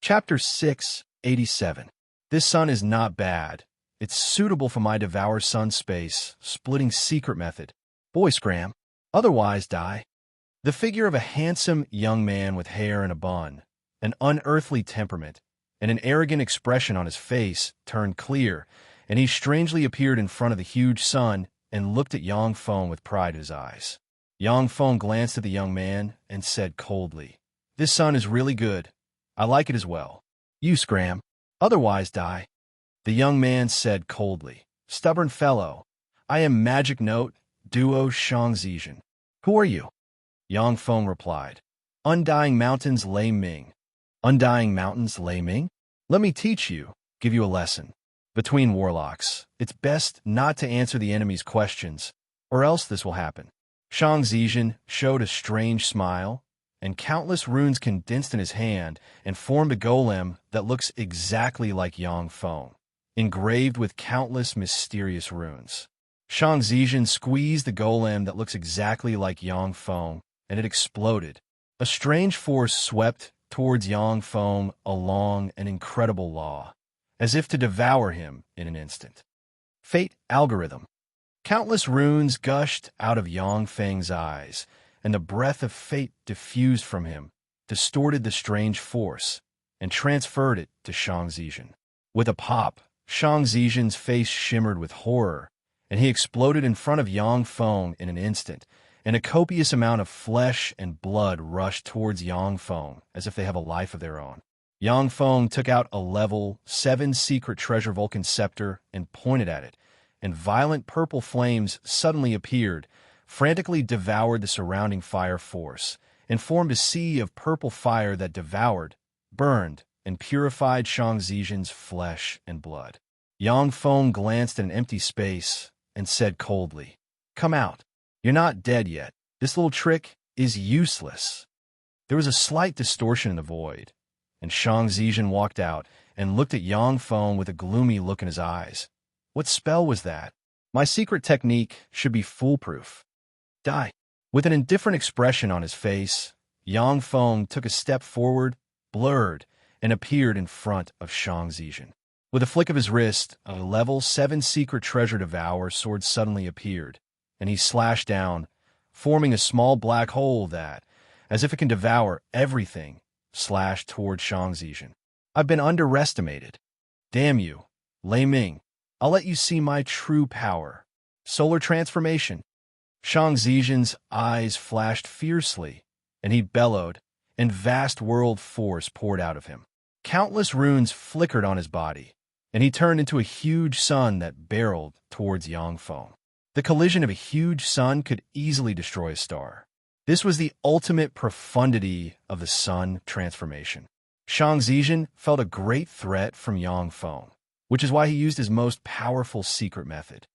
Chapter 687. This sun is not bad. It's suitable for my devour sun space, splitting secret method. Boy scram. Otherwise die. The figure of a handsome young man with hair in a bun, an unearthly temperament, and an arrogant expression on his face turned clear, and he strangely appeared in front of the huge sun and looked at Yang Feng with pride in his eyes. Yang Feng glanced at the young man and said coldly, "This sun is really good. I like it as well. You scram. Otherwise die." The young man said coldly, "Stubborn fellow, I am Magic Note, Duo Shangzijin. Who are you?" Yang Feng replied, "Undying Mountains Lei Ming." "Undying Mountains Lei Ming? Let me teach you, give you a lesson. Between warlocks, it's best not to answer the enemy's questions, or else this will happen." Shangzijin showed a strange smile, and countless runes condensed in his hand and formed a golem that looks exactly like Yang Feng, engraved with countless mysterious runes. Shangzijin squeezed the golem that looks exactly like Yang Feng, and it exploded. A strange force swept towards Yang Feng along an incredible law, as if to devour him in an instant. Fate algorithm. Countless runes gushed out of Yang Feng's eyes, and the breath of fate diffused from him, distorted the strange force, and transferred it to Shangzijin. With a pop, Shangzijin's face shimmered with horror, and he exploded in front of Yang Feng in an instant, and a copious amount of flesh and blood rushed towards Yang Feng as if they have a life of their own. Yang Feng took out a level 7 secret treasure Vulcan scepter and pointed at it, and violent purple flames suddenly appeared, frantically devoured the surrounding fire force, and formed a sea of purple fire that devoured, burned, and purified Shangzijin's flesh and blood. Yang Feng glanced at an empty space and said coldly, "Come out. You're not dead yet. This little trick is useless." There was a slight distortion in the void, and Shangzijin walked out and looked at Yang Feng with a gloomy look in his eyes. "What spell was that? My secret technique should be foolproof. Die." With an indifferent expression on his face, Yang Feng took a step forward, blurred, and appeared in front of Shangzijin. With a flick of his wrist, a level 7 secret treasure devour sword suddenly appeared, and he slashed down, forming a small black hole that, as if it can devour everything, slashed toward Shangzijin. "I've been underestimated. Damn you, Lei Ming. I'll let you see my true power. Solar transformation." Shangzijin's eyes flashed fiercely, and he bellowed, and vast world force poured out of him. Countless runes flickered on his body, and he turned into a huge sun that barreled towards Yang Feng. The collision of a huge sun could easily destroy a star. This was the ultimate profundity of the sun transformation. Shangzijin felt a great threat from Yang Feng, which is why he used his most powerful secret method.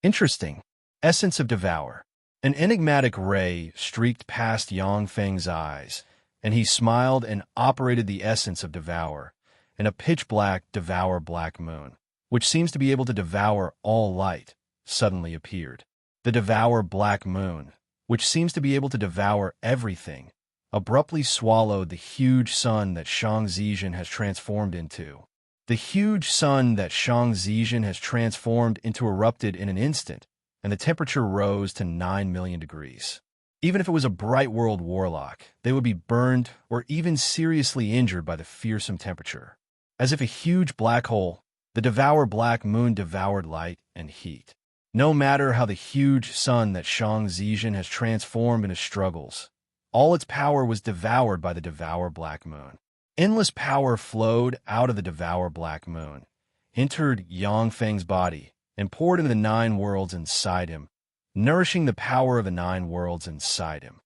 Interesting. Essence of Devour. An enigmatic ray streaked past Yang Feng's eyes, and he smiled and operated the essence of Devour, and a pitch-black Devour Black Moon, which seems to be able to devour all light, suddenly appeared. The Devour Black Moon, which seems to be able to devour everything, abruptly swallowed the huge sun that Shangzijin has transformed into. The huge sun that Shangzijin has transformed into erupted in an instant, and the temperature rose to 9 million degrees. Even if it was a bright world warlock, they would be burned or even seriously injured by the fearsome temperature. As if a huge black hole, the Devour Black Moon devoured light and heat. No matter how the huge sun that Shangzijin has transformed into struggles, all its power was devoured by the Devour Black Moon. Endless power flowed out of the Devour Black Moon, entered Yang Feng's body, and poured into the 9 worlds inside him, nourishing the power of the 9 worlds inside him.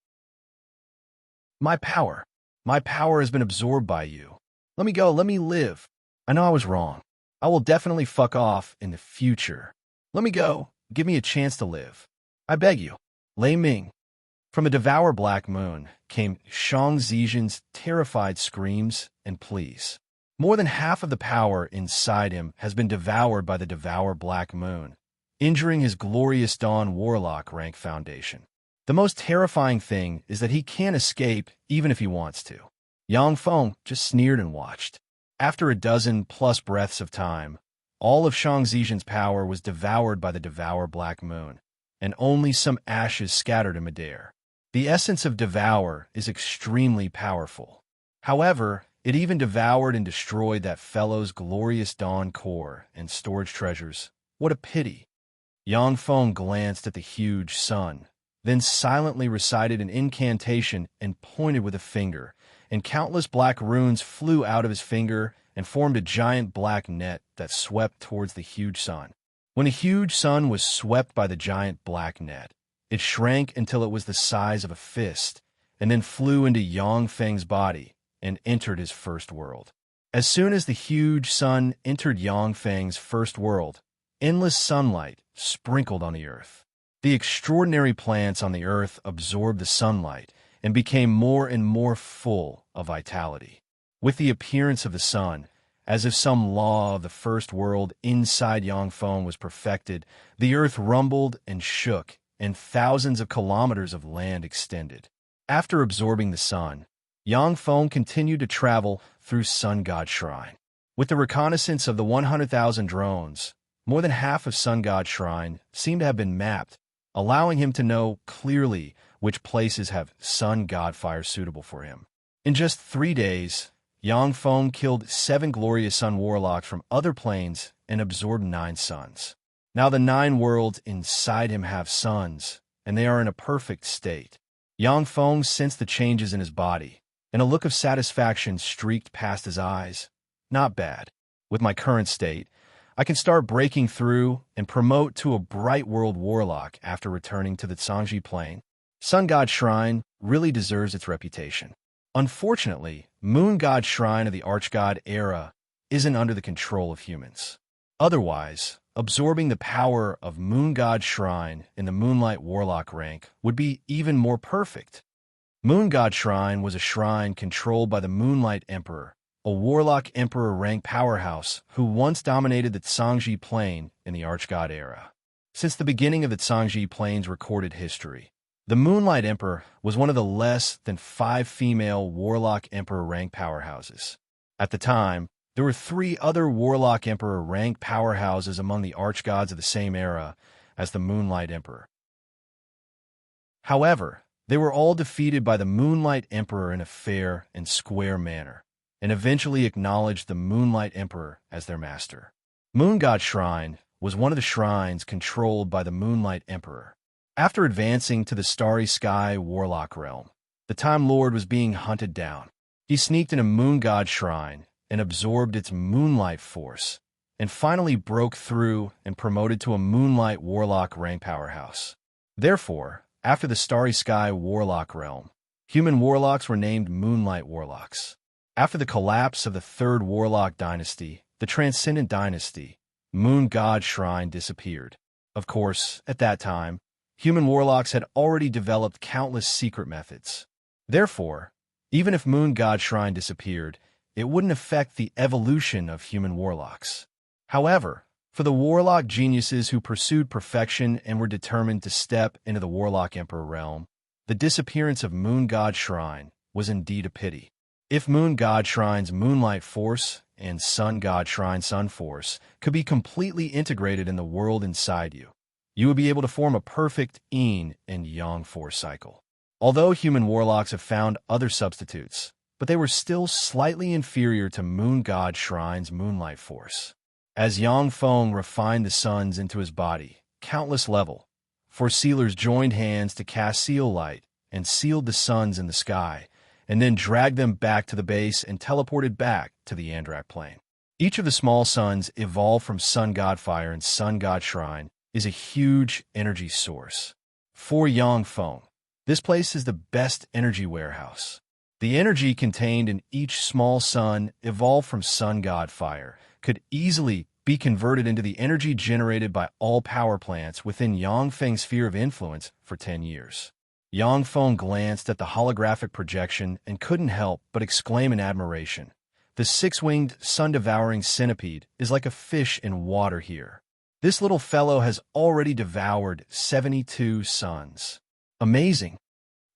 My power has been absorbed by you. Let me go, let me live. I know I was wrong. I will definitely fuck off in the future. Let me go, give me a chance to live. I beg you. Lei Ming." From the Devour Black Moon came Shangzijin's terrified screams and pleas. More than half of the power inside him has been devoured by the Devour Black Moon, injuring his glorious Dawn Warlock rank foundation. The most terrifying thing is that he can't escape even if he wants to. Yang Feng just sneered and watched. After a dozen-plus breaths of time, all of Shang Zizhen's power was devoured by the Devour Black Moon, and only some ashes scattered in midair. The essence of Devour is extremely powerful. However, it even devoured and destroyed that fellow's glorious Dawn core and storage treasures. What a pity! Yang Feng glanced at the huge sun, then silently recited an incantation and pointed with a finger, and countless black runes flew out of his finger and formed a giant black net that swept towards the huge sun. When a huge sun was swept by the giant black net, it shrank until it was the size of a fist, and then flew into Yang Feng's body and entered his first world. As soon as the huge sun entered Yang Feng's first world, endless sunlight sprinkled on the earth. The extraordinary plants on the earth absorbed the sunlight and became more and more full of vitality. With the appearance of the sun, as if some law of the first world inside Yang Feng was perfected, the earth rumbled and shook, and thousands of kilometers of land extended. After absorbing the sun, Yang Feng continued to travel through Sun God Shrine. With the reconnaissance of the 100,000 drones, more than half of Sun God Shrine seemed to have been mapped, allowing him to know clearly which places have Sun God fire suitable for him. In just 3 days, Yang Feng killed 7 glorious sun warlocks from other planes and absorbed 9 suns. Now the 9 worlds inside him have suns, and they are in a perfect state. Yang Feng sensed the changes in his body, and a look of satisfaction streaked past his eyes. Not bad. With my current state, I can start breaking through and promote to a Bright World Warlock after returning to the Zhangji Plain. Sun God Shrine really deserves its reputation. Unfortunately, Moon God Shrine of the Archgod era isn't under the control of humans. Otherwise, absorbing the power of Moon God Shrine in the Moonlight Warlock rank would be even more perfect. Moon God Shrine was a shrine controlled by the Moonlight Emperor, a Warlock Emperor rank powerhouse who once dominated the Zhangji Plain in the Archgod era. Since the beginning of the Zhangji Plain's recorded history, the Moonlight Emperor was one of the less than 5 female Warlock Emperor rank powerhouses. At the time, there were 3 other Warlock Emperor rank powerhouses among the archgods of the same era as the Moonlight Emperor. However, they were all defeated by the Moonlight Emperor in a fair and square manner, and eventually acknowledged the Moonlight Emperor as their master. Moon God Shrine was one of the shrines controlled by the Moonlight Emperor. After advancing to the Starry Sky Warlock realm, the Time Lord was being hunted down. He sneaked in a Moon God Shrine and absorbed its Moonlight Force, and finally broke through and promoted to a Moonlight Warlock rank powerhouse. Therefore, after the Starry Sky Warlock realm, human warlocks were named Moonlight Warlocks. After the collapse of the Third Warlock Dynasty, the Transcendent Dynasty, Moon God Shrine disappeared. Of course, at that time, human warlocks had already developed countless secret methods. Therefore, even if Moon God Shrine disappeared, it wouldn't affect the evolution of human warlocks. However, for the warlock geniuses who pursued perfection and were determined to step into the Warlock Emperor realm, the disappearance of Moon God Shrine was indeed a pity. If Moon God Shrine's Moonlight Force and Sun God Shrine Sun Force could be completely integrated in the world inside you, you would be able to form a perfect Yin and Yang Force cycle. Although human warlocks have found other substitutes, but they were still slightly inferior to Moon God Shrine's Moonlight Force. As Yang Feng refined the suns into his body, countless level 4 sealers joined hands to cast seal light and sealed the suns in the sky, and then dragged them back to the base and teleported back to the Andrak Plain. Each of the small suns evolved from Sun God Fire and Sun God Shrine is a huge energy source. For Yang Feng, this place is the best energy warehouse. The energy contained in each small sun evolved from Sun God Fire could easily be converted into the energy generated by all power plants within Yang Feng's sphere of influence for 10 years. Yang Feng glanced at the holographic projection and couldn't help but exclaim in admiration. The 6-winged, sun-devouring centipede is like a fish in water here. This little fellow has already devoured 72 suns. Amazing!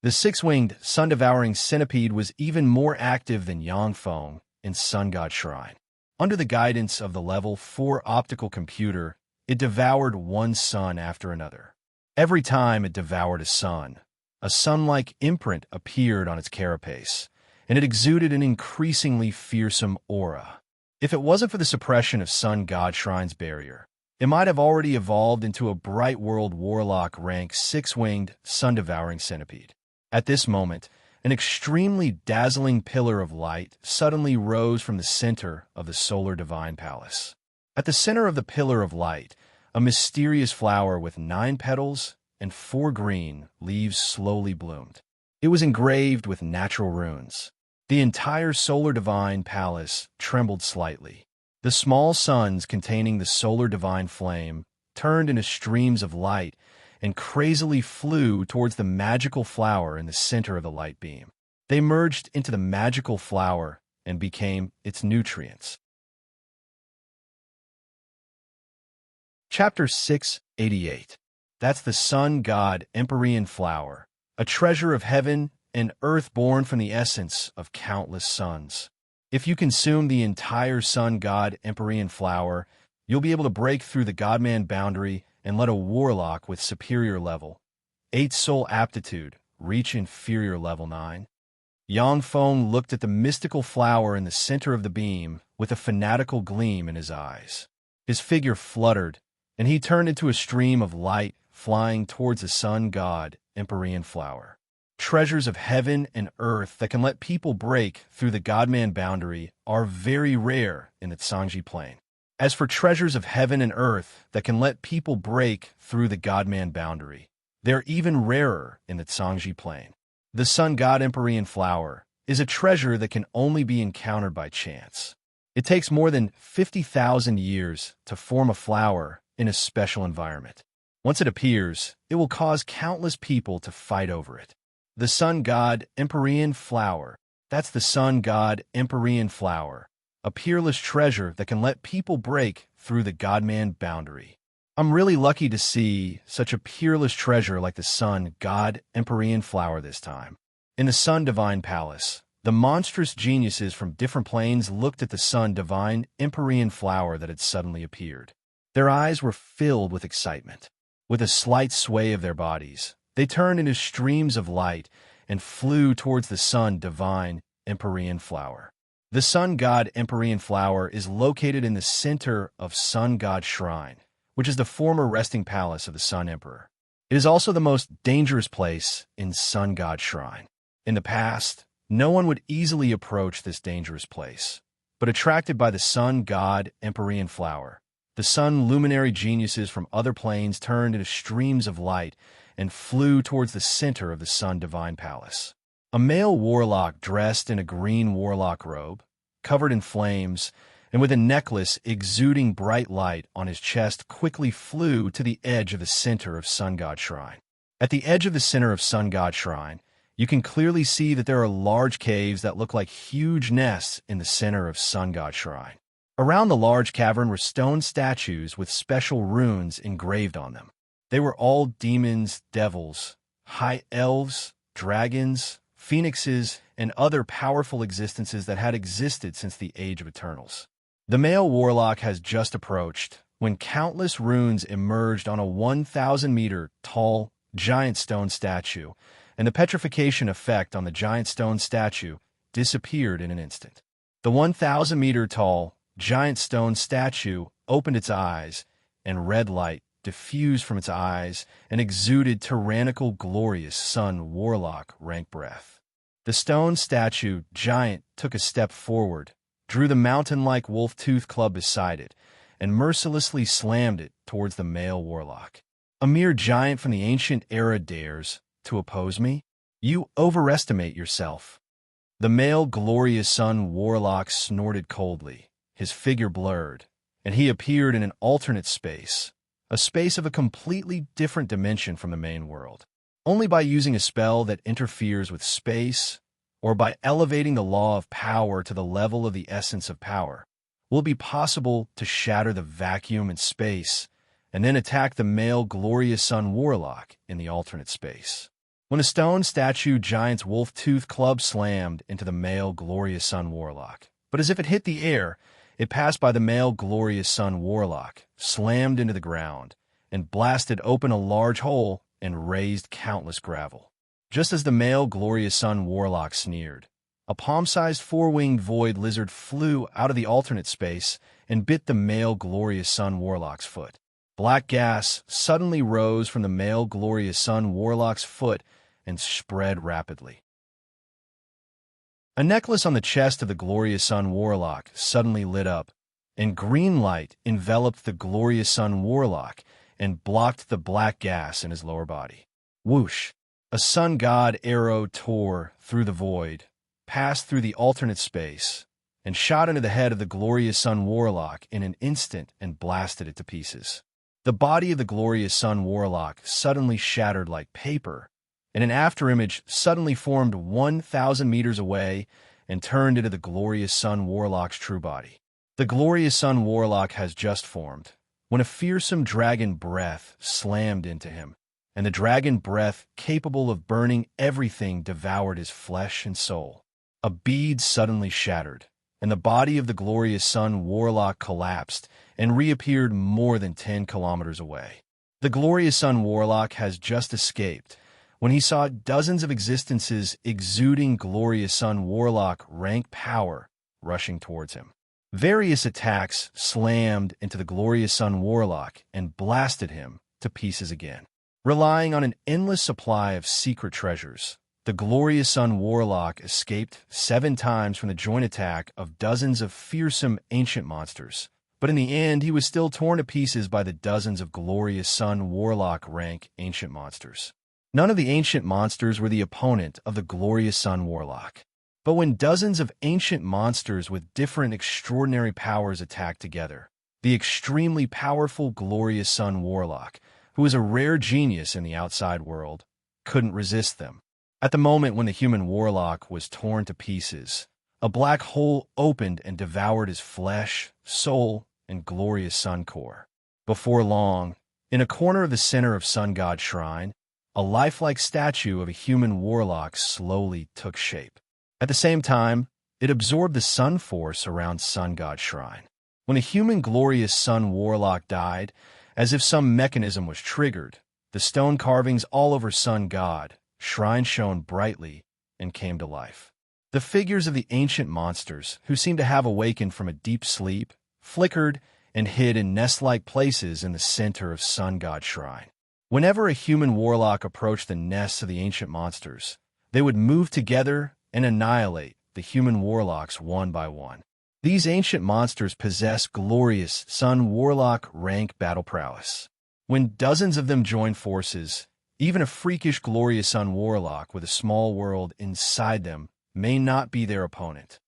The 6-winged, sun-devouring centipede was even more active than Yang Feng in Sun God Shrine. Under the guidance of the Level 4 optical computer, it devoured one sun after another. Every time it devoured a sun-like imprint appeared on its carapace, and it exuded an increasingly fearsome aura. If it wasn't for the suppression of Sun God Shrine's barrier, it might have already evolved into a Bright World Warlock rank 6-winged, sun-devouring centipede. At this moment, an extremely dazzling pillar of light suddenly rose from the center of the Solar Divine Palace. At the center of the pillar of light, a mysterious flower with 9 petals and 4 green leaves slowly bloomed. It was engraved with natural runes. The entire Solar Divine Palace trembled slightly. The small suns containing the Solar Divine Flame turned into streams of light and crazily flew towards the magical flower in the center of the light beam. They merged into the magical flower and became its nutrients. Chapter 688. That's the Sun God Empyrean Flower, a treasure of heaven and earth born from the essence of countless suns. If you consume the entire Sun God Empyrean Flower, you'll be able to break through the Godman boundary and let a warlock with superior level 8 soul aptitude reach inferior level 9. Yang Feng looked at the mystical flower in the center of the beam with a fanatical gleam in his eyes. His figure fluttered, and he turned into a stream of light flying towards the Sun God Empyrean Flower. Treasures of heaven and earth that can let people break through the Godman boundary are very rare in the Tsangji Plain. As for treasures of heaven and earth that can let people break through the Godman boundary, they're even rarer in the Tsangji Plain. The Sun God Empyrean Flower is a treasure that can only be encountered by chance. It takes more than 50,000 years to form a flower in a special environment. Once it appears, it will cause countless people to fight over it. The Sun God Empyrean Flower. That's the Sun God Empyrean Flower, a peerless treasure that can let people break through the Godman boundary. I'm really lucky to see such a peerless treasure like the Sun God Empyrean Flower this time. In the Sun Divine Palace, the monstrous geniuses from different planes looked at the Sun Divine Empyrean Flower that had suddenly appeared. Their eyes were filled with excitement. With a slight sway of their bodies, they turned into streams of light and flew towards the Sun Divine Empyrean Flower. The Sun God Empyrean Flower is located in the center of Sun God Shrine, which is the former resting palace of the Sun Emperor. It is also the most dangerous place in Sun God Shrine. In the past, no one would easily approach this dangerous place, but attracted by the Sun God Empyrean Flower, the Sun luminary geniuses from other planes turned into streams of light and flew towards the center of the Sun Divine Palace. A male warlock dressed in a green warlock robe, covered in flames, and with a necklace exuding bright light on his chest quickly flew to the edge of the center of Sun God Shrine. At the edge of the center of Sun God Shrine, you can clearly see that there are large caves that look like huge nests in the center of Sun God Shrine. Around the large cavern were stone statues with special runes engraved on them. They were all demons, devils, high elves, dragons, phoenixes, and other powerful existences that had existed since the Age of Eternals. The male warlock has just approached when countless runes emerged on a 1,000-meter tall giant stone statue, and the petrification effect on the giant stone statue disappeared in an instant. The 1,000-meter tall giant stone statue opened its eyes, and red light diffused from its eyes and exuded tyrannical, glorious Sun Warlock rank breath. The stone statue giant took a step forward, drew the mountain-like wolf-tooth club beside it, and mercilessly slammed it towards the male warlock. A mere giant from the ancient era dares to oppose me? You overestimate yourself. The male glorious Sun Warlock snorted coldly, his figure blurred, and he appeared in an alternate space, a space of a completely different dimension from the main world. Only by using a spell that interferes with space, or by elevating the law of power to the level of the essence of power, will it be possible to shatter the vacuum in space and then attack the male glorious Sun Warlock in the alternate space. When a stone statue giant's wolf-tooth club slammed into the male glorious Sun Warlock, But as if it hit the air, it passed by the male glorious sun warlock, slammed into the ground, and blasted open a large hole and raised countless gravel. Just as the male glorious sun warlock sneered, a palm-sized four-winged void lizard flew out of the alternate space and bit the male glorious sun warlock's foot. Black gas suddenly rose from the male glorious sun warlock's foot and spread rapidly. A necklace on the chest of the glorious sun warlock suddenly lit up, and green light enveloped the glorious sun warlock and blocked the black gas in his lower body. Whoosh! A sun god arrow tore through the void, passed through the alternate space, and shot into the head of the glorious sun warlock in an instant and blasted it to pieces. The body of the glorious sun warlock suddenly shattered like paper, and an afterimage suddenly formed 1,000 meters away and turned into the glorious sun warlock's true body. The glorious sun warlock has just formed, when a fearsome dragon breath slammed into him, and the dragon breath capable of burning everything devoured his flesh and soul. A bead suddenly shattered, and the body of the glorious sun warlock collapsed and reappeared more than 10 kilometers away. The glorious sun warlock has just escaped, when he saw dozens of existences exuding glorious sun warlock rank power rushing towards him. Various attacks slammed into the glorious sun warlock and blasted him to pieces again. Relying on an endless supply of secret treasures, the glorious sun warlock escaped 7 times from the joint attack of dozens of fearsome ancient monsters, but in the end he was still torn to pieces by the dozens of glorious sun warlock rank ancient monsters. None of the ancient monsters were the opponent of the glorious sun warlock. But when dozens of ancient monsters with different extraordinary powers attacked together, the extremely powerful glorious sun warlock, who is a rare genius in the outside world, couldn't resist them. At the moment when the human warlock was torn to pieces, a black hole opened and devoured his flesh, soul, and glorious sun core. Before long, in a corner of the center of Sun God Shrine, a lifelike statue of a human warlock slowly took shape. At the same time, it absorbed the sun force around Sun God Shrine. When a human glorious sun warlock died, as if some mechanism was triggered, the stone carvings all over Sun God Shrine shone brightly and came to life. The figures of the ancient monsters, who seemed to have awakened from a deep sleep, flickered and hid in nest-like places in the center of Sun God Shrine. Whenever a human warlock approached the nests of the ancient monsters, they would move together and annihilate the human warlocks one by one. These ancient monsters possess glorious sun warlock rank battle prowess. When dozens of them join forces, even a freakish glorious sun warlock with a small world inside them may not be their opponent.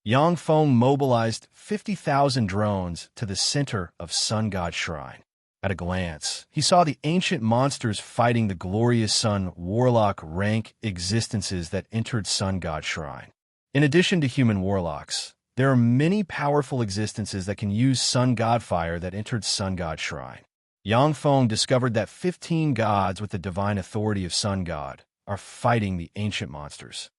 Yang Feng mobilized 50,000 drones to the center of Sun God Shrine. At a glance, he saw the ancient monsters fighting the glorious sun warlock rank existences that entered Sun God Shrine. In addition to human warlocks, there are many powerful existences that can use sun god fire that entered Sun God Shrine. Yang Feng discovered that 15 gods with the divine authority of Sun God are fighting the ancient monsters.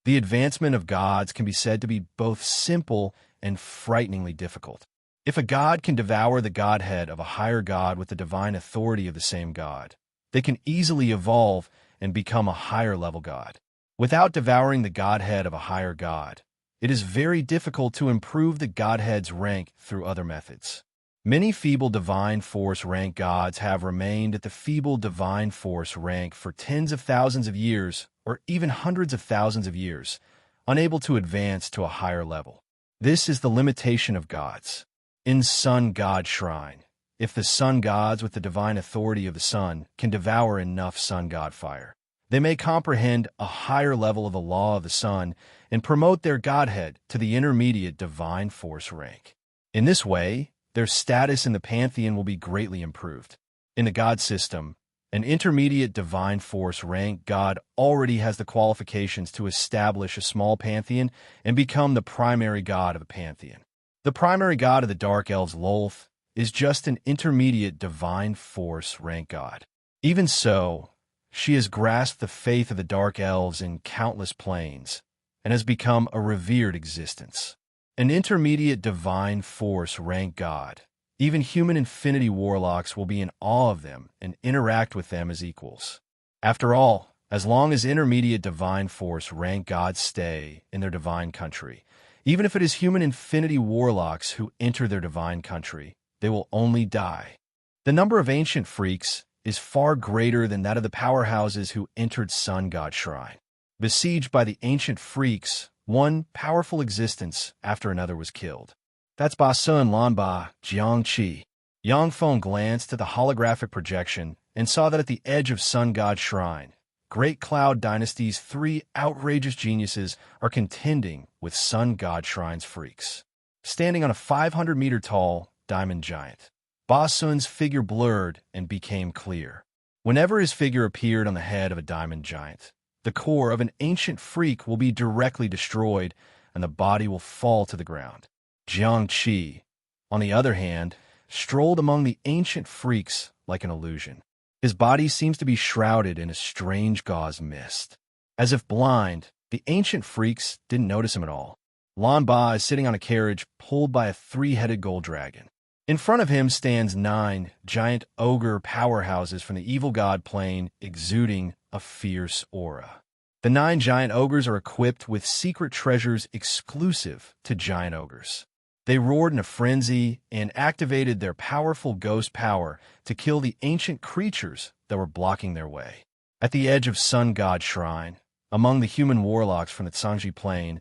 The advancement of gods can be said to be both simple and frighteningly difficult. If a god can devour the godhead of a higher god with the divine authority of the same god, they can easily evolve and become a higher-level god. Without devouring the godhead of a higher god, it is very difficult to improve the godhead's rank through other methods. Many feeble divine force rank gods have remained at the feeble divine force rank for tens of thousands of years or even hundreds of thousands of years, unable to advance to a higher level. This is the limitation of gods. In Sun God Shrine, if the sun gods with the divine authority of the sun can devour enough sun god fire, they may comprehend a higher level of the law of the sun and promote their godhead to the intermediate divine force rank. In this way, their status in the pantheon will be greatly improved. In the god system, an intermediate divine force rank god already has the qualifications to establish a small pantheon and become the primary god of a pantheon. The primary god of the Dark Elves, Lolth, is just an intermediate divine force rank god. Even so, she has grasped the faith of the Dark Elves in countless planes, and has become a revered existence. An intermediate divine force rank god. Even human infinity warlocks will be in awe of them and interact with them as equals. After all, as long as intermediate divine force rank gods stay in their divine country, even if it is human infinity warlocks who enter their divine country, they will only die. The number of ancient freaks is far greater than that of the powerhouses who entered Sun God Shrine. Besieged by the ancient freaks, one powerful existence after another was killed. That's Ba Sun Lanba Jiangqi. Yang Feng glanced at the holographic projection and saw that at the edge of Sun God Shrine, Great Cloud Dynasty's three outrageous geniuses are contending with Sun God Shrine's freaks. Standing on a 500-meter-tall diamond giant, Ba Sun's figure blurred and became clear. Whenever his figure appeared on the head of a diamond giant, the core of an ancient freak will be directly destroyed and the body will fall to the ground. Jiangqi, on the other hand, strolled among the ancient freaks like an illusion. His body seems to be shrouded in a strange gauze mist. As if blind, the ancient freaks didn't notice him at all. Lan Ba is sitting on a carriage pulled by a three-headed gold dragon. In front of him stands 9 giant ogre powerhouses from the evil god plane exuding a fierce aura. The 9 giant ogres are equipped with secret treasures exclusive to giant ogres. They roared in a frenzy and activated their powerful ghost power to kill the ancient creatures that were blocking their way. At the edge of Sun God Shrine, among the human warlocks from the Tsangji Plain,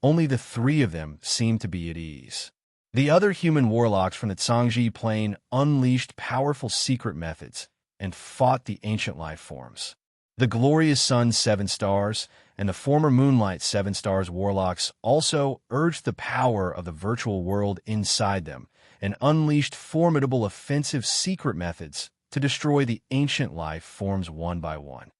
only the 3 of them seemed to be at ease. The other human warlocks from the Tsangji Plain unleashed powerful secret methods and fought the ancient life forms. The glorious Sun 7 Stars and the former Moonlight 7 Stars warlocks also urged the power of the virtual world inside them and unleashed formidable offensive secret methods to destroy the ancient life forms one by one.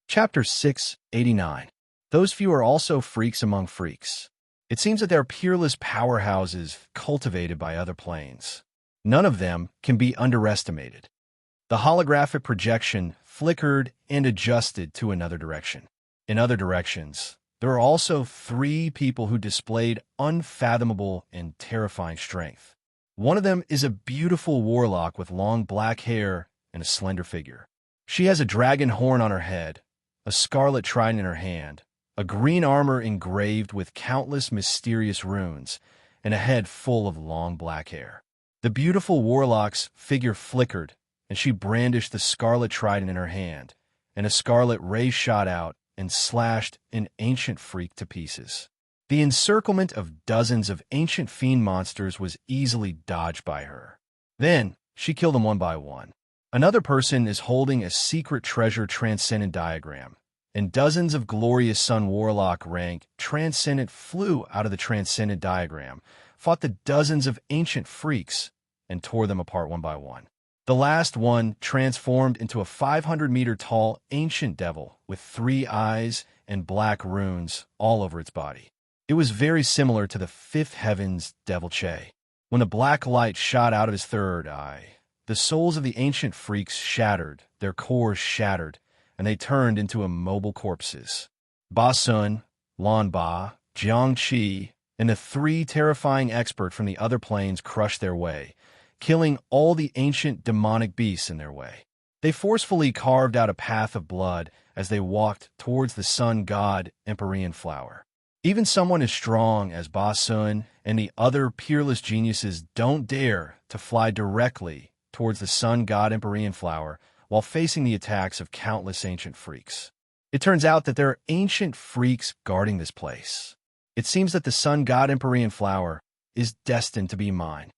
Chapter 689. Those few are also freaks among freaks. It seems that they are peerless powerhouses cultivated by other planes. None of them can be underestimated. The holographic projection flickered and adjusted to another direction. In other directions, there are also 3 people who displayed unfathomable and terrifying strength. One of them is a beautiful warlock with long black hair and a slender figure. She has a dragon horn on her head, a scarlet trident in her hand, a green armor engraved with countless mysterious runes, and a head full of long black hair. The beautiful warlock's figure flickered, and she brandished the scarlet trident in her hand, and a scarlet ray shot out and slashed an ancient freak to pieces. The encirclement of dozens of ancient fiend monsters was easily dodged by her. Then, she killed them one by one. Another person is holding a secret treasure transcendent diagram, and dozens of glorious Sun Warlock rank transcendent flew out of the transcendent diagram, fought the dozens of ancient freaks, and tore them apart one by one. The last one transformed into a 500-meter-tall ancient devil with 3 eyes and black runes all over its body. It was very similar to the 5th heaven's Devil Che. When the black light shot out of his 3rd eye, the souls of the ancient freaks shattered, their cores shattered, and they turned into immobile corpses. Ba Sun, Lan Ba, Jiangqi, and the 3 terrifying experts from the other planes crushed their way, killing all the ancient demonic beasts in their way. They forcefully carved out a path of blood as they walked towards the sun god Empyrean flower. Even someone as strong as Ba Sun and the other peerless geniuses don't dare to fly directly towards the sun god Empyrean flower while facing the attacks of countless ancient freaks. It turns out that there are ancient freaks guarding this place. It seems that the sun god Empyrean flower is destined to be mine.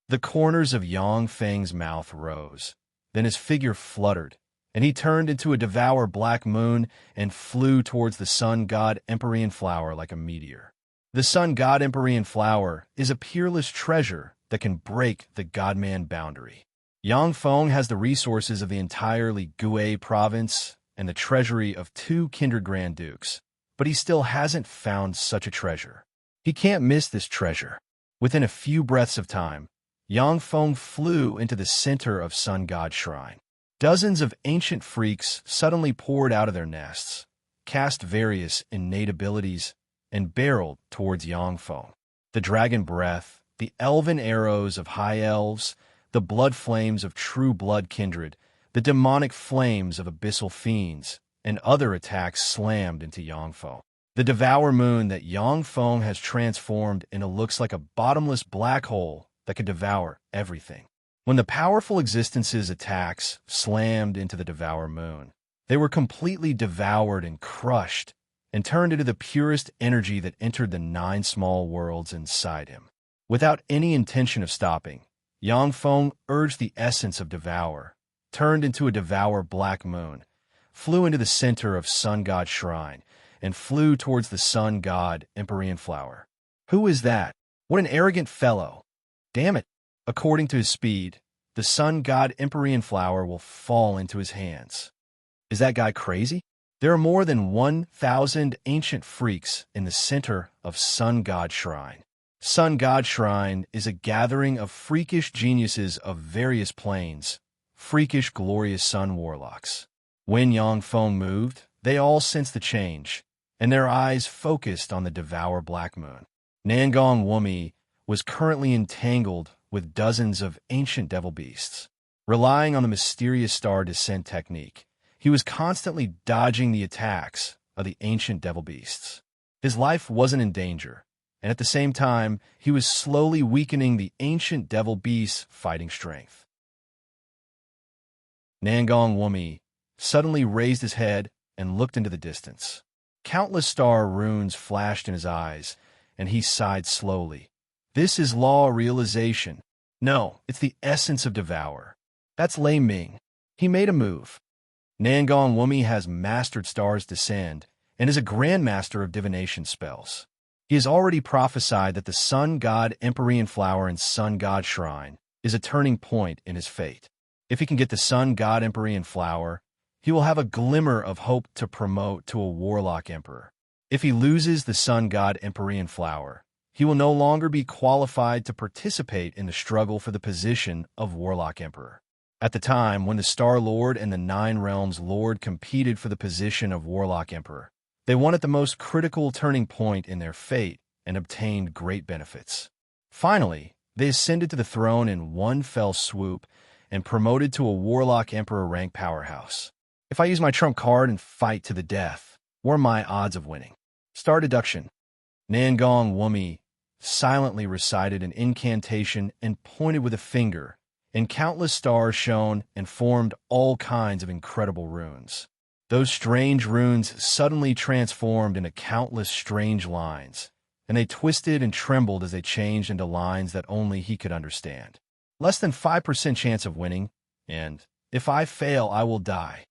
The corners of Yang Feng's mouth rose. Then his figure fluttered, and he turned into a devour black moon and flew towards the sun god Empyrean flower like a meteor. The sun god Empyrean flower is a peerless treasure that can break the god-man boundary. Yang Feng has the resources of the entirely Gue province and the treasury of 2 kindred Grand Dukes, but he still hasn't found such a treasure. He can't miss this treasure. Within a few breaths of time, Yang Feng flew into the center of Sun God Shrine. Dozens of ancient freaks suddenly poured out of their nests, cast various innate abilities, and barreled towards Yangfeng. The dragon breath, the elven arrows of high elves, the blood flames of true blood kindred, the demonic flames of abyssal fiends, and other attacks slammed into Yangfeng. The devour moon that Yangfeng has transformed into looks like a bottomless black hole that could devour everything. When the powerful existence's attacks slammed into the devour moon, they were completely devoured and crushed and turned into the purest energy that entered the 9 small worlds inside him. Without any intention of stopping, Yangfeng urged the essence of devour, turned into a devour black moon, flew into the center of Sun God Shrine, and flew towards the Sun God Empyrean Flower. Who is that? What an arrogant fellow! Damn it! According to his speed, the Sun God Empyrean Flower will fall into his hands. Is that guy crazy? There are more than 1,000 ancient freaks in the center of Sun God Shrine. Sun God Shrine is a gathering of freakish geniuses of various planes, freakish glorious sun warlocks. When Yangfeng moved, they all sensed the change, and their eyes focused on the devour black moon. Nangong Wumi was currently entangled with dozens of ancient devil beasts. Relying on the mysterious star descent technique, he was constantly dodging the attacks of the ancient devil beasts. His life wasn't in danger, and at the same time, he was slowly weakening the ancient devil beast's fighting strength. Nangong Wumi suddenly raised his head and looked into the distance. Countless star runes flashed in his eyes, and he sighed slowly. This is law realization. No, it's the essence of devour. That's Lei Ming. He made a move. Nangong Wumi has mastered Star's Descend and is a grandmaster of divination spells. He has already prophesied that the Sun God Empyrean Flower and Sun God Shrine is a turning point in his fate. If he can get the Sun God Empyrean Flower, he will have a glimmer of hope to promote to a Warlock Emperor. If he loses the Sun God Empyrean Flower, he will no longer be qualified to participate in the struggle for the position of Warlock Emperor. At the time when the Star Lord and the 9 Realms Lord competed for the position of Warlock Emperor, they won at the most critical turning point in their fate and obtained great benefits. Finally, they ascended to the throne in one fell swoop and promoted to a Warlock Emperor rank powerhouse. If I use my trump card and fight to the death, what are my odds of winning? Star deduction. Nangong Wumi silently recited an incantation and pointed with a finger, and countless stars shone and formed all kinds of incredible runes. Those strange runes suddenly transformed into countless strange lines, and they twisted and trembled as they changed into lines that only he could understand. Less than 5% chance of winning, and if I fail, I will die.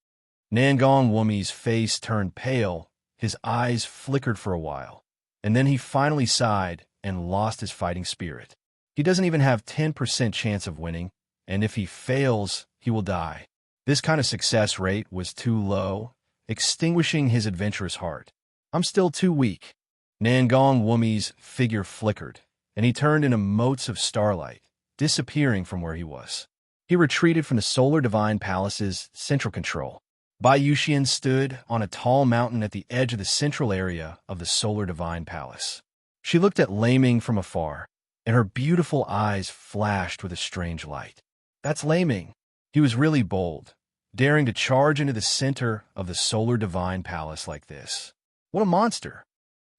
Nangong Wumi's face turned pale, his eyes flickered for a while, and then he finally sighed and lost his fighting spirit. He doesn't even have 10% chance of winning, and if he fails, he will die. This kind of success rate was too low, extinguishing his adventurous heart. I'm still too weak. Nangong Wumi's figure flickered, and he turned into motes of starlight, disappearing from where he was. He retreated from the Solar Divine Palace's central control. Bai Yuxian stood on a tall mountain at the edge of the central area of the Solar Divine Palace. She looked at Lei Ming from afar, and her beautiful eyes flashed with a strange light. That's Lei Ming. He was really bold, daring to charge into the center of the Solar Divine Palace like this. What a monster!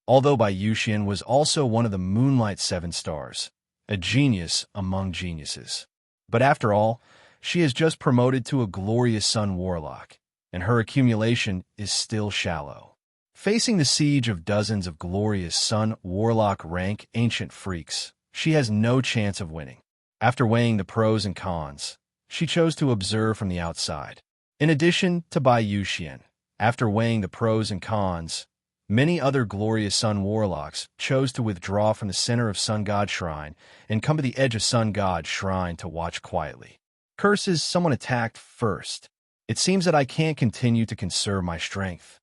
Although Bai Yuxian was also one of the Moonlight 7 stars, a genius among geniuses. But after all, she has just promoted to a glorious Sun Warlock, and her accumulation is still shallow. Facing the siege of dozens of glorious Sun Warlock rank ancient freaks, she has no chance of winning. After weighing the pros and cons, she chose to observe from the outside. In addition to Bai Yuxian, after weighing the pros and cons, many other glorious Sun Warlocks chose to withdraw from the center of Sun God Shrine and come to the edge of Sun God Shrine to watch quietly. Curses, someone attacked first. It seems that I can't continue to conserve my strength.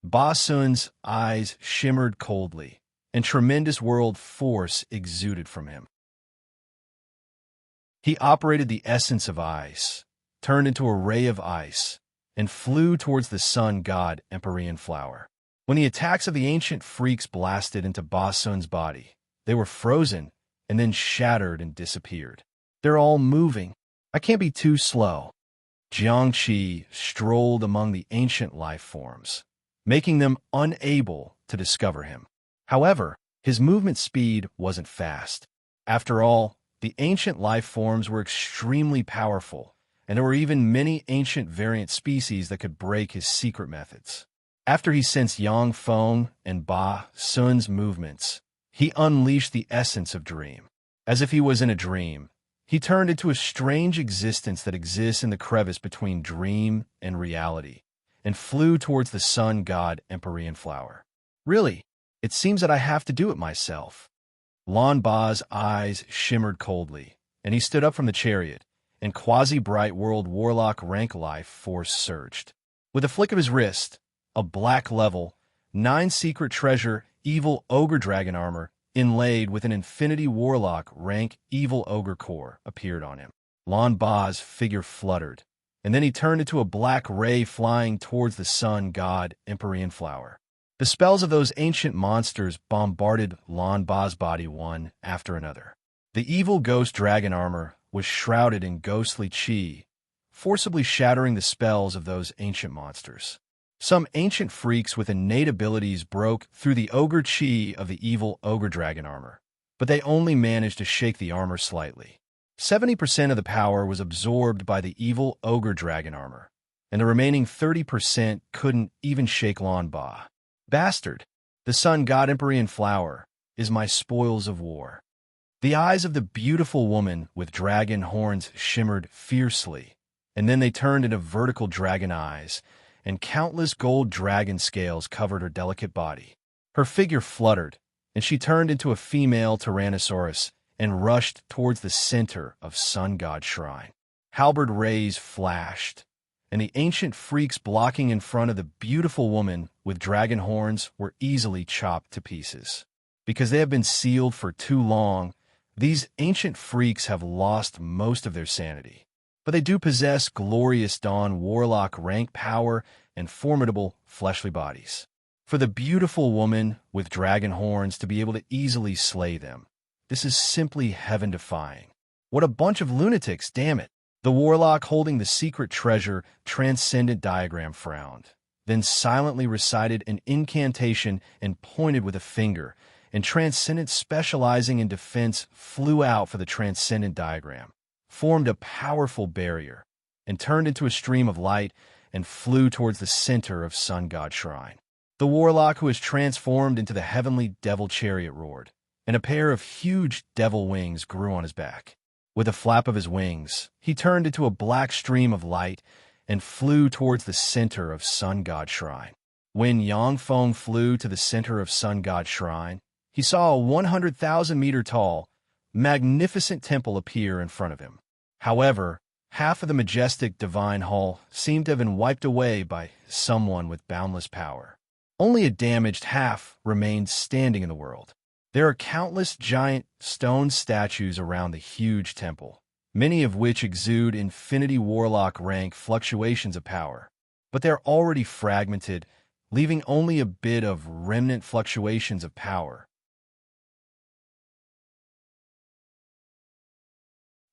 Ba Sun's eyes shimmered coldly, and tremendous world force exuded from him. He operated the essence of ice, turned into a ray of ice and flew towards the sun god Empyrean flower. When the attacks of the ancient freaks blasted into Ba Sun's body, they were frozen and then shattered and disappeared. They're all moving. I can't be too slow. Jiangqi strolled among the ancient life forms, making them unable to discover him. However, his movement speed wasn't fast. After all, the ancient life forms were extremely powerful, and there were even many ancient variant species that could break his secret methods. After he sensed Yang Feng and Ba Sun's movements, he unleashed the essence of dream. As if he was in a dream, he turned into a strange existence that exists in the crevice between dream and reality, and flew towards the sun god Empyrean flower. Really, it seems that I have to do it myself. Lan Ba's eyes shimmered coldly, and he stood up from the chariot, and quasi-bright world warlock rank life force surged. With a flick of his wrist, a black level, 9 secret treasure, evil ogre dragon armor, inlaid with an infinity warlock rank evil ogre core, appeared on him. Lan Ba's figure fluttered, and then he turned into a black ray flying towards the sun god Empyrean flower. The spells of those ancient monsters bombarded Lan Ba's body one after another. The evil ghost dragon armor was shrouded in ghostly chi, forcibly shattering the spells of those ancient monsters. Some ancient freaks with innate abilities broke through the ogre chi of the evil ogre dragon armor, but they only managed to shake the armor slightly. 70% of the power was absorbed by the evil ogre dragon armor, and the remaining 30% couldn't even shake Lan Ba. Bastard, the sun god Empyrean flower is my spoils of war. The eyes of the beautiful woman with dragon horns shimmered fiercely, and then they turned into vertical dragon eyes, and countless gold dragon scales covered her delicate body. Her figure fluttered, and she turned into a female Tyrannosaurus and rushed towards the center of Sun God Shrine. Halberd rays flashed, and the ancient freaks blocking in front of the beautiful woman with dragon horns were easily chopped to pieces. Because they have been sealed for too long, these ancient freaks have lost most of their sanity. But they do possess glorious dawn warlock rank power and formidable fleshly bodies. For the beautiful woman with dragon horns to be able to easily slay them, this is simply heaven-defying. What a bunch of lunatics, damn it! The warlock holding the secret treasure transcendent diagram frowned, then silently recited an incantation and pointed with a finger, and transcendent specializing in defense flew out for the transcendent diagram, formed a powerful barrier, and turned into a stream of light and flew towards the center of Sun God Shrine. The warlock who is transformed into the heavenly devil chariot roared, and a pair of huge devil wings grew on his back. With a flap of his wings, he turned into a black stream of light and flew towards the center of Sun God Shrine. When Yang Feng flew to the center of Sun God Shrine, he saw a 100,000-meter tall, magnificent temple appear in front of him. However, half of the majestic divine hall seemed to have been wiped away by someone with boundless power. Only a damaged half remained standing in the world. There are countless giant stone statues around the huge temple, many of which exude infinity warlock rank fluctuations of power. But they're already fragmented, leaving only a bit of remnant fluctuations of power.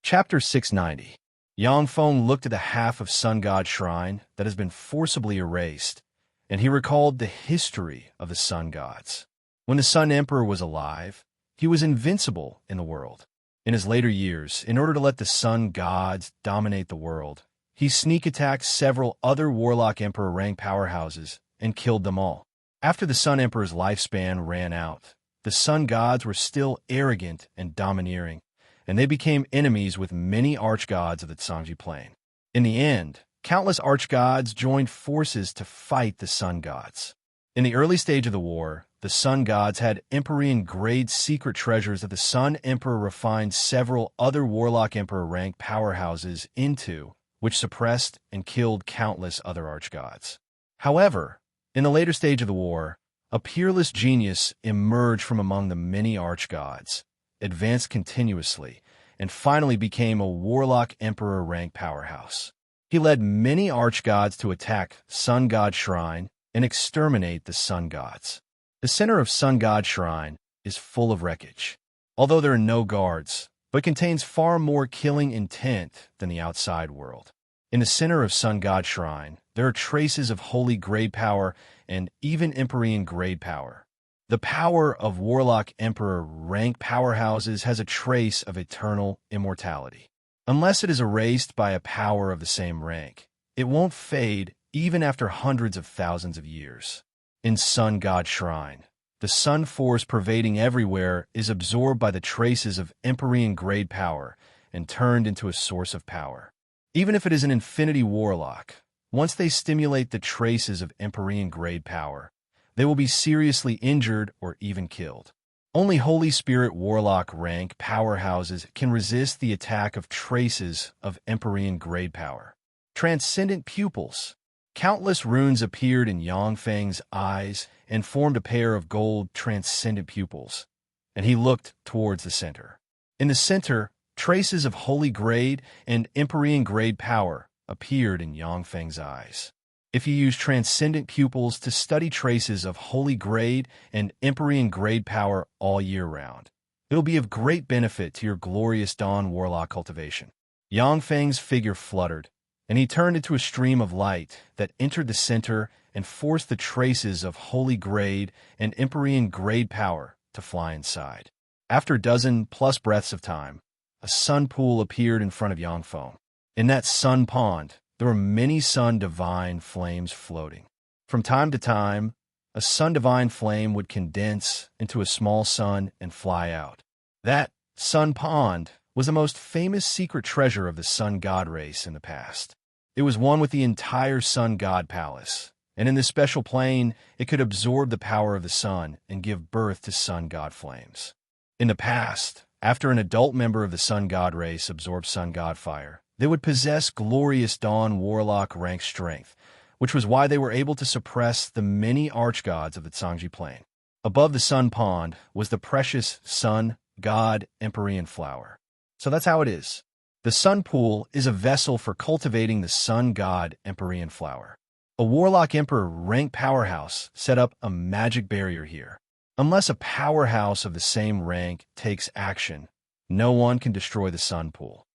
Chapter 690. Yang Feng looked at the half of Sun God Shrine that has been forcibly erased, and he recalled the history of the Sun Gods. When the Sun Emperor was alive, he was invincible in the world. In his later years, in order to let the Sun Gods dominate the world, he sneak-attacked several other Warlock Emperor rank powerhouses and killed them all. After the Sun Emperor's lifespan ran out, the Sun Gods were still arrogant and domineering, and they became enemies with many archgods of the Tsangji Plain. In the end, countless archgods joined forces to fight the Sun Gods. In the early stage of the war, the Sun Gods had Empyrean-grade secret treasures that the Sun Emperor refined several other Warlock Emperor rank powerhouses into, which suppressed and killed countless other archgods. However, in the later stage of the war, a peerless genius emerged from among the many archgods, advanced continuously, and finally became a Warlock Emperor rank powerhouse. He led many archgods to attack Sun God Shrine and exterminate the Sun Gods. The center of Sun God Shrine is full of wreckage, although there are no guards, but contains far more killing intent than the outside world. In the center of Sun God Shrine, there are traces of holy grade power and even Empyrean grade power. The power of Warlock Emperor rank powerhouses has a trace of eternal immortality. Unless it is erased by a power of the same rank, it won't fade even after hundreds of thousands of years. In Sun God Shrine, the sun force pervading everywhere is absorbed by the traces of Empyrean grade power and turned into a source of power. Even if it is an infinity warlock, once they stimulate the traces of Empyrean grade power, they will be seriously injured or even killed. Only Holy Spirit Warlock rank powerhouses can resist the attack of traces of Empyrean grade power. Transcendent pupils. Countless runes appeared in Yangfeng's eyes and formed a pair of gold transcendent pupils, and he looked towards the center. In the center, traces of holy grade and Empyrean grade power appeared in Yangfeng's eyes. If you use transcendent pupils to study traces of holy grade and Empyrean grade power all year round, it'll be of great benefit to your glorious Dawn Warlock cultivation. Yangfeng's figure fluttered, and he turned into a stream of light that entered the center and forced the traces of holy grade and Empyrean grade power to fly inside. After a dozen-plus breaths of time, a sun pool appeared in front of Yangfeng. In that sun pond, there were many sun divine flames floating. From time to time, a sun divine flame would condense into a small sun and fly out. That sun pond was the most famous secret treasure of the sun god race in the past. It was one with the entire sun god palace, and in this special plane, it could absorb the power of the sun and give birth to sun god flames. In the past, after an adult member of the sun god race absorbed sun god fire, they would possess glorious Dawn Warlock rank strength, which was why they were able to suppress the many archgods of the Zhangji Plain. Above the sun pond was the precious sun god Empyrean flower. So that's how it is. The sun pool is a vessel for cultivating the sun god Empyrean flower. A Warlock Emperor rank powerhouse set up a magic barrier here. Unless a powerhouse of the same rank takes action, no one can destroy the sun pool.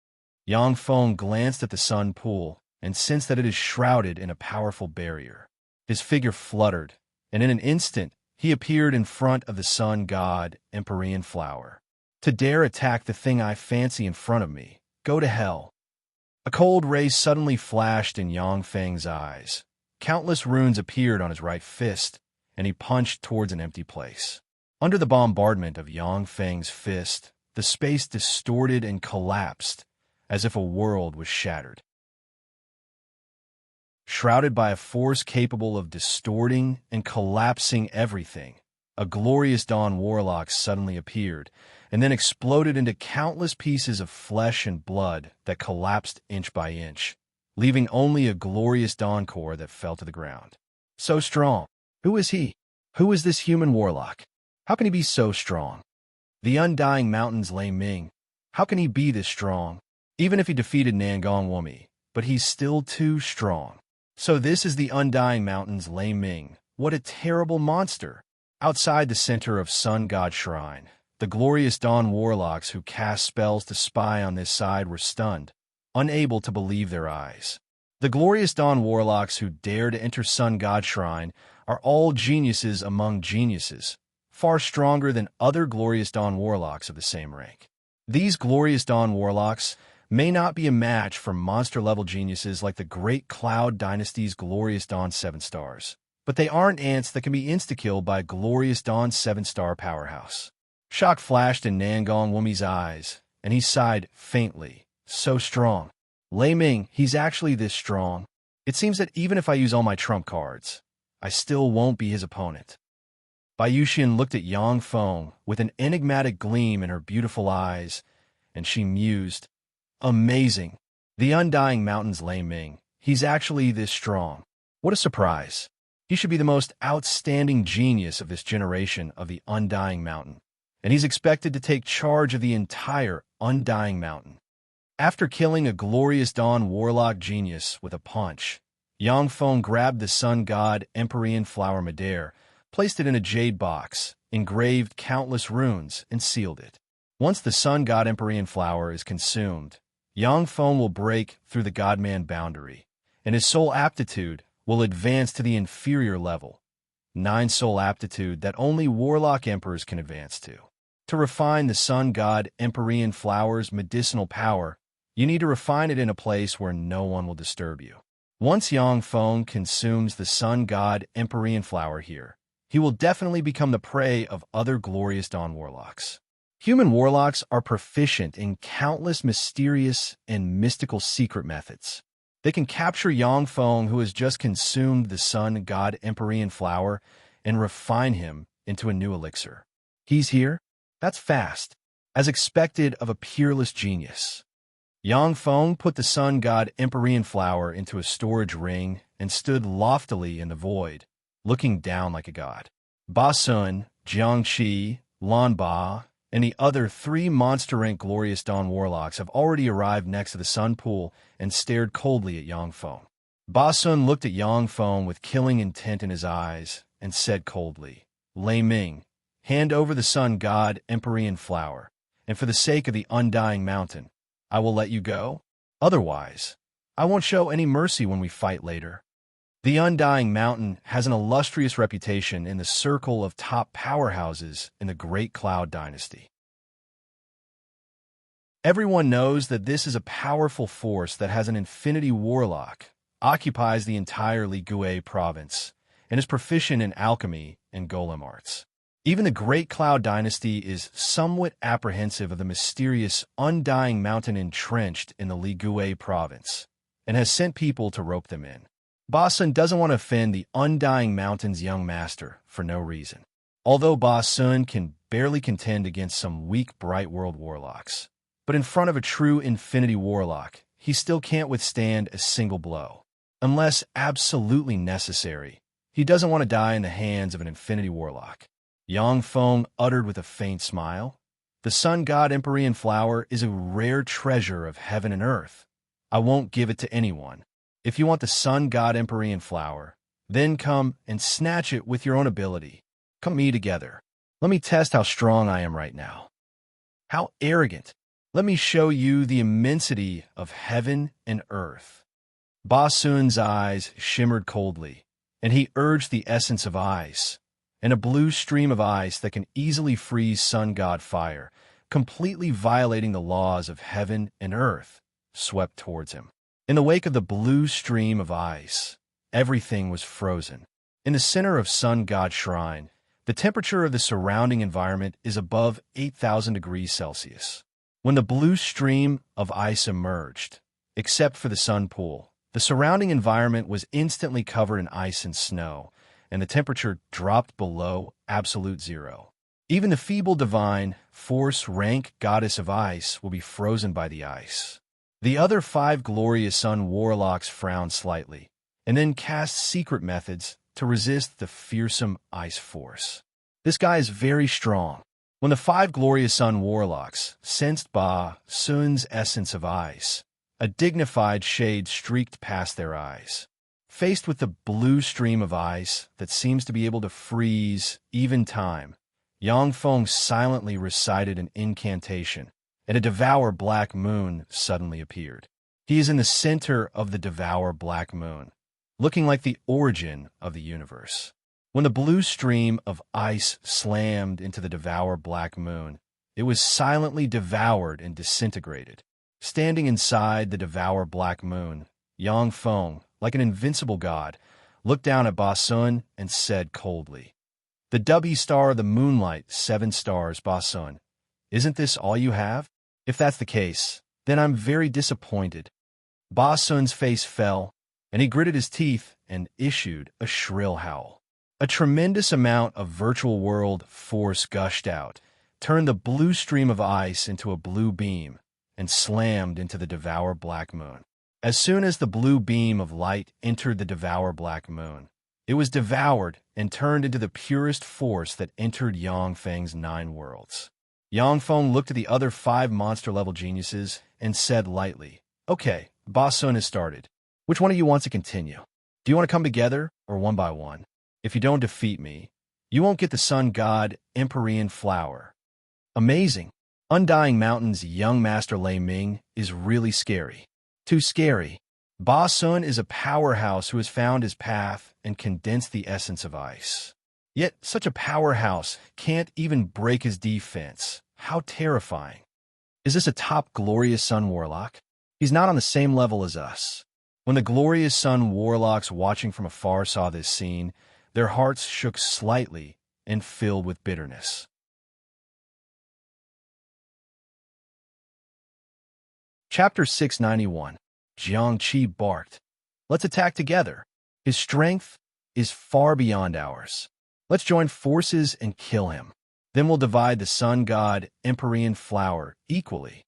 Yangfeng glanced at the sun pool and sensed that it is shrouded in a powerful barrier. His figure fluttered, and in an instant, he appeared in front of the sun god Empyrean flower. To dare attack the thing I fancy in front of me, go to hell. A cold ray suddenly flashed in Yangfeng's eyes. Countless runes appeared on his right fist, and he punched towards an empty place. Under the bombardment of Yangfeng's fist, the space distorted and collapsed, as if a world was shattered. Shrouded by a force capable of distorting and collapsing everything, a glorious Dawn Warlock suddenly appeared, and then exploded into countless pieces of flesh and blood that collapsed inch by inch, leaving only a glorious Dawn core that fell to the ground. So strong. Who is he? Who is this human warlock? How can he be so strong? The Undying Mountain's Lei Ming. How can he be this strong? Even if he defeated Nangong Wumi, but he's still too strong. So this is the Undying Mountain's Lei Ming. What a terrible monster! Outside the center of Sun God Shrine, the glorious Dawn Warlocks who cast spells to spy on this side were stunned, unable to believe their eyes. The glorious Dawn Warlocks who dare to enter Sun God Shrine are all geniuses among geniuses, far stronger than other glorious Dawn Warlocks of the same rank. These glorious Dawn Warlocks may not be a match for monster-level geniuses like the Great Cloud Dynasty's glorious Dawn 7 Stars, but they aren't ants that can be insta-killed by a glorious Dawn 7-star powerhouse. Shock flashed in Nangong Wumi's eyes, and he sighed faintly. So strong. Lei Ming, he's actually this strong. It seems that even if I use all my trump cards, I still won't be his opponent. Bai Yuxian looked at Yangfeng with an enigmatic gleam in her beautiful eyes, and she mused, amazing. The Undying Mountain's Lei Ming, he's actually this strong. What a surprise. He should be the most outstanding genius of this generation of the Undying Mountain, and he's expected to take charge of the entire Undying Mountain. After killing a glorious dawn warlock genius with a punch, Yang Feng grabbed the sun god Empyrean flower Madare, placed it in a jade box, engraved countless runes, and sealed it. Once the sun god Empyrean flower is consumed, Yang Feng will break through the godman boundary, and his soul aptitude will advance to the inferior level, 9 soul aptitude that only warlock emperors can advance to. To refine the sun god Empyrean flower's medicinal power, you need to refine it in a place where no one will disturb you. Once Yang Feng consumes the sun god Empyrean flower here, he will definitely become the prey of other glorious dawn warlocks. Human warlocks are proficient in countless mysterious and mystical secret methods. They can capture Yang Feng, who has just consumed the sun god Empyrean flower, and refine him into a new elixir. He's here? That's fast, as expected of a peerless genius. Yang Feng put the sun god Empyrean flower into a storage ring and stood loftily in the void, looking down like a god. Ba Sun, Jiangqi, Lan Ba, and the other 3 monster-rank glorious dawn warlocks have already arrived next to the sun pool and stared coldly at Yang Feng. Ba Sun looked at Yang Feng with killing intent in his eyes and said coldly, "Lei Ming, hand over the sun god Empyrean flower, and for the sake of the undying mountain, I will let you go. Otherwise, I won't show any mercy when we fight later." The Undying Mountain has an illustrious reputation in the circle of top powerhouses in the Great Cloud Dynasty. Everyone knows that this is a powerful force that has an infinity warlock, occupies the entire Ligue province, and is proficient in alchemy and golem arts. Even the Great Cloud Dynasty is somewhat apprehensive of the mysterious Undying Mountain entrenched in the Ligue province, and has sent people to rope them in. Ba Sun doesn't want to offend the Undying Mountain's young master for no reason. Although Ba Sun can barely contend against some weak Bright World warlocks, but in front of a true Infinity Warlock, he still can't withstand a single blow. Unless absolutely necessary, he doesn't want to die in the hands of an Infinity Warlock. Yang Feng uttered with a faint smile, "The sun god Empyrean flower is a rare treasure of heaven and earth. I won't give it to anyone. If you want the sun god Empyrean flower, then come and snatch it with your own ability. Come me together. Let me test how strong I am right now. How arrogant. Let me show you the immensity of heaven and earth." Ba Sun's eyes shimmered coldly, and he urged the essence of ice, and a blue stream of ice that can easily freeze sun god fire, completely violating the laws of heaven and earth, swept towards him. In the wake of the blue stream of ice, everything was frozen. In the center of Sun God Shrine, the temperature of the surrounding environment is above 8,000 degrees Celsius. When the blue stream of ice emerged, except for the sun pool, the surrounding environment was instantly covered in ice and snow, and the temperature dropped below absolute zero. Even the feeble divine, force rank goddess of ice will be frozen by the ice. The other 5 glorious sun warlocks frowned slightly, and then cast secret methods to resist the fearsome ice force. This guy is very strong. When the 5 glorious sun warlocks sensed Ba Sun's essence of ice, a dignified shade streaked past their eyes. Faced with the blue stream of ice that seems to be able to freeze even time, Yang Feng silently recited an incantation, and a devour black moon suddenly appeared. He is in the center of the devour black moon, looking like the origin of the universe. When the blue stream of ice slammed into the devour black moon, it was silently devoured and disintegrated. Standing inside the devour black moon, Yang Feng, like an invincible god, looked down at Ba Sun and said coldly, "The W star of the moonlight, 7 stars, Ba Sun. Isn't this all you have? If that's the case, then I'm very disappointed." Ba Sun's face fell, and he gritted his teeth and issued a shrill howl. A tremendous amount of virtual world force gushed out, turned the blue stream of ice into a blue beam, and slammed into the devour black moon. As soon as the blue beam of light entered the devour black moon, it was devoured and turned into the purest force that entered Yang Feng's 9 worlds. Yang Feng looked at the other 5 monster-level geniuses and said lightly, "Okay, Boss Sun has started. Which one of you wants to continue? Do you want to come together, or one by one? If you don't defeat me, you won't get the sun god Empyrean flower." Amazing. Undying Mountain's young master Lei Ming is really scary. Too scary. Ba Sun is a powerhouse who has found his path and condensed the essence of ice. Yet such a powerhouse can't even break his defense. How terrifying. Is this a top Glorious Sun warlock? He's not on the same level as us. When the Glorious Sun warlocks watching from afar saw this scene, their hearts shook slightly and filled with bitterness. Chapter 691. Jiangqi barked, "Let's attack together. His strength is far beyond ours. Let's join forces and kill him. Then we'll divide the sun god Empyrean flower equally."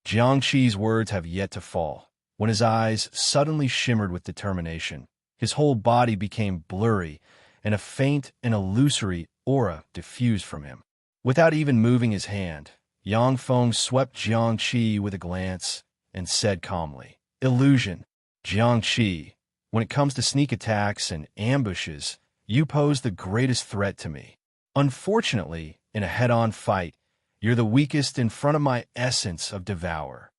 Jiangqi's words have yet to fall, when his eyes suddenly shimmered with determination. His whole body became blurry, and a faint and illusory aura diffused from him. Without even moving his hand, Yang Feng swept Jiangqi with a glance and said calmly, "Illusion. Jiangqi, when it comes to sneak attacks and ambushes, you pose the greatest threat to me. Unfortunately, in a head-on fight, you're the weakest in front of my essence of Devour."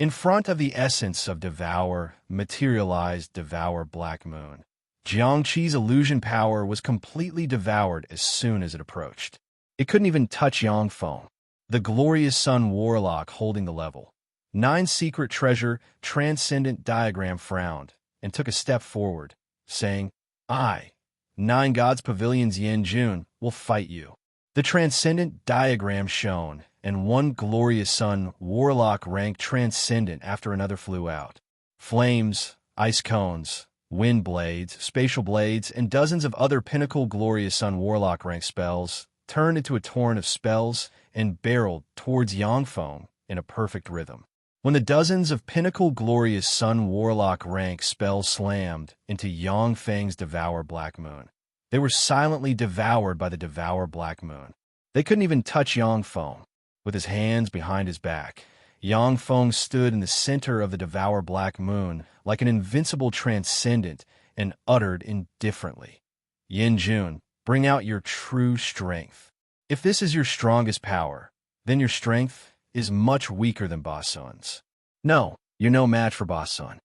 In front of the essence of Devour materialized Devour Black Moon. Jiangqi's illusion power was completely devoured as soon as it approached. It couldn't even touch Yang Feng, the Glorious Sun warlock holding the level. 9 secret treasure transcendent diagram frowned and took a step forward, saying, "I, 9 gods pavilions Yin Jun, will fight you." The transcendent diagram shone, and one Glorious Sun warlock ranked transcendent after another flew out. Flames, ice cones, wind blades, spatial blades, and dozens of other pinnacle Glorious Sun warlock rank spells turned into a torrent of spells and barreled towards Yang Feng in a perfect rhythm. When the dozens of pinnacle Glorious Sun warlock rank spells slammed into Yang Feng's Devour Black Moon, they were silently devoured by the Devour Black Moon. They couldn't even touch Yang Feng. With his hands behind his back, Yang Feng stood in the center of the Devour Black Moon like an invincible transcendent and uttered indifferently, "Yin Jun, bring out your true strength. If this is your strongest power, then your strength is much weaker than Ba Sun's. No, you're no match for Ba Sun.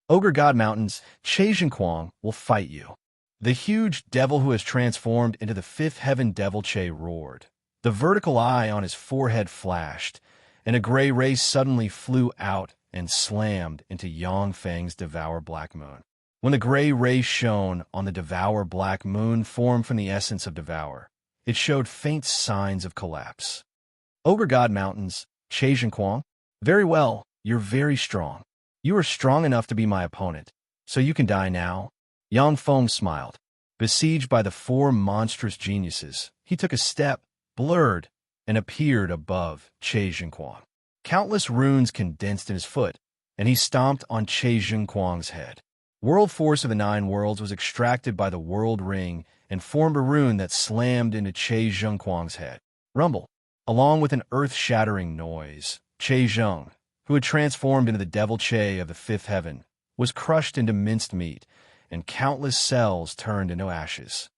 Ogre God Mountain's Che Jinquang will fight you." The huge devil who has transformed into the 5th heaven devil Che roared. The vertical eye on his forehead flashed, and a gray ray suddenly flew out and slammed into Yang Feng's Devour Black Moon. When the gray ray shone on the Devour Black Moon formed from the essence of Devour, it showed faint signs of collapse. "Ogre God Mountains, Che Jinquang? Very well, you're very strong. You are strong enough to be my opponent, so you can die now." Yang Feng smiled. Besieged by the 4 monstrous geniuses, he took a step, blurred, and appeared above Che Jinquang. Countless runes condensed in his foot, and he stomped on Che Jinquang's head. World force of the 9 worlds was extracted by the world ring and formed a rune that slammed into Che Jinquang's head. Rumble. Along with an earth-shattering noise, Che Zheng, who had transformed into the devil Che of the 5th heaven, was crushed into minced meat, and countless cells turned into ashes.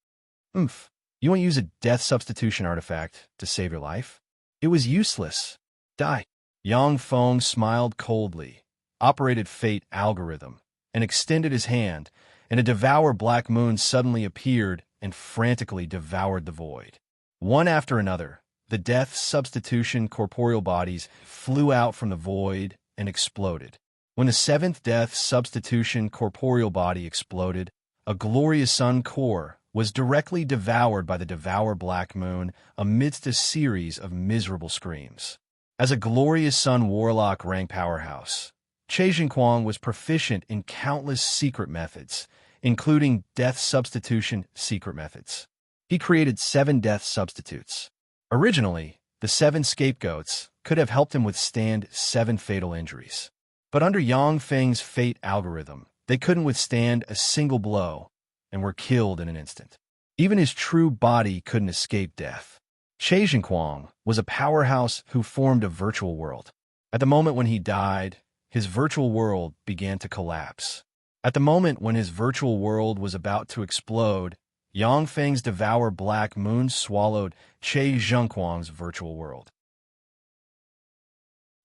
"Oomph, you won't use a death substitution artifact to save your life? It was useless. Die." Yang Feng smiled coldly, operated fate algorithm, and extended his hand, and a Devour Black Moon suddenly appeared and frantically devoured the void. One after another, the death substitution corporeal bodies flew out from the void and exploded. When the 7th death substitution corporeal body exploded, a Glorious Sun core was directly devoured by the Devour Black Moon amidst a series of miserable screams. As a Glorious Sun warlock rank powerhouse, Che Jinquang was proficient in countless secret methods, including death substitution secret methods. He created 7 death substitutes. Originally, the 7 scapegoats could have helped him withstand 7 fatal injuries. But under Yang Feng's fate algorithm, they couldn't withstand a single blow and were killed in an instant. Even his true body couldn't escape death. Che Jinquang was a powerhouse who formed a virtual world. At the moment when he died, his virtual world began to collapse. At the moment when his virtual world was about to explode, Yang Feng's devour black moon swallowed Che Zhengquang's virtual world.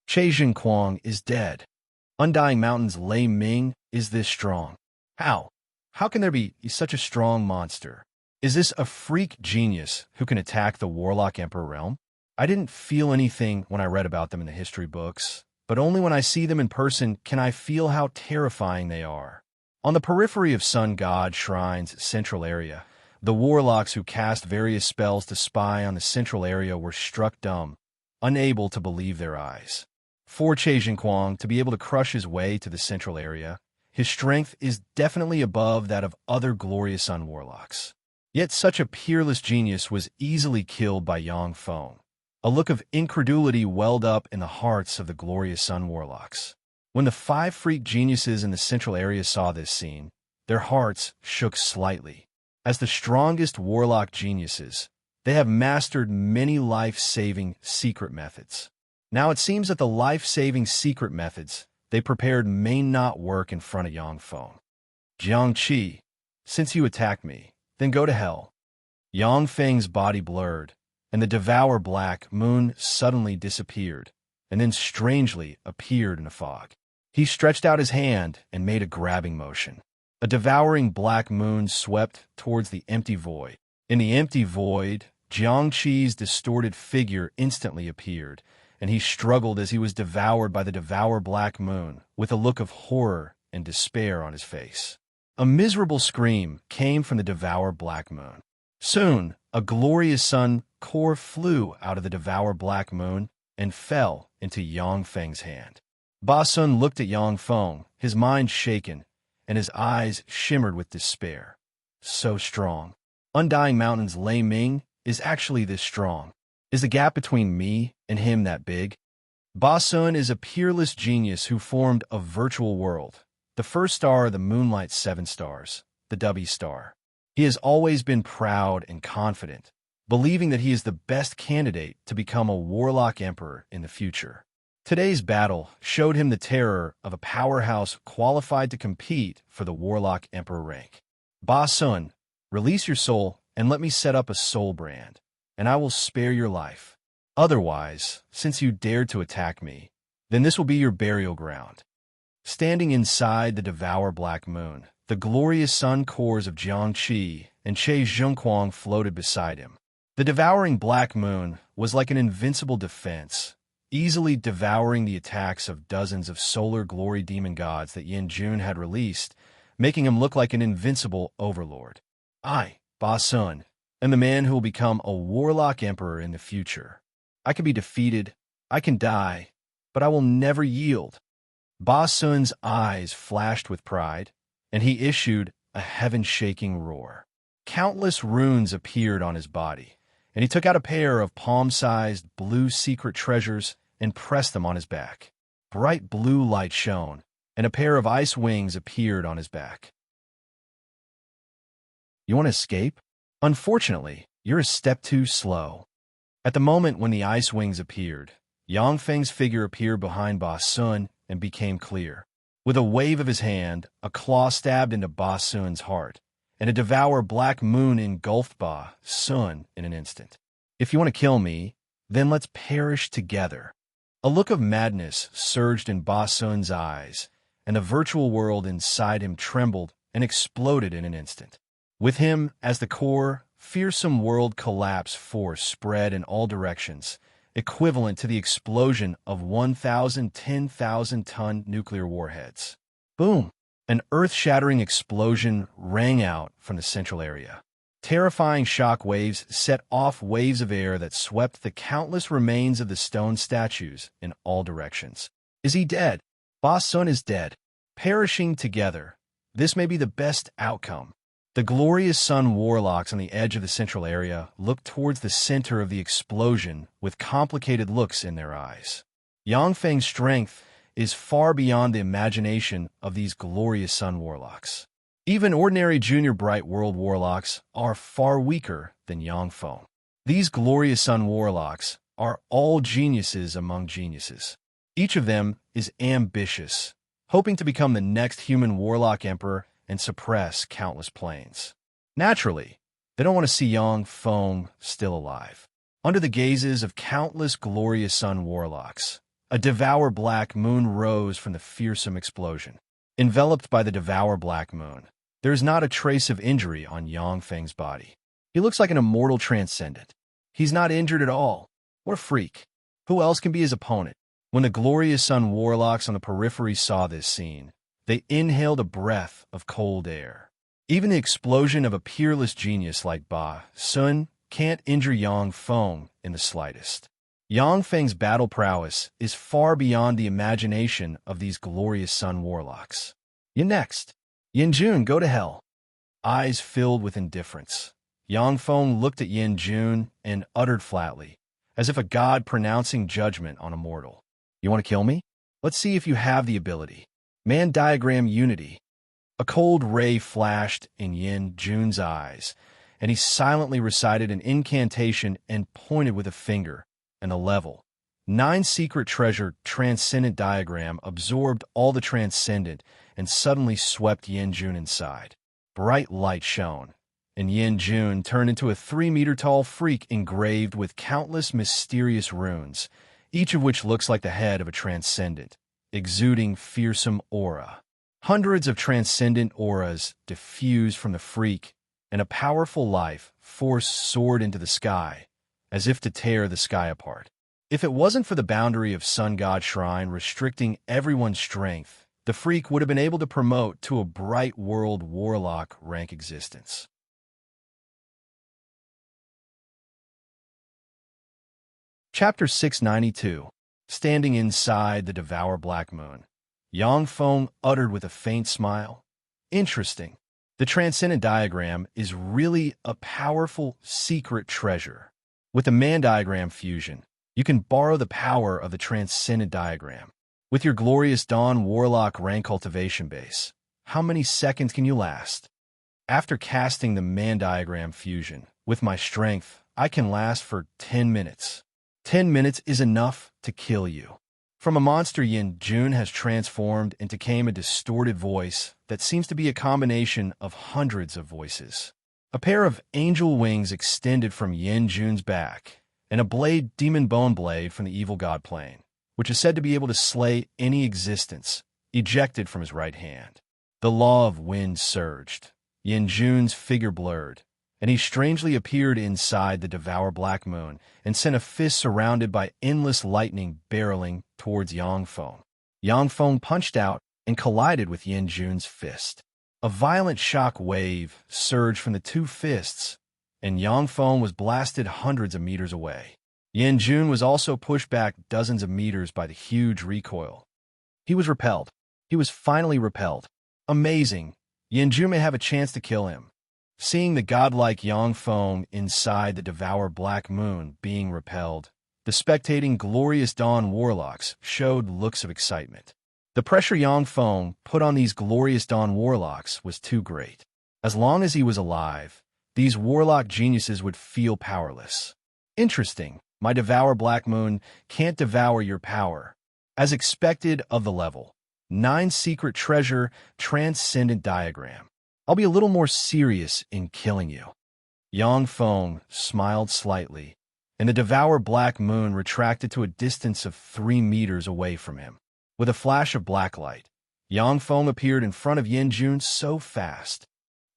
Che Zhengquang is dead. Undying Mountain's Lei Ming is this strong. How? How can there be such a strong monster? Is this a freak genius who can attack the Warlock Emperor realm? I didn't feel anything when I read about them in the history books, but only when I see them in person can I feel how terrifying they are. On the periphery of Sun God Shrine's central area, the warlocks who cast various spells to spy on the central area were struck dumb, unable to believe their eyes. For Che Zhengquang to be able to crush his way to the central area, his strength is definitely above that of other glorious Sun warlocks. Yet such a peerless genius was easily killed by Yang Feng. A look of incredulity welled up in the hearts of the glorious Sun warlocks. When the 5 freak geniuses in the central area saw this scene, their hearts shook slightly. As the strongest warlock geniuses, they have mastered many life-saving secret methods. Now it seems that the life-saving secret methods they prepared may not work in front of Yang Feng. Jiangqi, since you attacked me, then go to hell. Yang Feng's body blurred, and the devour black moon suddenly disappeared, and then strangely appeared in a fog. He stretched out his hand and made a grabbing motion. A devouring black moon swept towards the empty void. In the empty void, Jiangqi's distorted figure instantly appeared, and he struggled as he was devoured by the devour black moon, with a look of horror and despair on his face. A miserable scream came from the devour black moon. Soon, a glorious sun core flew out of the devour black moon and fell into Yang Feng's hand. Ba Sun looked at Yang Feng, his mind shaken, and his eyes shimmered with despair. So strong. Undying Mountain's Lei Ming is actually this strong. Is the gap between me and him that big? Ba Sun is a peerless genius who formed a virtual world, the first star of the Moonlight's 7 stars, the W star. He has always been proud and confident, believing that he is the best candidate to become a warlock emperor in the future. Today's battle showed him the terror of a powerhouse qualified to compete for the warlock emperor rank. Ba Sun, release your soul and let me set up a soul brand, and I will spare your life. Otherwise, since you dared to attack me, then this will be your burial ground. Standing inside the devour black moon, the glorious sun cores of Jiangqi and Che Zhengquang floated beside him. The devouring black moon was like an invincible defense, easily devouring the attacks of dozens of solar glory demon gods that Yin Jun had released, making him look like an invincible overlord. I, Ba Sun, am the man who will become a warlock emperor in the future. I can be defeated, I can die, but I will never yield. Ba Sun's eyes flashed with pride, and he issued a heaven-shaking roar. Countless runes appeared on his body, and he took out a pair of palm-sized blue secret treasures and pressed them on his back. Bright blue light shone, and a pair of ice wings appeared on his back. You want to escape? Unfortunately, you're a step too slow. At the moment when the ice wings appeared, Yang Feng's figure appeared behind Ba Sun and became clear. With a wave of his hand, a claw stabbed into Ba Sun's heart, and a devour black moon engulfed Ba Sun in an instant. If you want to kill me, then let's perish together. A look of madness surged in Ba Sun's eyes, and the virtual world inside him trembled and exploded in an instant. With him as the core, fearsome world collapse force spread in all directions, equivalent to the explosion of 1,000 10,000-ton nuclear warheads. Boom! An earth-shattering explosion rang out from the central area. Terrifying shock waves set off waves of air that swept the countless remains of the stone statues in all directions. Is he dead? Ba Sun is dead. Perishing together. This may be the best outcome. The glorious sun warlocks on the edge of the central area looked towards the center of the explosion with complicated looks in their eyes. Yang Feng's strength is far beyond the imagination of these glorious sun warlocks. Even ordinary junior bright world warlocks are far weaker than Yang Feng. These glorious sun warlocks are all geniuses among geniuses. Each of them is ambitious, hoping to become the next human warlock emperor and suppress countless planes. Naturally, they don't want to see Yang Feng still alive. Under the gazes of countless glorious sun warlocks, a devour black moon rose from the fearsome explosion. Enveloped by the devour black moon, there is not a trace of injury on Yang Feng's body. He looks like an immortal transcendent. He's not injured at all. What a freak. Who else can be his opponent? When the glorious sun warlocks on the periphery saw this scene, they inhaled a breath of cold air. Even the explosion of a peerless genius like Ba Sun can't injure Yang Feng in the slightest. Yang Feng's battle prowess is far beyond the imagination of these glorious sun warlocks. You next. Yin Jun, go to hell. Eyes filled with indifference, Yang Feng looked at Yin Jun and uttered flatly, as if a god pronouncing judgment on a mortal. You want to kill me? Let's see if you have the ability. Man diagram unity. A cold ray flashed in Yin Jun's eyes, and he silently recited an incantation and pointed with a finger, and a level. 9 secret treasure transcendent diagram absorbed all the transcendent and suddenly swept Yin Jun inside. Bright light shone, and Yin Jun turned into a 3-meter-tall freak engraved with countless mysterious runes, each of which looks like the head of a transcendent, exuding fearsome aura. Hundreds of transcendent auras diffused from the freak, and a powerful life force soared into the sky, as if to tear the sky apart. If it wasn't for the boundary of Sun God Shrine restricting everyone's strength, the freak would have been able to promote to a bright world warlock rank existence. Chapter 692. Standing inside the Devour Black Moon. Yang Feng uttered with a faint smile. Interesting. The Transcendent Diagram is really a powerful secret treasure. With the Man Diagram fusion, you can borrow the power of the Transcendent Diagram. With your glorious Dawn Warlock rank cultivation base, how many seconds can you last? After casting the Man Diagram fusion, with my strength, I can last for 10 minutes. 10 minutes is enough to kill you. From a monster, Yin Jun has transformed and became a distorted voice that seems to be a combination of hundreds of voices. A pair of angel wings extended from Yin Jun's back, and a blade demon bone blade from the evil god plane, which is said to be able to slay any existence, ejected from his right hand. The law of wind surged. Yin Jun's figure blurred, and he strangely appeared inside the Devour Black Moon and sent a fist surrounded by endless lightning barreling towards Yang Feng. Yang Feng punched out and collided with Yin Jun's fist. A violent shock wave surged from the two fists, and Yang Feng was blasted hundreds of meters away. Yin Jun was also pushed back dozens of meters by the huge recoil. He was repelled. He was finally repelled. Amazing. Yin Jun may have a chance to kill him. Seeing the godlike Yang Feng inside the Devour Black Moon being repelled, the spectating glorious Dawn Warlocks showed looks of excitement. The pressure Yang Feng put on these glorious Dawn Warlocks was too great. As long as he was alive, these warlock geniuses would feel powerless. Interesting, my Devour Black Moon can't devour your power. As expected of the level, 9 secret treasure transcendent diagram. I'll be a little more serious in killing you. Yang Feng smiled slightly, and the Devour Black Moon retracted to a distance of 3 meters away from him. With a flash of black light, Yang Feng appeared in front of Yin Jun so fast.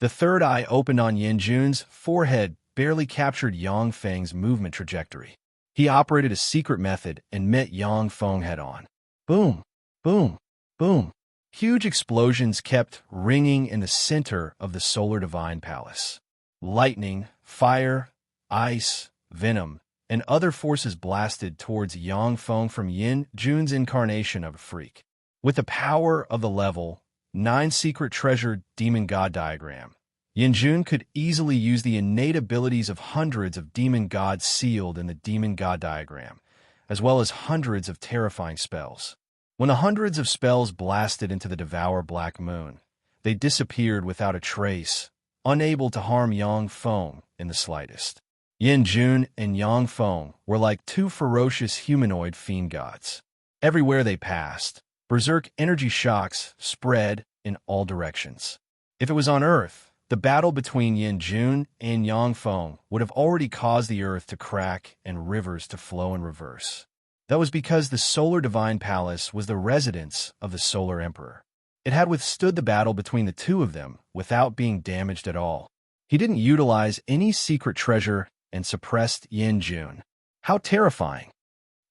The third eye opened on Yin Jun's forehead barely captured Yang Feng's movement trajectory. He operated a secret method and met Yang Feng head-on. Boom, boom, boom. Huge explosions kept ringing in the center of the Solar Divine Palace. Lightning, fire, ice, venom, and other forces blasted towards Yang Feng from Yin Jun's incarnation of a freak. With the power of the level 9 secret treasure demon god diagram, Yin Jun could easily use the innate abilities of hundreds of demon gods sealed in the demon god diagram, as well as hundreds of terrifying spells. When the hundreds of spells blasted into the Devour Black Moon, they disappeared without a trace, unable to harm Yang Feng in the slightest. Yin Jun and Yang Feng were like 2 ferocious humanoid fiend gods. Everywhere they passed, berserk energy shocks spread in all directions. If it was on Earth, the battle between Yin Jun and Yang Feng would have already caused the Earth to crack and rivers to flow in reverse. That was because the Solar Divine Palace was the residence of the Solar Emperor. It had withstood the battle between the two of them without being damaged at all. He didn't utilize any secret treasure and suppressed Yin Jun. How terrifying!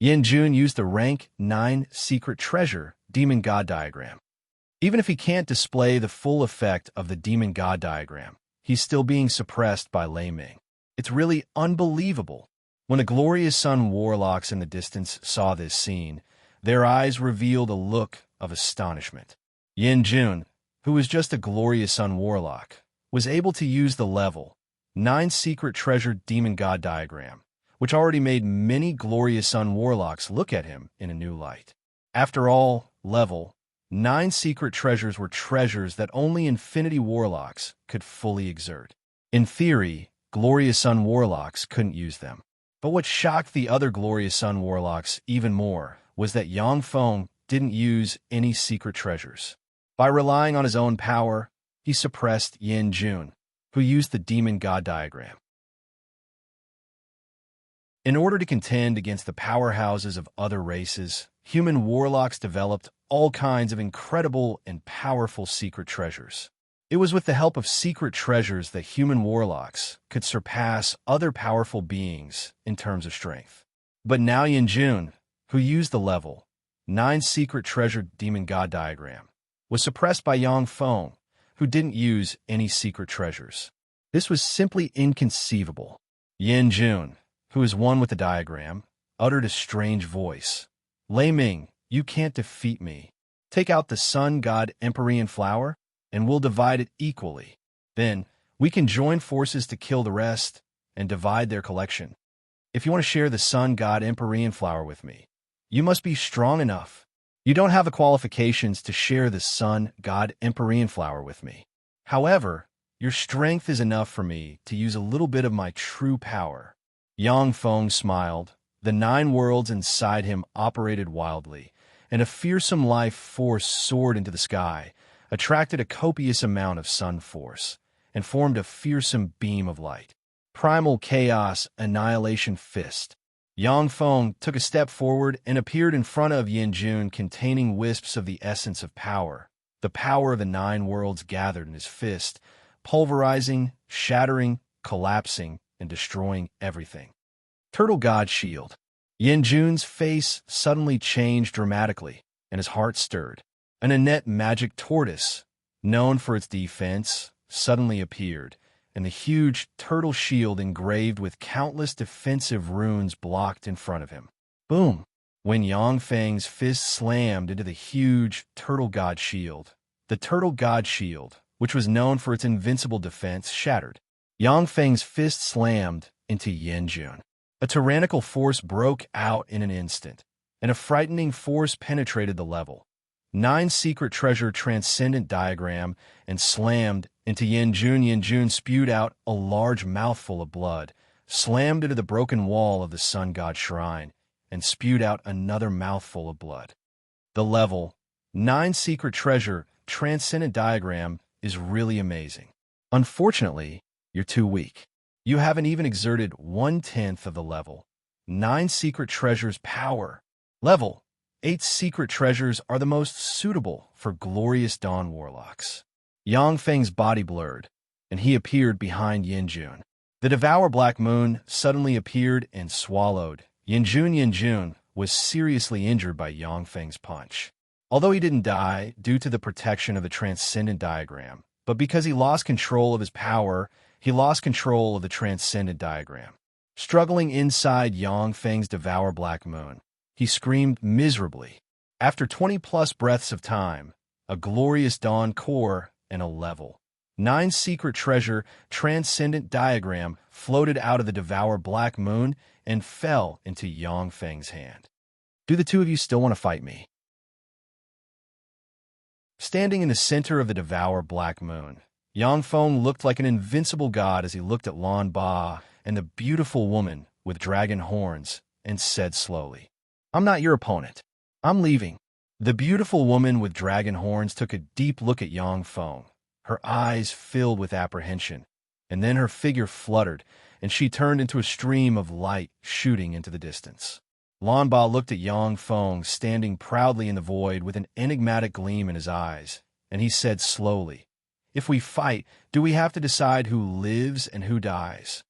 Yin Jun used the rank 9 secret treasure demon god diagram. Even if he can't display the full effect of the demon god diagram, he's still being suppressed by Lei Ming. It's really unbelievable. When the glorious sun warlocks in the distance saw this scene, their eyes revealed a look of astonishment. Yin Jun, who was just a glorious sun warlock, was able to use the level 9 secret treasure demon god diagram, which already made many glorious sun warlocks look at him in a new light. After all, level 9 secret treasures were treasures that only Infinity Warlocks could fully exert. In theory, glorious sun warlocks couldn't use them. But what shocked the other glorious sun warlocks even more was that Yang Feng didn't use any secret treasures. By relying on his own power, he suppressed Yin Jun, who used the demon god diagram. In order to contend against the powerhouses of other races, human warlocks developed all kinds of incredible and powerful secret treasures. It was with the help of secret treasures that human warlocks could surpass other powerful beings in terms of strength. But now Yin Jun, who used the level 9 secret treasure demon god diagram, was suppressed by Yang Feng, who didn't use any secret treasures. This was simply inconceivable. Yin Jun, who is one with the diagram, uttered a strange voice. Lei Ming, you can't defeat me. Take out the sun god Empyrean flower, and we'll divide it equally. Then, we can join forces to kill the rest and divide their collection. If you want to share the sun god Empyrean flower with me, you must be strong enough. You don't have the qualifications to share the sun god Empyrean flower with me. However, your strength is enough for me to use a little bit of my true power. Yang Feng smiled. The 9 worlds inside him operated wildly, and a fearsome life force soared into the sky, attracted a copious amount of sun force, and formed a fearsome beam of light. Primal Chaos Annihilation Fist. Yang Feng took a step forward and appeared in front of Yin Jun containing wisps of the essence of power. The power of the 9 worlds gathered in his fist, pulverizing, shattering, collapsing, and destroying everything. Turtle God Shield. Yin Jun's face suddenly changed dramatically, and his heart stirred. An Annette magic tortoise, known for its defense, suddenly appeared, and the huge turtle shield engraved with countless defensive runes blocked in front of him. Boom! When Yang Feng's fist slammed into the huge Turtle God Shield, the Turtle God Shield, which was known for its invincible defense, shattered. Yang Feng's fist slammed into Yin Jun. A tyrannical force broke out in an instant, and a frightening force penetrated the level 9 secret treasure transcendent diagram and slammed into Yin Jun. Yin Jun spewed out a large mouthful of blood, slammed into the broken wall of the sun god shrine, and spewed out another mouthful of blood. The level 9 secret treasure transcendent diagram is really amazing. Unfortunately, you're too weak. You haven't even exerted 1/10 of the level 9 secret treasures power. Level 8 secret treasures are the most suitable for glorious dawn warlocks. Yang Feng's body blurred, and he appeared behind Yin Jun. The Devour Black Moon suddenly appeared and swallowed Yin Jun. Yin Jun was seriously injured by Yang Feng's punch. Although he didn't die due to the protection of the transcendent diagram, but because he lost control of his power, he lost control of the transcendent diagram. Struggling inside Yang Feng's Devour Black Moon, he screamed miserably. After 20+ breaths of time, a glorious dawn core and a level 9 secret treasure transcendent diagram floated out of the Devour Black Moon and fell into Yang Feng's hand. Do the two of you still want to fight me? Standing in the center of the Devour Black Moon, Yang Feng looked like an invincible god as he looked at Lan Ba and the beautiful woman with dragon horns and said slowly, I'm not your opponent. I'm leaving. The beautiful woman with dragon horns took a deep look at Yang Feng, her eyes filled with apprehension, and then her figure fluttered, and she turned into a stream of light shooting into the distance. Lan Ba looked at Yang Feng standing proudly in the void with an enigmatic gleam in his eyes, and he said slowly, "If we fight, do we have to decide who lives and who dies?"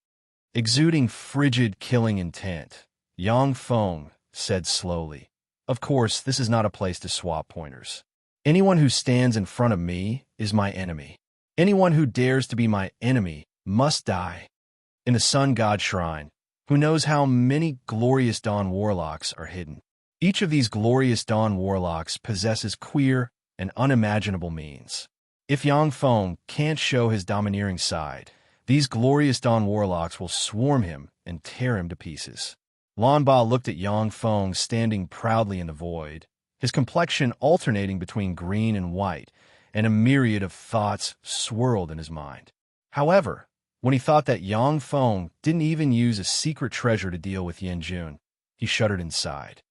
Exuding frigid, killing intent, Yang Feng said slowly, "Of course, this is not a place to swap pointers. Anyone who stands in front of me is my enemy. Anyone who dares to be my enemy must die." In the Sun God Shrine, who knows how many glorious Dawn Warlocks are hidden? Each of these glorious Dawn Warlocks possesses queer and unimaginable means. If Yang Feng can't show his domineering side, these glorious Dawn Warlocks will swarm him and tear him to pieces. Lan Ba looked at Yang Feng standing proudly in the void, his complexion alternating between green and white, and a myriad of thoughts swirled in his mind. However, when he thought that Yang Feng didn't even use a secret treasure to deal with Yin Jun, he shuddered inside.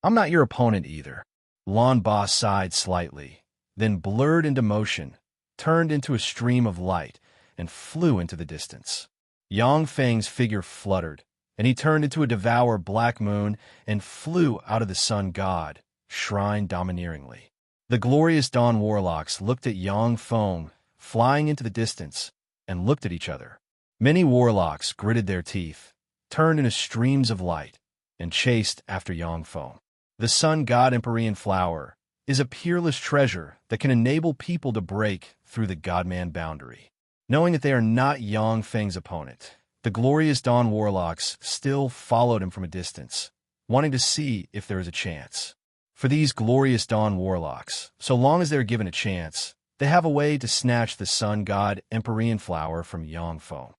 "I'm not your opponent either." Lan Ba sighed slightly, then blurred into motion, turned into a stream of light, and flew into the distance. Yang Feng's figure fluttered, and he turned into a devour black moon and flew out of the Sun God Shrine domineeringly. The glorious Dawn Warlocks looked at Yang Feng flying into the distance and looked at each other. Many warlocks gritted their teeth, turned into streams of light, and chased after Yang Feng. The Sun God Empyrean Flower is a peerless treasure that can enable people to break through the God-man boundary. Knowing that they are not Yang Feng's opponent, the glorious Dawn Warlocks still followed him from a distance, wanting to see if there is a chance. For these glorious Dawn Warlocks, so long as they are given a chance, they have a way to snatch the Sun God Empyrean Flower from Yang Feng.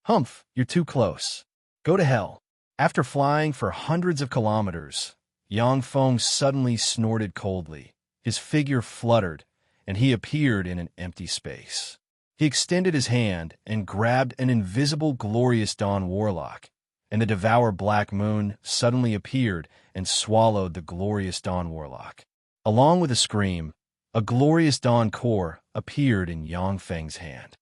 "Humph, you're too close. Go to hell." After flying for hundreds of kilometers, Yang Feng suddenly snorted coldly. His figure fluttered, and he appeared in an empty space. He extended his hand and grabbed an invisible glorious Dawn Warlock, and the devour black moon suddenly appeared and swallowed the glorious Dawn Warlock. Along with a scream, a glorious Dawn Core appeared in Yang Feng's hand.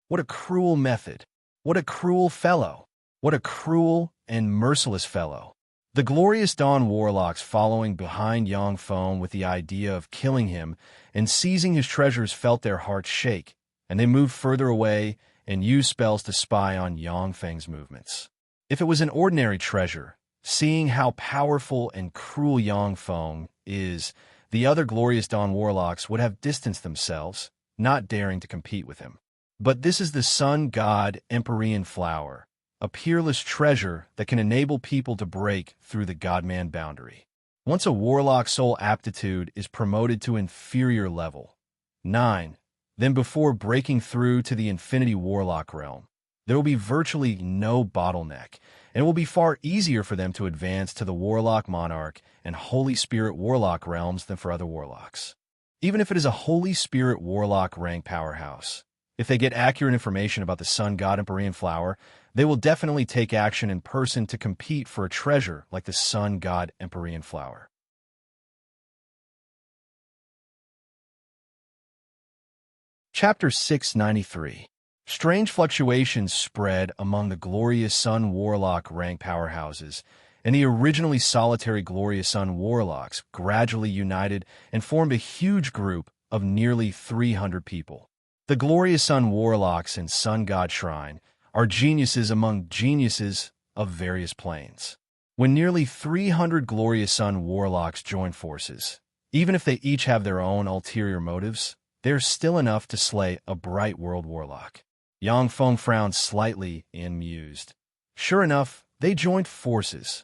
What a cruel method! What a cruel fellow! What a cruel and merciless fellow! The glorious Dawn Warlocks following behind Yang Feng with the idea of killing him and seizing his treasures felt their hearts shake, and they moved further away and used spells to spy on Yang Feng's movements. If it was an ordinary treasure, seeing how powerful and cruel Yang Feng is, the other glorious Dawn Warlocks would have distanced themselves, not daring to compete with him. But this is the Sun God Empyrean Flower, a peerless treasure that can enable people to break through the God-man boundary. Once a Warlock soul aptitude is promoted to inferior level 9, then before breaking through to the Infinity Warlock realm, there will be virtually no bottleneck, and it will be far easier for them to advance to the Warlock Monarch and Holy Spirit Warlock realms than for other Warlocks. Even if it is a Holy Spirit Warlock rank powerhouse, if they get accurate information about the Sun God Empyrean Flower, they will definitely take action in person to compete for a treasure like the Sun God Empyrean Flower. Chapter 693. Strange fluctuations spread among the glorious Sun Warlock rank powerhouses, and the originally solitary glorious Sun Warlocks gradually united and formed a huge group of nearly 300 people. The glorious Sun Warlocks in Sun God Shrine are geniuses among geniuses of various planes. When nearly 300 glorious Sun Warlocks join forces, even if they each have their own ulterior motives, there's still enough to slay a bright world Warlock. Yang Feng frowned slightly and mused. Sure enough, they joined forces.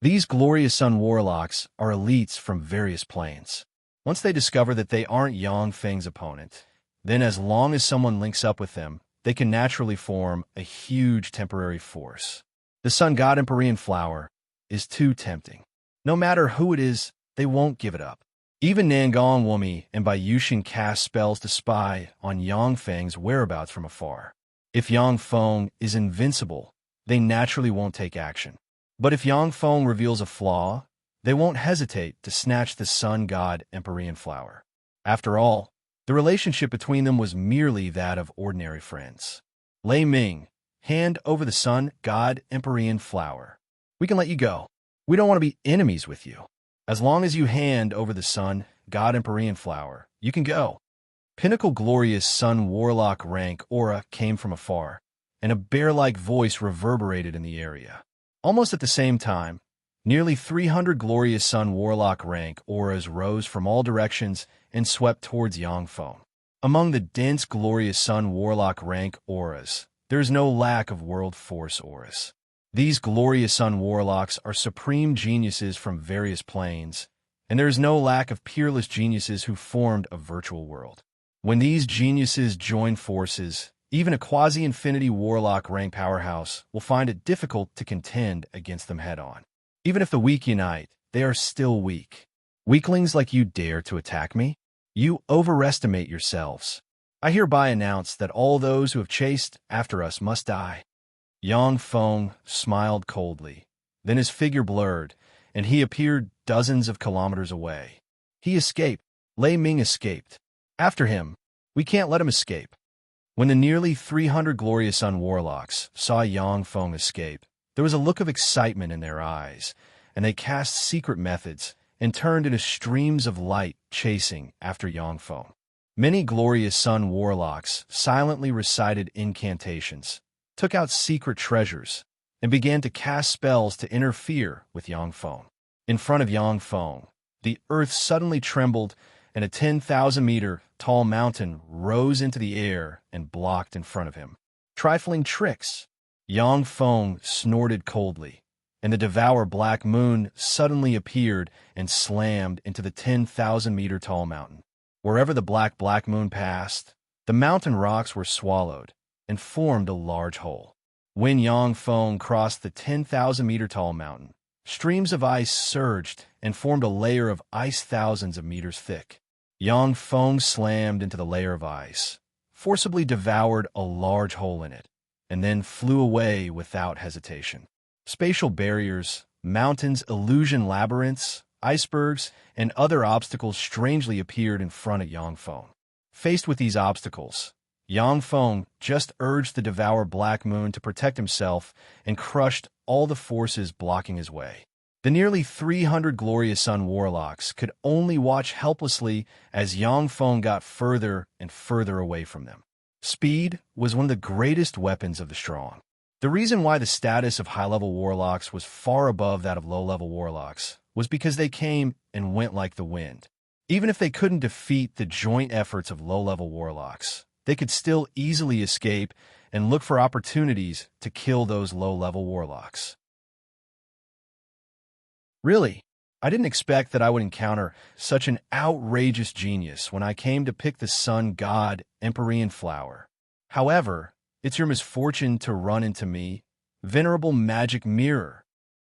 These glorious Sun Warlocks are elites from various planes. Once they discover that they aren't Yang Feng's opponent, then as long as someone links up with them, they can naturally form a huge temporary force. The Sun God Empyrean Flower is too tempting. No matter who it is, they won't give it up. Even Nangong Wumi and Bayushin cast spells to spy on Yang Feng's whereabouts from afar. If Yang Feng is invincible, they naturally won't take action. But if Yang Feng reveals a flaw, they won't hesitate to snatch the sun god Empyrean flower. After all, the relationship between them was merely that of ordinary friends. Lei Ming, hand over the sun god Empyrean flower. We can let you go. We don't want to be enemies with you. As long as you hand over the sun god Empyrean flower, you can go. Pinnacle glorious sun warlock rank aura came from afar, and a bear-like voice reverberated in the area. Almost at the same time, nearly 300 glorious sun warlock rank auras rose from all directions and swept towards Yangfeng. Among the dense glorious sun warlock rank auras, there is no lack of world force auras. These glorious sun warlocks are supreme geniuses from various planes, and there is no lack of peerless geniuses who formed a virtual world. When these geniuses join forces, even a quasi-infinity warlock rank powerhouse will find it difficult to contend against them head-on. Even if the weak unite, they are still weak. Weaklings like you dare to attack me? You overestimate yourselves. I hereby announce that all those who have chased after us must die. Yangfeng smiled coldly. Then his figure blurred, and he appeared dozens of kilometers away. He escaped. Lei Ming escaped. After him, we can't let him escape. When the nearly 300 glorious sun warlocks saw Yangfeng escape, there was a look of excitement in their eyes, and they cast secret methods and turned into streams of light chasing after Yangfeng. Many glorious sun warlocks silently recited incantations, took out secret treasures, and began to cast spells to interfere with Yangfeng. In front of Yangfeng, the earth suddenly trembled, and a 10,000-meter tall mountain rose into the air and blocked in front of him. Trifling tricks! Yangfeng snorted coldly, and the Devour Black Moon suddenly appeared and slammed into the 10,000-meter tall mountain. Wherever the Black Moon passed, the mountain rocks were swallowed and formed a large hole. When Yangfeng crossed the 10,000-meter tall mountain, streams of ice surged and formed a layer of ice thousands of meters thick. Yangfeng slammed into the layer of ice, forcibly devoured a large hole in it, and then flew away without hesitation. Spatial barriers, mountains, illusion labyrinths, icebergs, and other obstacles strangely appeared in front of Yangfeng. Faced with these obstacles, Yangfeng just urged the Devour Black Moon to protect himself and crushed all the forces blocking his way. The nearly 300 glorious sun warlocks could only watch helplessly as Yangfeng got further and further away from them. Speed was one of the greatest weapons of the strong. The reason why the status of high-level warlocks was far above that of low-level warlocks was because they came and went like the wind. Even if they couldn't defeat the joint efforts of low-level warlocks, they could still easily escape and look for opportunities to kill those low-level warlocks. Really, I didn't expect that I would encounter such an outrageous genius when I came to pick the sun god Empyrean flower. However, it's your misfortune to run into me, venerable magic mirror.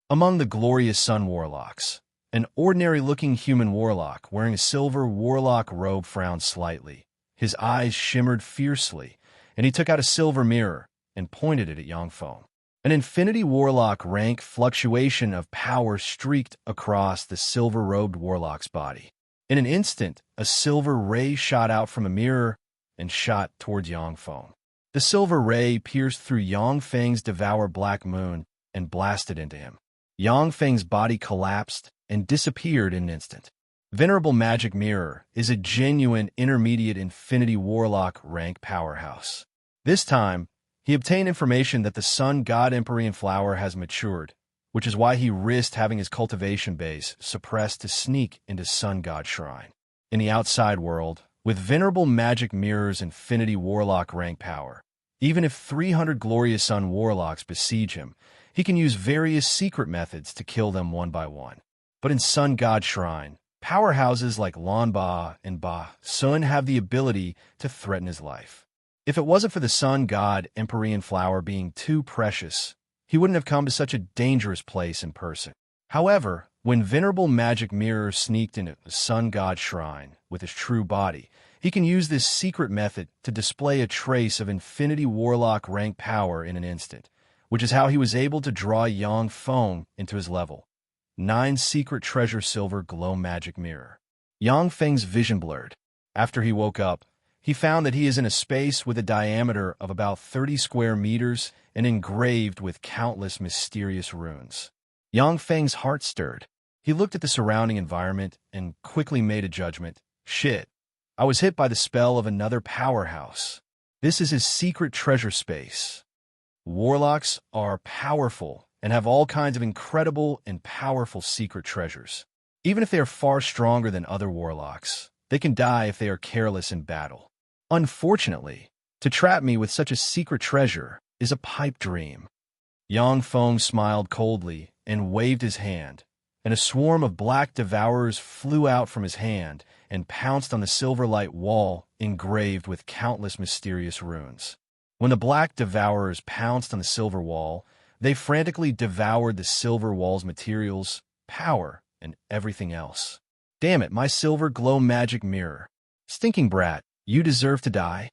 Among the glorious sun warlocks, an ordinary-looking human warlock wearing a silver warlock robe frowned slightly. His eyes shimmered fiercely, and he took out a silver mirror and pointed it at Yangfeng. An infinity warlock rank fluctuation of power streaked across the silver-robed warlock's body. In an instant, a silver ray shot out from a mirror and shot towards Yangfeng. The silver ray pierced through Yangfeng's Devour Black Moon and blasted into him. Yangfeng's body collapsed and disappeared in an instant. Venerable Magic Mirror is a genuine intermediate infinity warlock rank powerhouse. This time, he obtained information that the sun god Empyrean flower has matured, which is why he risked having his cultivation base suppressed to sneak into sun god shrine. In the outside world, with Venerable Magic Mirror's infinity warlock rank power, even if 300 glorious sun warlocks besiege him, he can use various secret methods to kill them one by one. But in sun god shrine, powerhouses like Lanba and Ba Sun have the ability to threaten his life. If it wasn't for the sun god Empyrean flower being too precious, he wouldn't have come to such a dangerous place in person. However, when Venerable Magic Mirror sneaked into the sun god shrine with his true body, he can use this secret method to display a trace of infinity warlock rank power in an instant, which is how he was able to draw Yangfeng into his level. 9 secret treasure silver glow magic mirror. Yang Feng's vision blurred. After he woke up, he found that he is in a space with a diameter of about 30 square meters and engraved with countless mysterious runes. Yang Feng's heart stirred. He looked at the surrounding environment and quickly made a judgment. Shit, I was hit by the spell of another powerhouse. This is his secret treasure space. Warlocks are powerful and have all kinds of incredible and powerful secret treasures. Even if they are far stronger than other warlocks, they can die if they are careless in battle. Unfortunately, to trap me with such a secret treasure is a pipe dream. Yang Feng smiled coldly and waved his hand, and a swarm of black devourers flew out from his hand and pounced on the silver light wall engraved with countless mysterious runes. When the black devourers pounced on the silver wall, they frantically devoured the silver wall's materials, power, and everything else. Damn it, my silver glow magic mirror. Stinking brat, you deserve to die.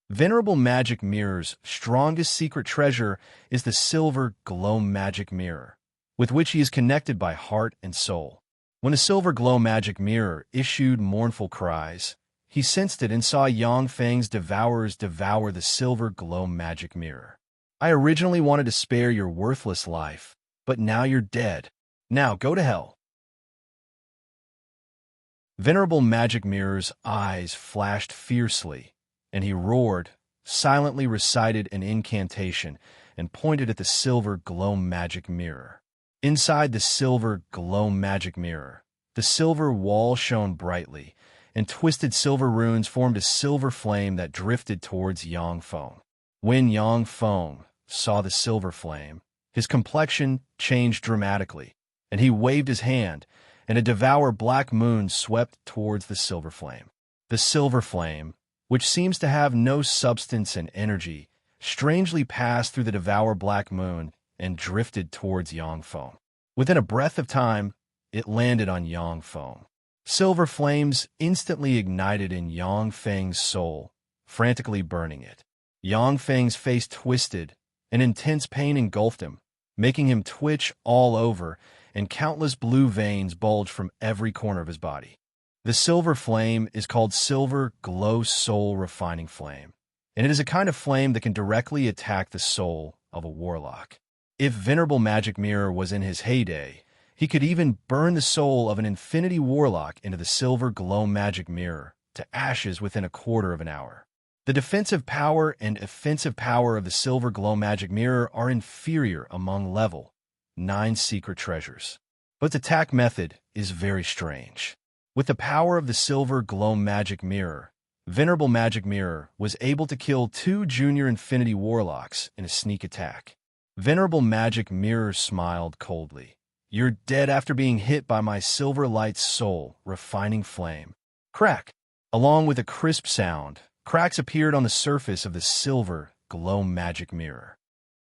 Venerable Magic Mirror's strongest secret treasure is the silver glow magic mirror, with which he is connected by heart and soul. When the silver glow magic mirror issued mournful cries, he sensed it and saw Yang Feng's devourers devour the silver glow magic mirror. I originally wanted to spare your worthless life, but now you're dead. Now go to hell. Venerable Magic Mirror's eyes flashed fiercely, and he roared, silently recited an incantation, and pointed at the silver glow magic mirror. Inside the silver glow magic mirror, the silver wall shone brightly, and twisted silver runes formed a silver flame that drifted towards Yang Feng. When Yang Feng saw the silver flame, his complexion changed dramatically, and he waved his hand, and a devour black moon swept towards the silver flame. The silver flame, which seems to have no substance and energy, strangely passed through the devour black moon and drifted towards Yang Feng. Within a breath of time, it landed on Yang Feng. Silver flames instantly ignited in Yang Feng's soul, frantically burning it. Yang Feng's face twisted, and intense pain engulfed him, making him twitch all over, and countless blue veins bulged from every corner of his body. The silver flame is called Silver Glow Soul Refining Flame, and it is a kind of flame that can directly attack the soul of a warlock. If Venerable Magic Mirror was in his heyday, he could even burn the soul of an infinity warlock into the Silver Glow Magic Mirror to ashes within a quarter of an hour. The defensive power and offensive power of the Silver Glow Magic Mirror are inferior among level 9 secret treasures, but its attack method is very strange. With the power of the Silver Glow Magic Mirror, Venerable Magic Mirror was able to kill 2 junior infinity warlocks in a sneak attack. Venerable Magic Mirror smiled coldly. You're dead after being hit by my Silver Light Soul Refining Flame. Crack! Along with a crisp sound, cracks appeared on the surface of the Silver Glow Magic Mirror.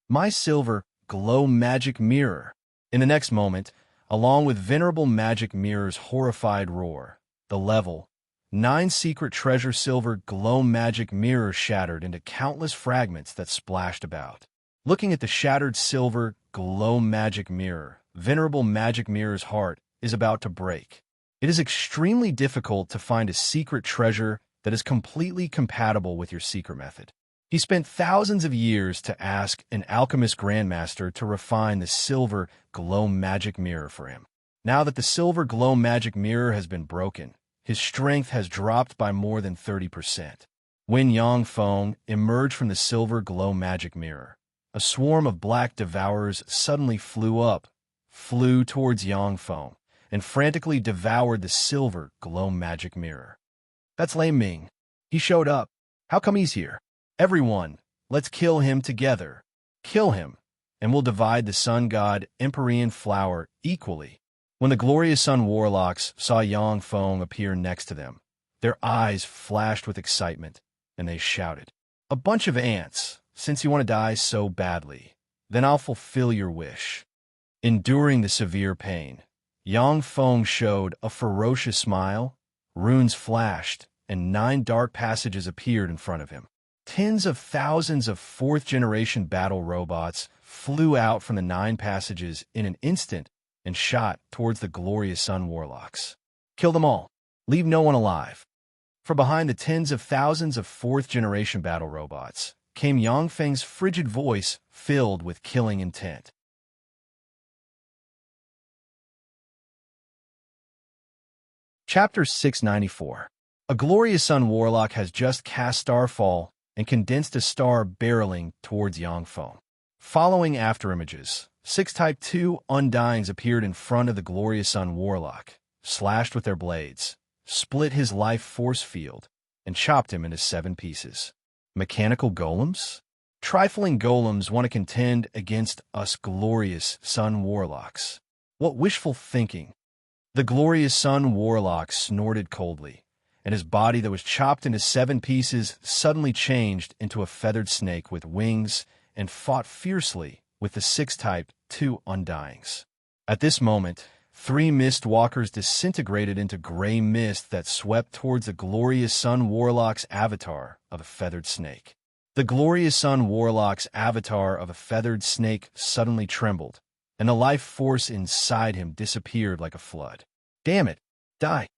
My Silver Glow Magic Mirror. In the next moment, along with Venerable Magic Mirror's horrified roar, the level 9 secret treasure Silver Glow Magic Mirror shattered into countless fragments that splashed about. Looking at the shattered Silver Glow Magic Mirror, Venerable Magic Mirror's heart is about to break. It is extremely difficult to find a secret treasure that is completely compatible with your secret method. He spent thousands of years to ask an alchemist grandmaster to refine the Silver Glow Magic Mirror for him. Now that the Silver Glow Magic Mirror has been broken, his strength has dropped by more than 30%. When Yang Feng emerged from the Silver Glow Magic Mirror, a swarm of black devourers suddenly flew towards Yang Feng, and frantically devoured the Silver Glow Magic Mirror. That's Lei Ming. He showed up. How come he's here? Everyone, let's kill him together. Kill him, and we'll divide the Sun God Empyrean flower equally. When the glorious Sun Warlocks saw Yang Feng appear next to them, their eyes flashed with excitement, and they shouted, "A bunch of ants, since you want to die so badly, then I'll fulfill your wish." Enduring the severe pain, Yang Feng showed a ferocious smile, runes flashed, and 9 dark passages appeared in front of him. Tens of thousands of 4th-generation battle robots flew out from the 9 passages in an instant and shot towards the glorious Sun Warlocks. Kill them all. Leave no one alive. From behind the tens of thousands of fourth-generation battle robots came Yangfeng's frigid voice filled with killing intent. Chapter 694. A glorious Sun Warlock has just cast Starfall and condensed a star barreling towards Yangfeng. Following afterimages, 6 Type 2 Undyings appeared in front of the glorious Sun Warlock, slashed with their blades, split his life force field, and chopped him into 7 pieces. Mechanical golems? Trifling golems want to contend against us glorious Sun Warlocks. What wishful thinking! The glorious Sun Warlock snorted coldly, and his body that was chopped into 7 pieces suddenly changed into a feathered snake with wings and fought fiercely with the 6 Type 2 Undyings. At this moment, 3 mist walkers disintegrated into gray mist that swept towards the glorious Sun Warlock's avatar of a feathered snake. The glorious Sun Warlock's avatar of a feathered snake suddenly trembled, and the life force inside him disappeared like a flood. Damn it! Die!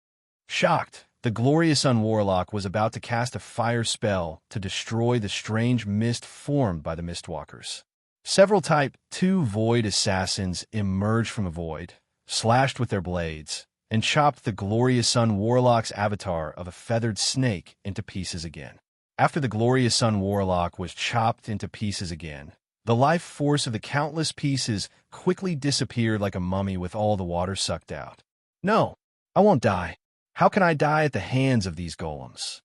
Shocked, the glorious Sun Warlock was about to cast a fire spell to destroy the strange mist formed by the Mistwalkers. Several Type 2 Void Assassins emerged from a void, slashed with their blades, and chopped the glorious Sun Warlock's avatar of a feathered snake into pieces again. After the glorious Sun Warlock was chopped into pieces again, the life force of the countless pieces quickly disappeared like a mummy with all the water sucked out. No, I won't die. How can I die at the hands of these golems?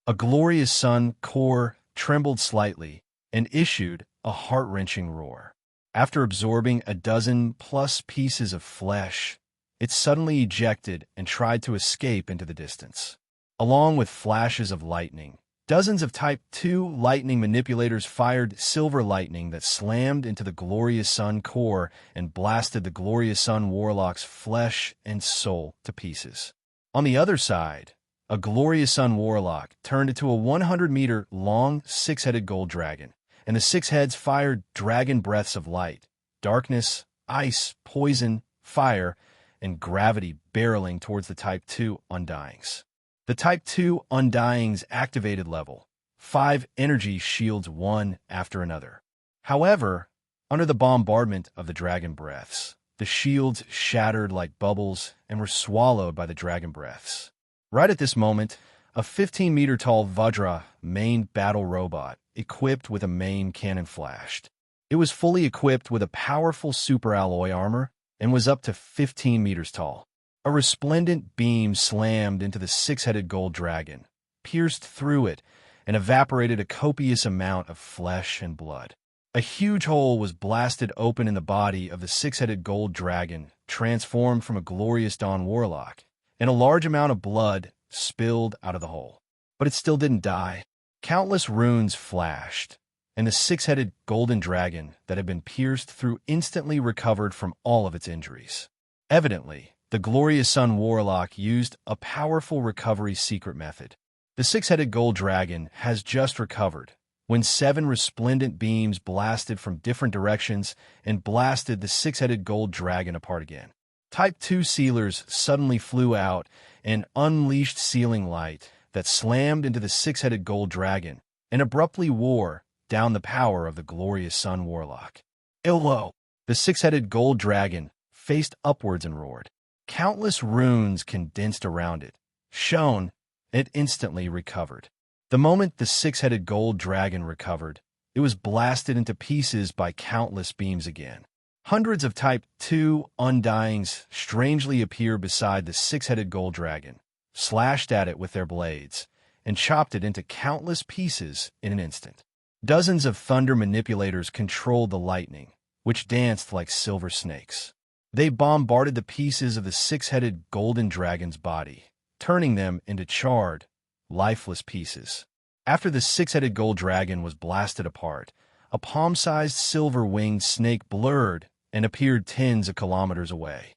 A glorious sun core trembled slightly and issued a heart-wrenching roar. After absorbing a dozen-plus pieces of flesh, it suddenly ejected and tried to escape into the distance. Along with flashes of lightning, dozens of Type 2 lightning manipulators fired silver lightning that slammed into the glorious sun core and blasted the glorious Sun Warlock's flesh and soul to pieces. On the other side, a glorious Sun Warlock turned into a 100-meter-long 6-headed gold dragon, and the 6 heads fired dragon breaths of light, darkness, ice, poison, fire, and gravity barreling towards the Type 2 Undyings. The Type 2 Undyings activated level 5 energy shields one after another. However, under the bombardment of the dragon breaths, the shields shattered like bubbles and were swallowed by the dragon breaths. Right at this moment, a 15-meter-tall Vajra main battle robot equipped with a main cannon flashed. It was fully equipped with a powerful super-alloy armor and was up to 15 meters tall. A resplendent beam slammed into the 6-headed gold dragon, pierced through it, and evaporated a copious amount of flesh and blood. A huge hole was blasted open in the body of the 6-headed gold dragon, transformed from a glorious Dawn Warlock, and a large amount of blood spilled out of the hole. But it still didn't die. Countless runes flashed, and the 6-headed golden dragon that had been pierced through instantly recovered from all of its injuries. Evidently, the glorious Sun Warlock used a powerful recovery secret method. The 6-headed gold dragon has just recovered when 7 resplendent beams blasted from different directions and blasted the 6-headed gold dragon apart again. Type 2 sealers suddenly flew out and unleashed sealing light that slammed into the 6-headed gold dragon and abruptly wore down the power of the glorious Sun Warlock. Illo! The 6-headed gold dragon faced upwards and roared. Countless runes condensed around it, shone, and instantly recovered. The moment the 6-headed gold dragon recovered, it was blasted into pieces by countless beams again. Hundreds of Type 2 Undyings strangely appeared beside the 6-headed gold dragon, slashed at it with their blades, and chopped it into countless pieces in an instant. Dozens of thunder manipulators controlled the lightning, which danced like silver snakes. They bombarded the pieces of the 6-headed golden dragon's body, turning them into charred, lifeless pieces. After the 6-headed gold dragon was blasted apart, a palm-sized silver-winged snake blurred and appeared tens of kilometers away.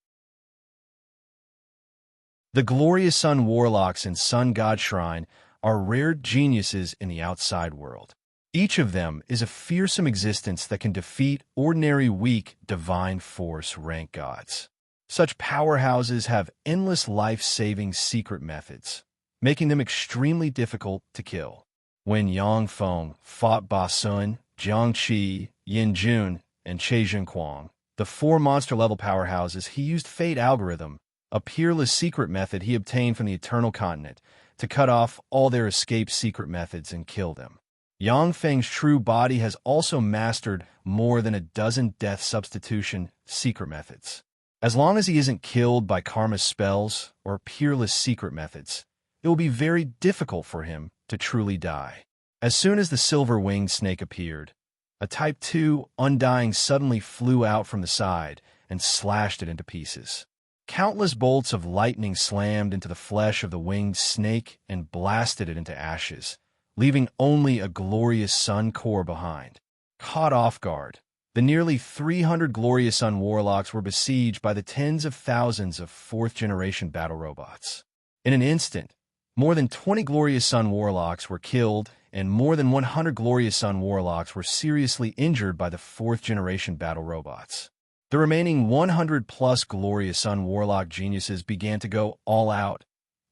The glorious Sun Warlocks in Sun God Shrine are rare geniuses in the outside world. Each of them is a fearsome existence that can defeat ordinary weak divine force rank gods. Such powerhouses have endless life-saving secret methods, making them extremely difficult to kill. When Yang Feng fought Ba Sun, Jiang Qi, Yin Jun, and Che Jinquang, the four monster-level powerhouses, he used Fate Algorithm, a peerless secret method he obtained from the Eternal Continent, to cut off all their escape secret methods and kill them. Yang Feng's true body has also mastered more than a dozen death substitution secret methods. As long as he isn't killed by karma spells or peerless secret methods, it will be very difficult for him to truly die. As soon as the silver-winged snake appeared, a Type 2 Undying suddenly flew out from the side and slashed it into pieces. Countless bolts of lightning slammed into the flesh of the winged snake and blasted it into ashes, leaving only a glorious sun core behind. Caught off guard, the nearly 300 Glorious Sun warlocks were besieged by the tens of thousands of fourth-generation battle robots. In an instant, more than 20 Glorious Sun warlocks were killed, and more than 100 Glorious Sun warlocks were seriously injured by the fourth-generation battle robots. The remaining 100-plus Glorious Sun warlock geniuses began to go all out,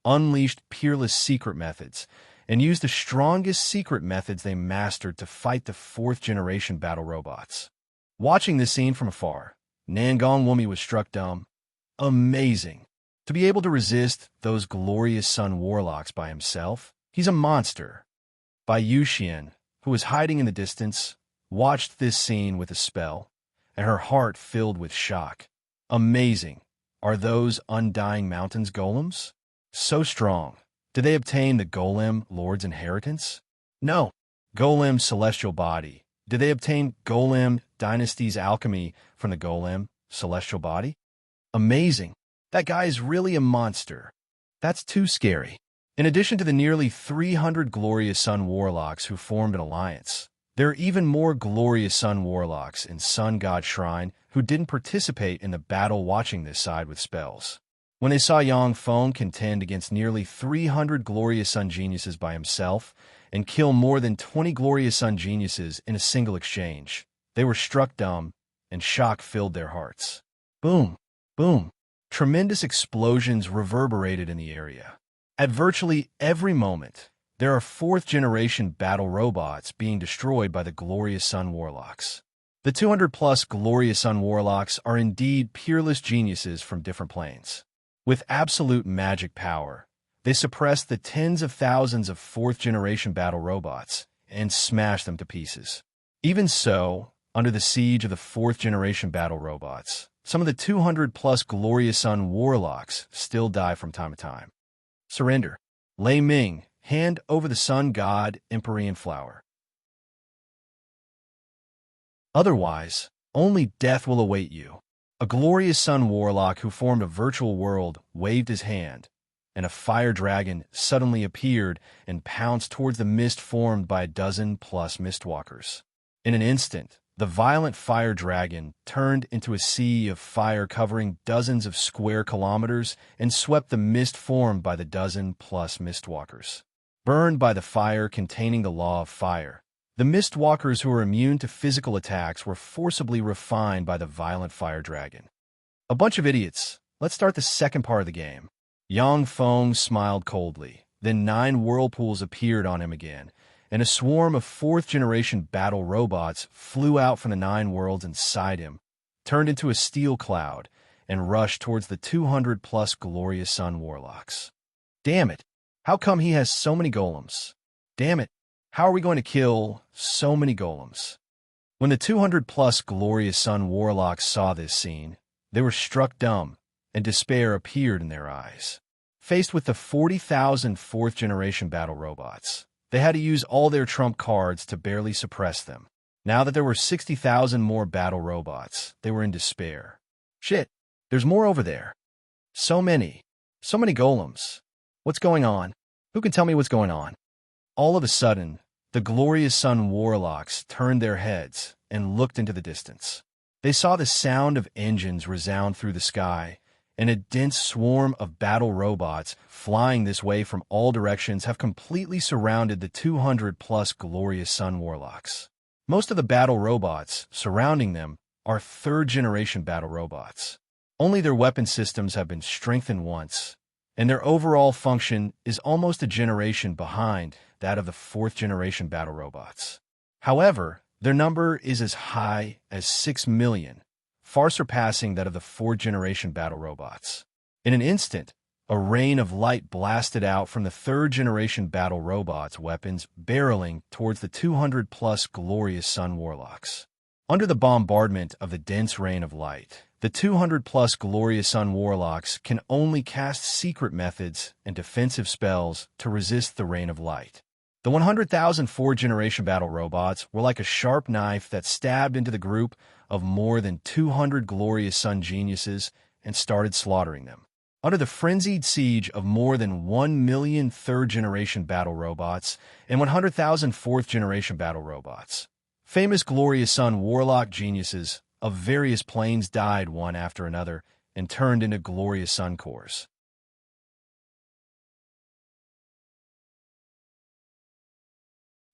unleashed peerless secret methods, and used the strongest secret methods they mastered to fight the fourth-generation battle robots. Watching this scene from afar, Nangong Wumi was struck dumb. Amazing. To be able to resist those Glorious Sun warlocks by himself, he's a monster. Bai Yuxian, who was hiding in the distance, watched this scene with a spell, and her heart filled with shock. Amazing. Are those Undying Mountains golems? So strong. Did they obtain the Golem Lord's inheritance? No. Golem Celestial Body. Did they obtain Golem Dynasty's alchemy from the Golem Celestial Body? Amazing. That guy is really a monster. That's too scary. In addition to the nearly 300 Glorious Sun warlocks who formed an alliance, there are even more Glorious Sun warlocks in Sun God Shrine who didn't participate in the battle watching this side with spells. When they saw Yang Feng contend against nearly 300 Glorious Sun geniuses by himself and kill more than 20 Glorious Sun geniuses in a single exchange, they were struck dumb, and shock filled their hearts. Boom! Boom! Tremendous explosions reverberated in the area. At virtually every moment, there are fourth-generation battle robots being destroyed by the Glorious Sun warlocks. The 200-plus Glorious Sun warlocks are indeed peerless geniuses from different planes. With absolute magic power, they suppress the tens of thousands of fourth-generation battle robots and smash them to pieces. Even so, under the siege of the fourth-generation battle robots, some of the 200-plus Glorious Sun warlocks still die from time to time. Surrender. Lei Ming, hand over the Sun God Empyrean Flower. Otherwise, only death will await you. A Glorious Sun warlock who formed a virtual world waved his hand, and a fire dragon suddenly appeared and pounced towards the mist formed by a dozen-plus mistwalkers. In an instant, the violent fire dragon turned into a sea of fire covering dozens of square kilometers and swept the mist formed by the dozen-plus mistwalkers. Burned by the fire containing the law of fire, the mistwalkers who were immune to physical attacks were forcibly refined by the violent fire dragon. A bunch of idiots. Let's start the second part of the game. Yang Feng smiled coldly. Then 9 whirlpools appeared on him again, and a swarm of fourth-generation battle robots flew out from the 9 worlds inside him, turned into a steel cloud, and rushed towards the 200-plus Glorious Sun warlocks. Damn it! How come he has so many golems? Damn it! How are we going to kill so many golems? When the 200-plus Glorious Sun warlocks saw this scene, they were struck dumb, and despair appeared in their eyes. Faced with the 40,000 fourth-generation battle robots, they had to use all their trump cards to barely suppress them. Now that there were 60,000 more battle robots, they were in despair. Shit, there's more over there. So many golems. What's going on? Who can tell me what's going on? All of a sudden, the Glorious Sun warlocks turned their heads and looked into the distance. They saw the sound of engines resound through the sky, and a dense swarm of battle robots flying this way from all directions have completely surrounded the 200-plus Glorious Sun warlocks. Most of the battle robots surrounding them are third-generation battle robots. Only their weapon systems have been strengthened once, and their overall function is almost a generation behind that of the fourth-generation battle robots. However, their number is as high as 6 million, far surpassing that of the fourth-generation battle robots. In an instant, a rain of light blasted out from the third-generation battle robots' weapons, barreling towards the 200-plus glorious Sun Warlocks. Under the bombardment of the dense rain of light, the 200-plus glorious Sun Warlocks can only cast secret methods and defensive spells to resist the rain of light. The 100,000 fourth-generation battle robots were like a sharp knife that stabbed into the group of more than 200 glorious Sun geniuses and started slaughtering them. Under the frenzied siege of more than 1 million third-generation battle robots and 100,000 fourth-generation battle robots, famous glorious Sun Warlock geniuses of various planes died one after another and turned into glorious Sun cores.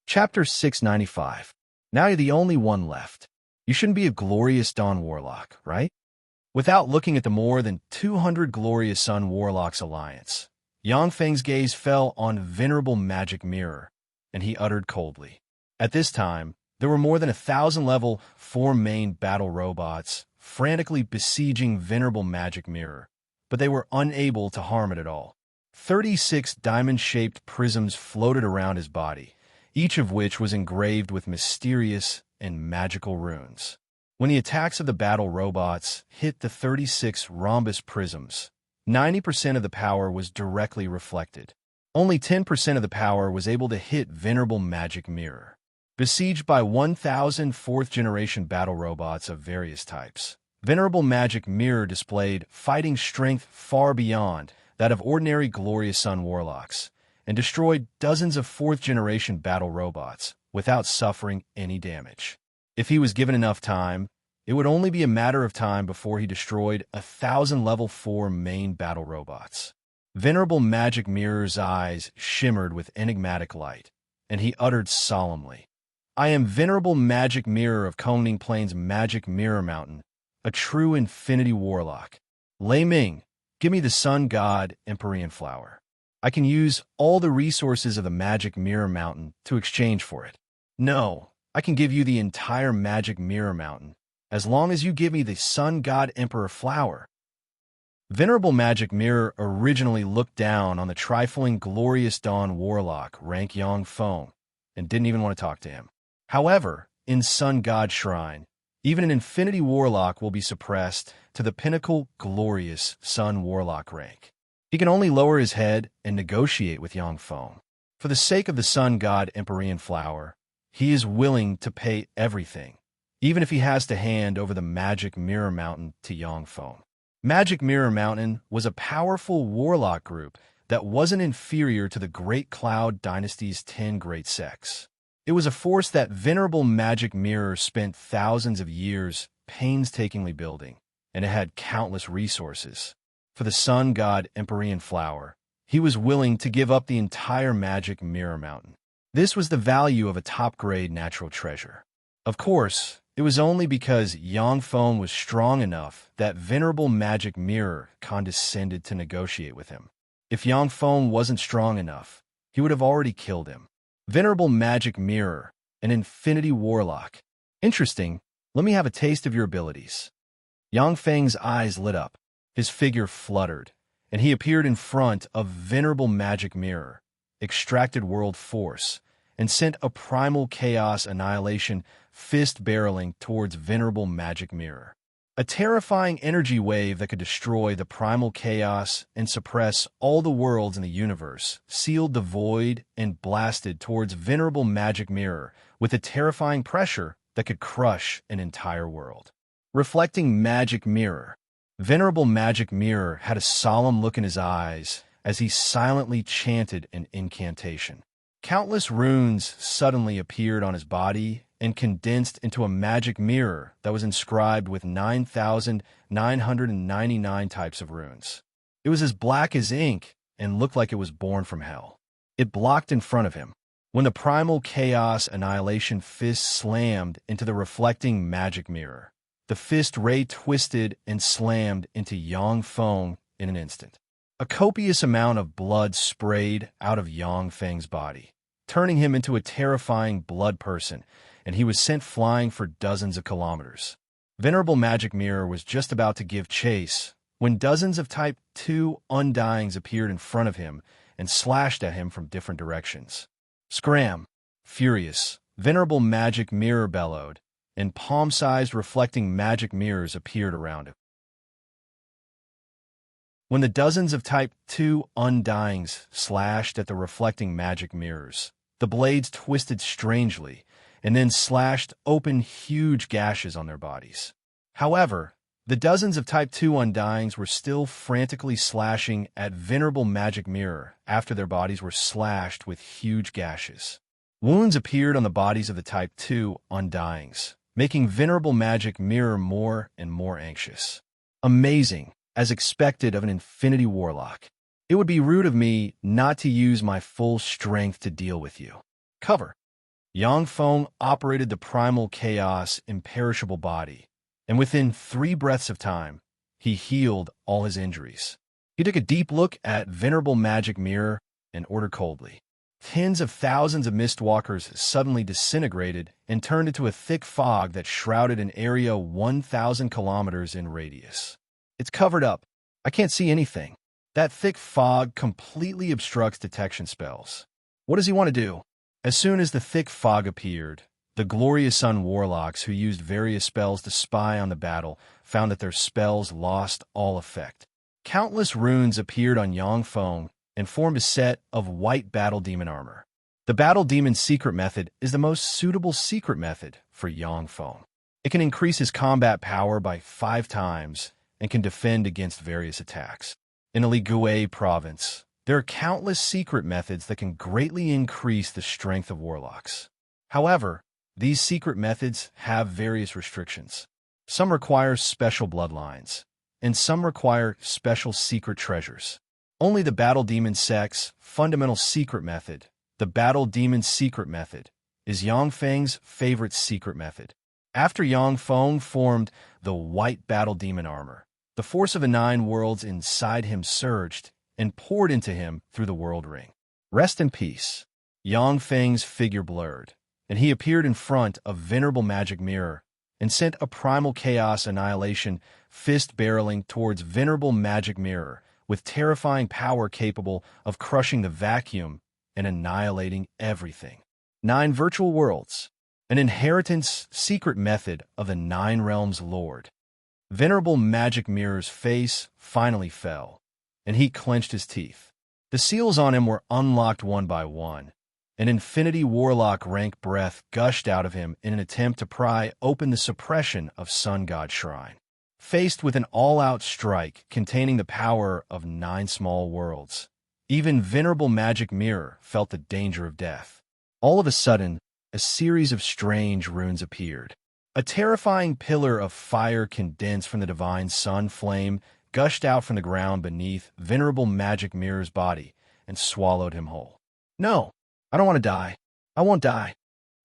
Chapter 695. Now you're the only one left. You shouldn't be a glorious Dawn Warlock, right? Without looking at the more than 200 glorious Sun Warlocks alliance, Yang Feng's gaze fell on venerable magic mirror, and he uttered coldly. At this time, there were more than 1,000 level 4 main battle robots frantically besieging venerable magic mirror, but they were unable to harm it at all. 36 diamond-shaped prisms floated around his body, each of which was engraved with mysterious and magical runes. When the attacks of the battle robots hit the 36 rhombus prisms, 90% of the power was directly reflected. Only 10% of the power was able to hit venerable magic mirror. Besieged by 1,000 fourth-generation battle robots of various types, venerable magic mirror displayed fighting strength far beyond that of ordinary glorious Sun Warlocks, and destroyed dozens of fourth-generation battle robots without suffering any damage. If he was given enough time, it would only be a matter of time before he destroyed 1,000 level 4 main battle robots. Venerable magic mirror's eyes shimmered with enigmatic light, and he uttered solemnly, "I am venerable magic mirror of Kongning Plains Magic Mirror Mountain, a true infinity warlock. Lei Ming, give me the Sun God Empyrean Flower. I can use all the resources of the Magic Mirror Mountain to exchange for it. No, I can give you the entire Magic Mirror Mountain, as long as you give me the Sun God Emperor Flower." Venerable Magic Mirror originally looked down on the trifling glorious Dawn Warlock, rank Yang Feng, and didn't even want to talk to him. However, in Sun God Shrine, even an Infinity Warlock will be suppressed to the pinnacle glorious Sun Warlock rank. He can only lower his head and negotiate with Yang Feng. For the sake of the Sun God Empyrean Flower, he is willing to pay everything, even if he has to hand over the Magic Mirror Mountain to Yang Feng. Magic Mirror Mountain was a powerful warlock group that wasn't inferior to the Great Cloud Dynasty's 10 great sects. It was a force that venerable Magic Mirror spent thousands of years painstakingly building, and it had countless resources. For the Sun God Empyrean Flower, he was willing to give up the entire Magic Mirror Mountain. This was the value of a top-grade natural treasure. Of course, it was only because Yang Feng was strong enough that venerable Magic Mirror condescended to negotiate with him. If Yang Feng wasn't strong enough, he would have already killed him. Venerable Magic Mirror, an Infinity Warlock. Interesting, let me have a taste of your abilities. Yang Feng's eyes lit up, his figure fluttered, and he appeared in front of venerable Magic Mirror, extracted world force, and sent a primal chaos annihilation fist barreling towards venerable Magic Mirror. A terrifying energy wave that could destroy the primal chaos and suppress all the worlds in the universe sealed the void and blasted towards venerable Magic Mirror with a terrifying pressure that could crush an entire world. Reflecting Magic Mirror, venerable Magic Mirror had a solemn look in his eyes as he silently chanted an incantation. Countless runes suddenly appeared on his body and condensed into a magic mirror that was inscribed with 9,999 types of runes. It was as black as ink and looked like it was born from hell. It blocked in front of him. When the primal chaos annihilation fist slammed into the reflecting magic mirror, The fist ray twisted and slammed into Yang Feng in an instant. A copious amount of blood sprayed out of Yang Feng's body, turning him into a terrifying blood person, and he was sent flying for dozens of kilometers. Venerable Magic Mirror was just about to give chase when dozens of Type 2 Undyings appeared in front of him and slashed at him from different directions. Scram! Furious, Venerable Magic Mirror bellowed, and palm-sized reflecting magic mirrors appeared around him. When the dozens of Type 2 Undyings slashed at the reflecting magic mirrors, the blades twisted strangely and then slashed open huge gashes on their bodies. However, the dozens of Type 2 Undyings were still frantically slashing at Venerable Magic Mirror after their bodies were slashed with huge gashes. Wounds appeared on the bodies of the Type 2 Undyings, making Venerable Magic Mirror more and more anxious. Amazing, as expected of an Infinity Warlock. It would be rude of me not to use my full strength to deal with you. Cover. Yang Feng operated the primal chaos imperishable body, and within 3 breaths of time, he healed all his injuries. He took a deep look at Venerable Magic Mirror and ordered coldly. Tens of thousands of mistwalkers suddenly disintegrated and turned into a thick fog that shrouded an area 1,000 kilometers in radius. It's covered up. I can't see anything. That thick fog completely obstructs detection spells. What does he want to do? As soon as the thick fog appeared, the Glorious Sun Warlocks who used various spells to spy on the battle found that their spells lost all effect. Countless runes appeared on Yang Feng and formed a set of white battle demon armor. The battle demon secret method is the most suitable secret method for Yang Feng. It can increase his combat power by 5 times and can defend against various attacks. In Aligüe province, there are countless secret methods that can greatly increase the strength of warlocks. However, these secret methods have various restrictions. Some require special bloodlines, and some require special secret treasures. Only the Battle Demon Sect's fundamental secret method, the Battle Demon Secret Method, is Yang Feng's favorite secret method. After Yang Feng formed the white battle demon armor, the force of the 9 worlds inside him surged and poured into him through the world ring. Rest in peace. Yang Feng's figure blurred, and he appeared in front of Venerable Magic Mirror and sent a primal chaos annihilation fist barreling towards Venerable Magic Mirror with terrifying power capable of crushing the vacuum and annihilating everything. 9 virtual worlds, an inheritance secret method of the 9 realms lord. Venerable Magic Mirror's face finally fell, and he clenched his teeth. The seals on him were unlocked one by one. An Infinity Warlock rank breath gushed out of him in an attempt to pry open the suppression of Sun God Shrine. Faced with an all-out strike containing the power of 9 small worlds, even Venerable Magic Mirror felt the danger of death. All of a sudden, a series of strange runes appeared. A terrifying pillar of fire condensed from the divine sun flame gushed out from the ground beneath Venerable Magic Mirror's body and swallowed him whole. No, I don't want to die. I won't die.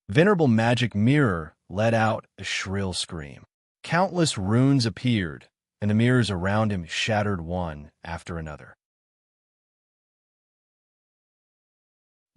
Venerable Magic Mirror let out a shrill scream. Countless runes appeared, and the mirrors around him shattered one after another.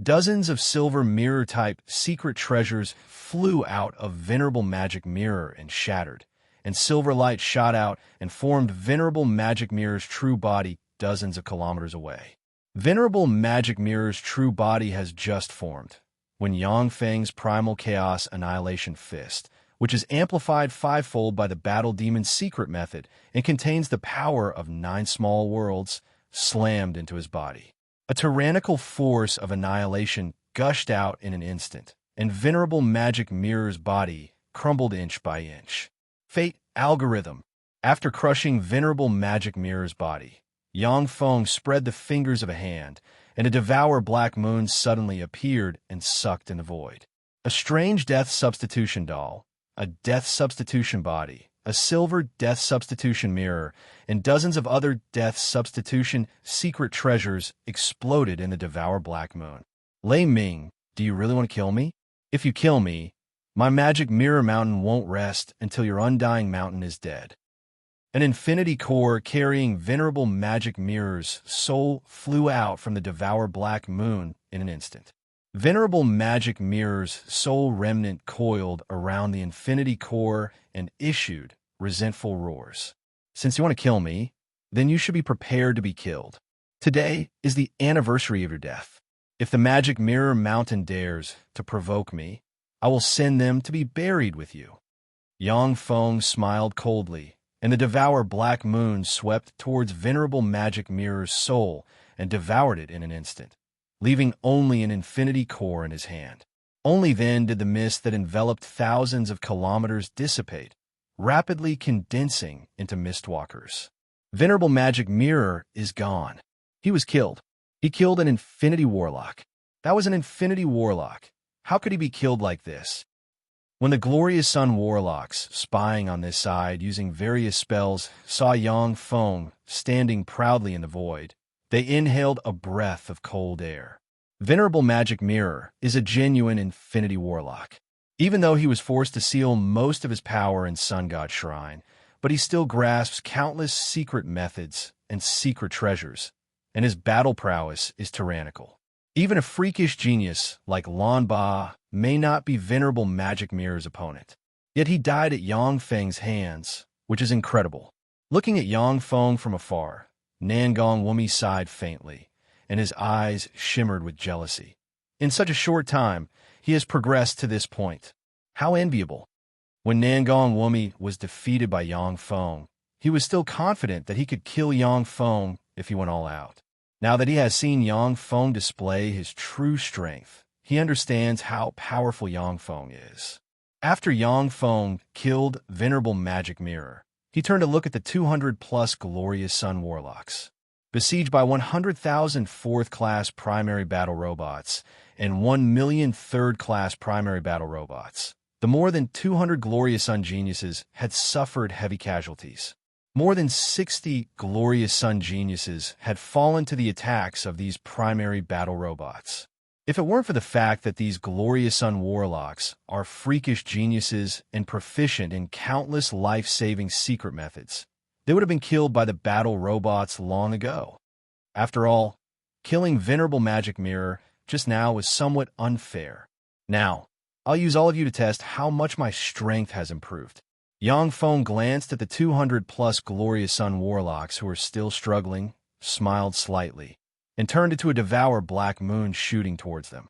Dozens of silver mirror-type secret treasures flew out of Venerable Magic Mirror and shattered, and silver light shot out and formed Venerable Magic Mirror's true body dozens of kilometers away. Venerable Magic Mirror's true body has just formed, when Yang Feng's Primal Chaos Annihilation Fist, which is amplified 5-fold by the Battle Demon's secret method and contains the power of 9 small worlds, slammed into his body. A tyrannical force of annihilation gushed out in an instant, and Venerable Magic Mirror's body crumbled inch by inch. Fate algorithm. After crushing Venerable Magic Mirror's body, Yang Feng spread the fingers of a hand, and a devour black moon suddenly appeared and sucked in the void. A strange death substitution doll, a death substitution body, a silver death substitution mirror, and dozens of other death substitution secret treasures exploded in the devour black moon. Lei Ming, do you really want to kill me? If you kill me, My magic mirror mountain won't rest until your undying mountain is dead. An infinity core carrying venerable magic mirror's soul flew out from the devour black moon in an instant. Venerable magic mirror's soul remnant coiled around the infinity core and issued resentful roars. Since you want to kill me, then you should be prepared to be killed. Today is the anniversary of your death. If the magic mirror mountain dares to provoke me, I will send them to be buried with you. Yang Feng smiled coldly, and the devour black moon swept towards venerable magic mirror's soul and devoured it in an instant, leaving only an infinity core in his hand. Only then did the mist that enveloped thousands of kilometers dissipate, rapidly condensing into mistwalkers. Venerable magic mirror is gone. He was killed. He killed an infinity warlock. That was an infinity warlock. How could he be killed like this? When the glorious sun warlocks, spying on this side using various spells, saw Yang Feng standing proudly in the void, they inhaled a breath of cold air. Venerable magic mirror is a genuine infinity warlock. Even though he was forced to seal most of his power in Sun God Shrine, but he still grasps countless secret methods and secret treasures, and his battle prowess is tyrannical. Even a freakish genius like Lan Ba may not be venerable magic mirror's opponent. Yet he died at Yang Feng's hands, which is incredible. Looking at Yang Feng from afar, Nangong Wumi sighed faintly, and his eyes shimmered with jealousy. In such a short time, he has progressed to this point. How enviable. When Nangong Wumi was defeated by Yang Feng, he was still confident that he could kill Yang Feng if he went all out. Now that he has seen Yang Feng display his true strength, he understands how powerful Yang Feng is. After Yang Feng killed Venerable Magic Mirror, he turned to look at the 200-plus glorious Sun Warlocks. Besieged by 100,000 fourth-class primary battle robots and 1 million third-class primary battle robots, the more than 200 glorious Sun geniuses had suffered heavy casualties. More than 60 glorious Sun geniuses had fallen to the attacks of these primary battle robots. If it weren't for the fact that these glorious Sun warlocks are freakish geniuses and proficient in countless life-saving secret methods, they would have been killed by the battle robots long ago. After all, killing Venerable Magic Mirror just now was somewhat unfair. Now, I'll use all of you to test how much my strength has improved. Yang Feng glanced at the 200-plus glorious Sun warlocks who were still struggling, smiled slightly, and turned into a devour black moon shooting towards them.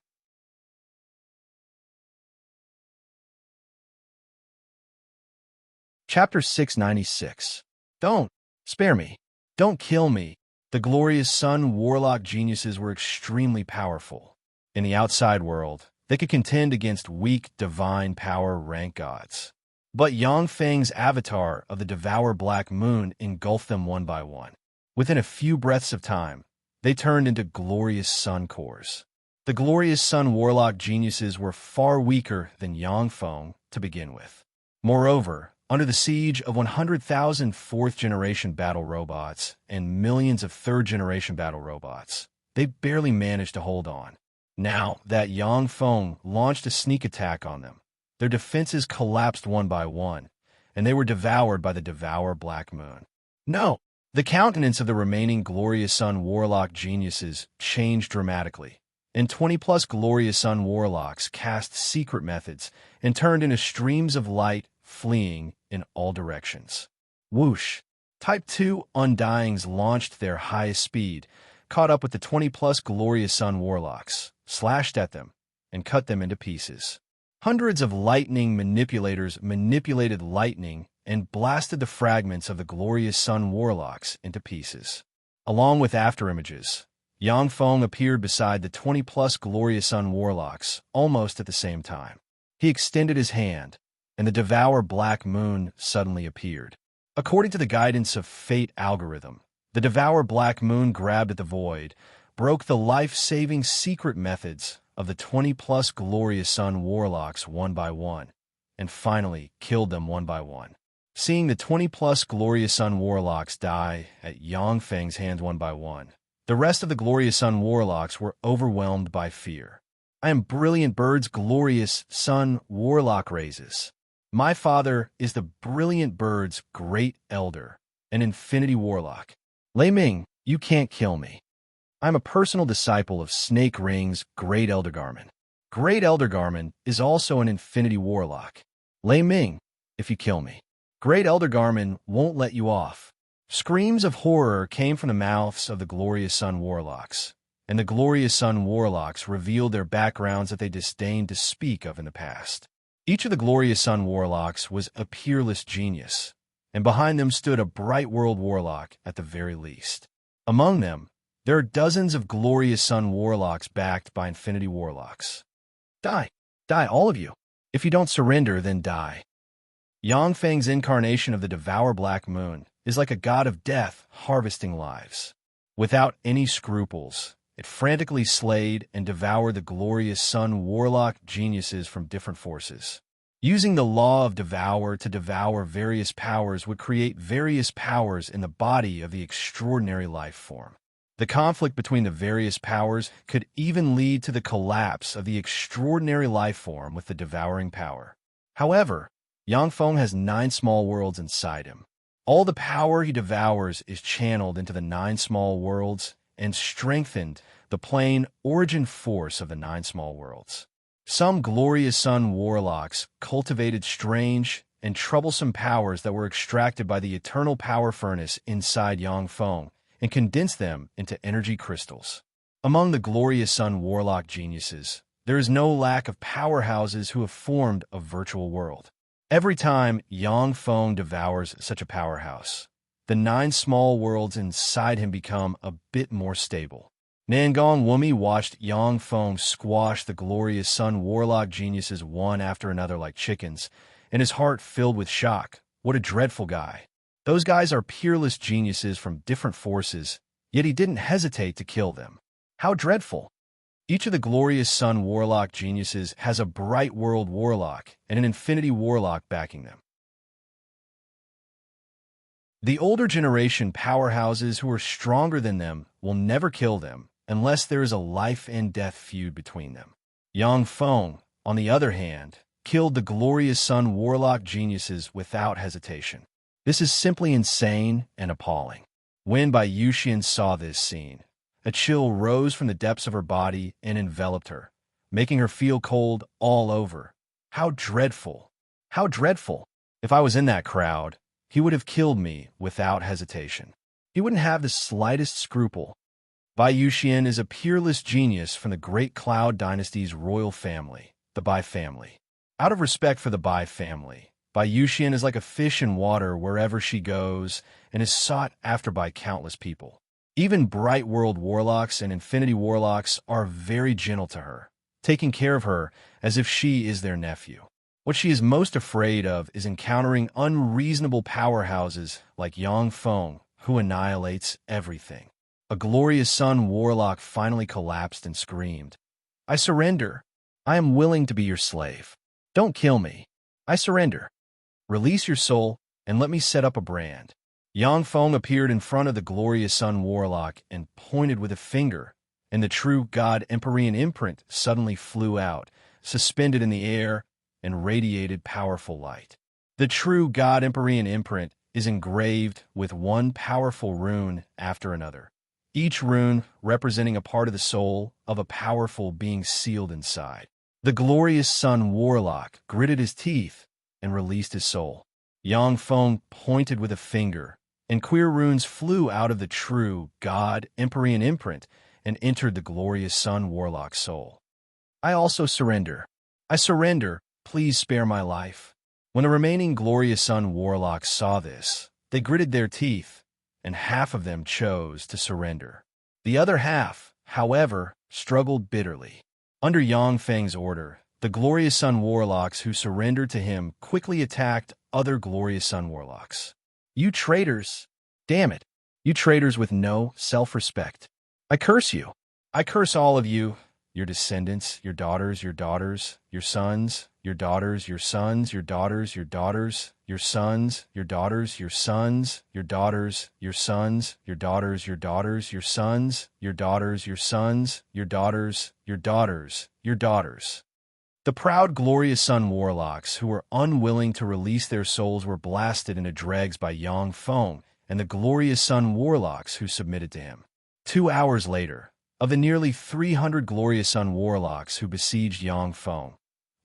Chapter 696. Don't spare me. Don't kill me. The glorious Sun warlock geniuses were extremely powerful. In the outside world, they could contend against weak divine power rank gods. But Yang Feng's avatar of the Devour Black Moon engulfed them one by one. Within a few breaths of time, they turned into glorious sun cores. The glorious Sun Warlock geniuses were far weaker than Yang Feng to begin with. Moreover, under the siege of 100,000 fourth-generation battle robots and millions of third-generation battle robots, they barely managed to hold on. Now that Yang Feng launched a sneak attack on them, their defenses collapsed one by one, and they were devoured by the Devour Black Moon. No! The countenance of the remaining glorious Sun Warlock geniuses changed dramatically, and 20-plus glorious Sun Warlocks cast secret methods and turned into streams of light fleeing in all directions. Whoosh! Type 2 Undyings launched their highest speed, caught up with the 20-plus glorious Sun Warlocks, slashed at them, and cut them into pieces. Hundreds of lightning manipulators manipulated lightning and blasted the fragments of the glorious Sun Warlocks into pieces. Along with afterimages, Yang Feng appeared beside the 20-plus glorious Sun Warlocks almost at the same time. He extended his hand, and the Devour Black Moon suddenly appeared. According to the guidance of Fate algorithm, the Devour Black Moon grabbed at the void, broke the life-saving secret methods of the 20-plus glorious Sun Warlocks one by one, and finally killed them one by one. Seeing the 20-plus glorious Sun Warlocks die at Yang Feng's hands one by one, the rest of the glorious Sun Warlocks were overwhelmed by fear. I am brilliant bird's glorious sun warlock raises. My father is the brilliant bird's great elder, an infinity warlock. Lei Ming, you can't kill me. I'm a personal disciple of Snake Ring's Great Elder Garmin. Great Elder Garmin is also an infinity warlock. Lei Ming, if you kill me. Great Elder Garmin won't let you off. Screams of horror came from the mouths of the Glorious Sun Warlocks, and the Glorious Sun Warlocks revealed their backgrounds that they disdained to speak of in the past. Each of the Glorious Sun Warlocks was a peerless genius, and behind them stood a Bright World Warlock at the very least. Among them, there are dozens of Glorious Sun Warlocks backed by Infinity Warlocks. Die. Die, all of you. If you don't surrender, then die. Yangfeng's incarnation of the Devour Black Moon is like a god of death harvesting lives. Without any scruples, it frantically slayed and devoured the Glorious Sun Warlock geniuses from different forces. Using the law of devour to devour various powers would create various powers in the body of the extraordinary life form. The conflict between the various powers could even lead to the collapse of the extraordinary life form with the devouring power. However, Yangfeng has 9 small worlds inside him. All the power he devours is channeled into the 9 small worlds and strengthened the plain origin force of the 9 small worlds. Some Glorious Sun Warlocks cultivated strange and troublesome powers that were extracted by the eternal power furnace inside Yangfeng and condensed them into energy crystals. Among the Glorious Sun Warlock geniuses, there is no lack of powerhouses who have formed a virtual world. Every time Yangfeng devours such a powerhouse, the 9 small worlds inside him become a bit more stable. Nangong Wumi watched Yangfeng squash the Glorious Sun Warlock geniuses one after another like chickens, and his heart filled with shock. What a dreadful guy. Those guys are peerless geniuses from different forces, yet he didn't hesitate to kill them. How dreadful. Each of the Glorious Sun Warlock geniuses has a Bright World Warlock and an Infinity Warlock backing them. The older generation powerhouses who are stronger than them will never kill them unless there is a life and death feud between them. Yangfeng, on the other hand, killed the Glorious Sun Warlock geniuses without hesitation. This is simply insane and appalling. When Bai Yuxian saw this scene, a chill rose from the depths of her body and enveloped her, making her feel cold all over. How dreadful! How dreadful! If I was in that crowd, he would have killed me without hesitation. He wouldn't have the slightest scruple. Bai Yuxian is a peerless genius from the Great Cloud Dynasty's royal family, the Bai family. Out of respect for the Bai family, Bai Yuxian is like a fish in water wherever she goes and is sought after by countless people. Even Bright World Warlocks and Infinity Warlocks are very gentle to her, taking care of her as if she is their nephew. What she is most afraid of is encountering unreasonable powerhouses like Yangfeng, who annihilates everything. A Glorious Sun Warlock finally collapsed and screamed, "I surrender. I am willing to be your slave. Don't kill me. I surrender. Release your soul and let me set up a brand." Yangfeng appeared in front of the Glorious Sun Warlock and pointed with a finger, and the true God Empyrean imprint suddenly flew out, suspended in the air, and radiated powerful light. The true God Empyrean imprint is engraved with one powerful rune after another, each rune representing a part of the soul of a powerful being sealed inside. The Glorious Sun Warlock gritted his teeth and released his soul. Yangfeng pointed with a finger, and queer runes flew out of the true God Empyrean imprint and entered the Glorious Sun Warlock's soul. "I also surrender. I surrender. Please spare my life." When the remaining Glorious Sun Warlocks saw this, they gritted their teeth, and half of them chose to surrender. The other half, however, struggled bitterly. Under Yangfeng's order, the Glorious Sun Warlocks who surrendered to him quickly attacked other Glorious Sun Warlocks. "You traitors! Damn it! You traitors with no self-respect! I curse you! I curse all of you, your descendants, your daughters, your sons, your daughters, your sons, your daughters, your daughters, your sons, your daughters, your sons, your daughters, your sons, your daughters, your daughters, your sons, your daughters, your sons, your daughters, your daughters, your daughters. The proud, glorious sun warlocks who were unwilling to release their souls were blasted into dregs by Yang Feng and the glorious sun warlocks who submitted to him. 2 hours later, of the nearly 300 glorious sun warlocks who besieged Yang Feng,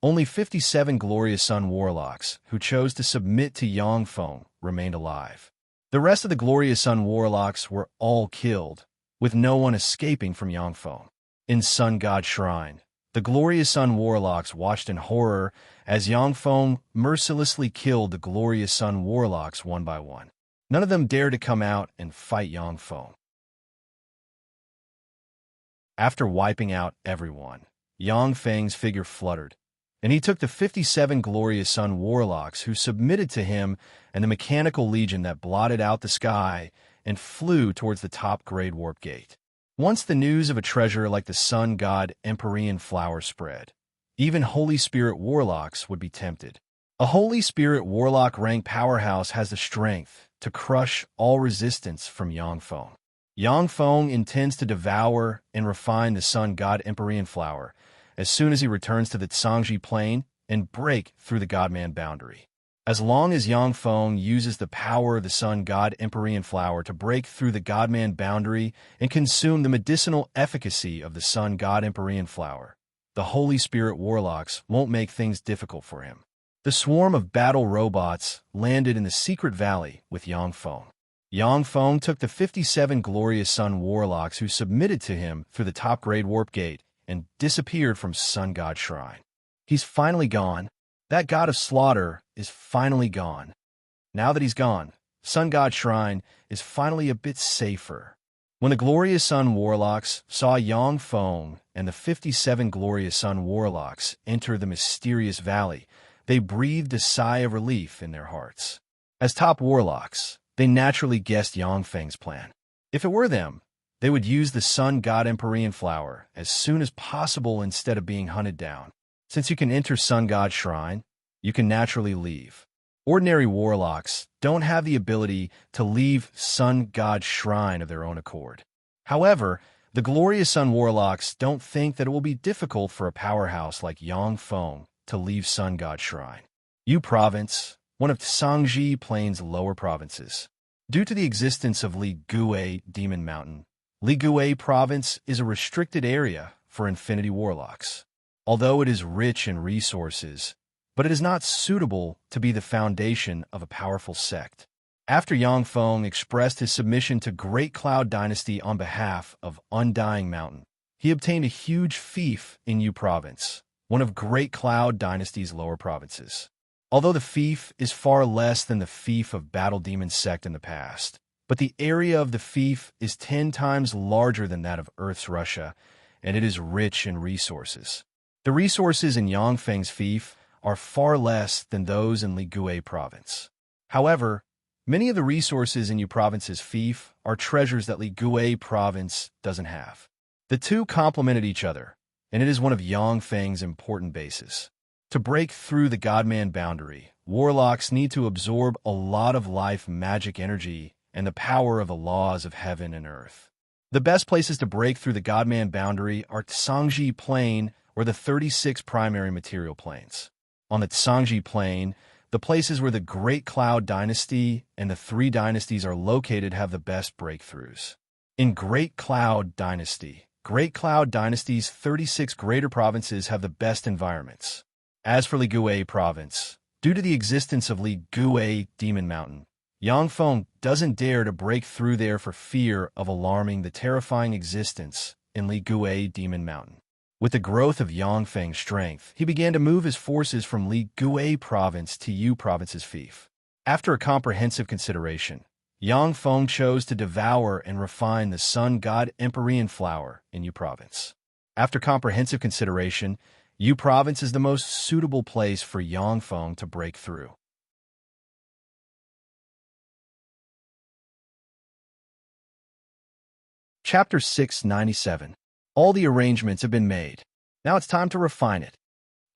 only 57 glorious sun warlocks who chose to submit to Yang Feng remained alive. The rest of the glorious sun warlocks were all killed, with no one escaping from Yang Feng. In Sun God Shrine, the glorious sun warlocks watched in horror as Yang Feng mercilessly killed the glorious sun warlocks one by one. None of them dared to come out and fight Yang Feng. After wiping out everyone, Yang Feng's figure fluttered, and he took the 57 glorious sun warlocks who submitted to him and the mechanical legion that blotted out the sky and flew towards the top-grade warp gate. Once the news of a treasure like the sun god Empyrean flower spread, even Holy Spirit warlocks would be tempted. A Holy Spirit warlock rank powerhouse has the strength to crush all resistance from Yang Feng. Yang Feng intends to devour and refine the sun god Empyrean flower as soon as he returns to the Tsangji plane and break through the godman boundary. As long as Yang Feng uses the power of the sun god Empyrean flower to break through the godman boundary and consume the medicinal efficacy of the sun god Empyrean flower, the Holy Spirit warlocks won't make things difficult for him. The swarm of battle robots landed in the secret valley with Yang Feng. Yang Feng took the 57 glorious sun warlocks who submitted to him through the top-grade warp gate and disappeared from Sun God Shrine. He's finally gone. That god of slaughter is finally gone. Now that he's gone, Sun God Shrine is finally a bit safer. When the glorious sun warlocks saw Yang Feng and the 57 glorious sun warlocks enter the mysterious valley, they breathed a sigh of relief in their hearts. As top warlocks, they naturally guessed Yang Feng's plan. If it were them, they would use the sun god Empyrean flower as soon as possible instead of being hunted down. Since you can enter Sun God Shrine, you can naturally leave. Ordinary warlocks don't have the ability to leave Sun God Shrine of their own accord. However, the glorious sun warlocks don't think that it will be difficult for a powerhouse like Yang Feng to leave Sun God Shrine. Yu Province, one of Tsangji Plain's lower provinces. Due to the existence of Li Gui Demon Mountain, Li Gui Province is a restricted area for Infinity Warlocks. Although it is rich in resources, but it is not suitable to be the foundation of a powerful sect. After Yang Feng expressed his submission to Great Cloud Dynasty on behalf of Undying Mountain, he obtained a huge fief in Yu Province, one of Great Cloud Dynasty's lower provinces. Although the fief is far less than the fief of Battle Demon Sect in the past, but the area of the fief is 10 times larger than that of Earth's Russia, and it is rich in resources. The resources in Yang Feng's fief are far less than those in Li Gui Province. However, many of the resources in Yu Province's fief are treasures that Li Gui Province doesn't have. The two complemented each other, and it is one of Yang Feng's important bases. To break through the Godman boundary, warlocks need to absorb a lot of life magic energy and the power of the laws of heaven and earth. The best places to break through the Godman boundary are Tsangji Plain or the 36 primary material planes. On the Tsangji Plain, the places where the Great Cloud Dynasty and the 3 dynasties are located have the best breakthroughs. In Great Cloud Dynasty's 36 greater provinces have the best environments. As for Li Gui Province, due to the existence of Li Gui Demon Mountain, Yang Feng doesn't dare to break through there for fear of alarming the terrifying existence in Li Gui Demon Mountain. With the growth of Yang Feng's strength, he began to move his forces from Li Gui Province to Yu Province's fief. After a comprehensive consideration, Yang Feng chose to devour and refine the sun god Empyrean flower in Yu Province. After comprehensive consideration, Yu Province is the most suitable place for Yang Feng to break through. Chapter 697. All the arrangements have been made. Now it's time to refine it.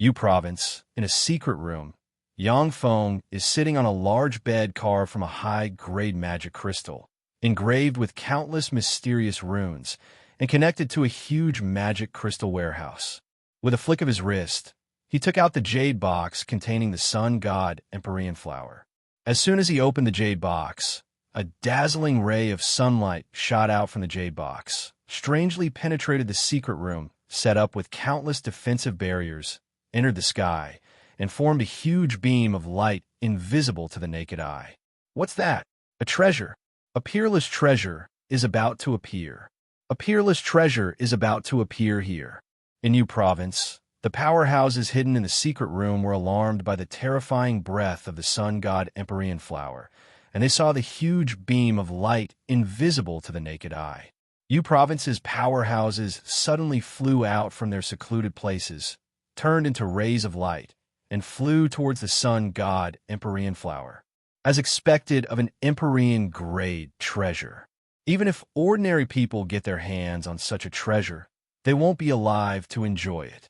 Yu Province, in a secret room, Yang Feng is sitting on a large bed carved from a high-grade magic crystal, engraved with countless mysterious runes, and connected to a huge magic crystal warehouse. With a flick of his wrist, he took out the jade box containing the sun god Empyrean flower. As soon as he opened the jade box, a dazzling ray of sunlight shot out from the jade box, strangely penetrated the secret room, set up with countless defensive barriers, entered the sky, and formed a huge beam of light invisible to the naked eye. What's that? A treasure. A peerless treasure is about to appear. A peerless treasure is about to appear here. In Yu Province, the powerhouses hidden in the secret room were alarmed by the terrifying breath of the sun god Empyrean flower, and they saw the huge beam of light invisible to the naked eye. Yu Province's powerhouses suddenly flew out from their secluded places, turned into rays of light, and flew towards the sun god Empyrean flower, as expected of an Empyrean-grade treasure. Even if ordinary people get their hands on such a treasure, they won't be alive to enjoy it.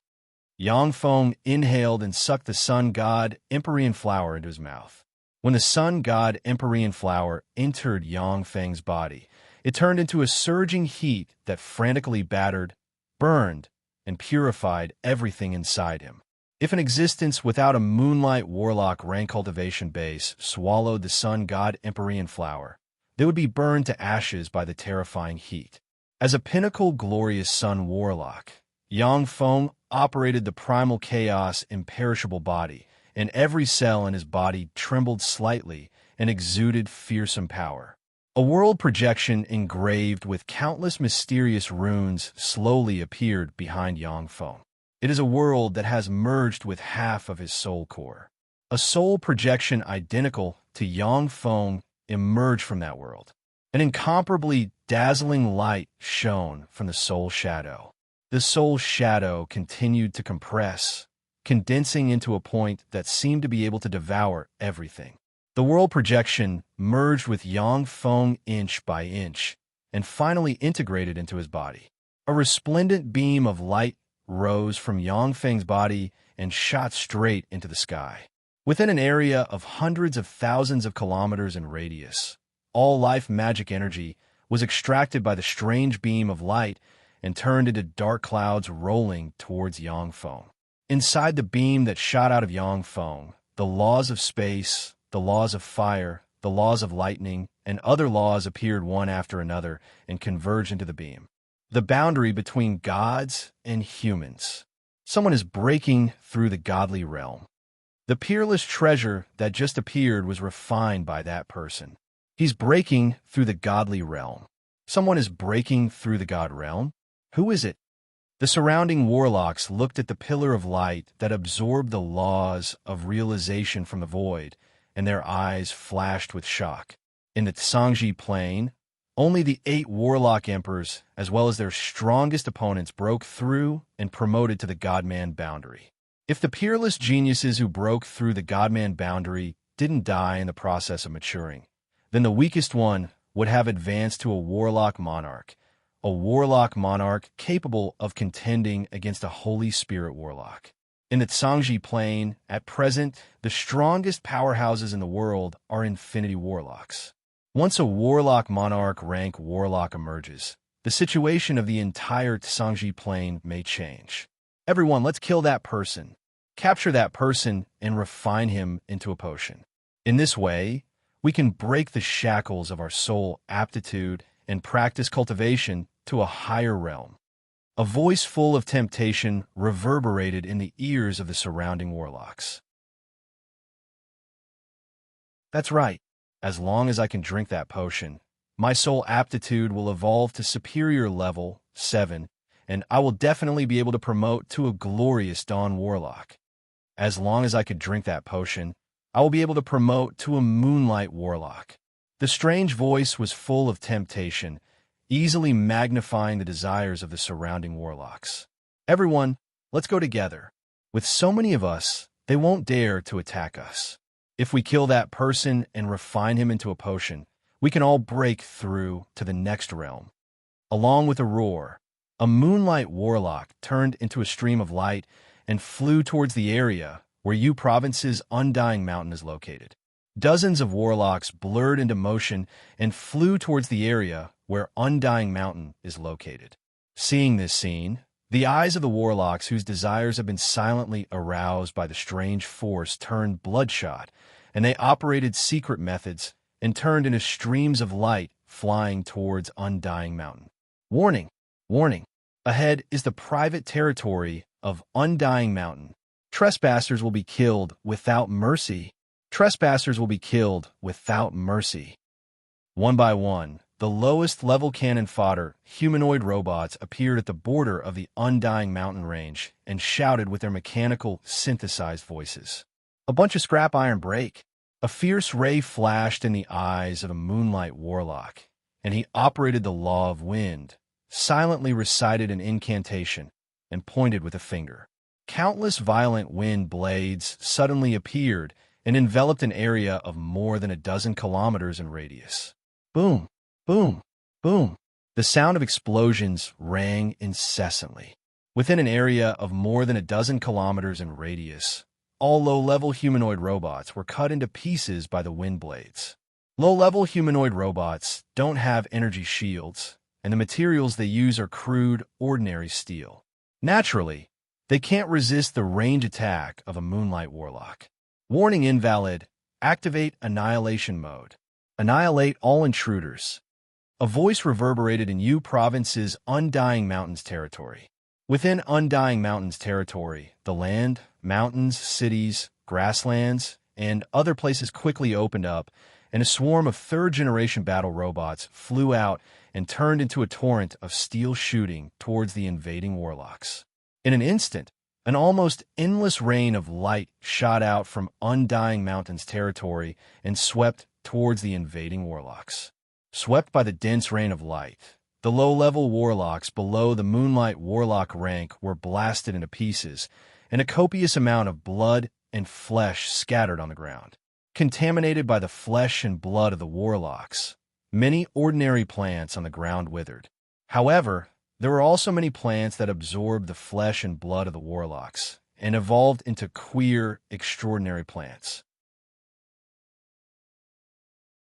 Yang Feng inhaled and sucked the sun god Empyrean flower into his mouth. When the sun god Empyrean flower entered Yang Feng's body, it turned into a surging heat that frantically battered, burned, and purified everything inside him. If an existence without a moonlight warlock rank cultivation base swallowed the sun god Empyrean flower, they would be burned to ashes by the terrifying heat. As a pinnacle glorious sun warlock, Yang Feng operated the primal chaos imperishable body, and every cell in his body trembled slightly and exuded fearsome power. A world projection engraved with countless mysterious runes slowly appeared behind Yang Feng. It is a world that has merged with half of his soul core. A soul projection identical to Yang Feng emerged from that world. An incomparably dazzling light shone from the soul shadow. The soul shadow continued to compress, condensing into a point that seemed to be able to devour everything. The world projection merged with Yang Feng inch by inch, and finally integrated into his body. A resplendent beam of light rose from Yang Feng's body and shot straight into the sky. Within an area of hundreds of thousands of kilometers in radius, all life magic energy was extracted by the strange beam of light and turned into dark clouds rolling towards Yang Feng. Inside the beam that shot out of Yang Feng, the laws of space, the laws of fire, the laws of lightning, and other laws appeared one after another and converged into the beam. The boundary between gods and humans. Someone is breaking through the godly realm. The peerless treasure that just appeared was refined by that person. He's breaking through the godly realm. Someone is breaking through the god realm? Who is it? The surrounding warlocks looked at the pillar of light that absorbed the laws of realization from the void, and their eyes flashed with shock. In the Tsangji Plain, only the 8 warlock emperors, as well as their strongest opponents, broke through and promoted to the Godman boundary. If the peerless geniuses who broke through the Godman boundary didn't die in the process of maturing, then the weakest one would have advanced to a warlock monarch capable of contending against a Holy Spirit warlock. In the Tsangji Plain, at present, the strongest powerhouses in the world are infinity warlocks. Once a warlock monarch rank warlock emerges, the situation of the entire Tsangji Plain may change. Everyone, let's kill that person, capture that person, and refine him into a potion. In this way, we can break the shackles of our soul aptitude and practice cultivation to a higher realm. A voice full of temptation reverberated in the ears of the surrounding warlocks. That's right. As long as I can drink that potion, my soul aptitude will evolve to superior level 7, and I will definitely be able to promote to a glorious Dawn Warlock. As long as I could drink that potion, I will be able to promote to a Moonlight Warlock. The strange voice was full of temptation, easily magnifying the desires of the surrounding warlocks. Everyone, let's go together. With so many of us, they won't dare to attack us. If we kill that person and refine him into a potion, we can all break through to the next realm. Along with a roar, a Moonlight Warlock turned into a stream of light and flew towards the area where U Province's Undying Mountain is located. Dozens of warlocks blurred into motion and flew towards the area where Undying Mountain is located. Seeing this scene, the eyes of the warlocks whose desires have been silently aroused by the strange force turned bloodshot, and they operated secret methods and turned into streams of light flying towards Undying Mountain. Warning! Warning! Ahead is the private territory of Undying Mountain. Trespassers will be killed without mercy. Trespassers will be killed without mercy. One by one, the lowest level cannon fodder humanoid robots appeared at the border of the Undying Mountain range and shouted with their mechanical, synthesized voices. A bunch of scrap iron break. A fierce ray flashed in the eyes of a moonlight warlock, and he operated the law of wind, silently recited an incantation, and pointed with a finger. Countless violent wind blades suddenly appeared and enveloped an area of more than a dozen kilometers in radius. Boom, boom, boom. The sound of explosions rang incessantly. Within an area of more than a dozen kilometers in radius, all low-level humanoid robots were cut into pieces by the wind blades. Low-level humanoid robots don't have energy shields, and the materials they use are crude, ordinary steel. Naturally, they can't resist the range attack of a moonlight warlock. Warning invalid. Activate annihilation mode. Annihilate all intruders. A voice reverberated in U Province's Undying Mountains territory. Within Undying Mountains territory, the land, mountains, cities, grasslands, and other places quickly opened up, and a swarm of third-generation battle robots flew out and turned into a torrent of steel shooting towards the invading warlocks. In an instant, an almost endless rain of light shot out from Undying Mountains territory and swept towards the invading warlocks. Swept by the dense rain of light, the low-level warlocks below the Moonlight Warlock rank were blasted into pieces, and a copious amount of blood and flesh scattered on the ground. Contaminated by the flesh and blood of the warlocks, many ordinary plants on the ground withered. However, there were also many plants that absorbed the flesh and blood of the warlocks and evolved into queer, extraordinary plants.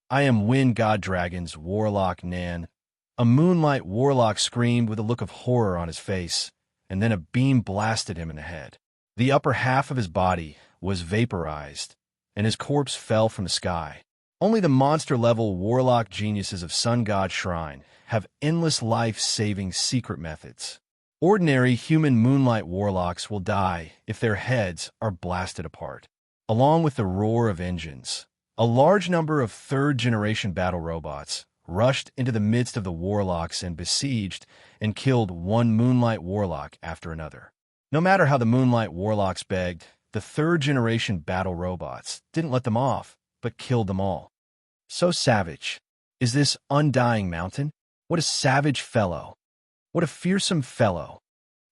I am Wind God Dragon's Warlock Nan. A moonlight warlock screamed with a look of horror on his face, and then a beam blasted him in the head. The upper half of his body was vaporized, and his corpse fell from the sky. Only the monster-level warlock geniuses of Sun God Shrine have endless life-saving secret methods. Ordinary human moonlight warlocks will die if their heads are blasted apart. Along with the roar of engines, a large number of third-generation battle robots rushed into the midst of the warlocks and besieged and killed one moonlight warlock after another. No matter how the moonlight warlocks begged, the third-generation battle robots didn't let them off, but killed them all. So savage. Is this Undying Mountain? What a savage fellow. What a fearsome fellow.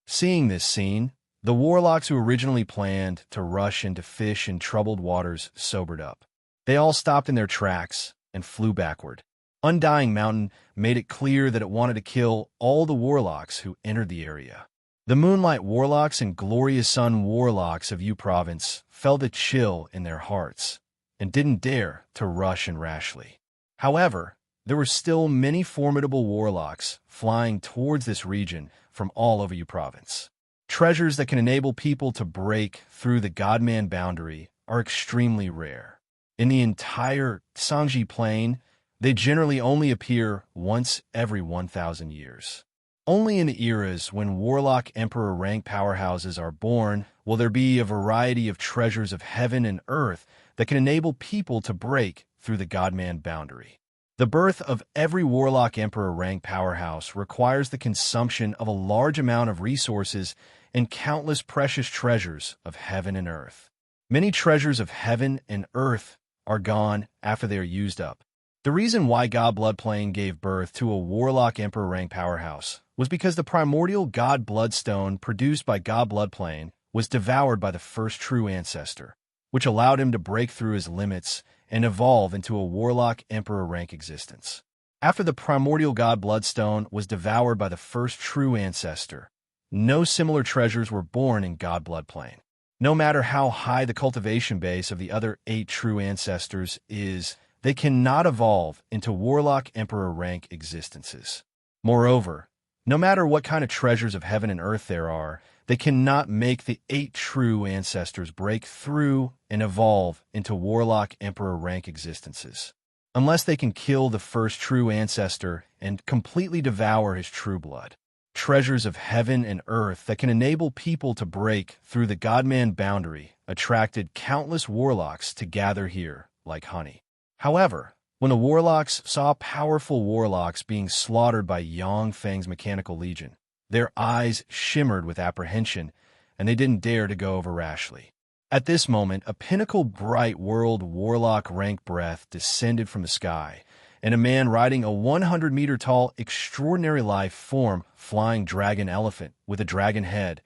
Seeing this scene, the warlocks who originally planned to rush into fish in troubled waters sobered up. They all stopped in their tracks and flew backward. Undying Mountain made it clear that it wanted to kill all the warlocks who entered the area. The Moonlight Warlocks and Glorious Sun Warlocks of U Province felt a chill in their hearts and didn't dare to rush in rashly. However, there were still many formidable warlocks flying towards this region from all over U Province. Treasures that can enable people to break through the Godman boundary are extremely rare. In the entire Sangji Plain, they generally only appear once every 1,000 years. Only in the eras when Warlock Emperor rank powerhouses are born will there be a variety of treasures of heaven and earth that can enable people to break through the Godman boundary. The birth of every Warlock Emperor rank powerhouse requires the consumption of a large amount of resources and countless precious treasures of heaven and earth. Many treasures of heaven and earth are gone after they are used up. The reason why God Bloodplane gave birth to a Warlock Emperor rank powerhouse was because the primordial God Bloodstone produced by God Bloodplane was devoured by the first true ancestor, which allowed him to break through his limits and evolve into a Warlock Emperor rank existence. After the primordial God Bloodstone was devoured by the first true ancestor, no similar treasures were born in Godblood Plain. No matter how high the cultivation base of the other 8 true ancestors is, they cannot evolve into Warlock Emperor rank existences. Moreover, no matter what kind of treasures of heaven and earth there are, they cannot make the 8 true ancestors break through and evolve into Warlock Emperor rank existences, unless they can kill the first true ancestor and completely devour his true blood. Treasures of heaven and earth that can enable people to break through the Godman boundary attracted countless warlocks to gather here like honey. However, when the warlocks saw powerful warlocks being slaughtered by Yang Feng's mechanical legion, their eyes shimmered with apprehension, and they didn't dare to go over rashly. At this moment, a pinnacle bright world warlock rank breath descended from the sky, and a man riding a 100-meter-tall extraordinary life form flying dragon elephant with a dragon head,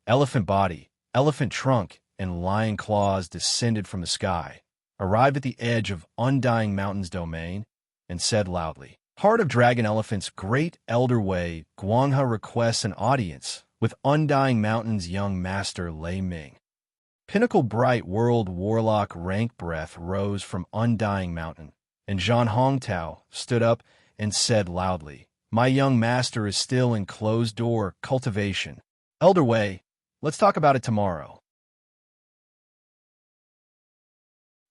elephant body, elephant trunk, and lion claws descended from the sky, arrived at the edge of Undying Mountain's domain, and said loudly, "Heart of Dragon Elephant's great elder Wei, Guanghe requests an audience with Undying Mountain's young master Lei Ming." Pinnacle bright world warlock rank breath rose from Undying Mountain, and Zhan Hongtao stood up and said loudly, "My young master is still in closed-door cultivation. Elder Wei, let's talk about it tomorrow."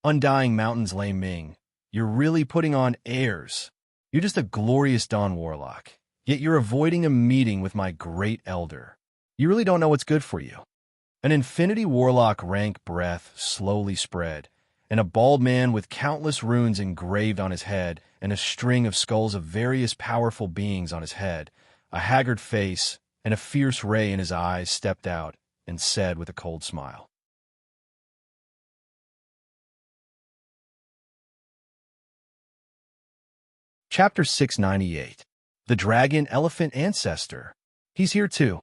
Undying Mountain's Lei Ming, you're really putting on airs. You're just a glorious Dawn Warlock, yet you're avoiding a meeting with my great elder. You really don't know what's good for you. An Infinity Warlock rank breath slowly spread, and a bald man with countless runes engraved on his head and a string of skulls of various powerful beings on his head, a haggard face, and a fierce ray in his eyes stepped out and said with a cold smile, Chapter 698. The Dragon Elephant Ancestor. He's here too.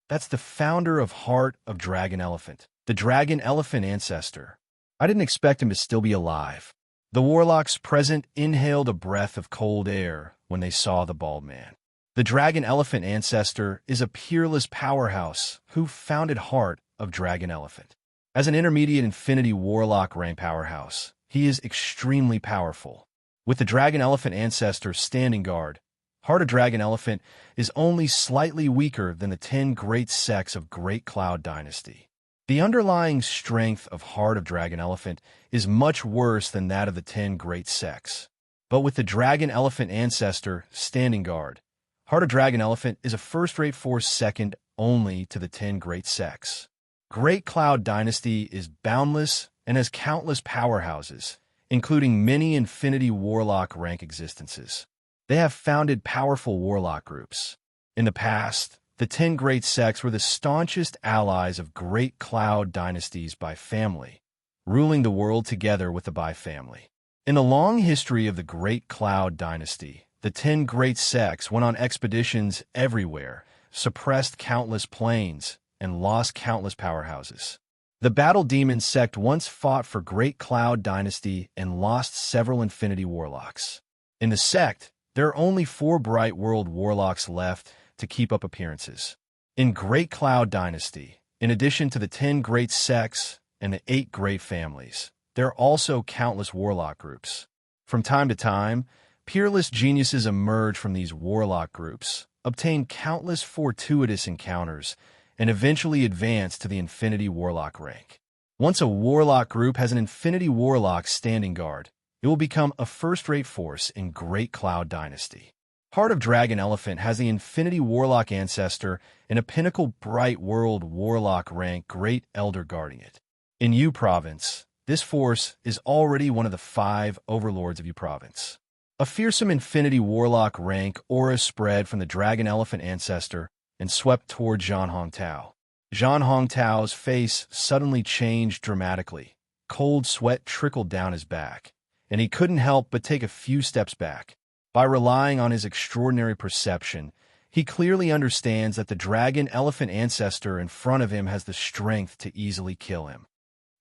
That's the founder of Heart of Dragon Elephant, the Dragon Elephant Ancestor. I didn't expect him to still be alive. The warlocks present inhaled a breath of cold air when they saw the bald man. The Dragon Elephant Ancestor is a peerless powerhouse who founded Heart of Dragon Elephant. As an intermediate Infinity Warlock rank powerhouse, he is extremely powerful. With the Dragon Elephant Ancestor standing guard, Heart of Dragon Elephant is only slightly weaker than the 10 great sects of Great Cloud Dynasty. The underlying strength of Heart of Dragon Elephant is much worse than that of the 10 great sects. But with the Dragon Elephant Ancestor standing guard, Heart of Dragon Elephant is a first-rate force second only to the 10 great sects. Great Cloud Dynasty is boundless and has countless powerhouses, including many Infinity Warlock rank existences. They have founded powerful warlock groups. In the past, the 10 great sects were the staunchest allies of Great Cloud Dynasties by family, ruling the world together with the Bai family. In the long history of the Great Cloud Dynasty, the 10 great sects went on expeditions everywhere, suppressed countless planes, and lost countless powerhouses. The Battle Demon sect once fought for Great Cloud Dynasty and lost several Infinity Warlocks. In the sect, there are only 4 Bright World Warlocks left to keep up appearances. In Great Cloud Dynasty, in addition to the 10 great sects and the 8 great families, there are also countless warlock groups. From time to time, peerless geniuses emerge from these warlock groups, obtain countless fortuitous encounters, and eventually advance to the Infinity Warlock rank. Once a warlock group has an Infinity Warlock standing guard, it will become a first-rate force in Great Cloud Dynasty. Heart of Dragon Elephant has the Infinity Warlock Ancestor and a Pinnacle Bright World Warlock rank Great Elder guarding it. In Yu Province, this force is already one of the 5 overlords of Yu Province. A fearsome Infinity Warlock rank aura spread from the Dragon Elephant Ancestor and swept toward Zhan Hongtao. Zhan Hongtao's face suddenly changed dramatically. Cold sweat trickled down his back, and he couldn't help but take a few steps back. By relying on his extraordinary perception, he clearly understands that the Dragon Elephant Ancestor in front of him has the strength to easily kill him.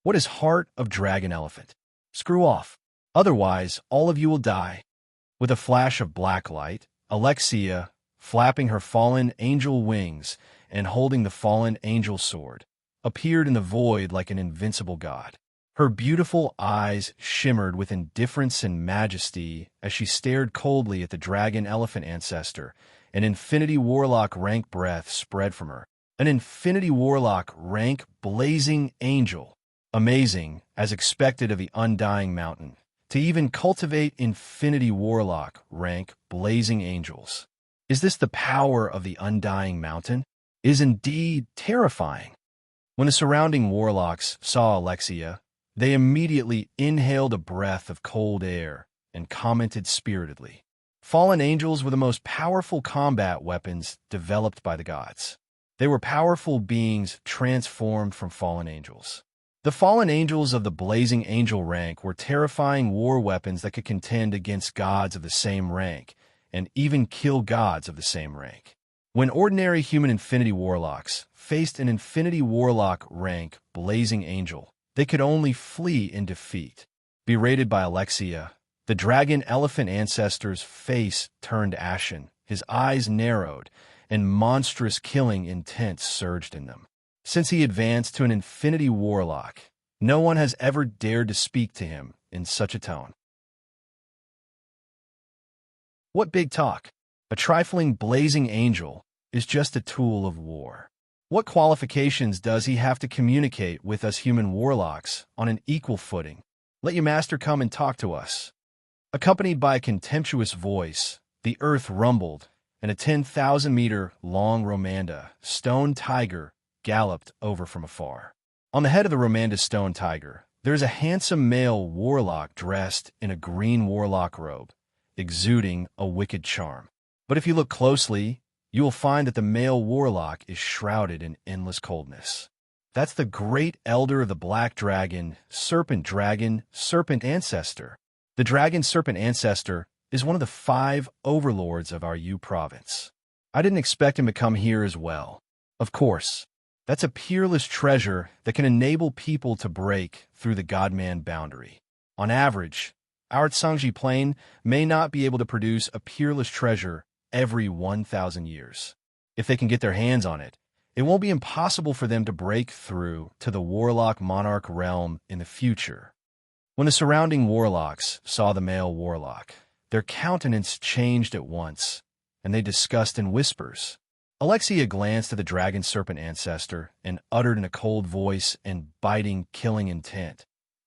What is Heart of Dragon Elephant? Screw off. Otherwise, all of you will die. With a flash of black light, Alexia, flapping her fallen angel wings, and holding the fallen angel's sword, appeared in the void like an invincible god. Her beautiful eyes shimmered with indifference and majesty as she stared coldly at the dragon elephant ancestor. An infinity warlock rank breath spread from her. An infinity warlock rank blazing angel. Amazing, as expected of the undying mountain, to even cultivate infinity warlock rank blazing angels. Is this the power of the undying mountain? Is indeed terrifying. When the surrounding warlocks saw Alexia, they immediately inhaled a breath of cold air and commented spiritedly. Fallen angels were the most powerful combat weapons developed by the gods. They were powerful beings transformed from fallen angels. The fallen angels of the blazing angel rank were terrifying war weapons that could contend against gods of the same rank, and even kill gods of the same rank. When ordinary human infinity warlocks faced an infinity warlock rank blazing angel, they could only flee in defeat. Berated by Alexia, the dragon elephant ancestor's face turned ashen, his eyes narrowed, and monstrous killing intent surged in them. Since he advanced to an infinity warlock, no one has ever dared to speak to him in such a tone. What big talk? A trifling blazing angel is just a tool of war. What qualifications does he have to communicate with us human warlocks on an equal footing? Let your master come and talk to us. Accompanied by a contemptuous voice, the earth rumbled, and a 10,000-meter-long Romanda stone tiger galloped over from afar. On the head of the Romanda stone tiger, there is a handsome male warlock dressed in a green warlock robe, exuding a wicked charm. But if you look closely, you will find that the male warlock is shrouded in endless coldness. That's the great elder of the black dragon, serpent ancestor. The dragon serpent ancestor is one of the 5 overlords of our U province. I didn't expect him to come here as well. Of course, that's a peerless treasure that can enable people to break through the God-man boundary. On average, our Tsangji plane may not be able to produce a peerless treasure every 1,000 years. If they can get their hands on it, it won't be impossible for them to break through to the warlock monarch realm in the future. When the surrounding warlocks saw the male warlock, their countenance changed at once, and they discussed in whispers. Alexia glanced at the dragon serpent ancestor and uttered in a cold voice and biting, killing intent.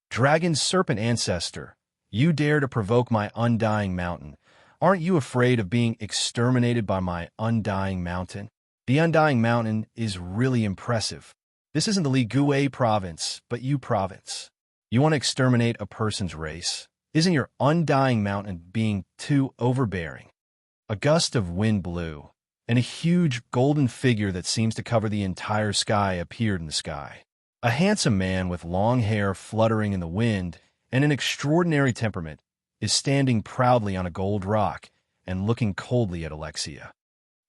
Dragon serpent ancestor, you dare to provoke my undying mountain. Aren't you afraid of being exterminated by my undying mountain? The undying mountain is really impressive. This isn't the Ligue province, but U province. You want to exterminate a person's race? Isn't your undying mountain being too overbearing? A gust of wind blew, and a huge golden figure that seems to cover the entire sky appeared in the sky. A handsome man with long hair fluttering in the wind and an extraordinary temperament is standing proudly on a gold rock and looking coldly at Alexia.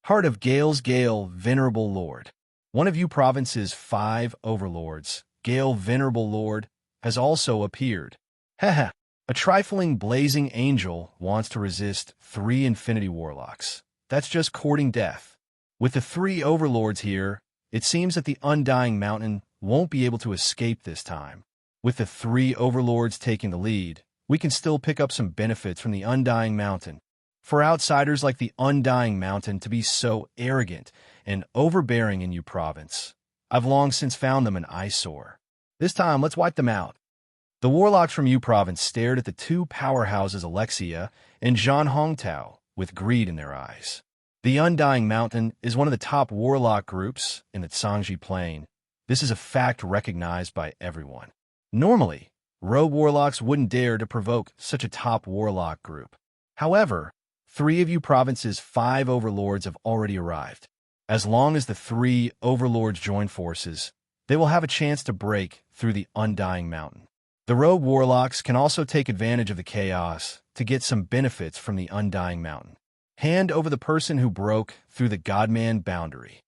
Heart of Gale's Gale, venerable lord. One of you province's 5 overlords, Gale venerable lord, has also appeared. Haha, a trifling blazing angel wants to resist 3 infinity warlocks. That's just courting death. With the 3 overlords here, it seems that the undying mountain won't be able to escape this time. With the 3 overlords taking the lead, we can still pick up some benefits from the undying mountain. For outsiders like the undying mountain to be so arrogant and overbearing in U province, I've long since found them an eyesore. This time, let's wipe them out. The warlocks from U province stared at the 2 powerhouses Alexia and Zhan Hongtao with greed in their eyes. The Undying Mountain is one of the top warlock groups in the Tsangji Plain. This is a fact recognized by everyone. Normally, rogue warlocks wouldn't dare to provoke such a top warlock group. However, 3 of U province's 5 overlords have already arrived. As long as the 3 overlords join forces, they will have a chance to break through the Undying Mountain. The rogue warlocks can also take advantage of the chaos to get some benefits from the Undying Mountain. Hand over the person who broke through the Godman boundary.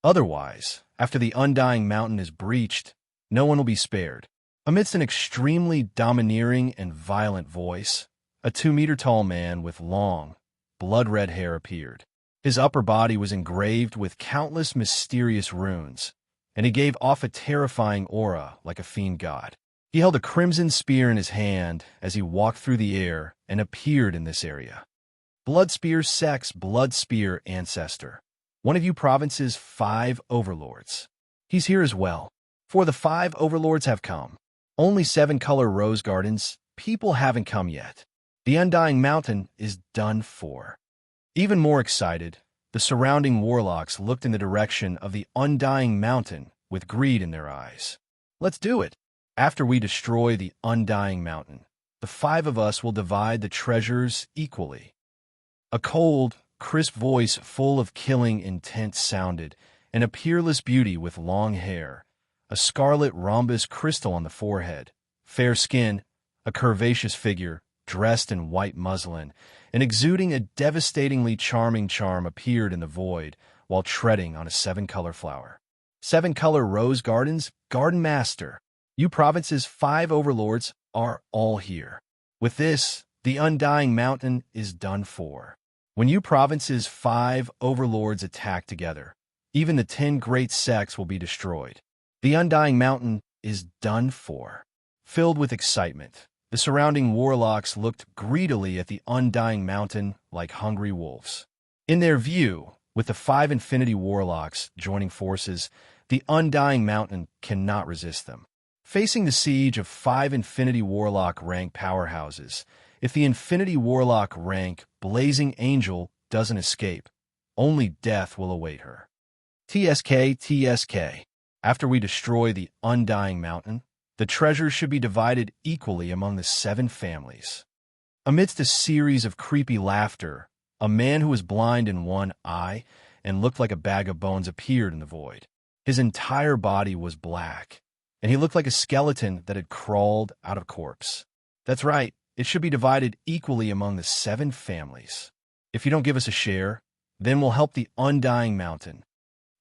Otherwise, after the Undying Mountain is breached, no one will be spared. Amidst an extremely domineering and violent voice, a 2-meter-tall man with long, blood-red hair appeared. His upper body was engraved with countless mysterious runes, and he gave off a terrifying aura like a fiend god. He held a crimson spear in his hand as he walked through the air and appeared in this area. Bloodspear Sex Bloodspear Ancestor, one of you province's 5 overlords. He's here as well. For the 5 overlords have come. Only 7 color rose gardens. People haven't come yet. The Undying Mountain is done for. Even more excited, the surrounding warlocks looked in the direction of the Undying Mountain with greed in their eyes. Let's do it. After we destroy the Undying Mountain, the 5 of us will divide the treasures equally. A cold, crisp voice full of killing intent sounded, and a peerless beauty with long hair, a scarlet rhombus crystal on the forehead, fair skin, a curvaceous figure, dressed in white muslin, and exuding a devastatingly charming charm appeared in the void while treading on a 7-color flower. 7-color rose gardens, garden master. You province's 5 overlords are all here. With this, the Undying Mountain is done for. When you province's 5 overlords attack together, even the 10 great sects will be destroyed. The Undying Mountain is done for. Filled with excitement, the surrounding warlocks looked greedily at the Undying Mountain like hungry wolves. In their view, with the 5 Infinity Warlocks joining forces, the Undying Mountain cannot resist them. Facing the siege of 5 Infinity Warlock rank powerhouses, if the Infinity Warlock rank Blazing Angel doesn't escape, only death will await her. TSK. After we destroy the Undying Mountain, the treasures should be divided equally among the 7 families. Amidst a series of creepy laughter, a man who was blind in one eye and looked like a bag of bones appeared in the void. His entire body was black, and he looked like a skeleton that had crawled out of corpse. That's right. It should be divided equally among the 7 families. If you don't give us a share, then we'll help the Undying Mountain.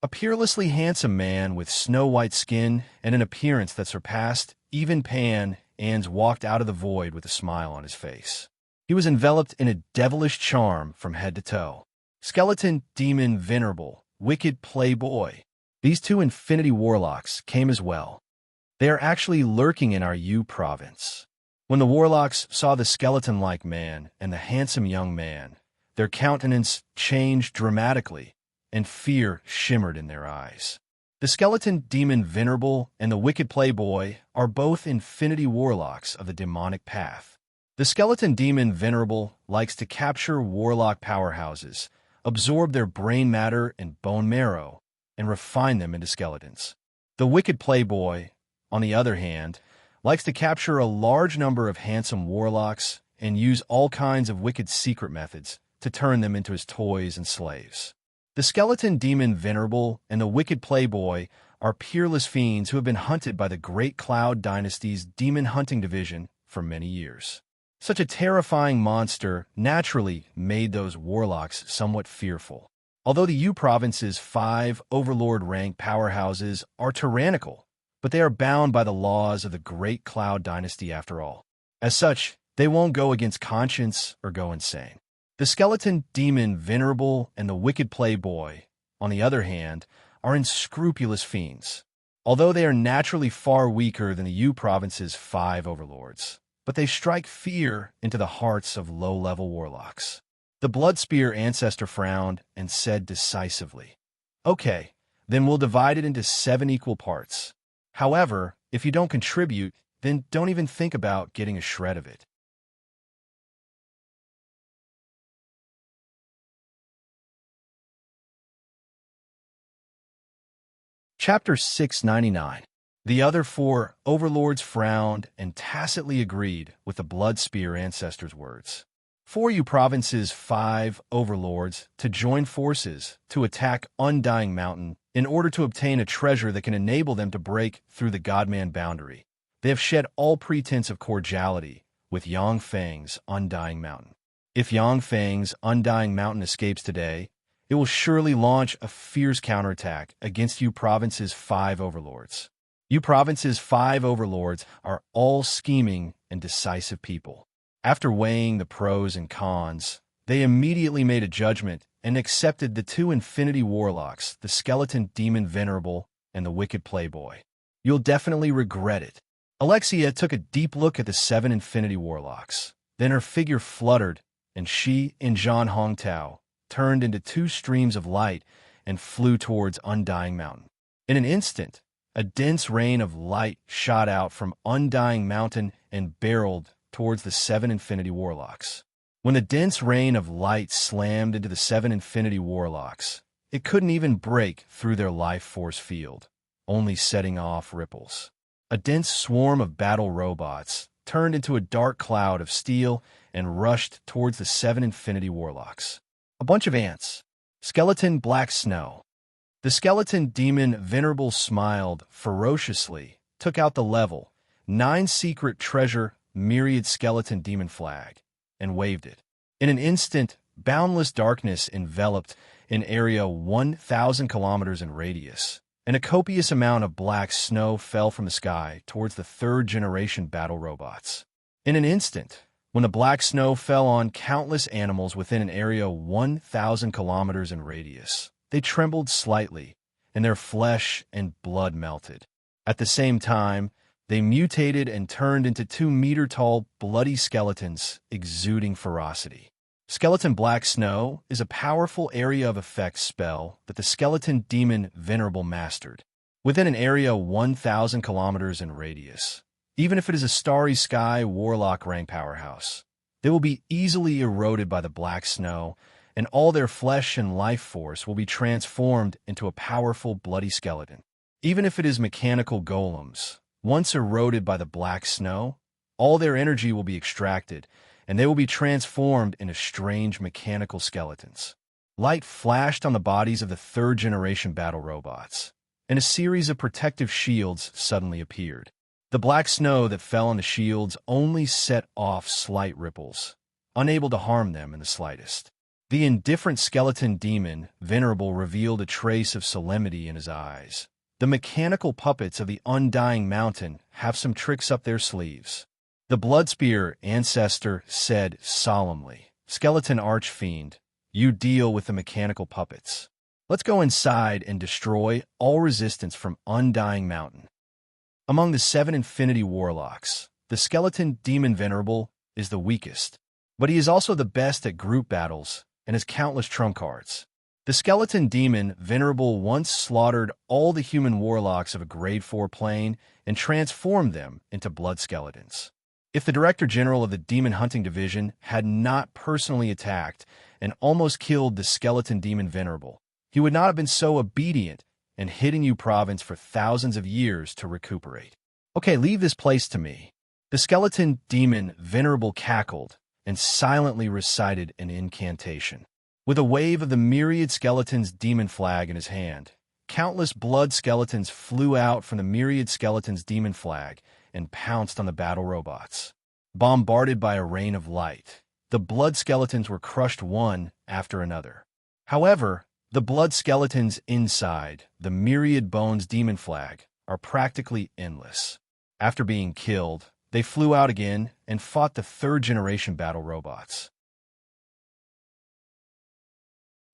A peerlessly handsome man with snow-white skin and an appearance that surpassed even Pan's walked out of the void with a smile on his face. He was enveloped in a devilish charm from head to toe. Skeleton Demon Venerable, Wicked Playboy. These 2 Infinity Warlocks came as well. They are actually lurking in our U province. When the warlocks saw the skeleton-like man and the handsome young man, their countenance changed dramatically, and fear shimmered in their eyes. The skeleton demon Venerable and the wicked playboy are both Infinity Warlocks of the demonic path. The skeleton demon Venerable likes to capture warlock powerhouses, absorb their brain matter and bone marrow, and refine them into skeletons. The wicked playboy, on the other hand, likes to capture a large number of handsome warlocks and use all kinds of wicked secret methods to turn them into his toys and slaves. The skeleton demon Venerable and the wicked playboy are peerless fiends who have been hunted by the Great Cloud Dynasty's demon hunting division for many years. Such a terrifying monster naturally made those warlocks somewhat fearful. Although the U province's 5 overlord rank powerhouses are tyrannical, but they are bound by the laws of the Great Cloud Dynasty after all. As such, they won't go against conscience or go insane. The skeleton demon Venerable and the wicked playboy, on the other hand, are unscrupulous fiends. Although they are naturally far weaker than the U province's 5 overlords, but they strike fear into the hearts of low-level warlocks. The Bloodspear Ancestor frowned and said decisively, "Okay, then we'll divide it into 7 equal parts. However, if you don't contribute, then don't even think about getting a shred of it." Chapter 699. The other 4 overlords frowned and tacitly agreed with the Bloodspear Ancestor's words. 4 U province's 5 overlords to join forces to attack Undying Mountain in order to obtain a treasure that can enable them to break through the Godman boundary. They have shed all pretense of cordiality with Yang Feng's Undying Mountain. If Yang Feng's Undying Mountain escapes today, it will surely launch a fierce counterattack against U province's 5 overlords. U province's 5 overlords are all scheming and decisive people. After weighing the pros and cons, They immediately made a judgment and accepted the two infinity warlocks, the skeleton demon Venerable and the wicked playboy. You'll definitely regret it. Alexia took a deep look at the seven infinity warlocks. Then her figure fluttered, and she and Zhan Hongtao turned into two streams of light and flew towards Undying Mountain. In an instant, a dense rain of light shot out from Undying Mountain and barreled towards the seven infinity warlocks. When the dense rain of light slammed into the seven infinity warlocks, it couldn't even break through their life force field, only setting off ripples. A dense swarm of battle robots turned into a dark cloud of steel and rushed towards the seven infinity warlocks. A bunch of ants. Skeleton Black Snow. The skeleton demon Venerable smiled ferociously, took out the level 9 secret treasure myriad skeleton demon flag, and waved it. In an instant, boundless darkness enveloped an area 1,000 kilometers in radius, and a copious amount of black snow fell from the sky towards the third-generation battle robots. In an instant, when the black snow fell on countless animals within an area 1,000 kilometers in radius, they trembled slightly, and their flesh and blood melted. At the same time, they mutated and turned into 2-meter-tall, bloody skeletons exuding ferocity. Skeleton Black Snow is a powerful area of effect spell that the skeleton demon Venerable mastered. Within an area 1,000 kilometers in radius, even if it is a starry sky warlock rank powerhouse, they will be easily eroded by the black snow, and all their flesh and life force will be transformed into a powerful bloody skeleton. Even if it is mechanical golems, once eroded by the black snow, all their energy will be extracted, and they will be transformed into strange mechanical skeletons. Light flashed on the bodies of the third-generation battle robots, and a series of protective shields suddenly appeared. The black snow that fell on the shields only set off slight ripples, unable to harm them in the slightest. The indifferent skeleton demon, Venerable, revealed a trace of solemnity in his eyes. The mechanical puppets of the Undying Mountain have some tricks up their sleeves. The Bloodspear Ancestor said solemnly, Skeleton Archfiend, you deal with the mechanical puppets. Let's go inside and destroy all resistance from Undying Mountain. Among the 7 infinity warlocks, the skeleton demon Venerable is the weakest, but he is also the best at group battles and has countless trump cards. The skeleton demon Venerable once slaughtered all the human warlocks of a grade 4 plane and transformed them into blood skeletons. If the Director General of the Demon Hunting Division had not personally attacked and almost killed the skeleton demon Venerable, he would not have been so obedient and hidden you province for thousands of years to recuperate. Okay, leave this place to me. The skeleton demon Venerable cackled and silently recited an incantation. With a wave of the myriad skeletons' demon flag in his hand, countless blood skeletons flew out from the myriad skeletons' demon flag and pounced on the battle robots. Bombarded by a rain of light, the blood skeletons were crushed one after another. However, the blood skeletons inside the myriad bones demon flag are practically endless. After being killed, they flew out again and fought the third-generation battle robots.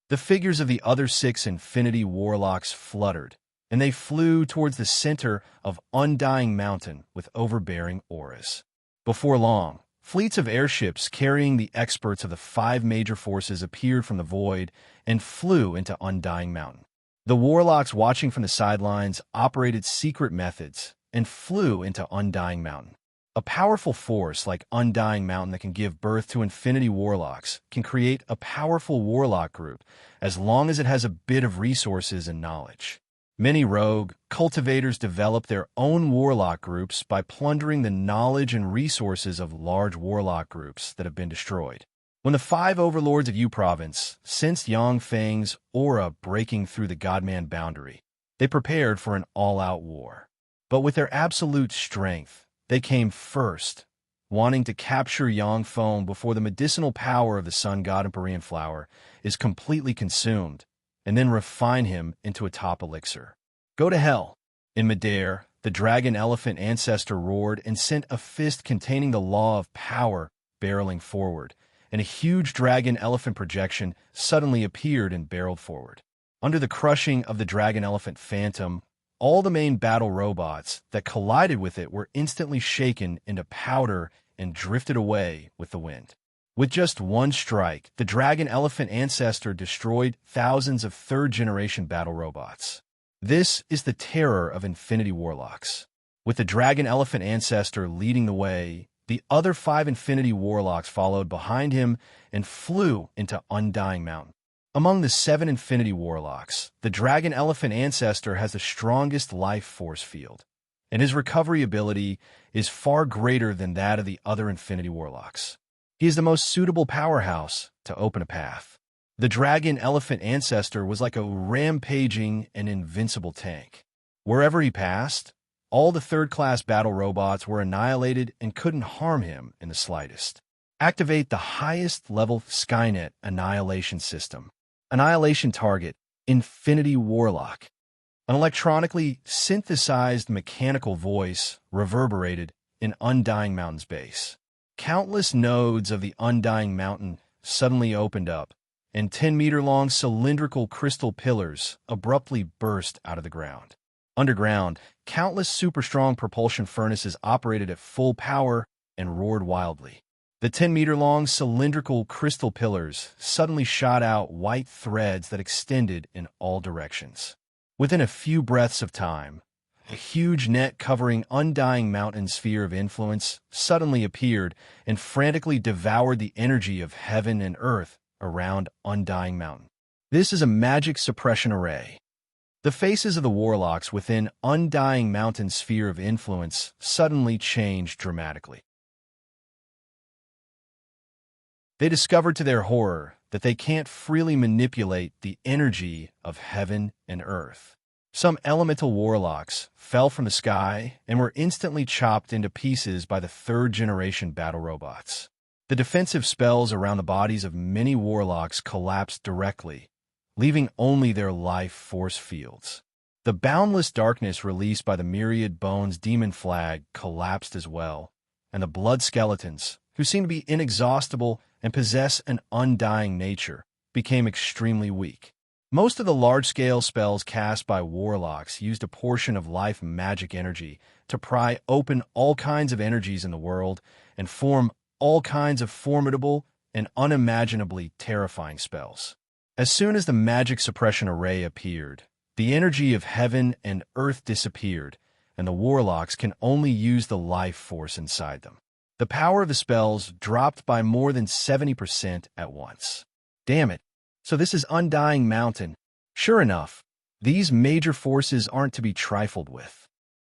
The figures of the other 6 infinity warlocks fluttered, and they flew towards the center of Undying Mountain with overbearing auras. Before long, fleets of airships carrying the experts of the 5 major forces appeared from the void and flew into Undying Mountain. The warlocks watching from the sidelines operated secret methods and flew into Undying Mountain. A powerful force like Undying Mountain that can give birth to infinity warlocks can create a powerful warlock group as long as it has a bit of resources and knowledge. Many rogue cultivators develop their own warlock groups by plundering the knowledge and resources of large warlock groups that have been destroyed. When the 5 overlords of U Province sensed Yang Feng's aura breaking through the Godman boundary, they prepared for an all-out war. But with their absolute strength, they came first, wanting to capture Yang Feng before the medicinal power of the Sun God Empyrean Flower is completely consumed, and then refine him into a top elixir. Go to hell. In midair, the dragon elephant ancestor roared and sent a fist containing the law of power barreling forward, and a huge dragon-elephant projection suddenly appeared and barreled forward. Under the crushing of the dragon-elephant phantom, all the main battle robots that collided with it were instantly shaken into powder and drifted away with the wind. With just one strike, the dragon-elephant ancestor destroyed thousands of third-generation battle robots. This is the terror of Infinity Warlocks. With the dragon-elephant ancestor leading the way, the other 5 Infinity Warlocks followed behind him and flew into Undying Mountain. Among the 7 Infinity Warlocks, the dragon-elephant ancestor has the strongest life force field, and his recovery ability is far greater than that of the other Infinity Warlocks. He is the most suitable powerhouse to open a path. The dragon-elephant ancestor was like a rampaging and invincible tank. Wherever he passed, all the third-class battle robots were annihilated and couldn't harm him in the slightest. Activate the highest-level Skynet Annihilation System. Annihilation target, Infinity Warlock. An electronically synthesized mechanical voice reverberated in Undying Mountain's base. Countless nodes of the Undying Mountain suddenly opened up, and 10-meter-long cylindrical crystal pillars abruptly burst out of the ground. Underground, countless super-strong propulsion furnaces operated at full power and roared wildly. The 10-meter-long cylindrical crystal pillars suddenly shot out white threads that extended in all directions. Within a few breaths of time, a huge net covering Undying Mountain's sphere of influence suddenly appeared and frantically devoured the energy of heaven and earth around Undying Mountain. This is a magic suppression array. The faces of the warlocks within Undying Mountain's sphere of influence suddenly changed dramatically. They discovered to their horror that they can't freely manipulate the energy of heaven and earth. Some elemental warlocks fell from the sky and were instantly chopped into pieces by the third-generation battle robots. The defensive spells around the bodies of many warlocks collapsed directly, leaving only their life force fields. The boundless darkness released by the Myriad Bones demon flag collapsed as well, and the blood skeletons, who seem to be inexhaustible and possess an undying nature, became extremely weak. Most of the large-scale spells cast by warlocks used a portion of life magic energy to pry open all kinds of energies in the world and form all kinds of formidable and unimaginably terrifying spells. As soon as the magic suppression array appeared, the energy of heaven and earth disappeared, and the warlocks can only use the life force inside them. The power of the spells dropped by more than 70% at once. Damn it. So this is Undying Mountain. Sure enough, these major forces aren't to be trifled with.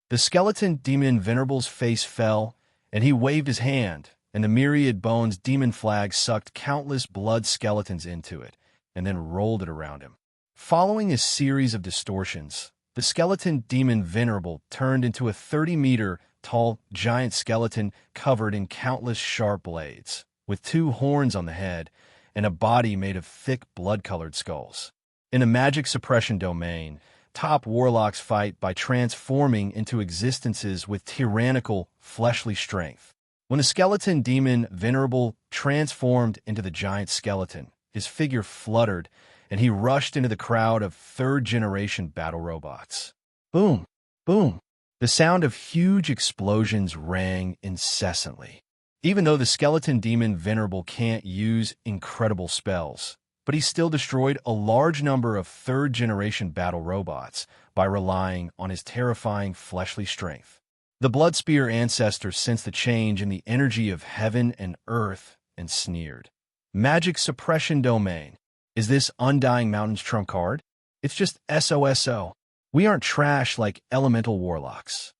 The skeleton demon Venerable's face fell, and he waved his hand, and the Myriad Bones demon flag sucked countless blood skeletons into it, and then rolled it around him. Following a series of distortions, the skeleton demon Venerable turned into a 30-meter-tall giant skeleton covered in countless sharp blades, with 2 horns on the head, and a body made of thick blood-colored skulls. In the magic suppression domain, top warlocks fight by transforming into existences with tyrannical, fleshly strength. When the skeleton demon Venerable transformed into the giant skeleton, his figure fluttered, and he rushed into the crowd of third-generation battle robots. Boom! Boom! The sound of huge explosions rang incessantly. Even though the skeleton demon Venerable can't use incredible spells, but he still destroyed a large number of third-generation battle robots by relying on his terrifying fleshly strength. The Bloodspear ancestor sensed the change in the energy of heaven and earth and sneered. Magic suppression domain. Is this Undying Mountain's trump card? It's just SOSO. We aren't trash like elemental warlocks.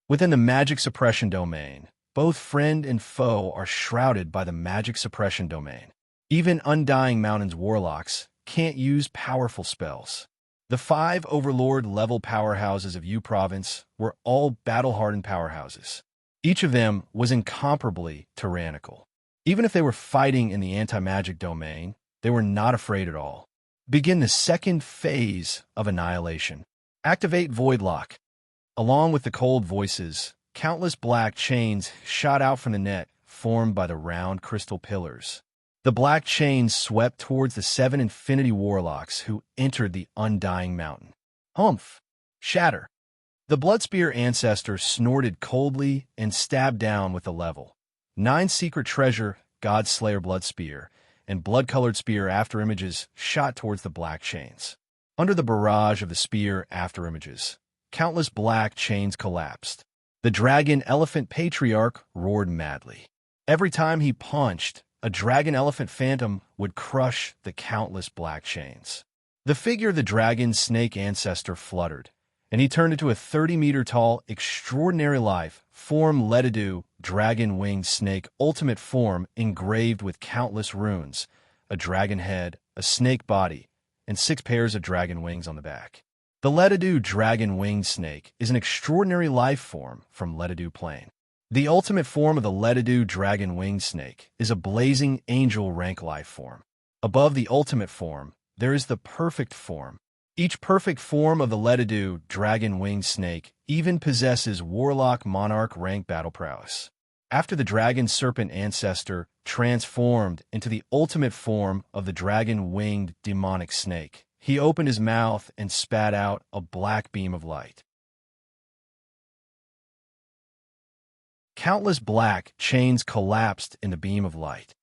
Within the magic suppression domain, both friend and foe are shrouded by the magic suppression domain. Even Undying Mountain's warlocks can't use powerful spells. The 5 Overlord-level powerhouses of U Province were all battle-hardened powerhouses. Each of them was incomparably tyrannical. Even if they were fighting in the anti-magic domain, they were not afraid at all. Begin the second phase of annihilation. Activate Voidlock. Along with the cold voices, countless black chains shot out from the net formed by the round crystal pillars. The black chains swept towards the 7 infinity warlocks who entered the undying mountain. Humph! Shatter! The Bloodspear ancestor snorted coldly and stabbed down with a level 9 secret treasure, Godslayer Bloodspear, and blood-colored spear afterimages shot towards the black chains. Under the barrage of the spear afterimages, countless black chains collapsed. The dragon elephant patriarch roared madly. Every time he punched, a dragon elephant phantom would crush the countless black chains. The figure of the dragon snake ancestor fluttered, and he turned into a 30-meter-tall, extraordinary life form Letidou, dragon-winged snake ultimate form engraved with countless runes, a dragon head, a snake body, and 6 pairs of dragon wings on the back. The Letidou dragon-winged snake is an extraordinary life form from Letidou Plain. The ultimate form of the Letidou dragon-winged snake is a blazing angel rank life form. Above the ultimate form, there is the perfect form. Each perfect form of the Letidou dragon-winged snake even possesses warlock monarch rank battle prowess. After the dragon serpent ancestor transformed into the ultimate form of the dragon-winged demonic snake, he opened his mouth and spat out a black beam of light. Countless black chains collapsed in the beam of light.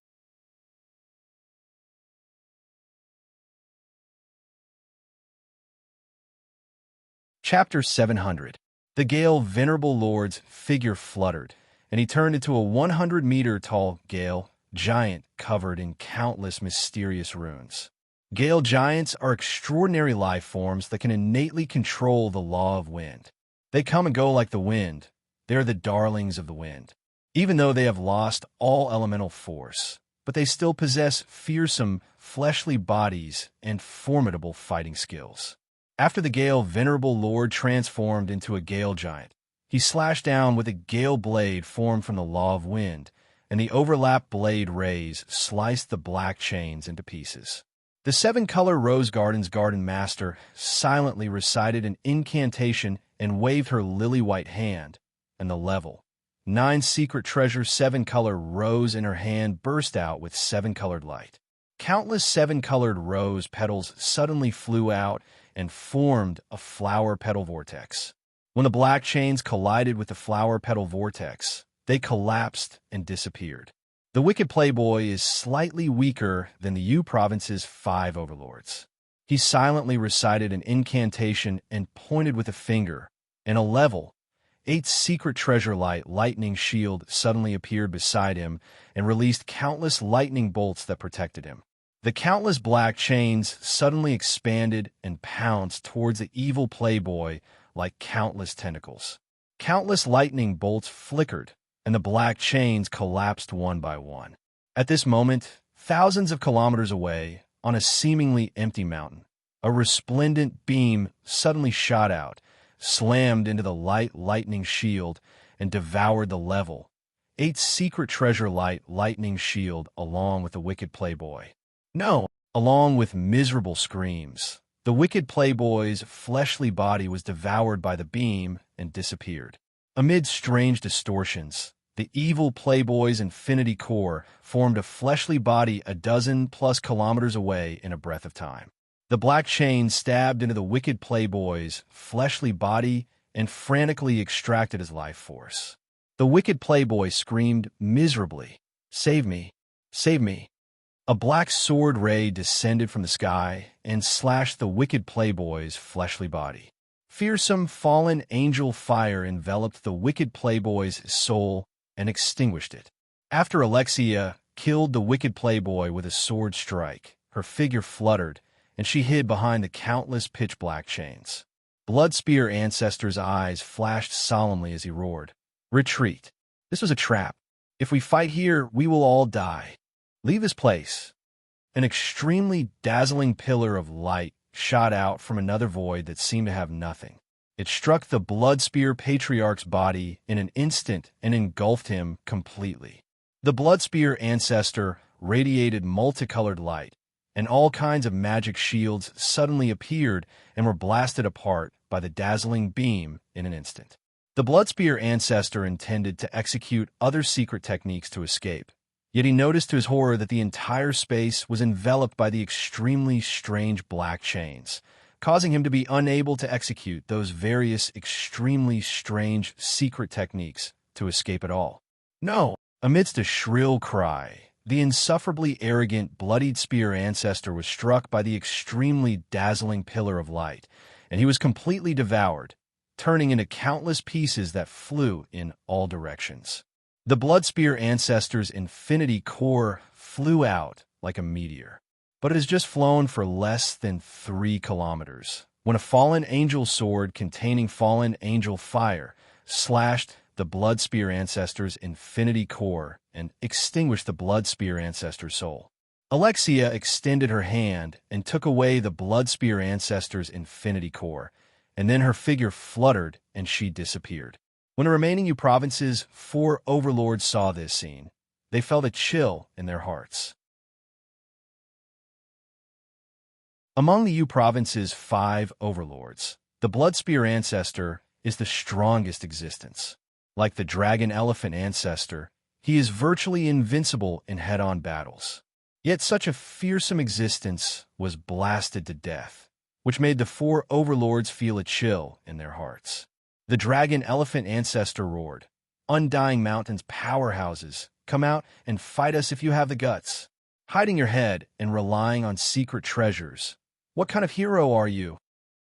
Chapter 700. The Gale Venerable Lord's figure fluttered, and he turned into a 100-meter-tall Gale giant covered in countless mysterious runes. Gale giants are extraordinary life forms that can innately control the law of wind. They come and go like the wind. They are the darlings of the wind. Even though they have lost all elemental force, but they still possess fearsome, fleshly bodies and formidable fighting skills. After the Gale Venerable Lord transformed into a Gale giant, he slashed down with a Gale blade formed from the law of wind, and the overlapped blade rays sliced the black chains into pieces. The 7-color Rose Garden's Garden Master silently recited an incantation and waved her lily-white hand, and the level 9 secret treasure 7-color rose in her hand burst out with 7-colored light. Countless 7-colored rose petals suddenly flew out and formed a flower petal vortex. When the black chains collided with the flower petal vortex, they collapsed and disappeared. The Wicked Playboy is slightly weaker than the U Province's 5 overlords. He silently recited an incantation and pointed with a finger, and a level 8 secret treasure lightning shield suddenly appeared beside him and released countless lightning bolts that protected him. The countless black chains suddenly expanded and pounced towards the evil Playboy like countless tentacles. Countless lightning bolts flickered, and the black chains collapsed one by one. At this moment, thousands of kilometers away, on a seemingly empty mountain, a resplendent beam suddenly shot out, slammed into the lightning shield, and devoured the level 8 secret treasure lightning shield along with the Wicked Playboy. No, along with miserable screams, the Wicked Playboy's fleshly body was devoured by the beam and disappeared. Amid strange distortions, the evil Playboy's infinity core formed a fleshly body a dozen-plus kilometers away in a breath of time. The black chain stabbed into the Wicked Playboy's fleshly body and frantically extracted his life force. The Wicked Playboy screamed miserably, "Save me! Save me!" A black sword ray descended from the sky and slashed the Wicked Playboy's fleshly body. Fearsome fallen angel fire enveloped the Wicked Playboy's soul and extinguished it. After Alexia killed the Wicked Playboy with a sword strike, her figure fluttered, and she hid behind the countless pitch-black chains. Bloodspear Ancestor's eyes flashed solemnly as he roared, "Retreat! This was a trap. If we fight here, we will all die. Leave this place." An extremely dazzling pillar of light shot out from another void that seemed to have nothing. It struck the Bloodspear Patriarch's body in an instant and engulfed him completely. The Bloodspear Ancestor radiated multicolored light, and all kinds of magic shields suddenly appeared and were blasted apart by the dazzling beam in an instant. The Bloodspear Ancestor intended to execute other secret techniques to escape, Yet he noticed to his horror that the entire space was enveloped by the extremely strange black chains, causing him to be unable to execute those various extremely strange secret techniques to escape at all. No! Amidst a shrill cry, the insufferably arrogant, bloodied spear ancestor was struck by the extremely dazzling pillar of light, and he was completely devoured, turning into countless pieces that flew in all directions. The blood spear ancestor's infinity core flew out like a meteor, but it has just flown for less than 3 kilometers when a fallen angel sword containing fallen angel fire slashed the blood spear ancestor's infinity core and extinguished the blood spear ancestor's soul. Alexia extended her hand and took away the blood spear ancestor's infinity core, and then her figure fluttered and she disappeared. When the remaining U province's 4 overlords saw this scene, they felt a chill in their hearts. Among the U province's 5 overlords, the blood spear ancestor is the strongest existence. Like the dragon elephant ancestor, he is virtually invincible in head-on battles. Yet such a fearsome existence was blasted to death, which made the 4 overlords feel a chill in their hearts. The dragon elephant ancestor roared, "Undying Mountain's powerhouses, come out and fight us if you have the guts. Hiding your head and relying on secret treasures. What kind of hero are you?"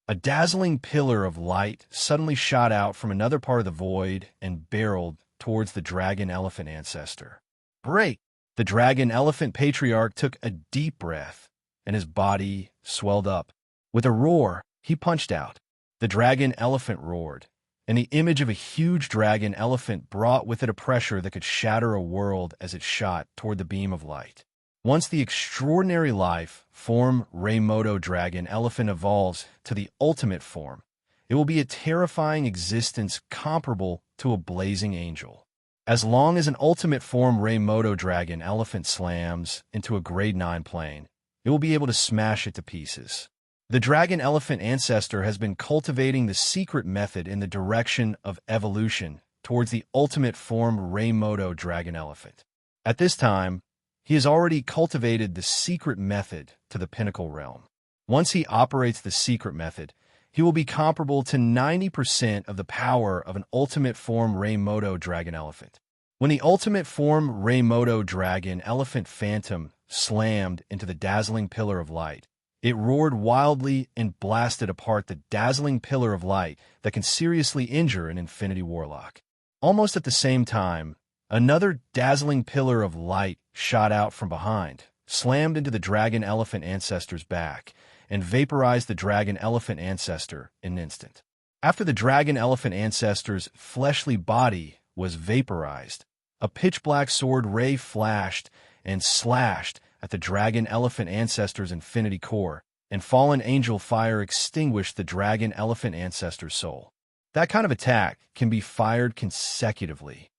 A dazzling pillar of light suddenly shot out from another part of the void and barreled towards the dragon elephant ancestor. Break! The dragon elephant patriarch took a deep breath, and his body swelled up. With a roar, he punched out. The dragon elephant roared, and the image of a huge dragon elephant brought with it a pressure that could shatter a world as it shot toward the beam of light. Once the extraordinary life form Reimoto dragon elephant evolves to the ultimate form, it will be a terrifying existence comparable to a blazing angel. As long as an ultimate form Reimoto dragon elephant slams into a grade 9 plane, it will be able to smash it to pieces. The dragon elephant ancestor has been cultivating the secret method in the direction of evolution towards the ultimate form Reimoto dragon elephant. At this time, he has already cultivated the secret method to the pinnacle realm. Once he operates the secret method, he will be comparable to 90% of the power of an ultimate form Reimoto dragon elephant. When the ultimate form Reimoto dragon elephant phantom slammed into the dazzling pillar of light, it roared wildly and blasted apart the dazzling pillar of light that can seriously injure an infinity warlock. Almost at the same time, another dazzling pillar of light shot out from behind, slammed into the dragon elephant ancestor's back, and vaporized the dragon elephant ancestor in an instant. After the dragon elephant ancestor's fleshly body was vaporized, a pitch-black sword ray flashed and slashed at the dragon elephant ancestor's infinity core, and fallen angel fire extinguished the dragon elephant ancestor's soul. That kind of attack can be fired consecutively.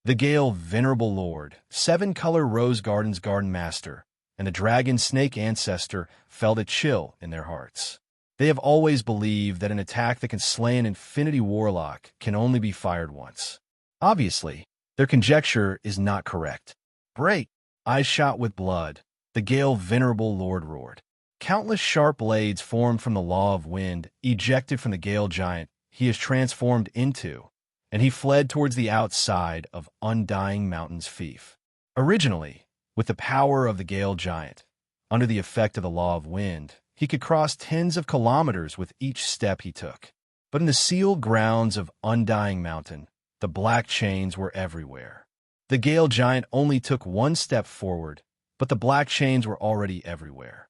The Gale Venerable Lord, 7-Color Rose Garden's Garden Master, and the Dragon Snake Ancestor felt a chill in their hearts. They have always believed that an attack that can slay an infinity warlock can only be fired once. Obviously, their conjecture is not correct. Break! Eyes shot with blood, the Gale Venerable Lord roared. Countless sharp blades formed from the Law of Wind, ejected from the Gale Giant he is transformed into, and he fled towards the outside of Undying Mountain's fief. Originally, with the power of the Gale Giant, under the effect of the Law of Wind, he could cross tens of kilometers with each step he took. But in the sealed grounds of Undying Mountain, the black chains were everywhere. The Gale Giant only took one step forward, but the black chains were already everywhere.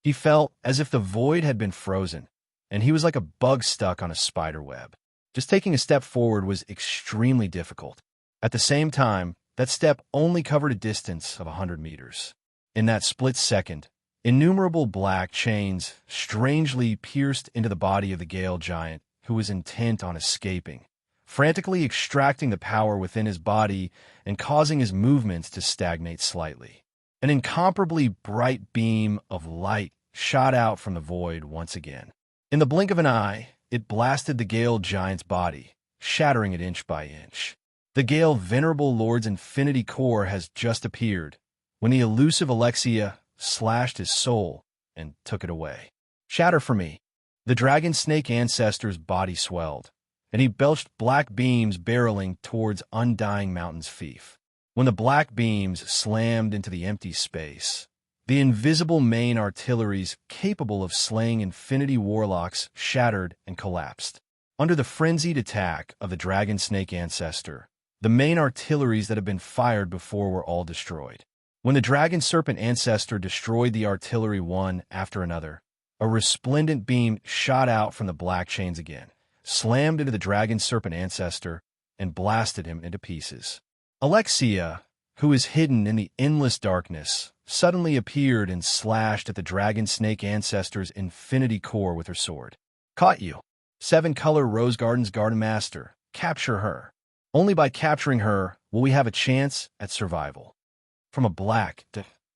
He felt as if the void had been frozen, and he was like a bug stuck on a spider web. Just taking a step forward was extremely difficult. At the same time, that step only covered a distance of 100 meters. In that split second, innumerable black chains strangely pierced into the body of the Gale Giant, who was intent on escaping, frantically extracting the power within his body and causing his movements to stagnate slightly. An incomparably bright beam of light shot out from the void once again. In the blink of an eye, it blasted the Gale Giant's body, shattering it inch by inch. The Gale Venerable Lord's infinity core has just appeared, when the elusive Alexia slashed his soul and took it away. Shatter for me. The dragon snake ancestor's body swelled, and he belched black beams barreling towards undying mountain's fief. When the black beams slammed into the empty space, the invisible main artilleries capable of slaying infinity warlocks shattered and collapsed. Under the frenzied attack of the dragon snake ancestor, the main artilleries that had been fired before were all destroyed. When the dragon serpent ancestor destroyed the artillery one after another, a resplendent beam shot out from the black chains again, slammed into the dragon serpent ancestor, and blasted him into pieces. Alexia, who is hidden in the endless darkness, suddenly appeared and slashed at the dragon snake ancestor's infinity core with her sword. Caught you. 7-color Rose Garden's Garden Master. Capture her. Only by capturing her will we have a chance at survival. From a black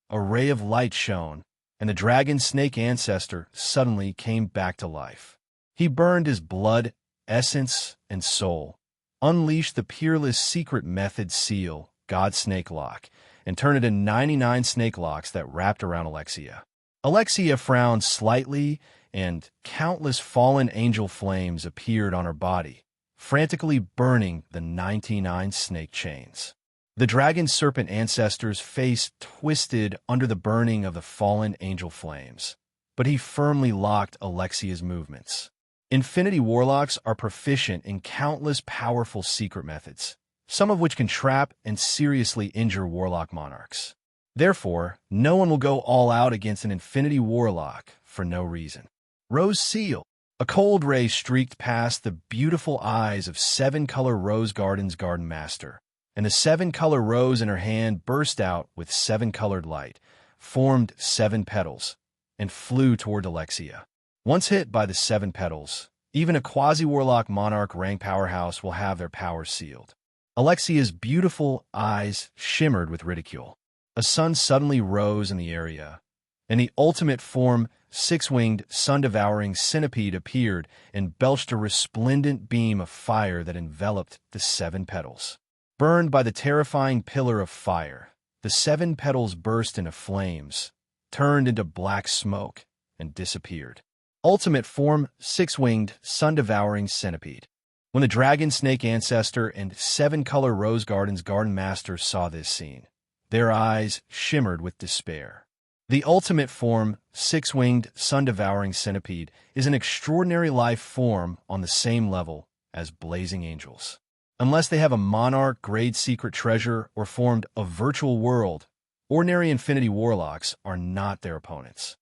a ray of light shone, and the dragon snake ancestor suddenly came back to life. He burned his blood, essence, and soul, unleashed the peerless secret method seal, God Snake Lock, and turned it into 99 snake locks that wrapped around Alexia. Alexia frowned slightly, and countless fallen angel flames appeared on her body, frantically burning the 99 snake chains. The dragon serpent ancestor's face twisted under the burning of the fallen angel flames, but he firmly locked Alexia's movements. Infinity warlocks are proficient in countless powerful secret methods, some of which can trap and seriously injure warlock monarchs. Therefore, no one will go all out against an infinity warlock for no reason. Rose Seal. A cold ray streaked past the beautiful eyes of 7-color Rose Garden's Garden Master, and the 7-color rose in her hand burst out with 7-colored light, formed 7 petals, and flew toward Alexia. Once hit by the 7 petals, even a quasi-warlock monarch rank powerhouse will have their power sealed. Alexia's beautiful eyes shimmered with ridicule. A sun suddenly rose in the area, and the ultimate form, 6-winged, sun-devouring centipede appeared and belched a resplendent beam of fire that enveloped the 7 petals. Burned by the terrifying pillar of fire, the 7 petals burst into flames, turned into black smoke, and disappeared. Ultimate form, 6-winged, sun-devouring centipede. When the dragon snake ancestor and 7-color Rose Garden's Garden Master saw this scene, their eyes shimmered with despair. The ultimate form, 6-winged, sun-devouring centipede, is an extraordinary life form on the same level as blazing angels. Unless they have a monarch-grade secret treasure or formed a virtual world, ordinary infinity warlocks are not their opponents.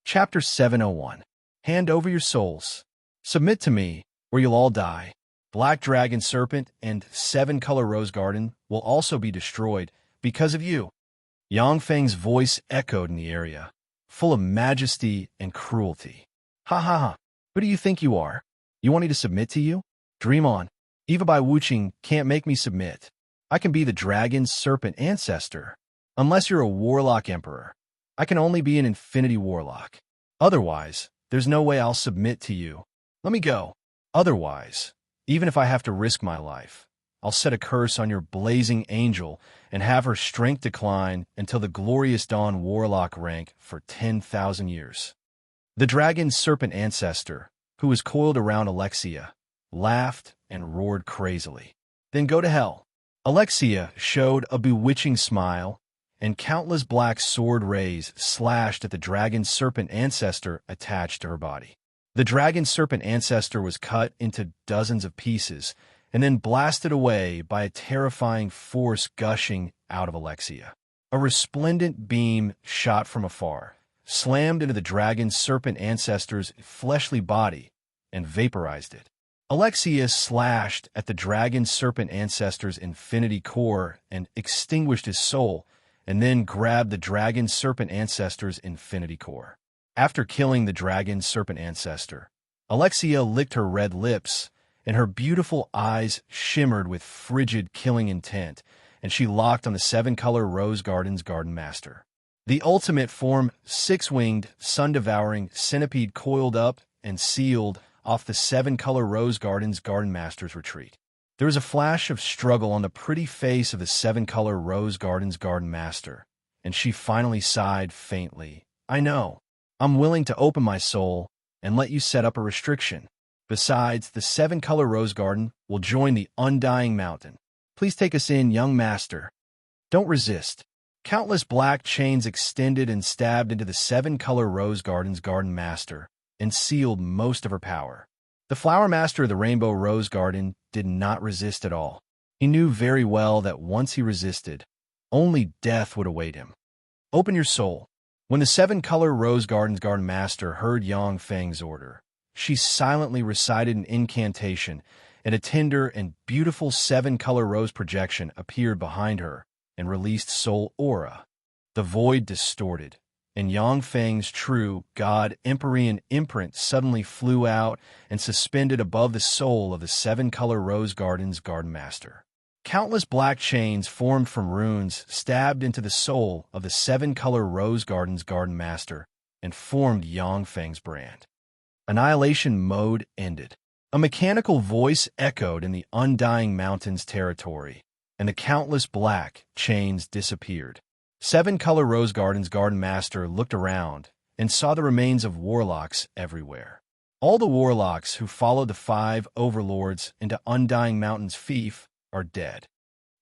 Chapter 701. Hand over your souls. Submit to me, or you'll all die. Black Dragon Serpent and 7-color Rose Garden will also be destroyed because of you. Yangfeng's voice echoed in the area, full of majesty and cruelty. Ha ha ha. Who do you think you are? You want me to submit to you? Dream on. Eva Bai Wuqing can't make me submit. I can be the dragon serpent ancestor. Unless you're a warlock emperor, I can only be an infinity warlock. Otherwise, there's no way I'll submit to you. Let me go. Otherwise, even if I have to risk my life, I'll set a curse on your blazing angel and have her strength decline until the glorious dawn warlock rank for 10,000 years. The dragon serpent ancestor, who was coiled around Alexia, laughed and roared crazily. Then go to hell. Alexia showed a bewitching smile, and countless black sword rays slashed at the dragon serpent ancestor attached to her body. The dragon serpent ancestor was cut into dozens of pieces and then blasted away by a terrifying force gushing out of Alexia. A resplendent beam shot from afar, slammed into the dragon serpent ancestor's fleshly body, and vaporized it. Alexia slashed at the dragon serpent ancestor's infinity core and extinguished his soul, and then grabbed the dragon serpent ancestor's infinity core. After killing the dragon serpent ancestor, Alexia licked her red lips, and her beautiful eyes shimmered with frigid killing intent, and she locked on the 7-color Rose Garden's Garden Master. The ultimate form, six-winged, sun-devouring centipede coiled up and sealed off the seven-color rose garden's garden master's retreat. There was a flash of struggle on the pretty face of the seven-color rose garden's garden master, and she finally sighed faintly. I know. I'm willing to open my soul and let you set up a restriction. Besides, the seven-color rose garden will join the undying mountain. Please take us in, young master. Don't resist. Countless black chains extended and stabbed into the seven-color rose garden's garden master and sealed most of her power. The flower master of the rainbow rose garden did not resist at all. He knew very well that once he resisted, only death would await him. Open your soul. When the seven-color rose garden's garden master heard Yang Feng's order, she silently recited an incantation, and a tender and beautiful seven-color rose projection appeared behind her and released soul aura. The void distorted, and Yang Feng's true God Empyrean imprint suddenly flew out and suspended above the soul of the seven-color rose garden's garden master. Countless black chains formed from runes stabbed into the soul of the seven-color rose garden's garden master and formed Yang Feng's brand. Annihilation mode ended. A mechanical voice echoed in the undying mountain's territory, and the countless black chains disappeared. Seven-color rose garden's garden master looked around and saw the remains of warlocks everywhere. All the warlocks who followed the five overlords into Undying Mountain's fief are dead.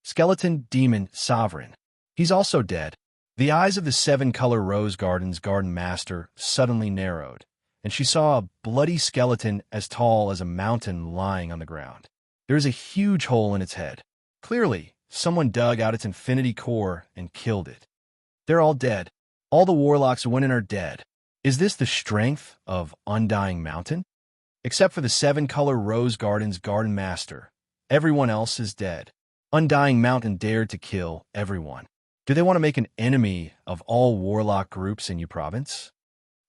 Skeleton Demon Sovereign. He's also dead. The eyes of the seven-color rose garden's garden master suddenly narrowed, and she saw a bloody skeleton as tall as a mountain lying on the ground. There is a huge hole in its head. Clearly, someone dug out its infinity core and killed it. They're all dead. All the warlocks who went in are dead. Is this the strength of Undying Mountain? Except for the seven-color rose garden's garden master, everyone else is dead. Undying Mountain dared to kill everyone. Do they want to make an enemy of all warlock groups in Yu Province?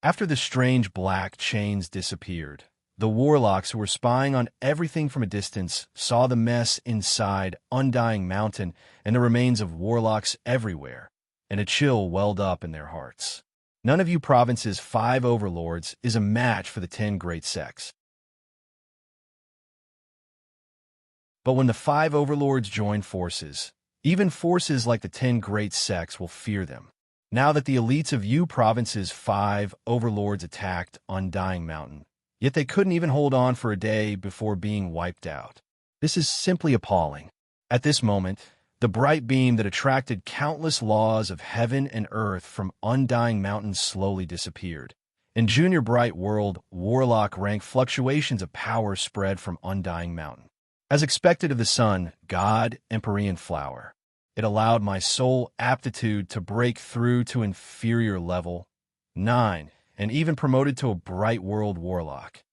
After the strange black chains disappeared, the warlocks who were spying on everything from a distance saw the mess inside Undying Mountain and the remains of warlocks everywhere, and a chill welled up in their hearts. None of Yu Province's five overlords is a match for the 10 great sects. But when the five overlords join forces, even forces like the 10 great sects will fear them. Now that the elites of Yu Province's five overlords attacked Undying Mountain, yet they couldn't even hold on for a day before being wiped out. This is simply appalling. At this moment, the bright beam that attracted countless laws of heaven and earth from Undying Mountain slowly disappeared. In Junior Bright World, Warlock rank fluctuations of power spread from Undying Mountain. As expected of the sun, God Empyrean Flower, it allowed my soul aptitude to break through to inferior level 9, and even promoted to a Bright World Warlock.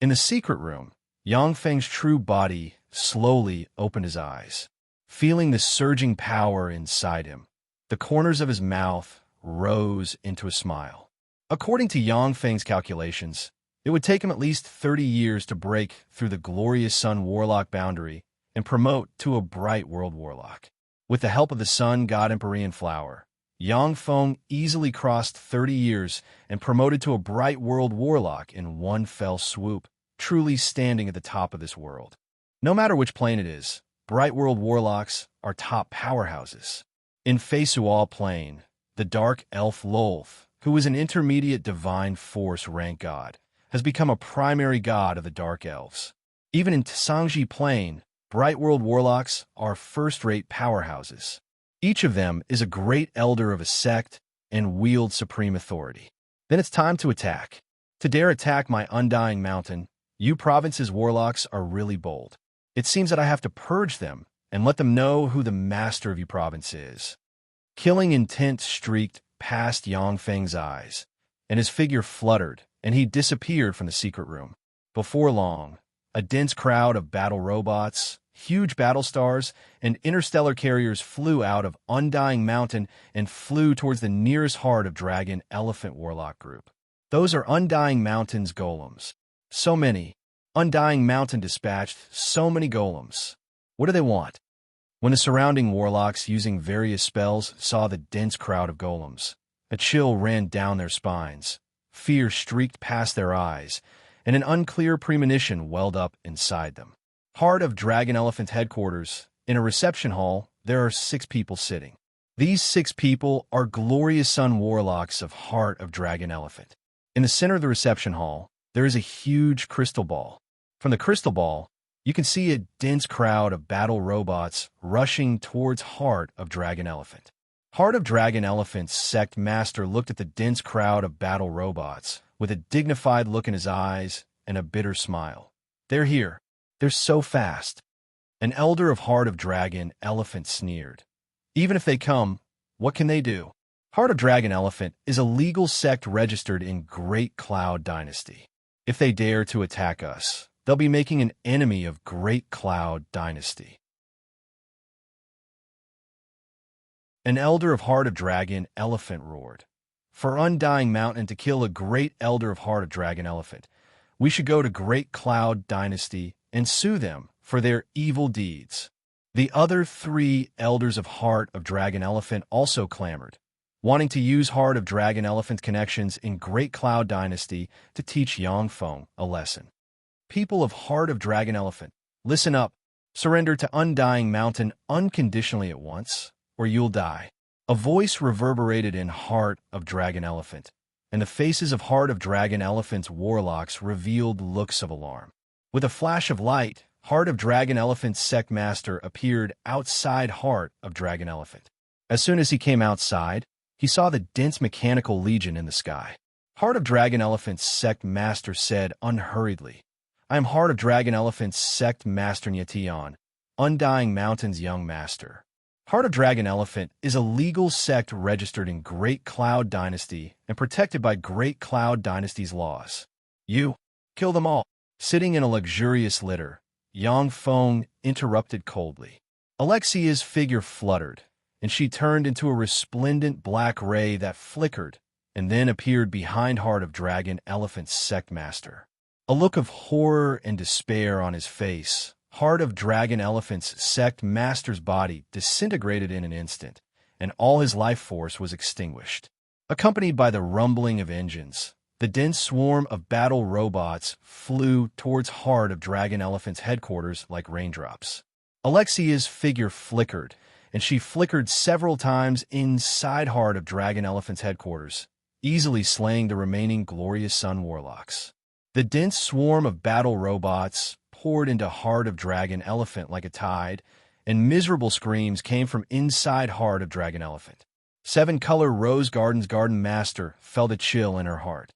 In the secret room, Yang Feng's true body slowly opened his eyes. Feeling the surging power inside him, the corners of his mouth rose into a smile. According to Yang Feng's calculations, it would take him at least 30 years to break through the glorious Sun Warlock boundary and promote to a Bright World Warlock. With the help of the Sun God Empyrean Flower, Yang Feng easily crossed 30 years and promoted to a Bright World Warlock in one fell swoop, truly standing at the top of this world. No matter which plane it is, Bright World Warlocks are top powerhouses. In Feisual Plane, the Dark Elf Lolth, who is an intermediate divine force rank god, has become a primary god of the Dark Elves. Even in Tsangji Plane, Bright World Warlocks are first-rate powerhouses. Each of them is a great elder of a sect and wields supreme authority. Then it's time to attack. To dare attack my Undying Mountain, Yu Province's warlocks are really bold. It seems that I have to purge them and let them know who the master of Yu Province is. Killing intent streaked past Yang Feng's eyes, and his figure fluttered, and he disappeared from the secret room. Before long, a dense crowd of battle robots, huge battle stars, and interstellar carriers flew out of Undying Mountain and flew towards the nearest heart of Dragon Elephant Warlock Group. Those are Undying Mountain's golems. So many. Undying Mountain dispatched so many golems. What do they want? When the surrounding warlocks using various spells saw the dense crowd of golems, A chill ran down their spines, fear streaked past their eyes, and an unclear premonition welled up inside them. Heart of Dragon Elephant headquarters. In a reception hall, there are 6 people sitting. These 6 people are glorious sun warlocks of Heart of Dragon Elephant. In the center of the reception hall, there is a huge crystal ball. From the crystal ball, you can see a dense crowd of battle robots rushing towards Heart of Dragon Elephant. Heart of Dragon Elephant's sect master looked at the dense crowd of battle robots with a dignified look in his eyes and a bitter smile. They're here. They're so fast. An elder of Heart of Dragon Elephant sneered. Even if they come, what can they do? Heart of Dragon Elephant is a legal sect registered in Great Cloud Dynasty. If they dare to attack us, they'll be making an enemy of Great Cloud Dynasty. An elder of Heart of Dragon Elephant roared. For Undying Mountain to kill a great elder of Heart of Dragon Elephant, we should go to Great Cloud Dynasty and sue them for their evil deeds. The other 3 elders of Heart of Dragon Elephant also clamored, wanting to use Heart of Dragon Elephant connections in Great Cloud Dynasty to teach Yangfeng a lesson. People of Heart of Dragon Elephant, listen up. Surrender to Undying Mountain unconditionally at once, or you'll die. A voice reverberated in Heart of Dragon Elephant, and the faces of Heart of Dragon Elephant's warlocks revealed looks of alarm. With a flash of light, Heart of Dragon Elephant's sect master appeared outside Heart of Dragon Elephant. As soon as he came outside, he saw the dense mechanical legion in the sky. Heart of Dragon Elephant's sect master said unhurriedly, I am Heart of Dragon Elephant's sect master Nyation, Undying Mountain's young master. Heart of Dragon Elephant is a legal sect registered in Great Cloud Dynasty and protected by Great Cloud Dynasty's laws. You, kill them all. Sitting in a luxurious litter, Yangfeng interrupted coldly. Alexia's figure fluttered, and she turned into a resplendent black ray that flickered and then appeared behind Heart of Dragon Elephant's sect master. A look of horror and despair on his face, Heart of Dragon Elephant's sect master's body disintegrated in an instant, and all his life force was extinguished. Accompanied by the rumbling of engines, the dense swarm of battle robots flew towards Heart of Dragon Elephant's headquarters like raindrops. Alexia's figure flickered, and she flickered several times inside Heart of Dragon Elephant's headquarters, easily slaying the remaining glorious sun warlocks. The dense swarm of battle robots poured into Heart of Dragon Elephant like a tide, and miserable screams came from inside Heart of Dragon Elephant. 7-Color Rose Garden's garden master felt a chill in her heart.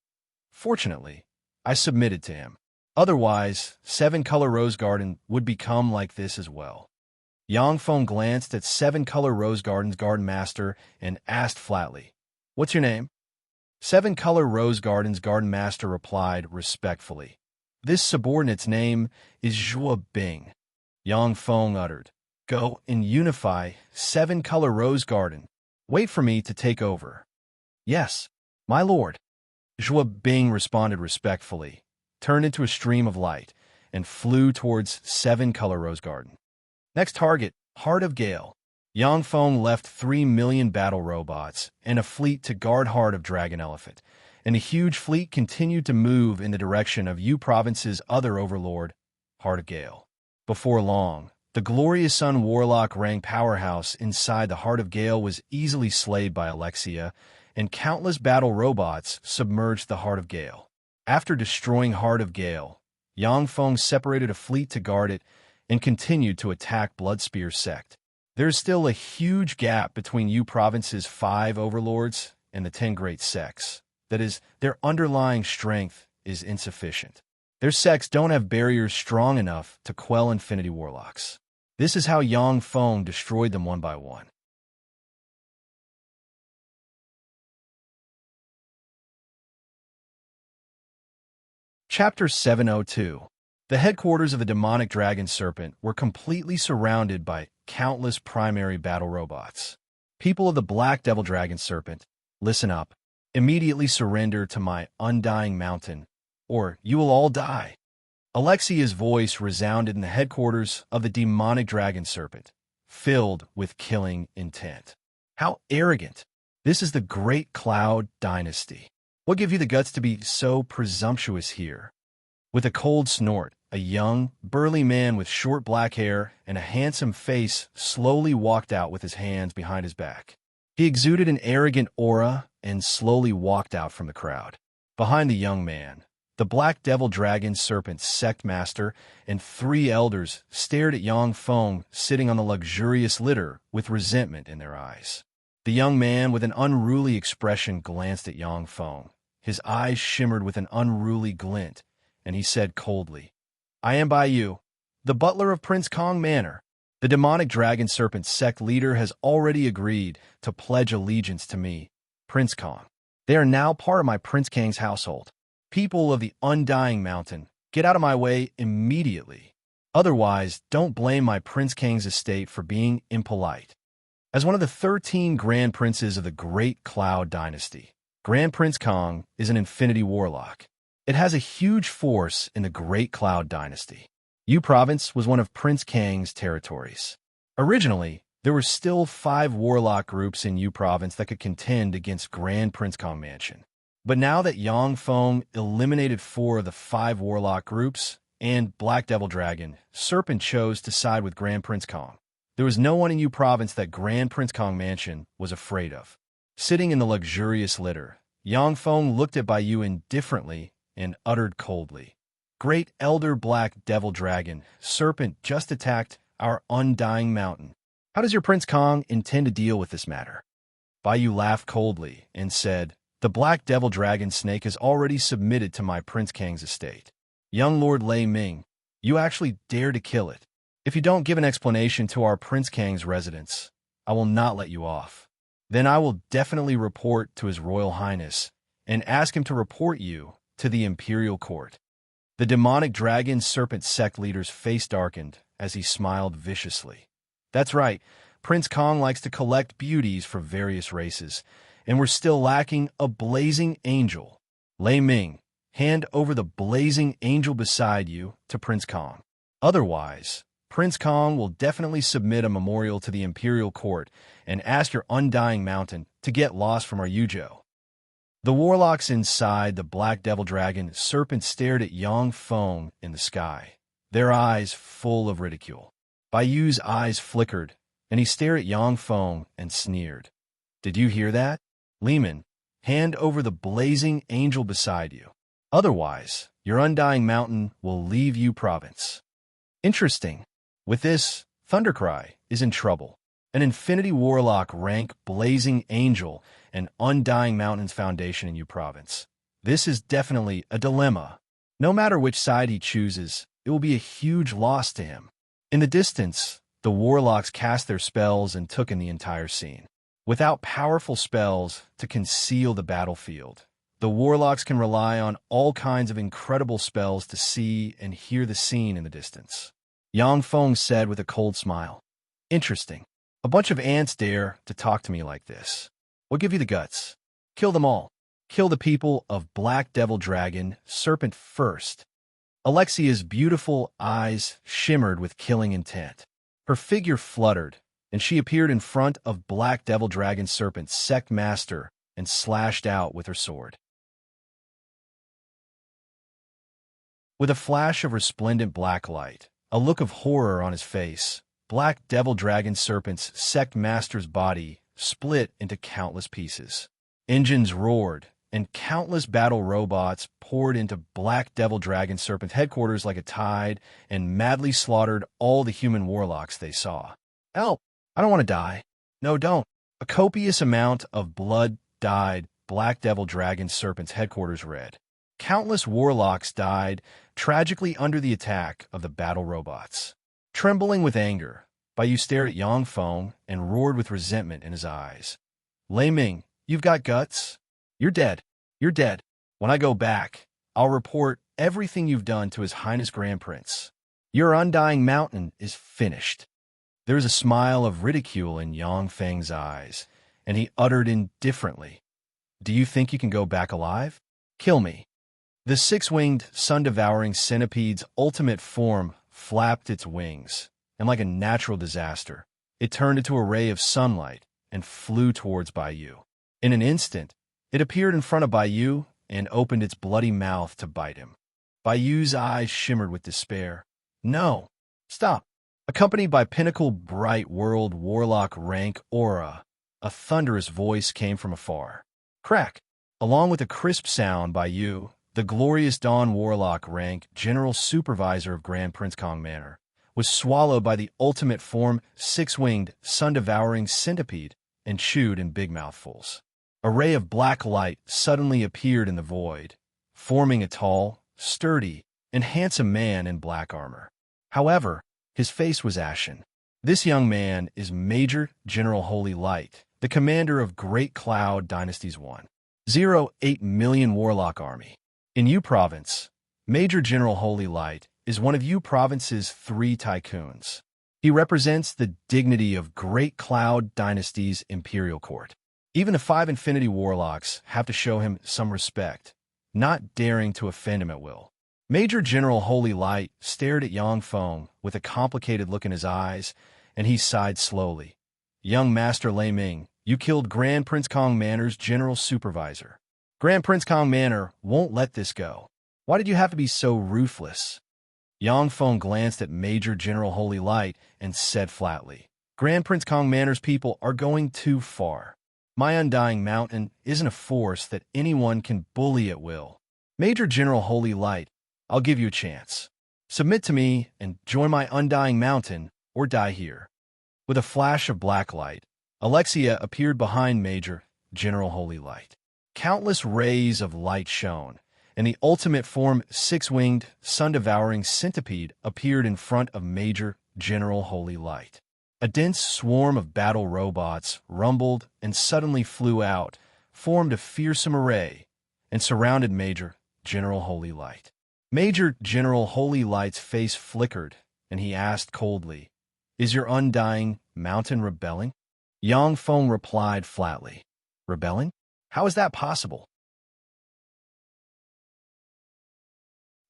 Fortunately, I submitted to him. Otherwise, 7-Color Rose Garden would become like this as well. Yangfeng glanced at 7-Color Rose Garden's garden master and asked flatly, What's your name? 7-Color Rose Garden's garden master replied respectfully, This subordinate's name is Zhua Bing. Yangfeng uttered, Go and unify 7-Color Rose Garden. Wait for me to take over. Yes, my lord. Zhua Bing responded respectfully, turned into a stream of light, and flew towards 7-Color Rose Garden. Next target, Heart of Gale. Yangfeng left 3 million battle robots and a fleet to guard Heart of Dragon Elephant, and the huge fleet continued to move in the direction of Yu Province's other overlord, Heart of Gale. Before long, the glorious sun warlock rang powerhouse inside the Heart of Gale was easily slayed by Alexia, and countless battle robots submerged the Heart of Gale. After destroying Heart of Gale, Yangfeng separated a fleet to guard it and continued to attack Bloodspear's sect. There is still a huge gap between Yu Province's 5 overlords and the 10 great sects. That is, their underlying strength is insufficient. Their sects don't have barriers strong enough to quell Infinity Warlocks. This is how Yangfeng destroyed them one by one. Chapter 702. The headquarters of the demonic dragon serpent were completely surrounded by countless primary battle robots. People of the black devil dragon serpent, listen up. Immediately surrender to my undying mountain, or you will all die. Alexia's voice resounded in the headquarters of the demonic dragon serpent, filled with killing intent. How arrogant! This is the Great Cloud Dynasty. What gave you the guts to be so presumptuous here? With a cold snort, a young, burly man with short black hair and a handsome face slowly walked out with his hands behind his back. He exuded an arrogant aura and slowly walked out from the crowd. Behind the young man, the Black Devil Dragon Serpent Sect Master and 3 elders stared at Yang Feng sitting on the luxurious litter with resentment in their eyes. The young man with an unruly expression glanced at Yang Feng. His eyes shimmered with an unruly glint, and he said coldly, "I am by you, the butler of Prince Kong Manor. The demonic dragon serpent sect leader has already agreed to pledge allegiance to me, Prince Kong. They are now part of my Prince Kang's household. People of the Undying Mountain, get out of my way immediately. Otherwise, don't blame my Prince Kang's estate for being impolite." As one of the 13 Grand Princes of the Great Cloud Dynasty, Grand Prince Kong is an Infinity Warlock. It has a huge force in the Great Cloud Dynasty. Yu Province was one of Prince Kang's territories. Originally, there were still 5 warlock groups in Yu Province that could contend against Grand Prince Kong Mansion. But now that Yang Feng eliminated 4 of the 5 warlock groups, and Black Devil Dragon, Serpent chose to side with Grand Prince Kong, there was no one in Yu Province that Grand Prince Kong Mansion was afraid of. Sitting in the luxurious litter, Yang Feng looked at Bai Yu indifferently and uttered coldly, "Great Elder Black Devil Dragon, Serpent just attacked our Undying Mountain. How does your Prince Kong intend to deal with this matter?" Bai Yu laughed coldly and said, "The Black Devil Dragon Snake has already submitted to my Prince Kang's estate. Young Lord Lei Ming, you actually dare to kill it. If you don't give an explanation to our Prince Kang's residence, I will not let you off. Then I will definitely report to His Royal Highness and ask him to report you to the Imperial Court." The demonic dragon serpent sect leader's face darkened as he smiled viciously. "That's right, Prince Kong likes to collect beauties for various races, and we're still lacking a blazing angel. Lei Ming, hand over the blazing angel beside you to Prince Kong. Otherwise, Prince Kong will definitely submit a memorial to the Imperial Court and ask your Undying Mountain to get lost from our Yujo." The warlocks inside the Black Devil Dragon Serpent stared at Yang Feng in the sky, their eyes full of ridicule. Bai Yu's eyes flickered, and he stared at Yang Feng and sneered. "Did you hear that? Lehman, hand over the blazing angel beside you. Otherwise, your Undying Mountain will leave Yu Province." Interesting. With this, Thundercry is in trouble. An Infinity Warlock rank blazing angel and Undying Mountain's foundation in Yu Province. This is definitely a dilemma. No matter which side he chooses, it will be a huge loss to him. In the distance, the warlocks cast their spells and took in the entire scene. Without powerful spells to conceal the battlefield, the warlocks can rely on all kinds of incredible spells to see and hear the scene in the distance. Yang Feng said with a cold smile, "Interesting. A bunch of ants dare to talk to me like this. What give you the guts? Kill them all. Kill the people of Black Devil Dragon Serpent first." Alexia's beautiful eyes shimmered with killing intent. Her figure fluttered, and she appeared in front of Black Devil Dragon Serpent Sect Master and slashed out with her sword. With a flash of resplendent black light, a look of horror on his face, Black Devil Dragon Serpent's Sect Master's body split into countless pieces. Engines roared, and countless battle robots poured into Black Devil Dragon Serpent's headquarters like a tide and madly slaughtered all the human warlocks they saw. "Help! I don't want to die." "No, don't." A copious amount of blood dyed Black Devil Dragon Serpent's headquarters red. Countless warlocks died tragically under the attack of the battle robots. Trembling with anger, Bai Yu stared at Yang Feng and roared with resentment in his eyes. "Lei Ming, you've got guts? You're dead. You're dead. When I go back, I'll report everything you've done to His Highness Grand Prince. Your Undying Mountain is finished." There was a smile of ridicule in Yang Feng's eyes, and he uttered indifferently, "Do you think you can go back alive? Kill me." The 6-winged, sun-devouring centipede's ultimate form flapped its wings, and like a natural disaster, it turned into a ray of sunlight and flew towards Bai Yu. In an instant, it appeared in front of Bayou and opened its bloody mouth to bite him. Bayou's eyes shimmered with despair. No! Stop! Accompanied by pinnacle bright world warlock rank aura, a thunderous voice came from afar. Crack! Along with a crisp sound, Bayou, the glorious dawn warlock rank general supervisor of Grand Prince Kong Manor, was swallowed by the ultimate form six-winged, sun-devouring centipede and chewed in big mouthfuls. A ray of black light suddenly appeared in the void, forming a tall, sturdy, and handsome man in black armor. However, his face was ashen. This young man is Major General Holy Light, the commander of Great Cloud Dynasty's 108 million warlock army. In U Province, Major General Holy Light is one of U Province's 3 tycoons. He represents the dignity of Great Cloud Dynasty's imperial court. Even the 5 Infinity Warlocks have to show him some respect, not daring to offend him at will. Major General Holy Light stared at Yang Feng with a complicated look in his eyes, and he sighed slowly. Young Master Lei Ming, you killed Grand Prince Kong Manor's general supervisor. Grand Prince Kong Manor won't let this go. Why did you have to be so ruthless? Yang Feng glanced at Major General Holy Light and said flatly, Grand Prince Kong Manor's people are going too far. My Undying Mountain isn't a force that anyone can bully at will. Major General Holy Light, I'll give you a chance. Submit to me and join my Undying Mountain, or die here. With a flash of black light, Alexia appeared behind Major General Holy Light. Countless rays of light shone, and the ultimate form six-winged, sun-devouring centipede appeared in front of Major General Holy Light. A dense swarm of battle robots rumbled and suddenly flew out, formed a fearsome array, and surrounded Major General Holy Light. Major General Holy Light's face flickered, and he asked coldly, Is your Undying Mountain rebelling? Yang Feng replied flatly, Rebelling? How is that possible?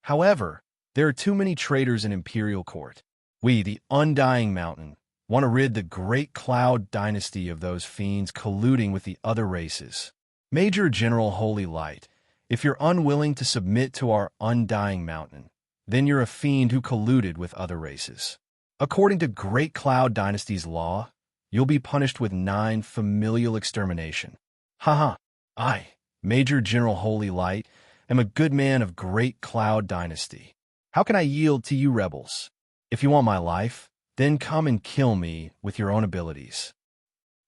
However, there are too many traitors in Imperial Court. We, the Undying Mountain, want to rid the Great Cloud Dynasty of those fiends colluding with the other races. Major General Holy Light, if you're unwilling to submit to our Undying Mountain, then you're a fiend who colluded with other races. According to Great Cloud Dynasty's law, you'll be punished with 9 familial extermination. Haha, I, Major General Holy Light, am a good man of Great Cloud Dynasty. How can I yield to you rebels? If you want my life, then come and kill me with your own abilities.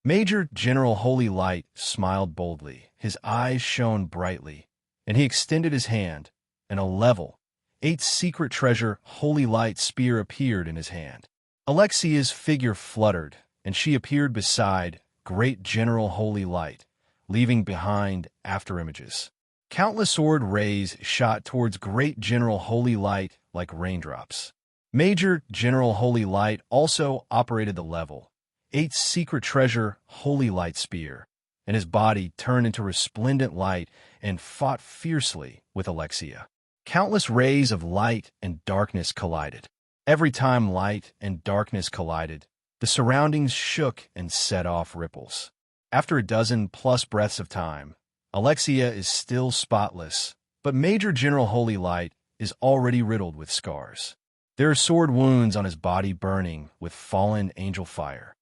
Major General Holy Light smiled boldly. His eyes shone brightly, and he extended his hand, and a level 8 secret treasure Holy Light spear appeared in his hand. Alexia's figure fluttered, and she appeared beside Great General Holy Light, leaving behind afterimages. Countless sword rays shot towards Great General Holy Light like raindrops. Major General Holy Light also operated the level 8 secret treasure Holy Light spear, and his body turned into resplendent light and fought fiercely with Alexia. Countless rays of light and darkness collided. Every time light and darkness collided, the surroundings shook and set off ripples. After a dozen-plus breaths of time, Alexia is still spotless, but Major General Holy Light is already riddled with scars. There are sword wounds on his body burning with fallen angel fire.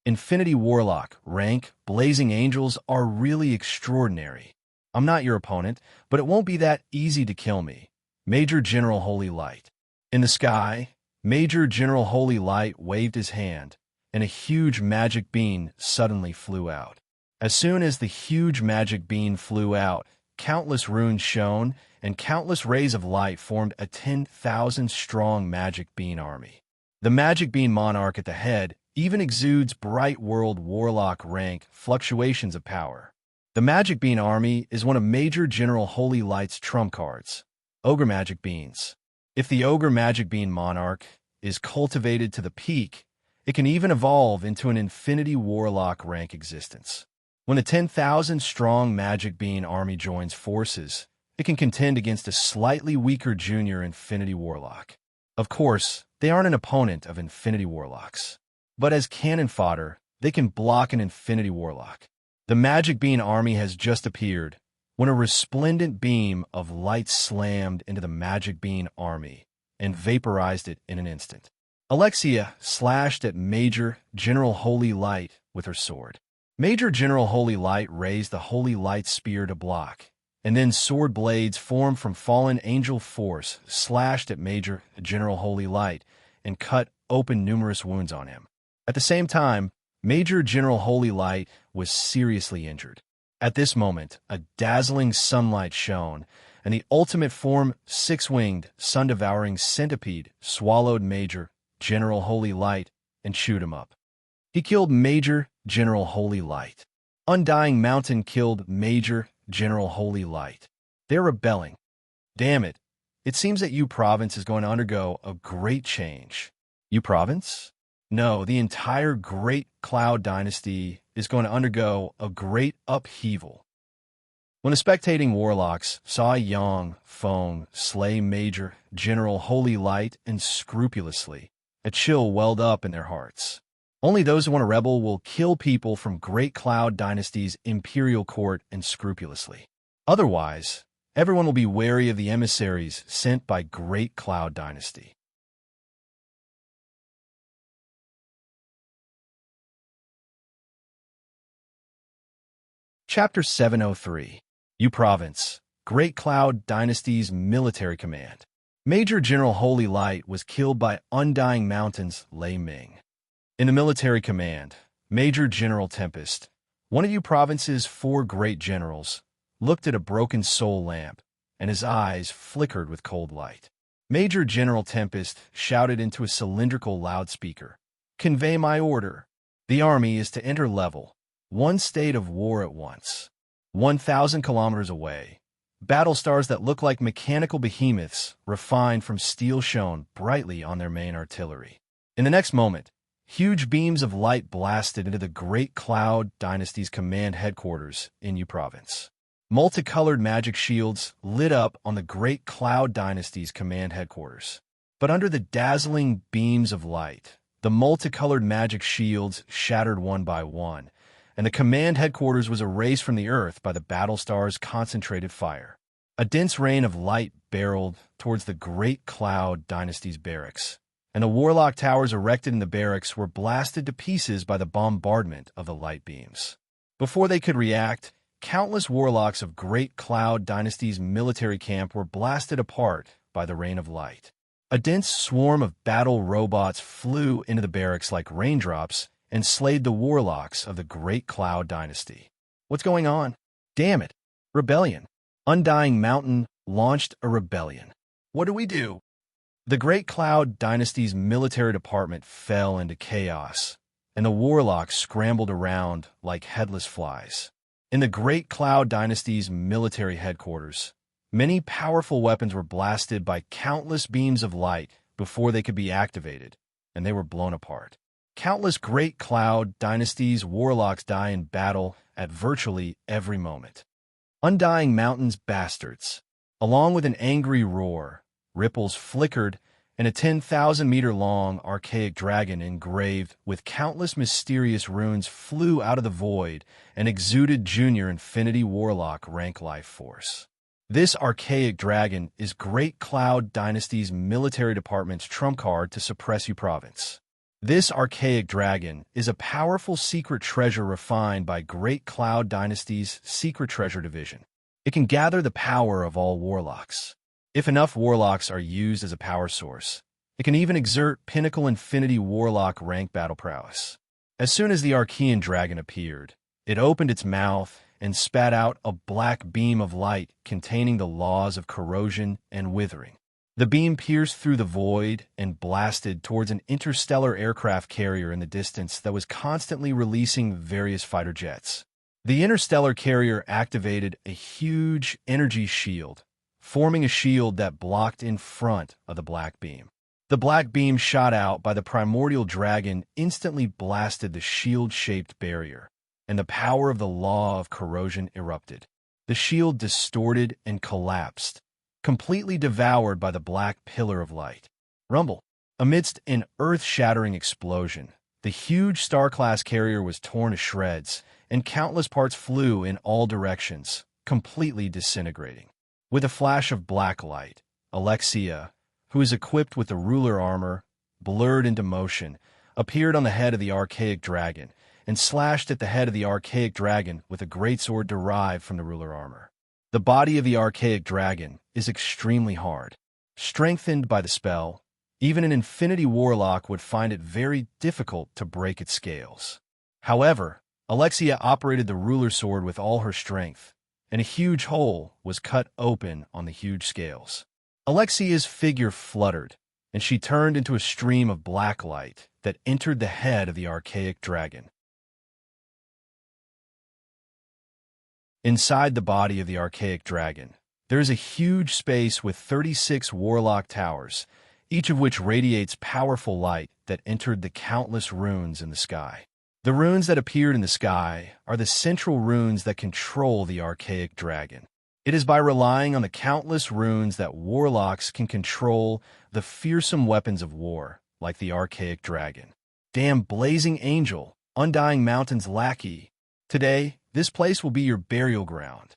Infinity Warlock, rank, blazing angels are really extraordinary. I'm not your opponent, but it won't be that easy to kill me. Major General Holy Light. In the sky, Major General Holy Light waved his hand, and a huge magic beam suddenly flew out. As soon as the huge magic beam flew out, countless runes shone, and countless rays of light formed a 10,000-strong magic beam army. The magic beam monarch at the head even exudes bright world warlock rank fluctuations of power. The magic beam army is one of Major General Holy Light's trump cards, Ogre Magic Beans. If the Ogre Magic Beam monarch is cultivated to the peak, it can even evolve into an Infinity Warlock rank existence. When a 10,000-strong magic beam army joins forces, it can contend against a slightly weaker junior Infinity Warlock. Of course, they aren't an opponent of Infinity Warlocks, but as cannon fodder, they can block an Infinity Warlock. The Magic Bean army has just appeared when a resplendent beam of light slammed into the Magic Bean army and vaporized it in an instant. Alexia slashed at Major General Holy Light with her sword. Major General Holy Light raised the Holy Light spear to block, and then sword blades formed from fallen angel force slashed at Major General Holy Light and cut open numerous wounds on him. At the same time, Major General Holy Light was seriously injured. At this moment, a dazzling sunlight shone, and the ultimate form six-winged, sun-devouring centipede swallowed Major General Holy Light and chewed him up. He killed Major General Holy Light. Undying Mountain killed Major General Holy Light. They're rebelling. Damn it. It seems that U Province is going to undergo a great change. U Province? No, the entire Great Cloud Dynasty is going to undergo a great upheaval. When the spectating warlocks saw Yang Feng slay Major General Holy Light unscrupulously, a chill welled up in their hearts. Only those who want to rebel will kill people from Great Cloud Dynasty's imperial court unscrupulously. Otherwise, everyone will be wary of the emissaries sent by Great Cloud Dynasty. Chapter 703. U Province, Great Cloud Dynasty's Military Command. Major General Holy Light was killed by Undying Mountain's Lei Ming. In the military command, Major General Tempest, one of U Province's 4 great generals, looked at a broken soul lamp, and his eyes flickered with cold light. Major General Tempest shouted into a cylindrical loudspeaker, "Convey my order. The army is to enter level 1 state of war at once. 1,000 kilometers away, battle stars that look like mechanical behemoths refined from steel shone brightly on their main artillery." In the next moment, huge beams of light blasted into the Great Cloud Dynasty's command headquarters in U Province. Multicolored magic shields lit up on the Great Cloud Dynasty's command headquarters. But under the dazzling beams of light, the multicolored magic shields shattered one by one, and the command headquarters was erased from the earth by the Battlestar's concentrated fire. A dense rain of light barreled towards the Great Cloud Dynasty's barracks, and the warlock towers erected in the barracks were blasted to pieces by the bombardment of the light beams. Before they could react, countless warlocks of Great Cloud Dynasty's military camp were blasted apart by the rain of light. A dense swarm of battle robots flew into the barracks like raindrops and slayed the warlocks of the Great Cloud Dynasty. What's going on? Damn it! Rebellion. Undying Mountain launched a rebellion. What do we do? The Great Cloud Dynasty's military department fell into chaos, and the warlocks scrambled around like headless flies. In the Great Cloud Dynasty's military headquarters, many powerful weapons were blasted by countless beams of light before they could be activated, and they were blown apart. Countless Great Cloud Dynasty's warlocks die in battle at virtually every moment. Undying Mountain's bastards. Along with an angry roar, ripples flickered, and a 10,000-meter-long archaic dragon engraved with countless mysterious runes flew out of the void and exuded Junior Infinity Warlock rank life force. This archaic dragon is Great Cloud Dynasty's military department's trump card to suppress U Province. This archaic dragon is a powerful secret treasure refined by Great Cloud Dynasty's Secret Treasure Division. It can gather the power of all warlocks. If enough warlocks are used as a power source, it can even exert Pinnacle Infinity Warlock rank battle prowess. As soon as the Archean dragon appeared, it opened its mouth and spat out a black beam of light containing the laws of corrosion and withering. The beam pierced through the void and blasted towards an interstellar aircraft carrier in the distance that was constantly releasing various fighter jets. The interstellar carrier activated a huge energy shield, forming a shield that blocked in front of the black beam. The black beam shot out by the primordial dragon instantly blasted the shield-shaped barrier, and the power of the law of corrosion erupted. The shield distorted and collapsed, completely devoured by the black pillar of light. Rumble. Amidst an earth-shattering explosion, the huge Star-class carrier was torn to shreds, and countless parts flew in all directions, completely disintegrating. With a flash of black light, Alexia, who is equipped with the ruler armor, blurred into motion, appeared on the head of the archaic dragon, and slashed at the head of the archaic dragon with a greatsword derived from the ruler armor. The body of the archaic dragon is extremely hard. Strengthened by the spell, even an Infinity Warlock would find it very difficult to break its scales. However, Alexia operated the ruler sword with all her strength, and a huge hole was cut open on the huge scales. Alexia's figure fluttered, and she turned into a stream of black light that entered the head of the archaic dragon. Inside the body of the archaic dragon, there is a huge space with 36 warlock towers, each of which radiates powerful light that entered the countless runes in the sky. The runes that appeared in the sky are the central runes that control the archaic dragon. It is by relying on the countless runes that warlocks can control the fearsome weapons of war, like the archaic dragon. Damn blazing angel, undying mountain's lackey. Today, this place will be your burial ground.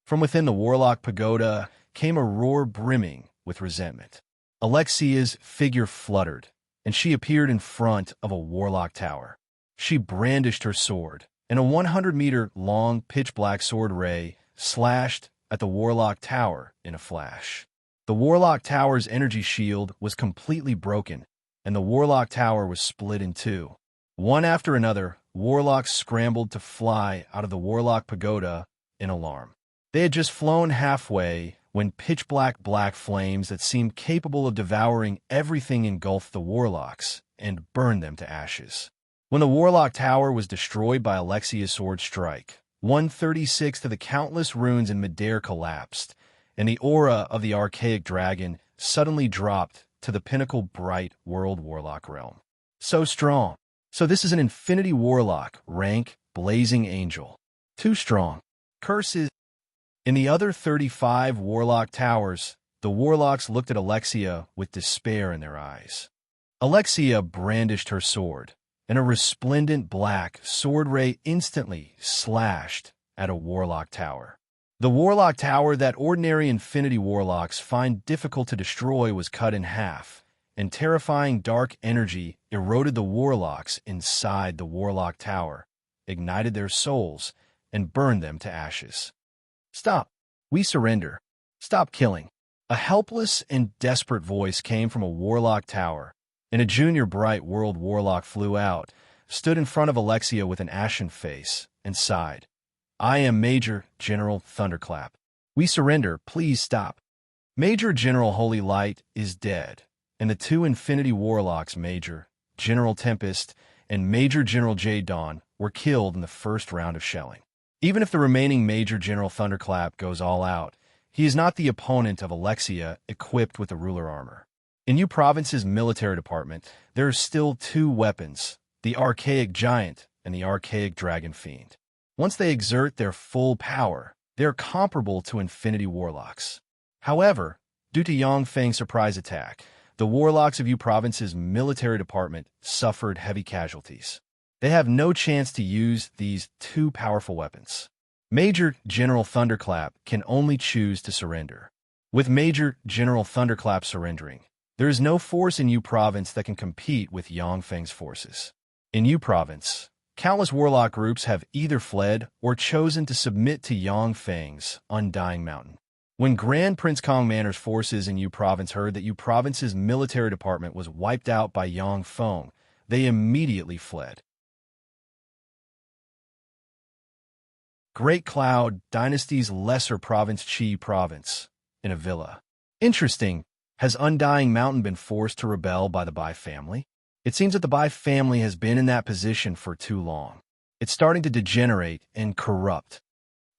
From within the warlock pagoda came a roar brimming with resentment. Alexia's figure fluttered, and she appeared in front of a warlock tower. She brandished her sword, and a 100-meter-long pitch-black sword ray slashed at the warlock tower in a flash. The warlock tower's energy shield was completely broken, and the warlock tower was split in two. One after another, warlocks scrambled to fly out of the warlock pagoda in alarm. They had just flown halfway when pitch-black flames that seemed capable of devouring everything engulfed the warlocks and burned them to ashes. When the warlock tower was destroyed by Alexia's sword strike, 1/36 of the countless runes in midair collapsed, and the aura of the archaic dragon suddenly dropped to the pinnacle bright world warlock realm. So strong. So this is an Infinity Warlock, rank Blazing Angel. Too strong. Curses. In the other 35 warlock towers, the warlocks looked at Alexia with despair in their eyes. Alexia brandished her sword, and a resplendent black sword ray instantly slashed at a warlock tower. The warlock tower that ordinary Infinity Warlocks find difficult to destroy was cut in half, and terrifying dark energy eroded the warlocks inside the warlock tower, ignited their souls, and burned them to ashes. Stop. We surrender. Stop killing. A helpless and desperate voice came from a warlock tower, and a junior bright world warlock flew out, stood in front of Alexia with an ashen face, and sighed. I am Major General Thunderclap. We surrender. Please stop. Major General Holy Light is dead, and the two Infinity Warlocks, Major General Tempest and Major General Jade Dawn, were killed in the first round of shelling. Even if the remaining Major General Thunderclap goes all out, he is not the opponent of Alexia equipped with the ruler armor. In U Province's military department, there are still two weapons, the Archaic Giant and the Archaic Dragon Fiend. Once they exert their full power, they are comparable to Infinity Warlocks. However, due to Yongfeng's surprise attack, the Warlocks of U Province's military department suffered heavy casualties. They have no chance to use these two powerful weapons. Major General Thunderclap can only choose to surrender. With Major General Thunderclap surrendering, there is no force in U Province that can compete with Yongfeng's forces. In U Province, countless warlock groups have either fled or chosen to submit to Yongfeng's Undying Mountain. When Grand Prince Kong Manor's forces in U Province heard that U Province's military department was wiped out by Yongfeng, they immediately fled. Great Cloud Dynasty's lesser province, Qi Province, in a villa. Interesting. Has Undying Mountain been forced to rebel by the Bai family? It seems that the Bai family has been in that position for too long. It's starting to degenerate and corrupt.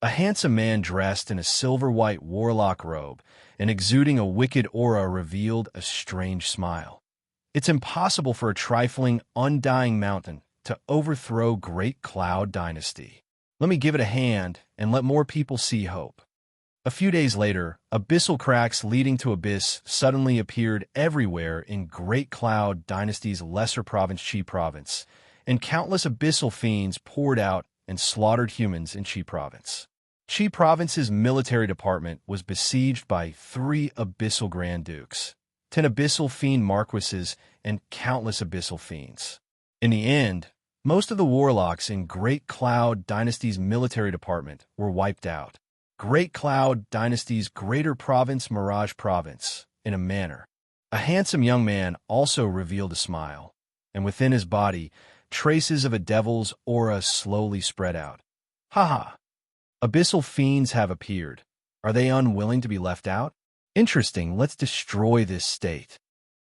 A handsome man dressed in a silver-white warlock robe and exuding a wicked aura revealed a strange smile. It's impossible for a trifling Undying Mountain to overthrow Great Cloud Dynasty. Let me give it a hand and let more people see hope. A few days later, abyssal cracks leading to abyss suddenly appeared everywhere in Great Cloud Dynasty's lesser province, Qi Province, and countless abyssal fiends poured out and slaughtered humans in Qi Province. Qi Province's military department was besieged by 3 abyssal Grand Dukes, 10 abyssal fiend marquises, and countless abyssal fiends. In the end, most of the warlocks in Great Cloud Dynasty's military department were wiped out. Great Cloud Dynasty's Greater Province, Mirage Province, in a manner. A handsome young man also revealed a smile, and within his body, traces of a devil's aura slowly spread out. Haha! Abyssal fiends have appeared. Are they unwilling to be left out? Interesting, let's destroy this state.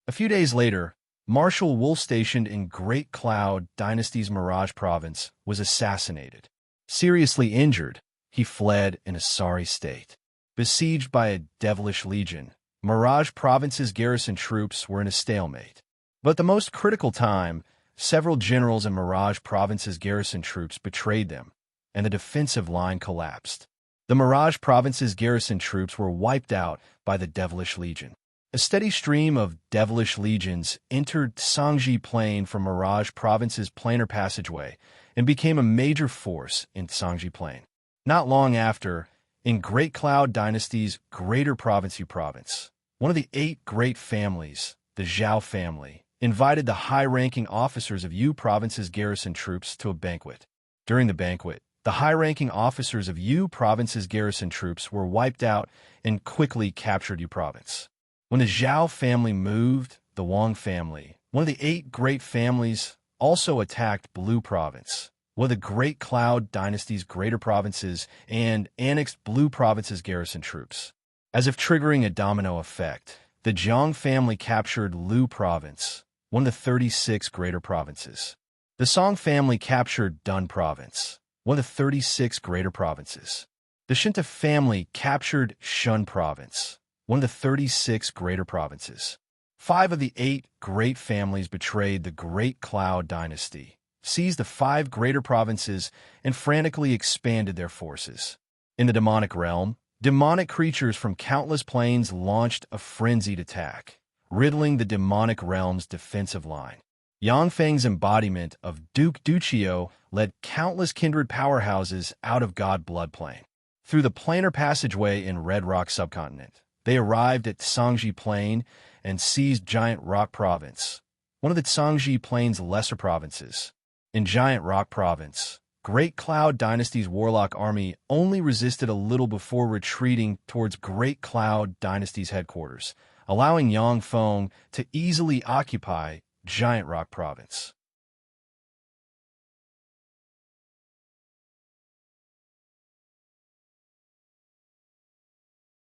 A few days later, Marshal Wolf, stationed in Great Cloud Dynasty's Mirage Province, was assassinated. Seriously injured, he fled in a sorry state. Besieged by a devilish legion, Mirage Province's garrison troops were in a stalemate. But at the most critical time, several generals in Mirage Province's garrison troops betrayed them, and the defensive line collapsed. The Mirage Province's garrison troops were wiped out by the devilish legion. A steady stream of devilish legions entered Sangji Plain from Mirage Province's planar passageway and became a major force in Sangji Plain. Not long after, in Great Cloud Dynasty's Greater Province U Province, one of the 8 great families, the Zhao family, invited the high-ranking officers of U Province's garrison troops to a banquet. During the banquet, the high-ranking officers of U Province's garrison troops were wiped out and quickly captured U Province. When the Zhao family moved, the Wang family, one of the 8 great families, also attacked Blue Province, one of the Great Cloud Dynasty's greater provinces, and annexed Blue Province's garrison troops. As if triggering a domino effect, the Jiang family captured Lu Province, one of the 36 greater provinces. The Song family captured Dun Province, one of the 36 greater provinces. The Shinta family captured Shun Province, one of the 36 greater provinces. 5 of the 8 great families betrayed the Great Cloud Dynasty, seized the 5 greater provinces, and frantically expanded their forces. In the demonic realm, demonic creatures from countless planes launched a frenzied attack, riddling the demonic realm's defensive line. Yang Feng's embodiment of Duke Duchio led countless kindred powerhouses out of God Blood Plane. Through the planar passageway in Red Rock subcontinent, they arrived at Sangji Plain and seized Giant Rock Province, one of the Sangji Plain's lesser provinces. In Giant Rock Province, Great Cloud Dynasty's warlock army only resisted a little before retreating towards Great Cloud Dynasty's headquarters, allowing Yang Feng to easily occupy Giant Rock Province.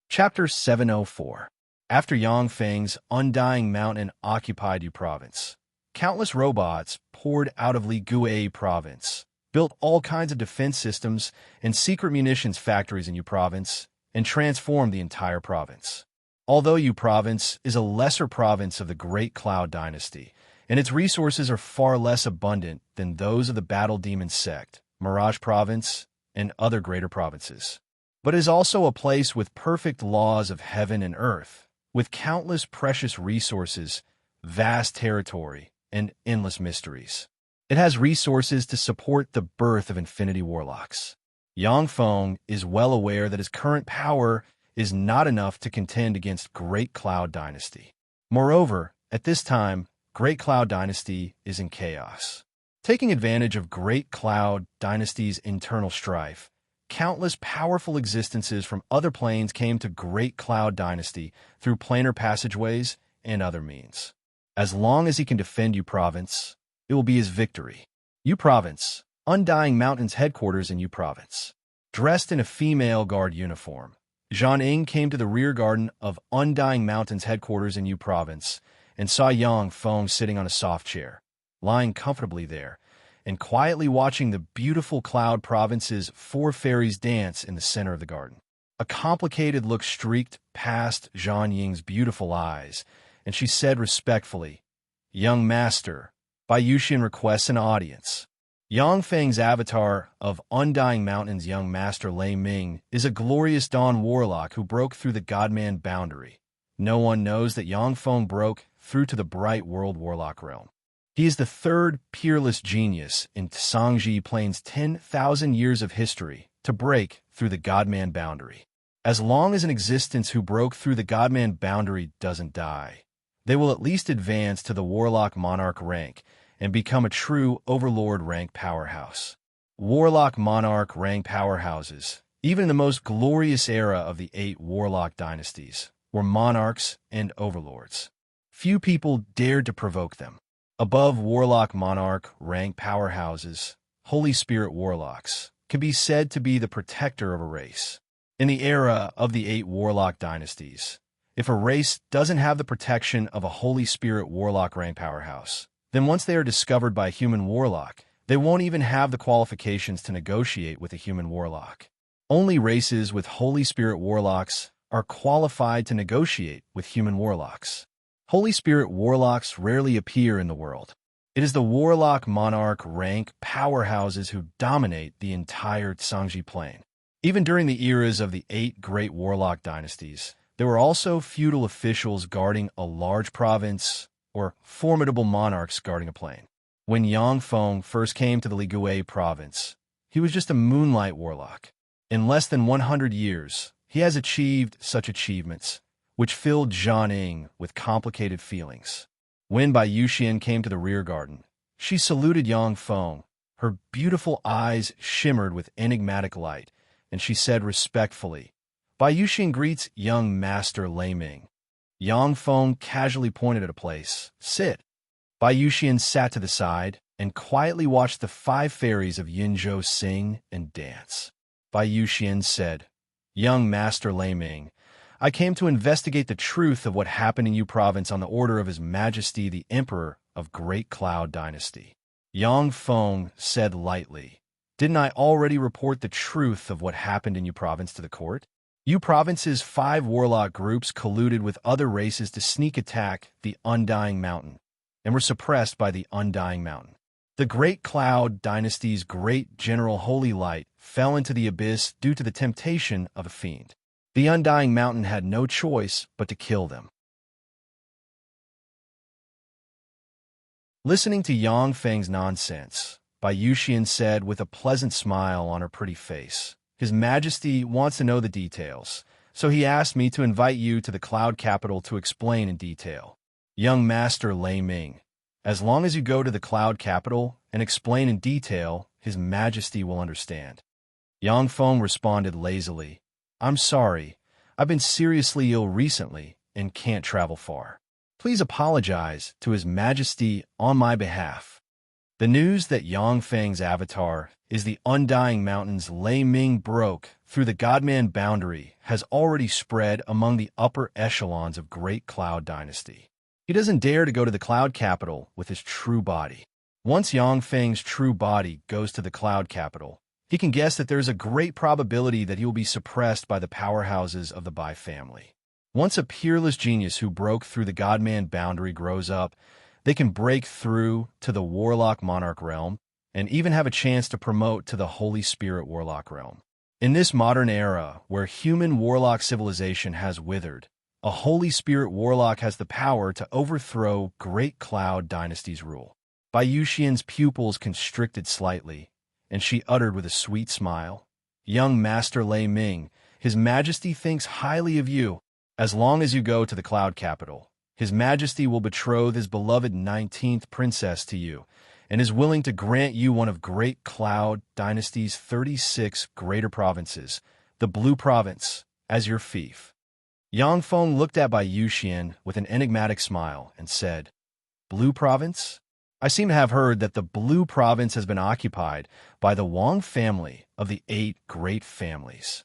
Chapter 704. After Yang Feng's Undying Mountain occupied U Province, countless robots poured out of Li Gui Province, built all kinds of defense systems and secret munitions factories in U Province, and transformed the entire province. Although U Province is a lesser province of the Great Cloud Dynasty, and its resources are far less abundant than those of the Battle Demon Sect, Mirage Province, and other greater provinces, but is also a place with perfect laws of heaven and earth, with countless precious resources, vast territory, and endless mysteries. It has resources to support the birth of infinity warlocks. Yang Feng is well aware that his current power is not enough to contend against Great Cloud Dynasty. Moreover, at this time, Great Cloud Dynasty is in chaos. Taking advantage of Great Cloud Dynasty's internal strife, countless powerful existences from other planes came to Great Cloud Dynasty through planar passageways and other means. As long as he can defend U Province, it will be his victory. U Province, Undying Mountain's headquarters in U Province. Dressed in a female guard uniform, Zhang Ying came to the rear garden of Undying Mountain's headquarters in U Province and saw Yang Feng sitting on a soft chair, lying comfortably there, and quietly watching the beautiful Cloud Province's 4 fairies dance in the center of the garden. A complicated look streaked past Zhang Ying's beautiful eyes, and she said respectfully, "Young master, Bai Yuxian requests an audience." Yang Feng's avatar of Undying Mountain's young master Lei Ming is a glorious dawn warlock who broke through the Godman boundary. No one knows that Yang Feng broke through to the bright world warlock realm. He is the third peerless genius in Tsangji Plain's 10,000 years of history to break through the God-man boundary. As long as an existence who broke through the God-man boundary doesn't die, they will at least advance to the Warlock Monarch rank and become a true Overlord rank powerhouse. Warlock Monarch rank powerhouses, even in the most glorious era of the 8 Warlock dynasties, were monarchs and overlords. Few people dared to provoke them. Above Warlock Monarch rank powerhouses, Holy Spirit Warlocks can be said to be the protector of a race. In the era of the 8 Warlock dynasties, if a race doesn't have the protection of a Holy Spirit Warlock rank powerhouse, then once they are discovered by a human warlock, they won't even have the qualifications to negotiate with a human warlock. Only races with Holy Spirit Warlocks are qualified to negotiate with human warlocks. Holy Spirit Warlocks rarely appear in the world. It is the Warlock Monarch rank powerhouses who dominate the entire Tsangji Plain. Even during the eras of the 8 great Warlock dynasties, there were also feudal officials guarding a large province or formidable monarchs guarding a plain. When Yang Feng first came to the Ligue province, he was just a moonlight warlock. In less than 100 years, he has achieved such achievements, which filled Jianing with complicated feelings. When Bai Yuxian came to the rear garden, she saluted Yang Feng. Her beautiful eyes shimmered with enigmatic light, and she said respectfully, "Bai Yuxian greets young Master Lei Ming." Yang Feng casually pointed at a place. "Sit." Bai Yuxian sat to the side and quietly watched the 5 fairies of Yinzhou sing and dance. Bai Yuxian said, "Young Master Lei Ming, I came to investigate the truth of what happened in Yu Province on the order of His Majesty the Emperor of Great Cloud Dynasty." Yang Feng said lightly, "Didn't I already report the truth of what happened in Yu Province to the court?" Yu Province's 5 warlock groups colluded with other races to sneak attack the Undying Mountain, and were suppressed by the Undying Mountain. The Great Cloud Dynasty's great general Holy Light fell into the abyss due to the temptation of a fiend. The Undying Mountain had no choice but to kill them. Listening to Yang Feng's nonsense, Bai Yuxian said with a pleasant smile on her pretty face, "His Majesty wants to know the details, so he asked me to invite you to the Cloud Capital to explain in detail. Young Master Lei Ming, as long as you go to the Cloud Capital and explain in detail, His Majesty will understand." Yang Feng responded lazily, "I'm sorry, I've been seriously ill recently and can't travel far. Please apologize to His Majesty on my behalf." The news that Yang Feng's avatar is the Undying Mountain's Lei Ming broke through the Godman boundary has already spread among the upper echelons of Great Cloud Dynasty. He doesn't dare to go to the Cloud Capital with his true body. Once Yang Feng's true body goes to the Cloud Capital, he can guess that there's a great probability that he will be suppressed by the powerhouses of the Bai family. Once a peerless genius who broke through the Godman boundary grows up, they can break through to the Warlock Monarch realm and even have a chance to promote to the Holy Spirit Warlock realm. In this modern era where human warlock civilization has withered, a Holy Spirit Warlock has the power to overthrow Great Cloud Dynasty's rule. Bai Yuxian's pupils constricted slightly, and she uttered with a sweet smile, "Young Master Lei Ming, His Majesty thinks highly of you. As long as you go to the Cloud Capital, His Majesty will betroth his beloved 19th princess to you, and is willing to grant you one of Great Cloud Dynasty's 36 greater provinces, the Blue Province, as your fief." Yang Feng looked at Bai Yuxian with an enigmatic smile and said, "Blue Province? I seem to have heard that the Blue Province has been occupied by the Wang family of the 8 great families."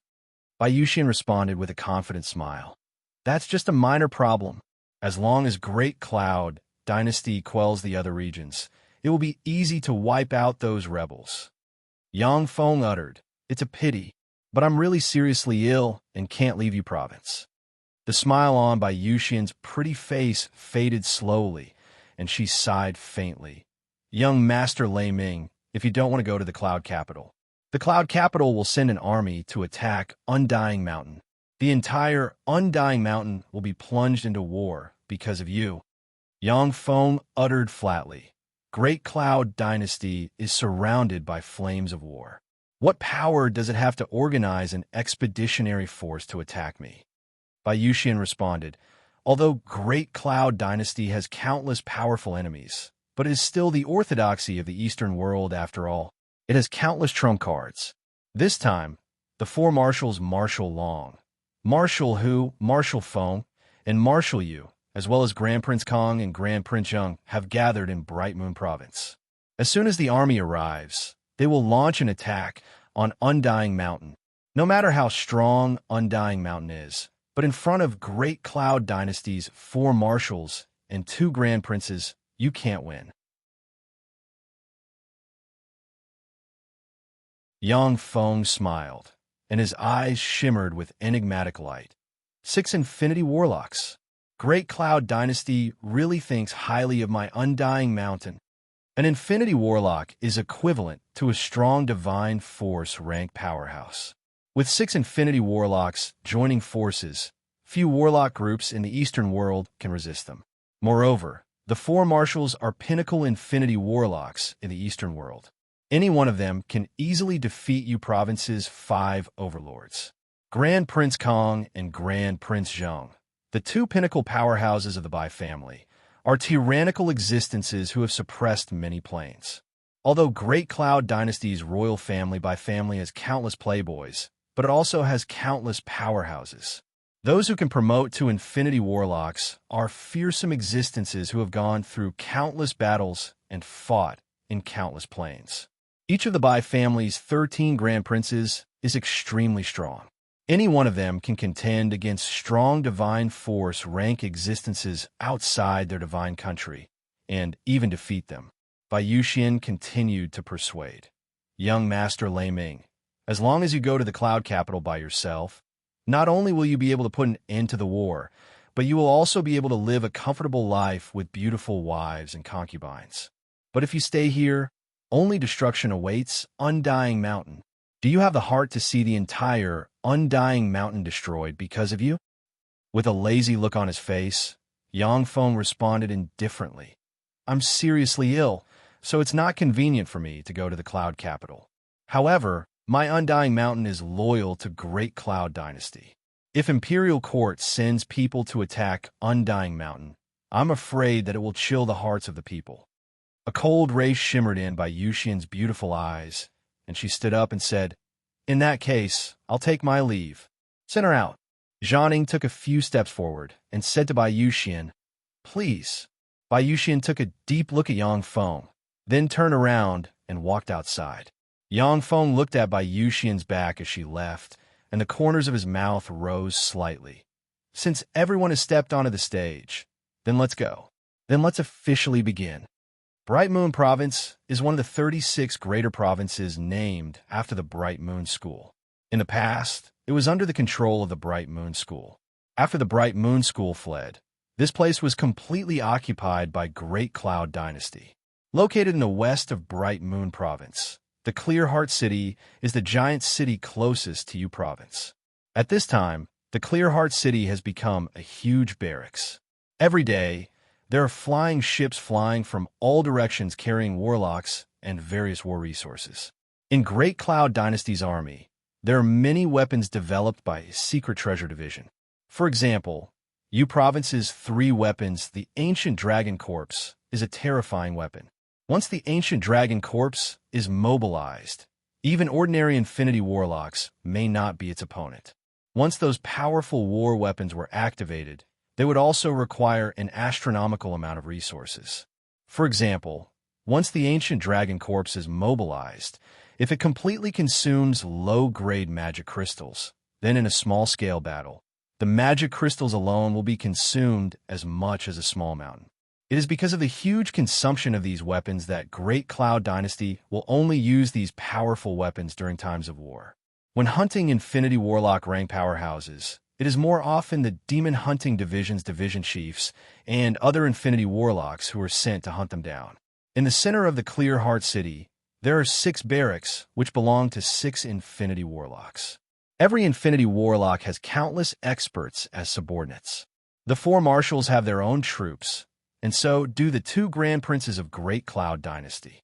Bai Yuxian responded with a confident smile, "That's just a minor problem. As long as Great Cloud Dynasty quells the other regions, it will be easy to wipe out those rebels." Yang Feng uttered, "It's a pity, but I'm really seriously ill and can't leave Yu Province." The smile on Bai Yuxian's pretty face faded slowly, and she sighed faintly. "Young Master Lei Ming, if you don't want to go to the Cloud Capital, the Cloud Capital will send an army to attack Undying Mountain. The entire Undying Mountain will be plunged into war because of you." Yang Feng uttered flatly, Great Cloud Dynasty is surrounded by flames of war. What power does it have to organize an expeditionary force to attack me? Bayushin responded, although Great Cloud Dynasty has countless powerful enemies, but it is still the orthodoxy of the Eastern world after all. It has countless trump cards. This time, the four marshals Marshal Long, Marshal Hu, Marshal Feng, and Marshal Yu, as well as Grand Prince Kong and Grand Prince Zheng, have gathered in Bright Moon Province. As soon as the army arrives, they will launch an attack on Undying Mountain. No matter how strong Undying Mountain is, but in front of Great Cloud Dynasty's four marshals and two grand princes, you can't win. Yang Feng smiled, and his eyes shimmered with enigmatic light. 6 Infinity Warlocks. Great Cloud Dynasty really thinks highly of my Undying Mountain. An Infinity Warlock is equivalent to a strong Divine Force rank powerhouse. With 6 Infinity Warlocks joining forces, few warlock groups in the Eastern world can resist them. Moreover, the four marshals are pinnacle Infinity Warlocks in the Eastern world. Any one of them can easily defeat you province's 5 overlords. Grand Prince Kong and Grand Prince Zheng, the two pinnacle powerhouses of the Bai family, are tyrannical existences who have suppressed many planes. Although Great Cloud Dynasty's royal family Bai family has countless playboys, but it also has countless powerhouses. Those who can promote to Infinity Warlocks are fearsome existences who have gone through countless battles and fought in countless planes. Each of the Bai family's 13 Grand Princes is extremely strong. Any one of them can contend against strong Divine Force rank existences outside their divine country, and even defeat them. Bayushin continued to persuade. Young Master Lei Ming, as long as you go to the Cloud Capital by yourself, not only will you be able to put an end to the war, but you will also be able to live a comfortable life with beautiful wives and concubines. But if you stay here, only destruction awaits Undying Mountain. Do you have the heart to see the entire Undying Mountain destroyed because of you? With a lazy look on his face, Yang Feng responded indifferently. I'm seriously ill, so it's not convenient for me to go to the Cloud Capital. However, my Undying Mountain is loyal to Great Cloud Dynasty. If Imperial Court sends people to attack Undying Mountain, I'm afraid that it will chill the hearts of the people. A cold ray shimmered in Bayushin's beautiful eyes, and she stood up and said, in that case, I'll take my leave. Send her out. Zhang took a few steps forward and said to Bayushin, please. Bayushin took a deep look at Yang Feng, then turned around and walked outside. Yang Feng looked at Bayushin's back as she left, and the corners of his mouth rose slightly. Since everyone has stepped onto the stage, then let's go. Then let's officially begin. Bright Moon Province is one of the 36 greater provinces named after the Bright Moon School. In the past, it was under the control of the Bright Moon School. After the Bright Moon School fled, this place was completely occupied by Great Cloud Dynasty. Located in the west of Bright Moon Province, the Clear Heart City is the giant city closest to you province. At this time, the Clear Heart City has become a huge barracks. Every day, there are flying ships flying from all directions carrying warlocks and various war resources. In Great Cloud Dynasty's army, there are many weapons developed by Secret Treasure Division. For example, you province's 3 weapons, the Ancient Dragon Corpse, is a terrifying weapon. Once the Ancient Dragon Corpse is mobilized, even ordinary Infinity Warlocks may not be its opponent. Once those powerful war weapons were activated, they would also require an astronomical amount of resources. For example, once the Ancient Dragon Corpse is mobilized, if it completely consumes low-grade magic crystals, then in a small-scale battle, the magic crystals alone will be consumed as much as a small mountain. It is because of the huge consumption of these weapons that Great Cloud Dynasty will only use these powerful weapons during times of war. When hunting Infinity Warlock rank powerhouses, it is more often the Demon Hunting Division's division chiefs and other Infinity Warlocks who are sent to hunt them down. In the center of the Clear Heart City, there are 6 barracks which belong to 6 Infinity Warlocks. Every Infinity Warlock has countless experts as subordinates. The 4 marshals have their own troops, and so do the two grand princes of Great Cloud Dynasty.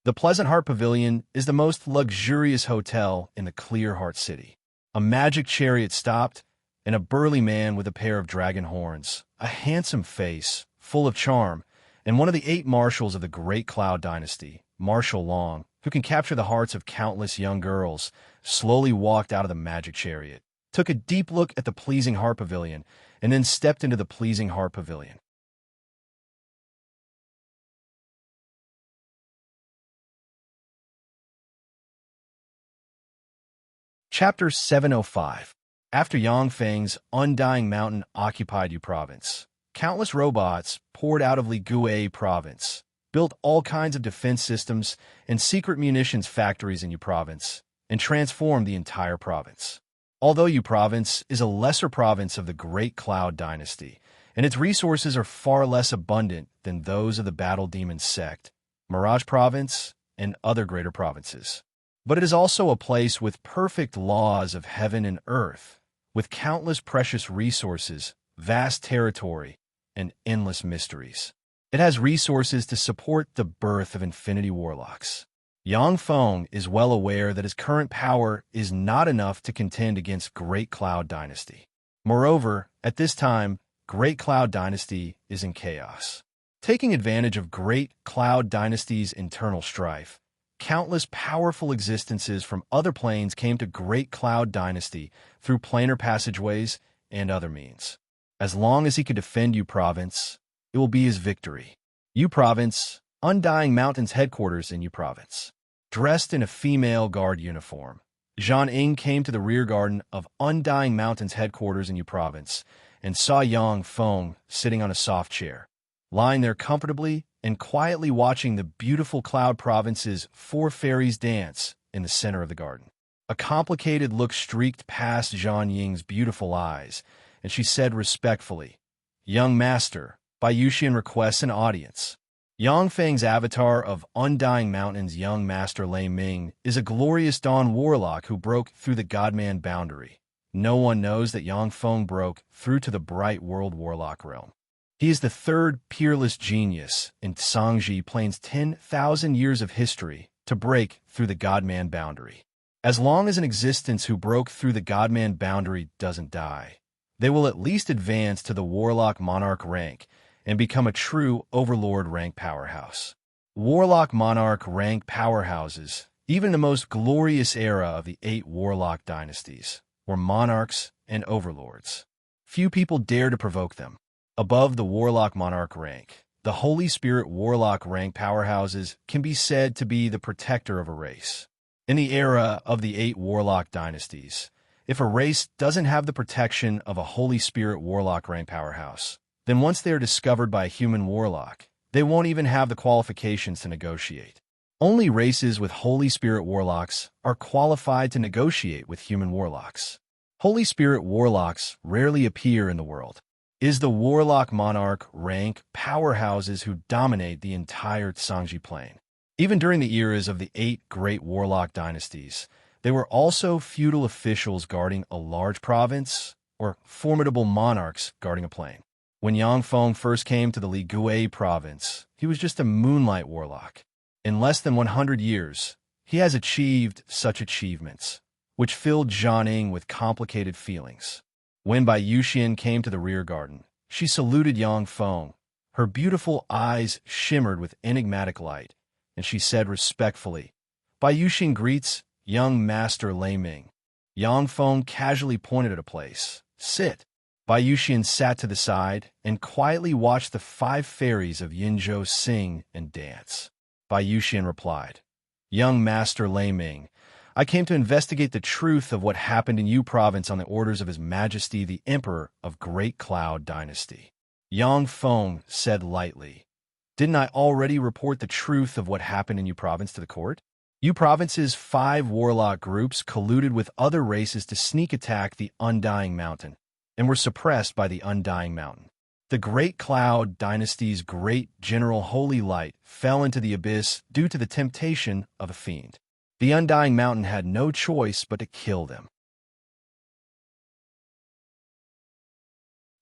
The Pleasant Heart Pavilion is the most luxurious hotel in the Clear Heart City. A magic chariot stopped, and a burly man with a pair of dragon horns, a handsome face, full of charm, and one of the 8 marshals of the Great Cloud Dynasty, Marshal Long, who can capture the hearts of countless young girls, slowly walked out of the magic chariot, took a deep look at the Pleasing Heart Pavilion, and then stepped into the Pleasing Heart Pavilion. Chapter 705. After Yang Feng's Undying Mountain occupied Yu Province, countless robots poured out of Li Gui Province, built all kinds of defense systems and secret munitions factories in Yu Province, and transformed the entire province. Although Yu Province is a lesser province of the Great Cloud Dynasty, and its resources are far less abundant than those of the Battle Demon Sect, Mirage Province, and other greater provinces. But it is also a place with perfect laws of heaven and earth, with countless precious resources, vast territory, and endless mysteries. It has resources to support the birth of infinity warlocks. Yang Feng is well aware that his current power is not enough to contend against Great Cloud Dynasty. Moreover, at this time, Great Cloud Dynasty is in chaos. Taking advantage of Great Cloud Dynasty's internal strife, countless powerful existences from other planes came to Great Cloud Dynasty through planar passageways and other means. As long as he could defend Yu Province, it will be his victory. Yu Province, Undying Mountain's headquarters in Yu Province. Dressed in a female guard uniform, Zhang Ying came to the rear garden of Undying Mountain's headquarters in Yu Province and saw Yang Feng sitting on a soft chair, lying there comfortably and quietly watching the beautiful Cloud Province's 4 fairies dance in the center of the garden. A complicated look streaked past Zhang Ying's beautiful eyes, and she said respectfully, "Young master, Bai Yuxian requests an audience." Yang Feng's avatar of Undying Mountain's young master Lei Ming is a glorious dawn warlock who broke through the Godman boundary. No one knows that Yang Feng broke through to the bright world warlock realm. He is the 3rd peerless genius in Sangji Plain's 10,000 years of history to break through the Godman boundary. As long as an existence who broke through the Godman boundary doesn't die, they will at least advance to the Warlock Monarch rank and become a true Overlord rank powerhouse. Warlock Monarch rank powerhouses, even the most glorious era of the 8 Warlock dynasties, were monarchs and overlords. Few people dare to provoke them. Above the Warlock Monarch rank, the Holy Spirit Warlock rank powerhouses can be said to be the protector of a race. In the era of the 8 Warlock dynasties, if a race doesn't have the protection of a Holy Spirit Warlock rank powerhouse, then once they are discovered by a human warlock, they won't even have the qualifications to negotiate. Only races with Holy Spirit warlocks are qualified to negotiate with human warlocks. Holy Spirit warlocks rarely appear in the world. It is the Warlock Monarch rank powerhouses who dominate the entire Sangji Plain. Even during the eras of the 8 great warlock dynasties, they were also feudal officials guarding a large province or formidable monarchs guarding a plain. When Yang Feng first came to the Li Gui province, he was just a moonlight warlock. In less than 100 years, he has achieved such achievements, which filled Zhang Ying with complicated feelings. When Bai Yuxian came to the rear garden, she saluted Yang Feng. Her beautiful eyes shimmered with enigmatic light, and she said respectfully, "Bai Yuxian greets young master Lei Ming." Yang Feng casually pointed at a place. "Sit." Bai Yuxian sat to the side and quietly watched the 5 fairies of Yinzhou sing and dance. Bai Yuxian replied, "Young master Lei Ming, I came to investigate the truth of what happened in Yu Province on the orders of His Majesty the Emperor of Great Cloud Dynasty." Yang Feng said lightly, "Didn't I already report the truth of what happened in Yu Province to the court?" Yu Province's 5 warlock groups colluded with other races to sneak attack the Undying Mountain, and were suppressed by the Undying Mountain. The Great Cloud Dynasty's great General Holy Light fell into the abyss due to the temptation of a fiend. The Undying Mountain had no choice but to kill them.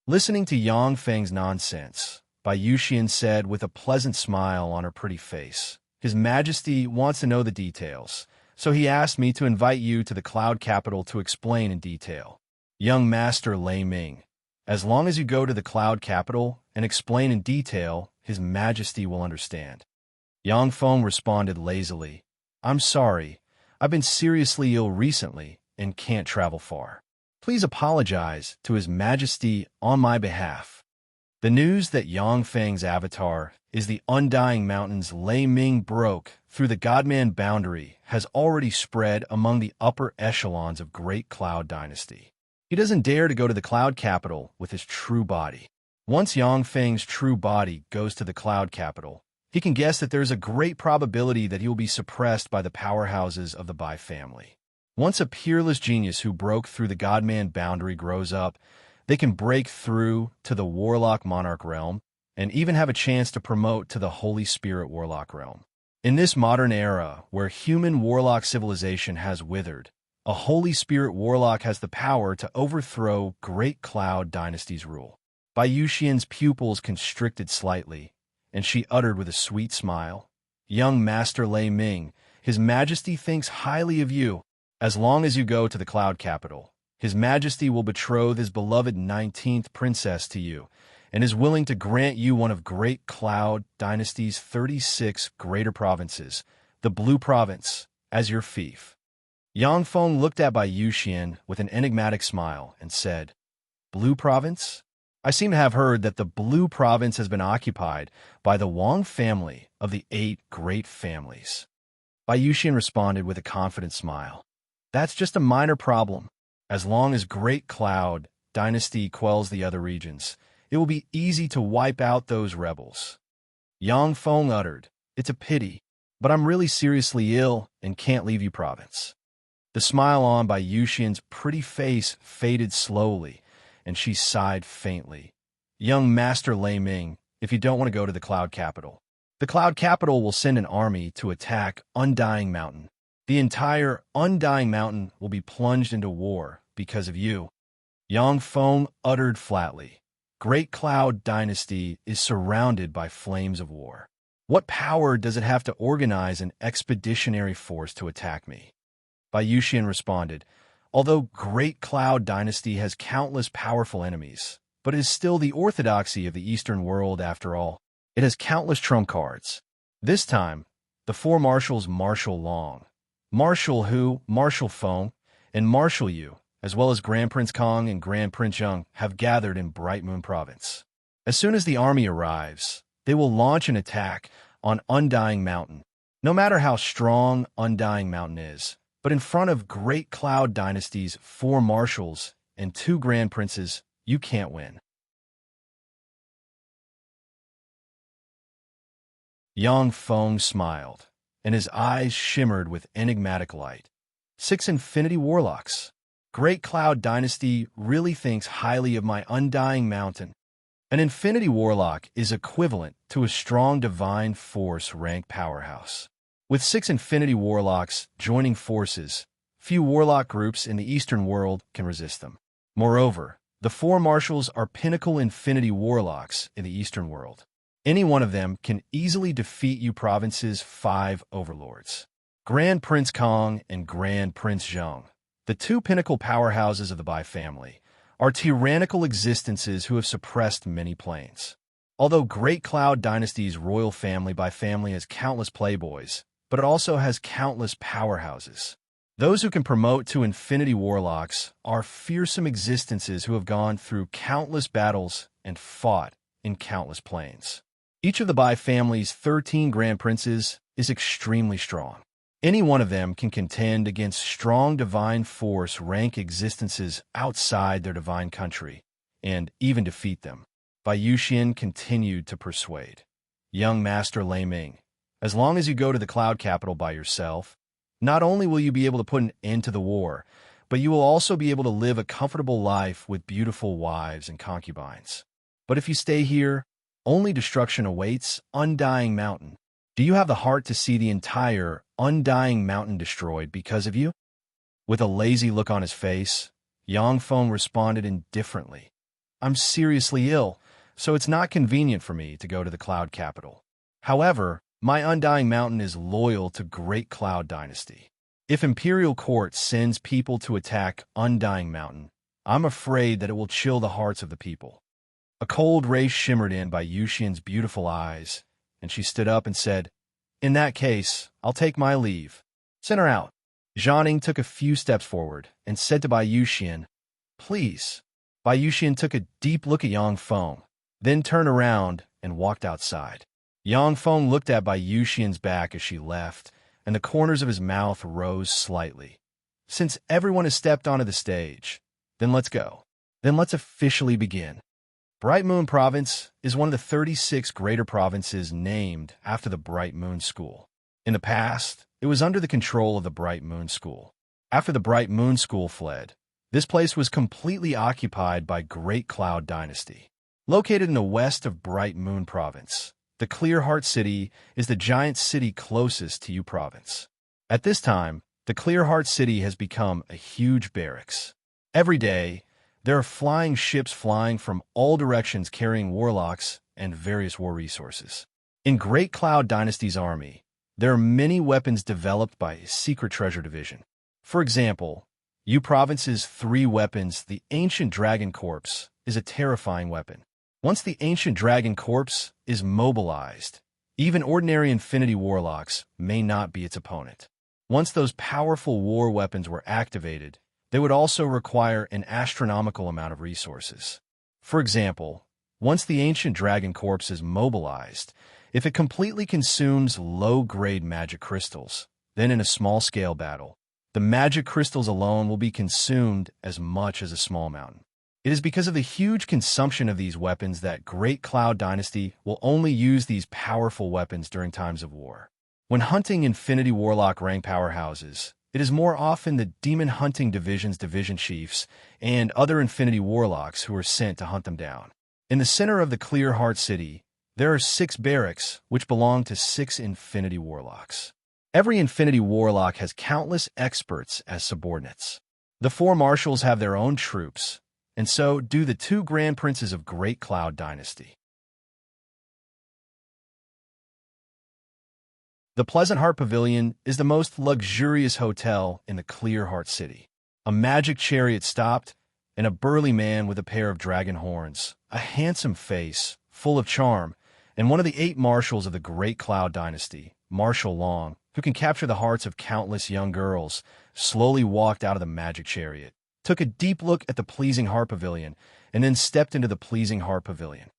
Listening to Yang Feng's nonsense, Bai Yuxian said with a pleasant smile on her pretty face, His Majesty wants to know the details, so he asked me to invite you to the cloud capital to explain in detail. Young Master Lei Ming, as long as you go to the cloud capital and explain in detail, His Majesty will understand. Yang Feng responded lazily, I'm sorry, I've been seriously ill recently and can't travel far. Please apologize to His Majesty on my behalf. The news that Yang Feng's avatar is the Undying Mountain's Lei Ming broke through the Godman boundary has already spread among the upper echelons of Great Cloud Dynasty. He doesn't dare to go to the cloud capital with his true body. Once Yang Feng's true body goes to the cloud capital, he can guess that there is a great probability that he will be suppressed by the powerhouses of the Bai family. Once a peerless genius who broke through the Godman boundary grows up, they can break through to the Warlock Monarch realm and even have a chance to promote to the Holy Spirit Warlock realm. In this modern era where human warlock civilization has withered, a Holy Spirit Warlock has the power to overthrow Great Cloud Dynasty's rule. Bai Yuxian's pupils constricted slightly, and she uttered with a sweet smile, Young Master Lei Ming, His Majesty thinks highly of you. As long as you go to the cloud capital, His Majesty will betroth his beloved 19th princess to you, and is willing to grant you one of Great Cloud Dynasty's 36 greater provinces, the Blue Province, as your fief. Yang Feng looked at Bai Yuxian with an enigmatic smile and said, Blue Province? I seem to have heard that the Blue Province has been occupied by the Wang family of the 8 great families. Bai Yuxian responded with a confident smile. That's just a minor problem. As long as Great Cloud Dynasty quells the other regions, it will be easy to wipe out those rebels. Yang Feng uttered, It's a pity, but I'm really seriously ill and can't leave you province. The smile on Bai Yuxian's pretty face faded slowly, and she sighed faintly. Young Master Lei Ming, if you don't want to go to the cloud capital, the cloud capital will send an army to attack Undying Mountain. The entire Undying Mountain will be plunged into war because of you. Yang Feng uttered flatly, Great Cloud Dynasty is surrounded by flames of war. What power does it have to organize an expeditionary force to attack me? Bai Yuxian responded, Although Great Cloud Dynasty has countless powerful enemies, but it is still the orthodoxy of the Eastern world after all. It has countless trump cards. This time, the 4 marshals Marshal Long, Marshal Hu, Marshal Feng, and Marshal Yu, as well as Grand Prince Kong and Grand Prince Zheng, have gathered in Bright Moon Province. As soon as the army arrives, they will launch an attack on Undying Mountain. No matter how strong Undying Mountain is, but in front of Great Cloud Dynasty's 4 marshals and 2 grand princes, you can't win. Yang Feng smiled, and his eyes shimmered with enigmatic light. 6 Infinity Warlocks. Great Cloud Dynasty really thinks highly of my Undying Mountain. An Infinity Warlock is equivalent to a strong Divine Force rank powerhouse. With 6 Infinity Warlocks joining forces, few warlock groups in the Eastern world can resist them. Moreover, the 4 marshals are pinnacle Infinity Warlocks in the Eastern world. Any one of them can easily defeat you province's 5 overlords. Grand Prince Kong and Grand Prince Zheng, the 2 pinnacle powerhouses of the Bai family, are tyrannical existences who have suppressed many planes. Although Great Cloud Dynasty's royal family Bai family has countless playboys, but it also has countless powerhouses. Those who can promote to Infinity Warlocks are fearsome existences who have gone through countless battles and fought in countless planes. Each of the Bai family's 13 Grand Princes is extremely strong. Any one of them can contend against strong Divine Force rank existences outside their divine country, and even defeat them. Bai Yuxian continued to persuade. Young Master Lei Ming, as long as you go to the cloud capital by yourself, not only will you be able to put an end to the war, but you will also be able to live a comfortable life with beautiful wives and concubines. But if you stay here, only destruction awaits Undying Mountain. Do you have the heart to see the entire Undying Mountain destroyed because of you? With a lazy look on his face, Yang Feng responded indifferently. I'm seriously ill, so it's not convenient for me to go to the Cloud Capital. However, my Undying Mountain is loyal to Great Cloud Dynasty. If Imperial Court sends people to attack Undying Mountain, I'm afraid that it will chill the hearts of the people." A cold ray shimmered in by Yuxian's beautiful eyes, and she stood up and said, "In that case, I'll take my leave. Send her out." Zhang took a few steps forward and said to Bai Yuxian, "Please." Bai Yuxian took a deep look at Yang Feng, then turned around and walked outside. Yang Feng looked at Bai Yuxian's back as she left, and the corners of his mouth rose slightly. "Since everyone has stepped onto the stage, then let's go. Then let's officially begin." Bright Moon Province is one of the 36 greater provinces named after the Bright Moon School. In the past, it was under the control of the Bright Moon School. After the Bright Moon School fled, this place was completely occupied by Great Cloud Dynasty. Located in the west of Bright Moon Province, the Clear Heart City is the giant city closest to U Province. At this time, the Clear Heart City has become a huge barracks. Every day, there are flying ships flying from all directions carrying warlocks and various war resources. In Great Cloud Dynasty's army, there are many weapons developed by a Secret Treasure Division. For example, U Province's 3 weapons, the Ancient Dragon Corpse, is a terrifying weapon. Once the Ancient Dragon Corpse is mobilized, even ordinary Infinity Warlocks may not be its opponent. Once those powerful war weapons were activated, they would also require an astronomical amount of resources. For example, once the Ancient Dragon Corpse is mobilized, if it completely consumes low-grade magic crystals, then in a small-scale battle, the magic crystals alone will be consumed as much as a small mountain. It is because of the huge consumption of these weapons that Great Cloud Dynasty will only use these powerful weapons during times of war. When hunting Infinity Warlock rank powerhouses, it is more often the Demon Hunting Division's division chiefs and other Infinity Warlocks who are sent to hunt them down. In the center of the Clear Heart City, there are 6 barracks which belong to 6 Infinity Warlocks. Every Infinity Warlock has countless experts as subordinates. The 4 marshals have their own troops, and so do the 2 Grand Princes of Great Cloud Dynasty. The Pleasant Heart Pavilion is the most luxurious hotel in the Clear Heart City. A magic chariot stopped, and a burly man with a pair of dragon horns, a handsome face, full of charm, and one of the 8 marshals of the Great Cloud Dynasty, Marshal Long, who can capture the hearts of countless young girls, slowly walked out of the magic chariot, took a deep look at the Pleasing Heart Pavilion, and then stepped into the Pleasing Heart Pavilion.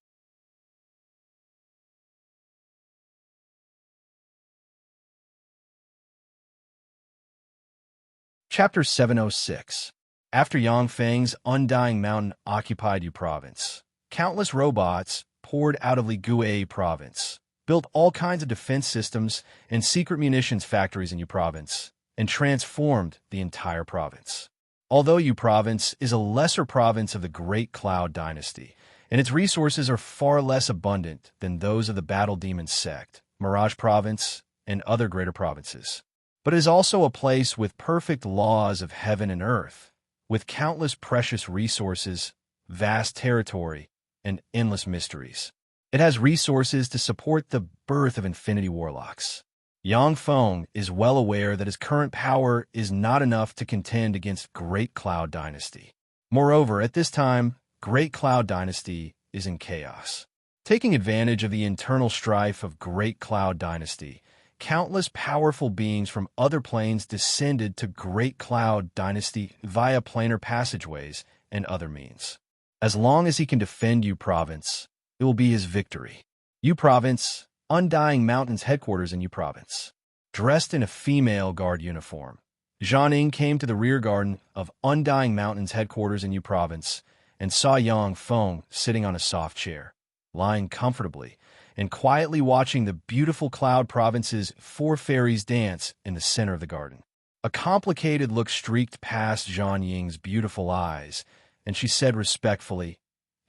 Chapter 706. After Yang Feng's Undying Mountain occupied U Province, countless robots poured out of Ligue Province, built all kinds of defense systems and secret munitions factories in U Province, and transformed the entire province. Although U Province is a lesser province of the Great Cloud Dynasty, and its resources are far less abundant than those of the Battle Demon Sect, Mirage Province, and other greater provinces. But it is also a place with perfect laws of heaven and earth, with countless precious resources, vast territory, and endless mysteries. It has resources to support the birth of Infinity Warlocks. Yang Feng is well aware that his current power is not enough to contend against Great Cloud Dynasty. Moreover, at this time, Great Cloud Dynasty is in chaos. Taking advantage of the internal strife of Great Cloud Dynasty, countless powerful beings from other planes descended to Great Cloud Dynasty via planar passageways and other means. As long as he can defend U Province, it will be his victory. U Province, Undying Mountain's headquarters in U Province. Dressed in a female guard uniform, Zhang came to the rear garden of Undying Mountain's headquarters in U Province and saw Yang Feng sitting on a soft chair, lying comfortably and quietly watching the beautiful Cloud Province's 4 fairies dance in the center of the garden. A complicated look streaked past Zhang Ying's beautiful eyes, and she said respectfully,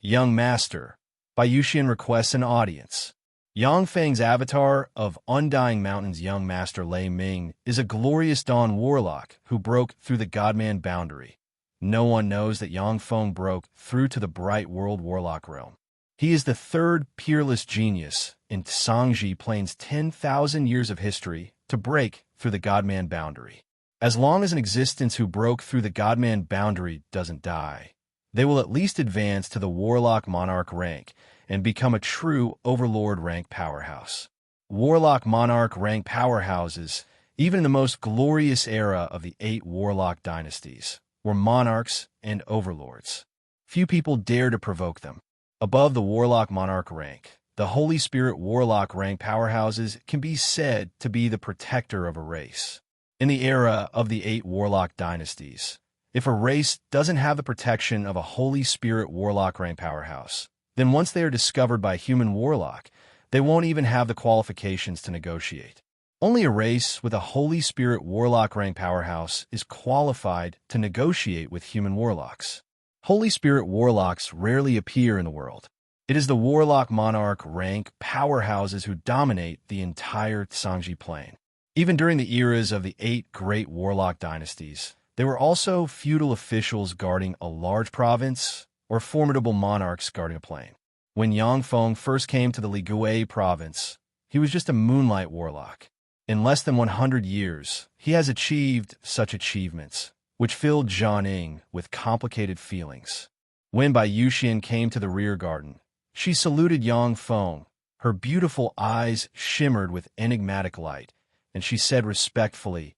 "Young Master, Bai Yuxian requests an audience." Yang Feng's avatar of Undying Mountain's young master Lei Ming is a glorious dawn warlock who broke through the Godman boundary, No one knows that Yangfeng broke through to the bright world warlock realm. He is the third peerless genius in Sangji Plain's 10,000 years of history to break through the Godman boundary. As long as an existence who broke through the Godman boundary doesn't die, they will at least advance to the Warlock Monarch rank and become a true Overlord rank powerhouse. Warlock Monarch rank powerhouses, even in the most glorious era of the 8 Warlock dynasties, were monarchs and overlords. Few people dare to provoke them. Above the Warlock Monarch rank, the Holy Spirit Warlock rank powerhouses can be said to be the protector of a race. In the era of the 8 Warlock dynasties, if a race doesn't have the protection of a Holy Spirit Warlock rank powerhouse, then once they are discovered by a human warlock, they won't even have the qualifications to negotiate. Only a race with a Holy Spirit Warlock rank powerhouse is qualified to negotiate with human warlocks. Holy Spirit warlocks rarely appear in the world. It is the Warlock Monarch rank powerhouses who dominate the entire Sangji Plain. Even during the eras of the 8 great warlock dynasties, there were also feudal officials guarding a large province or formidable monarchs guarding a plain. When Yangfeng first came to the Ligui province, he was just a moonlight warlock. In less than 100 years, he has achieved such achievements, which filled Jianing with complicated feelings. When Bai Yuxian came to the rear garden, she saluted Yangfeng. Her beautiful eyes shimmered with enigmatic light, and she said respectfully,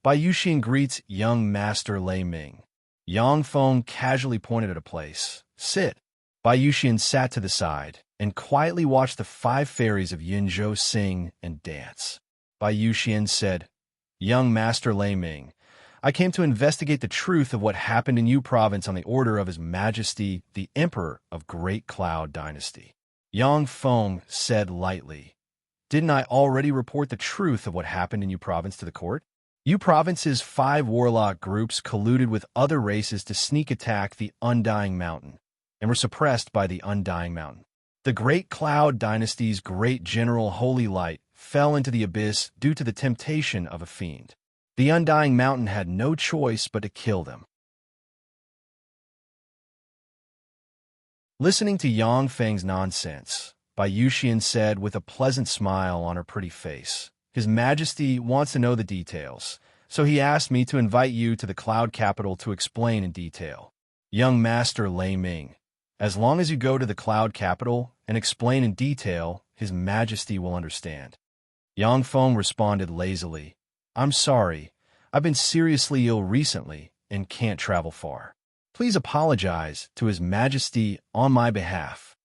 "Bai Yuxian greets young Master Lei Ming." Yangfeng casually pointed at a place. "Sit." Bai Yuxian sat to the side and quietly watched the 5 fairies of Yinzhou sing and dance. Bai Yuxian said, "Young Master Lei Ming, I came to investigate the truth of what happened in Yu Province on the order of His Majesty, the Emperor of Great Cloud Dynasty." Yangfeng said lightly, "Didn't I already report the truth of what happened in Yu Province to the court?" Yu Province's 5 warlock groups colluded with other races to sneak attack the Undying Mountain, and were suppressed by the Undying Mountain. The Great Cloud Dynasty's great general Holy Light fell into the abyss due to the temptation of a fiend. The Undying Mountain had no choice but to kill them. Listening to Yangfeng's nonsense, Bai Yuxian said with a pleasant smile on her pretty face, "His Majesty wants to know the details, so he asked me to invite you to the Cloud Capital to explain in detail. Young Master Lei Ming, as long as you go to the Cloud Capital and explain in detail, His Majesty will understand." Yangfeng responded lazily, "I'm sorry, I've been seriously ill recently and can't travel far. Please apologize to His Majesty on my behalf."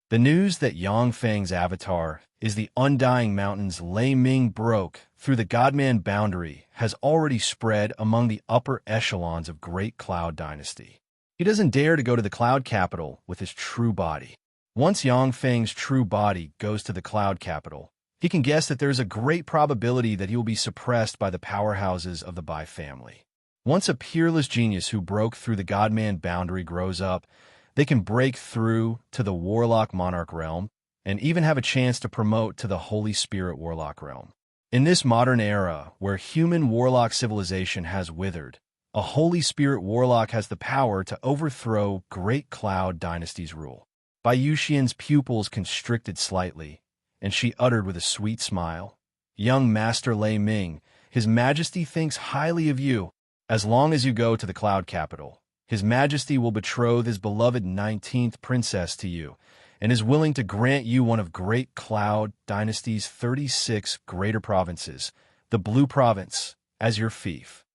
The news that Yangfeng's avatar is the Undying Mountain's Lei Ming broke through the Godman boundary has already spread among the upper echelons of Great Cloud Dynasty. He doesn't dare to go to the Cloud Capital with his true body. Once Yangfeng's true body goes to the Cloud Capital, he can guess that there's a great probability that he will be suppressed by the powerhouses of the Bai family. Once a peerless genius who broke through the Godman boundary grows up, they can break through to the Warlock Monarch realm and even have a chance to promote to the Holy Spirit Warlock realm. In this modern era, where human warlock civilization has withered, a Holy Spirit Warlock has the power to overthrow Great Cloud Dynasty's rule. Bai Yuxian's pupils constricted slightly, and she uttered with a sweet smile, "Young Master Lei Ming, His Majesty thinks highly of you. As long as you go to the Cloud Capital, His Majesty will betroth his beloved 19th princess to you, and is willing to grant you one of Great Cloud Dynasty's 36 greater provinces, the Blue Province, as your fief."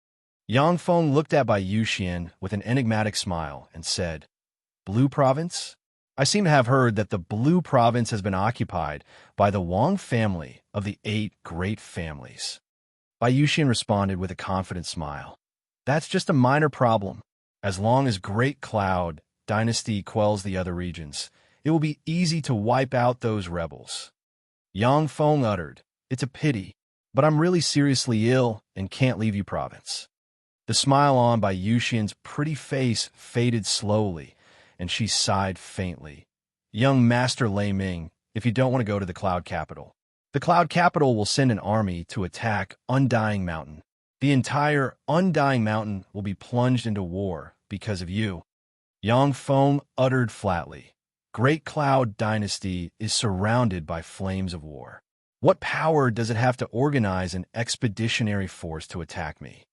Yangfeng looked at Bai Yuxian with an enigmatic smile and said, "Blue Province? I seem to have heard that the Blue Province has been occupied by the Wang family of the 8 great families." Bai Yuxian responded with a confident smile, "That's just a minor problem. As long as Great Cloud Dynasty quells the other regions, it will be easy to wipe out those rebels." Yangfeng uttered, "It's a pity, but I'm really seriously ill and can't leave Yu Province." The smile on Bai Yuxian's pretty face faded slowly, and she sighed faintly. "Young Master Lei Ming, if you don't want to go to the Cloud Capital, the Cloud Capital will send an army to attack Undying Mountain. The entire Undying Mountain will be plunged into war because of you. Yang Feng uttered flatly. Great Cloud Dynasty is surrounded by flames of war. What power does it have to organize an expeditionary force to attack me?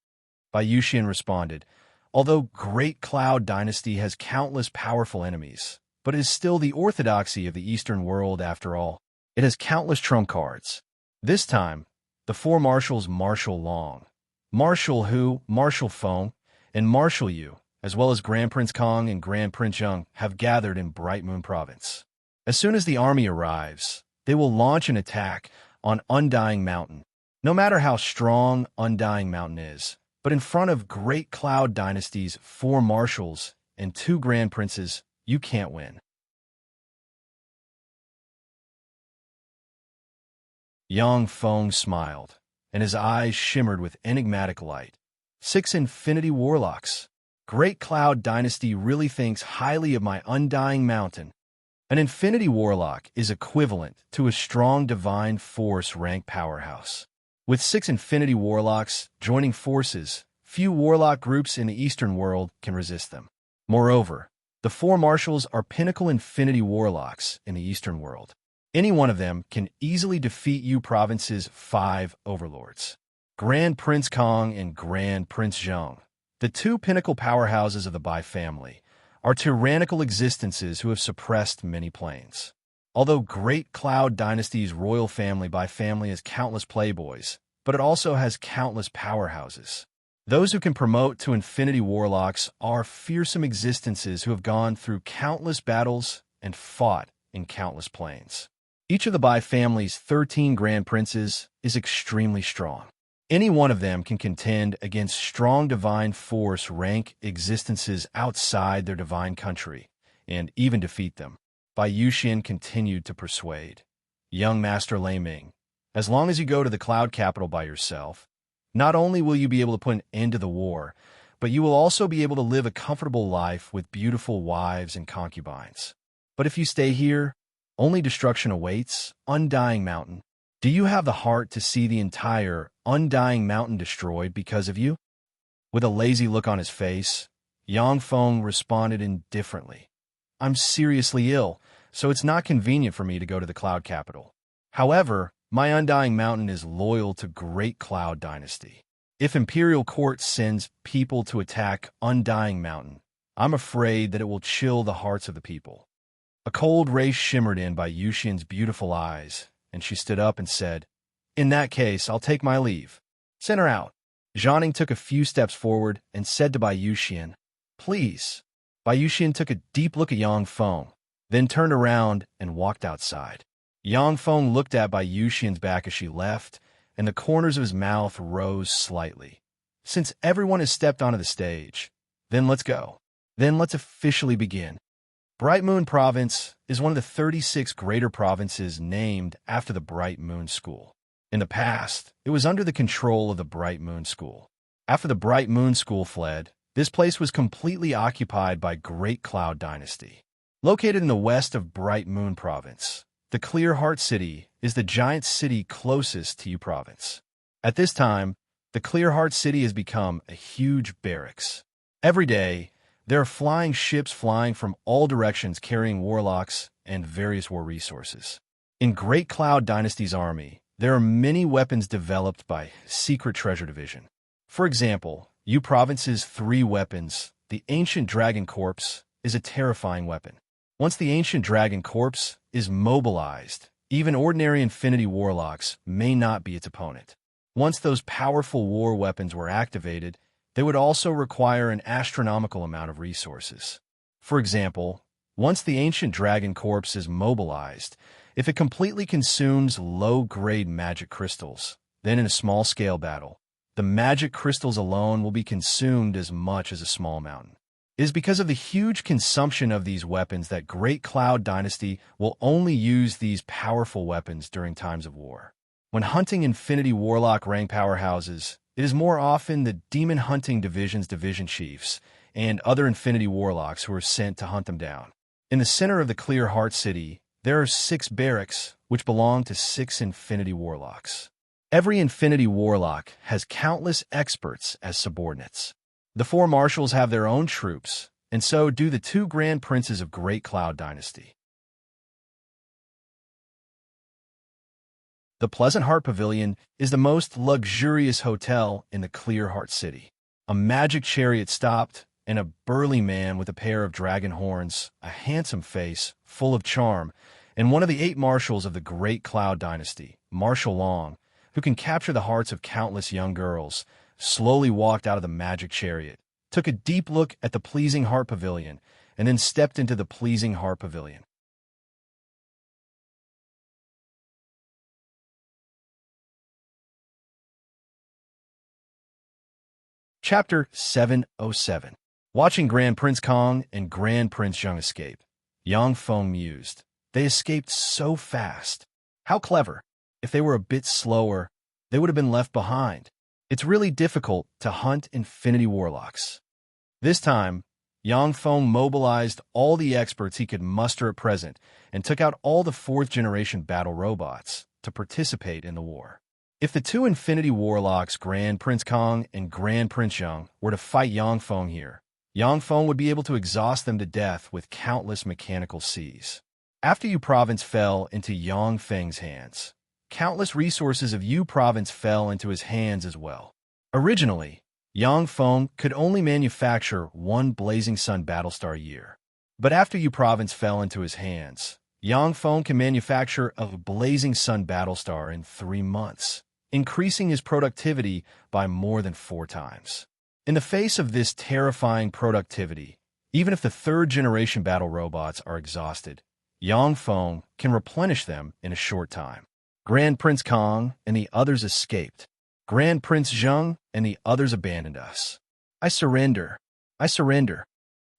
Bai Yuxian responded, although Great Cloud Dynasty has countless powerful enemies, but it is still the orthodoxy of the Eastern world after all. It has countless trump cards. This time, the four marshals Marshal Long, Marshal Hu, Marshal Feng, and Marshal Yu, as well as Grand Prince Kong and Grand Prince Zheng, have gathered in Bright Moon Province. As soon as the army arrives, they will launch an attack on Undying Mountain. No matter how strong Undying Mountain is, but in front of Great Cloud Dynasty's four marshals and two grand princes, you can't win. Yang Feng smiled, and his eyes shimmered with enigmatic light. 6 Infinity Warlocks. Great Cloud Dynasty really thinks highly of my Undying Mountain. An Infinity Warlock is equivalent to a strong divine force rank powerhouse. With 6 Infinity Warlocks joining forces, few warlock groups in the Eastern world can resist them. Moreover, the four marshals are pinnacle Infinity Warlocks in the Eastern world. Any one of them can easily defeat you province's 5 overlords. Grand Prince Kong and Grand Prince Zheng, the two pinnacle powerhouses of the Bai family, are tyrannical existences who have suppressed many planes. Although Great Cloud Dynasty's royal family Bai family has countless playboys, but it also has countless powerhouses. Those who can promote to Infinity Warlocks are fearsome existences who have gone through countless battles and fought in countless planes. Each of the Bai family's 13 Grand Princes is extremely strong. Any one of them can contend against strong divine force rank existences outside their divine country, and even defeat them. Bai Yuxian continued to persuade. Young Master Lei Ming, as long as you go to the Cloud Capital by yourself, not only will you be able to put an end to the war, but you will also be able to live a comfortable life with beautiful wives and concubines. But if you stay here, only destruction awaits. Undying Mountain. Do you have the heart to see the entire Undying Mountain destroyed because of you? With a lazy look on his face, Yang Feng responded indifferently. I'm seriously ill, so it's not convenient for me to go to the Cloud Capital. However, my Undying Mountain is loyal to Great Cloud Dynasty. If Imperial Court sends people to attack Undying Mountain, I'm afraid that it will chill the hearts of the people. A cold ray shimmered in Bai Yuxian's beautiful eyes, and she stood up and said, In that case, I'll take my leave. Send her out. Zhanning took a few steps forward and said to Bai Yuxian, Please. Bai Yuxian took a deep look at Yang Feng, then turned around and walked outside. Yang Feng looked at Bai Yuxian's back as she left, and the corners of his mouth rose slightly. Since everyone has stepped onto the stage, then let's go. Then let's officially begin. Bright Moon Province is one of the 36 greater provinces named after the Bright Moon School. In the past, it was under the control of the Bright Moon School. After the Bright Moon School fled, this place was completely occupied by Great Cloud Dynasty. Located in the west of Bright Moon Province, the Clear Heart City is the giant city closest to you province. At this time, the Clear Heart City has become a huge barracks. Every day, there are flying ships flying from all directions carrying warlocks and various war resources. In Great Cloud Dynasty's army, there are many weapons developed by Secret Treasure Division. For example, you province's 3 weapons, the Ancient Dragon Corpse, is a terrifying weapon. Once the Ancient Dragon Corpse is mobilized, even ordinary Infinity Warlocks may not be its opponent. Once those powerful war weapons were activated, they would also require an astronomical amount of resources. For example, once the Ancient Dragon Corpse is mobilized, if it completely consumes low-grade magic crystals, then in a small-scale battle, the magic crystals alone will be consumed as much as a small mountain. It is because of the huge consumption of these weapons that Great Cloud Dynasty will only use these powerful weapons during times of war. When hunting Infinity Warlock rank powerhouses, it is more often the Demon Hunting Division's division chiefs and other Infinity Warlocks who are sent to hunt them down. In the center of the Clear Heart City, there are 6 barracks which belong to 6 Infinity Warlocks. Every Infinity Warlock has countless experts as subordinates. The four marshals have their own troops, and so do the two grand princes of Great Cloud Dynasty. The Pleasant Heart Pavilion is the most luxurious hotel in the Clear Heart City. A magic chariot stopped, and a burly man with a pair of dragon horns, a handsome face, full of charm, and one of the 8 marshals of the Great Cloud Dynasty, Marshal Long, who can capture the hearts of countless young girls, slowly walked out of the magic chariot, took a deep look at the Pleasing Heart Pavilion, and then stepped into the Pleasing Heart Pavilion. Chapter 707. Watching Grand Prince Kong and Grand Prince Young escape. Yang Feng mused. They escaped so fast. How clever. If they were a bit slower, they would have been left behind. It's really difficult to hunt infinity warlocks. This time, Yang Feng mobilized all the experts he could muster at present and took out all the 4th-generation battle robots to participate in the war. If the 2 infinity warlocks, Grand Prince Kong and Grand Prince Young, were to fight Yang Feng here, Yang Feng would be able to exhaust them to death with countless mechanical Cs. After Yu Province fell into Yang Feng's hands, countless resources of Yu Province fell into his hands as well. Originally, Yang Feng could only manufacture 1 Blazing Sun Battlestar a year. But after Yu Province fell into his hands, Yang Feng can manufacture a Blazing Sun Battlestar in 3 months, increasing his productivity by more than 4 times. In the face of this terrifying productivity, even if the 3rd-generation battle robots are exhausted, Yang Feng can replenish them in a short time. Grand Prince Kong and the others escaped. Grand Prince Zheng and the others abandoned us. I surrender. I surrender.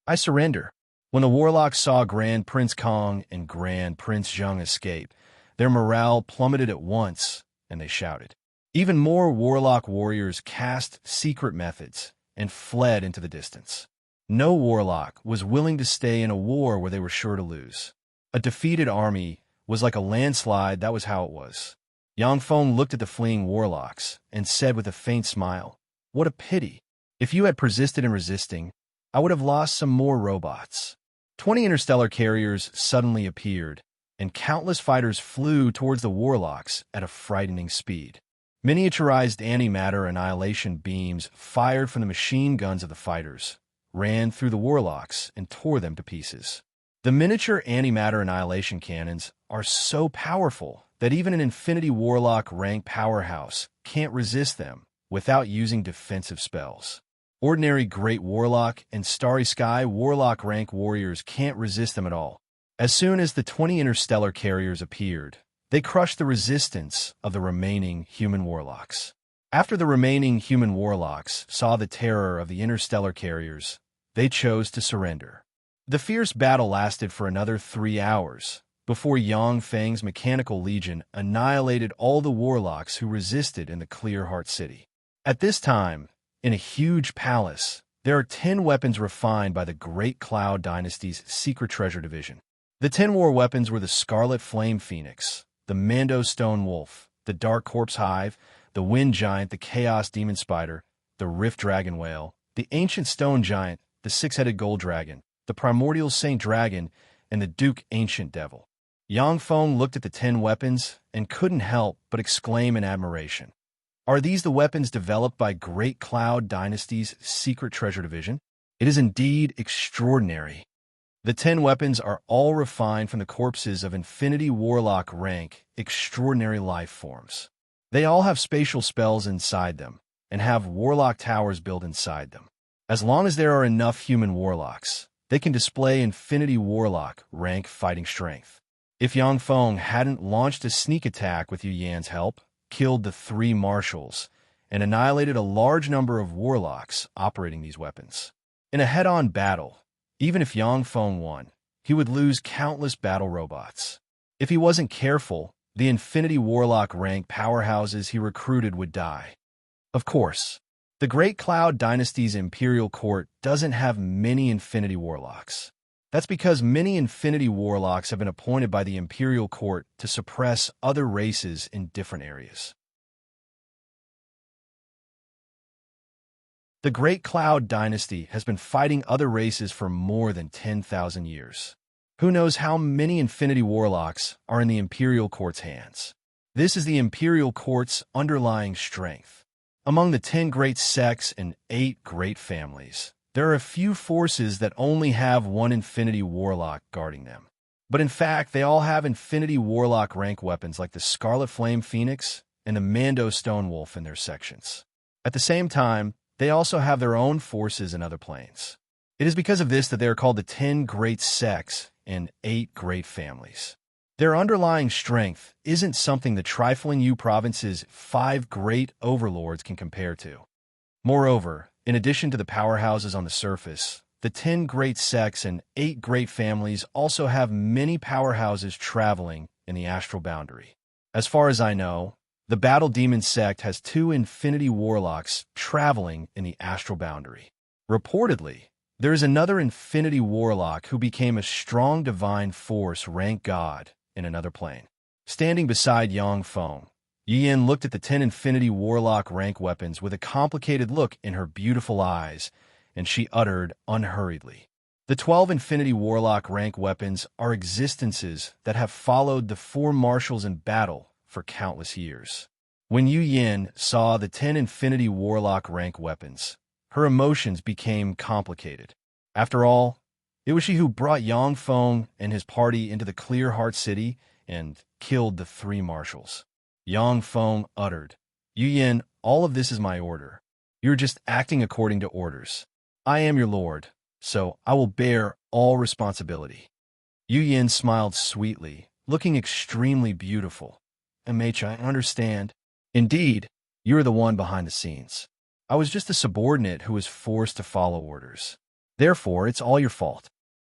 I surrender. When the warlocks saw Grand Prince Kong and Grand Prince Zheng escape, their morale plummeted at once, and they shouted. Even more warlock warriors cast secret methods and fled into the distance. No warlock was willing to stay in a war where they were sure to lose. A defeated army was like a landslide, that was how it was. Yang Feng looked at the fleeing warlocks and said with a faint smile, "What a pity. If you had persisted in resisting, I would have lost some more robots." 20 interstellar carriers suddenly appeared, and countless fighters flew towards the warlocks at a frightening speed. Miniaturized antimatter annihilation beams fired from the machine guns of the fighters, ran through the warlocks, and tore them to pieces. The miniature antimatter annihilation cannons are so powerful that even an Infinity Warlock rank powerhouse can't resist them without using defensive spells. Ordinary Great Warlock and Starry Sky Warlock rank warriors can't resist them at all. As soon as the 20 interstellar carriers appeared, they crushed the resistance of the remaining human warlocks. After the remaining human warlocks saw the terror of the interstellar carriers, they chose to surrender. The fierce battle lasted for another 3 hours, before Yang Feng's Mechanical Legion annihilated all the warlocks who resisted in the Clear Heart City. At this time, in a huge palace, there are 10 weapons refined by the Great Cloud Dynasty's Secret Treasure Division. The 10 war weapons were the Scarlet Flame Phoenix, the Mando Stone Wolf, the Dark Corpse Hive, the Wind Giant, the Chaos Demon Spider, the Rift Dragon Whale, the Ancient Stone Giant, the Six-Headed Gold Dragon, the Primordial Saint Dragon, and the Duke Ancient Devil. Yang Feng looked at the 10 weapons and couldn't help but exclaim in admiration. Are these the weapons developed by Great Cloud Dynasty's Secret Treasure Division? It is indeed extraordinary. The 10 weapons are all refined from the corpses of Infinity Warlock rank extraordinary life forms. They all have spatial spells inside them and have Warlock towers built inside them. As long as there are enough human warlocks, they can display Infinity Warlock rank fighting strength. If Yang Feng hadn't launched a sneak attack with Yu Yan's help, killed the 3 marshals, and annihilated a large number of warlocks operating these weapons. In a head-on battle, even if Yang Feng won, he would lose countless battle robots. If he wasn't careful, the Infinity Warlock rank powerhouses he recruited would die. Of course, the Great Cloud Dynasty's Imperial Court doesn't have many Infinity Warlocks. That's because many Infinity Warlocks have been appointed by the Imperial Court to suppress other races in different areas. The Great Cloud Dynasty has been fighting other races for more than 10,000 years. Who knows how many Infinity Warlocks are in the Imperial Court's hands? This is the Imperial Court's underlying strength. Among the 10 great sects and 8 great families, there are a few forces that only have one Infinity Warlock guarding them. But in fact, they all have Infinity Warlock rank weapons like the Scarlet Flame Phoenix and the Mando Stonewolf in their sections. At the same time, they also have their own forces in other planes. It is because of this that they are called the 10 great sects and 8 great families. Their underlying strength isn't something the trifling U province's 5 great overlords can compare to. Moreover, in addition to the powerhouses on the surface, the 10 great sects and 8 great families also have many powerhouses traveling in the astral boundary. As far as I know, the Battle Demon sect has 2 Infinity Warlocks traveling in the astral boundary. Reportedly, there is another Infinity Warlock who became a strong divine force rank god in another plane. Standing beside Yang Feng, Yin looked at the 10 Infinity Warlock rank weapons with a complicated look in her beautiful eyes, and she uttered unhurriedly. The 12 Infinity Warlock rank weapons are existences that have followed the 4 marshals in battle for countless years. When Yu Yin saw the 10 Infinity Warlock rank weapons, her emotions became complicated. After all, it was she who brought Yang Feng and his party into the Clear Heart City and killed the 3 marshals. Yang Feng uttered, "Yu Yin, all of this is my order. You're just acting according to orders. I am your lord, so I will bear all responsibility." Yu Yin smiled sweetly, looking extremely beautiful. "And Mech, I understand. Indeed, you are the one behind the scenes. I was just a subordinate who was forced to follow orders. Therefore, it's all your fault."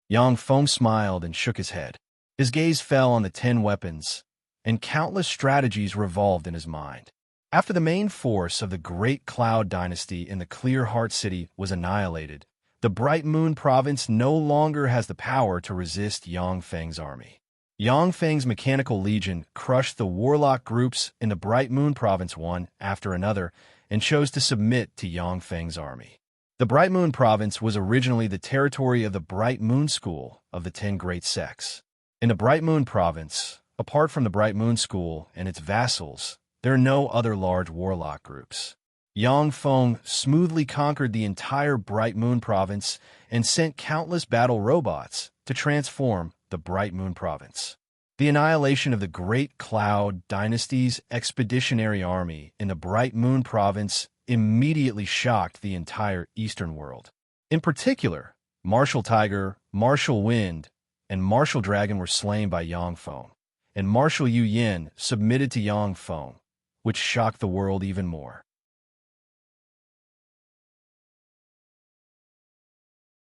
Yang Feng smiled and shook his head. His gaze fell on the 10 weapons, and countless strategies revolved in his mind. After the main force of the Great Cloud Dynasty in the Clear Heart City was annihilated, the Bright Moon Province no longer has the power to resist Yang Feng's army. Yang Feng's Mechanical Legion crushed the warlock groups in the Bright Moon Province one after another and chose to submit to Yang Feng's army. The Bright Moon Province was originally the territory of the Bright Moon School of the 10 Great Sects. In the Bright Moon Province, apart from the Bright Moon School and its vassals, there are no other large warlock groups. Yang Feng smoothly conquered the entire Bright Moon Province and sent countless battle robots to transform the Bright Moon Province. The annihilation of the Great Cloud Dynasty's expeditionary army in the Bright Moon Province immediately shocked the entire Eastern world. In particular, Martial Tiger, Martial Wind, and Martial Dragon were slain by Yang Feng, and Martial Yu Yin submitted to Yang Feng, which shocked the world even more.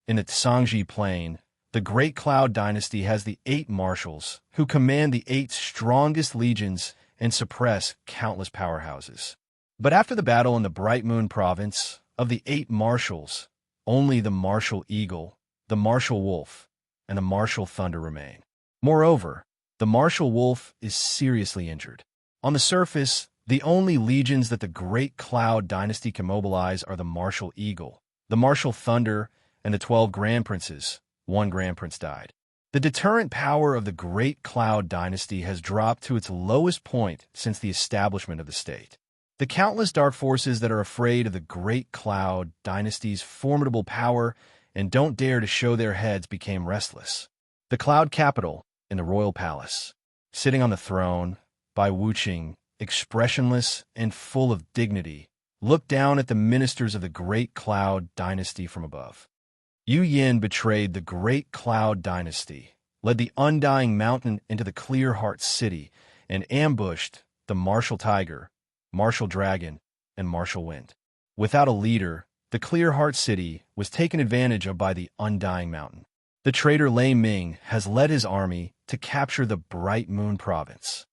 In the Tsangji Plain, the Great Cloud Dynasty has the 8 marshals who command the 8 strongest legions and suppress countless powerhouses. But after the battle in the Bright Moon Province, of the 8 marshals, only the Martial Eagle, the Martial Wolf, and the Martial Thunder remain. Moreover, the Martial Wolf is seriously injured. On the surface, the only legions that the Great Cloud Dynasty can mobilize are the Martial Eagle, the Martial Thunder, and the 12 Grand Princes. 1 Grand Prince died. The deterrent power of the Great Cloud Dynasty has dropped to its lowest point since the establishment of the state. The countless dark forces that are afraid of the Great Cloud Dynasty's formidable power and don't dare to show their heads became restless. The Cloud Capital in the Royal Palace. Sitting on the throne, Bai Wuqing, expressionless and full of dignity, looked down at the ministers of the Great Cloud Dynasty from above. Yu Yin betrayed the Great Cloud Dynasty, led the Undying Mountain into the Clear Heart City, and ambushed the Martial Tiger, Martial Dragon, and Martial Wind. Without a leader, the Clear Heart City was taken advantage of by the Undying Mountain. The traitor Lei Ming has led his army to capture the Bright Moon Province.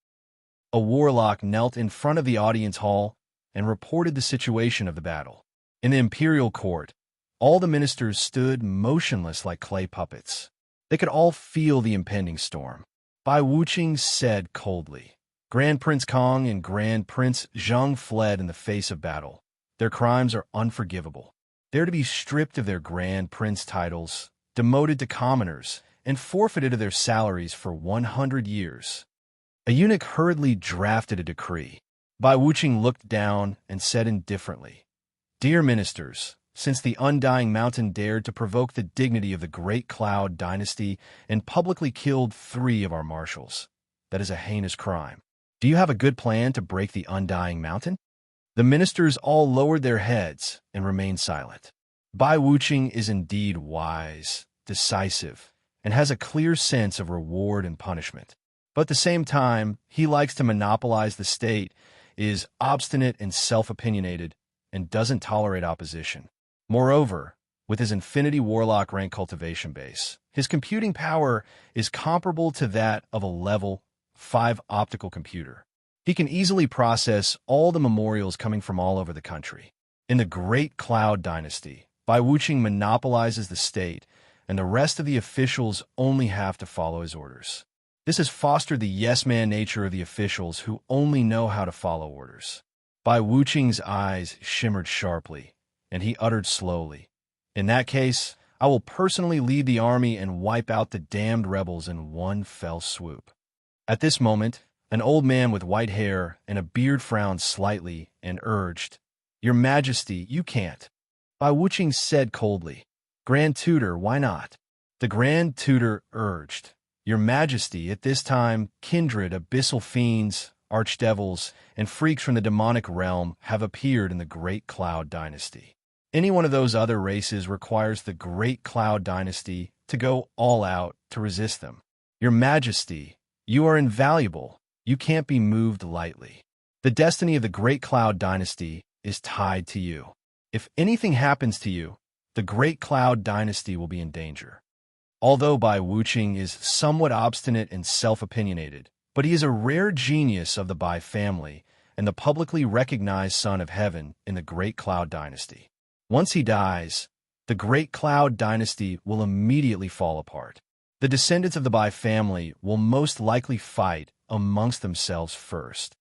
A warlock knelt in front of the audience hall and reported the situation of the battle. In the imperial court, all the ministers stood motionless like clay puppets. They could all feel the impending storm. Bai Wuqing said coldly, "Grand Prince Kong and Grand Prince Zheng fled in the face of battle. Their crimes are unforgivable. They're to be stripped of their grand prince titles, demoted to commoners, and forfeited of their salaries for 100 years. A eunuch hurriedly drafted a decree. Bai Wuching looked down and said indifferently, "Dear ministers, since the Undying Mountain dared to provoke the dignity of the Great Cloud dynasty and publicly killed 3 of our marshals, that is a heinous crime. Do you have a good plan to break the Undying Mountain?" The ministers all lowered their heads and remained silent. Bai Wuching is indeed wise, decisive, and has a clear sense of reward and punishment. But at the same time, he likes to monopolize the state, is obstinate and self-opinionated, and doesn't tolerate opposition. Moreover, with his Infinity Warlock rank cultivation base, his computing power is comparable to that of a level 5 optical computer. He can easily process all the memorials coming from all over the country. In the Great Cloud Dynasty, Bai Wuching monopolizes the state, and the rest of the officials only have to follow his orders. This has fostered the yes-man nature of the officials who only know how to follow orders. Bai Wuching's eyes shimmered sharply, and he uttered slowly, "In that case, I will personally lead the army and wipe out the damned rebels in one fell swoop." At this moment, an old man with white hair and a beard frowned slightly and urged, "Your Majesty, you can't." Bai Wuching said coldly, "Grand Tutor, why not?" The Grand Tutor urged, "Your Majesty, at this time, kindred, abyssal fiends, archdevils, and freaks from the demonic realm have appeared in the Great Cloud Dynasty. Any one of those other races requires the Great Cloud Dynasty to go all out to resist them. Your Majesty, you are invaluable. You can't be moved lightly. The destiny of the Great Cloud Dynasty is tied to you. If anything happens to you, the Great Cloud Dynasty will be in danger." Although Bai Wuching is somewhat obstinate and self-opinionated, but he is a rare genius of the Bai family and the publicly recognized son of heaven in the Great Cloud Dynasty. Once he dies, the Great Cloud Dynasty will immediately fall apart. The descendants of the Bai family will most likely fight amongst themselves first.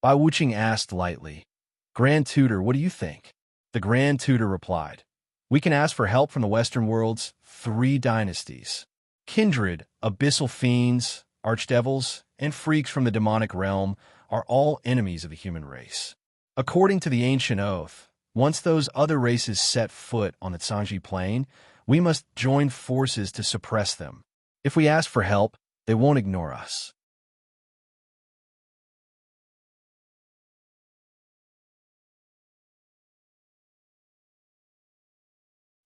Bai Wuching asked lightly, "Grand Tutor, what do you think?" The Grand Tutor replied, "We can ask for help from the Western world's 3 dynasties. Kindred, abyssal fiends, archdevils, and freaks from the demonic realm are all enemies of the human race. According to the ancient oath, once those other races set foot on the Zhangji Plain, we must join forces to suppress them. If we ask for help, they won't ignore us."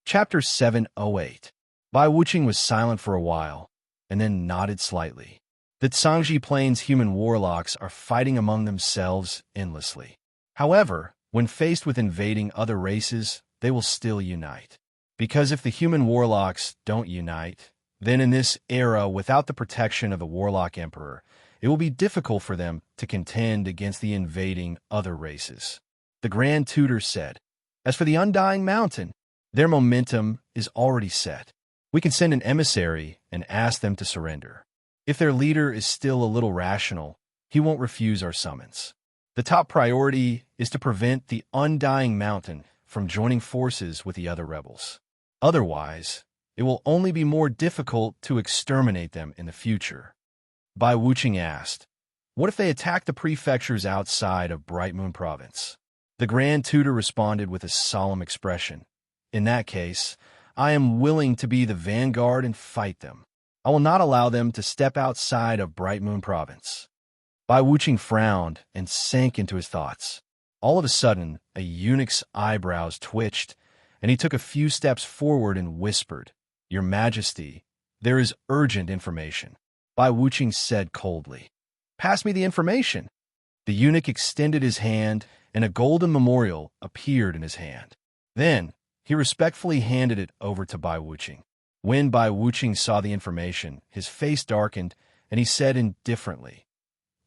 Chapter 708. Bai Wuching was silent for a while, and then nodded slightly. The Zhangji Plain's human warlocks are fighting among themselves endlessly. However, when faced with invading other races, they will still unite. Because if the human warlocks don't unite, then in this era without the protection of the Warlock Emperor, it will be difficult for them to contend against the invading other races. The Grand Tutor said, "As for the Undying Mountain, their momentum is already set. We can send an emissary and ask them to surrender. If their leader is still a little rational, he won't refuse our summons. The top priority is to prevent the Undying Mountain from joining forces with the other rebels. Otherwise, it will only be more difficult to exterminate them in the future." Bai Wuching asked, "What if they attack the prefectures outside of Bright Moon Province?" The Grand Tutor responded with a solemn expression, "In that case, I am willing to be the vanguard and fight them. I will not allow them to step outside of Bright Moon Province." Bai Wuching frowned and sank into his thoughts. All of a sudden, a eunuch's eyebrows twitched, and he took a few steps forward and whispered, "Your Majesty, there is urgent information." Bai Wuching said coldly, "Pass me the information." The eunuch extended his hand, and a golden memorial appeared in his hand. Then, he respectfully handed it over to Bai Wuching. When Bai Wuching saw the information, his face darkened, and he said indifferently,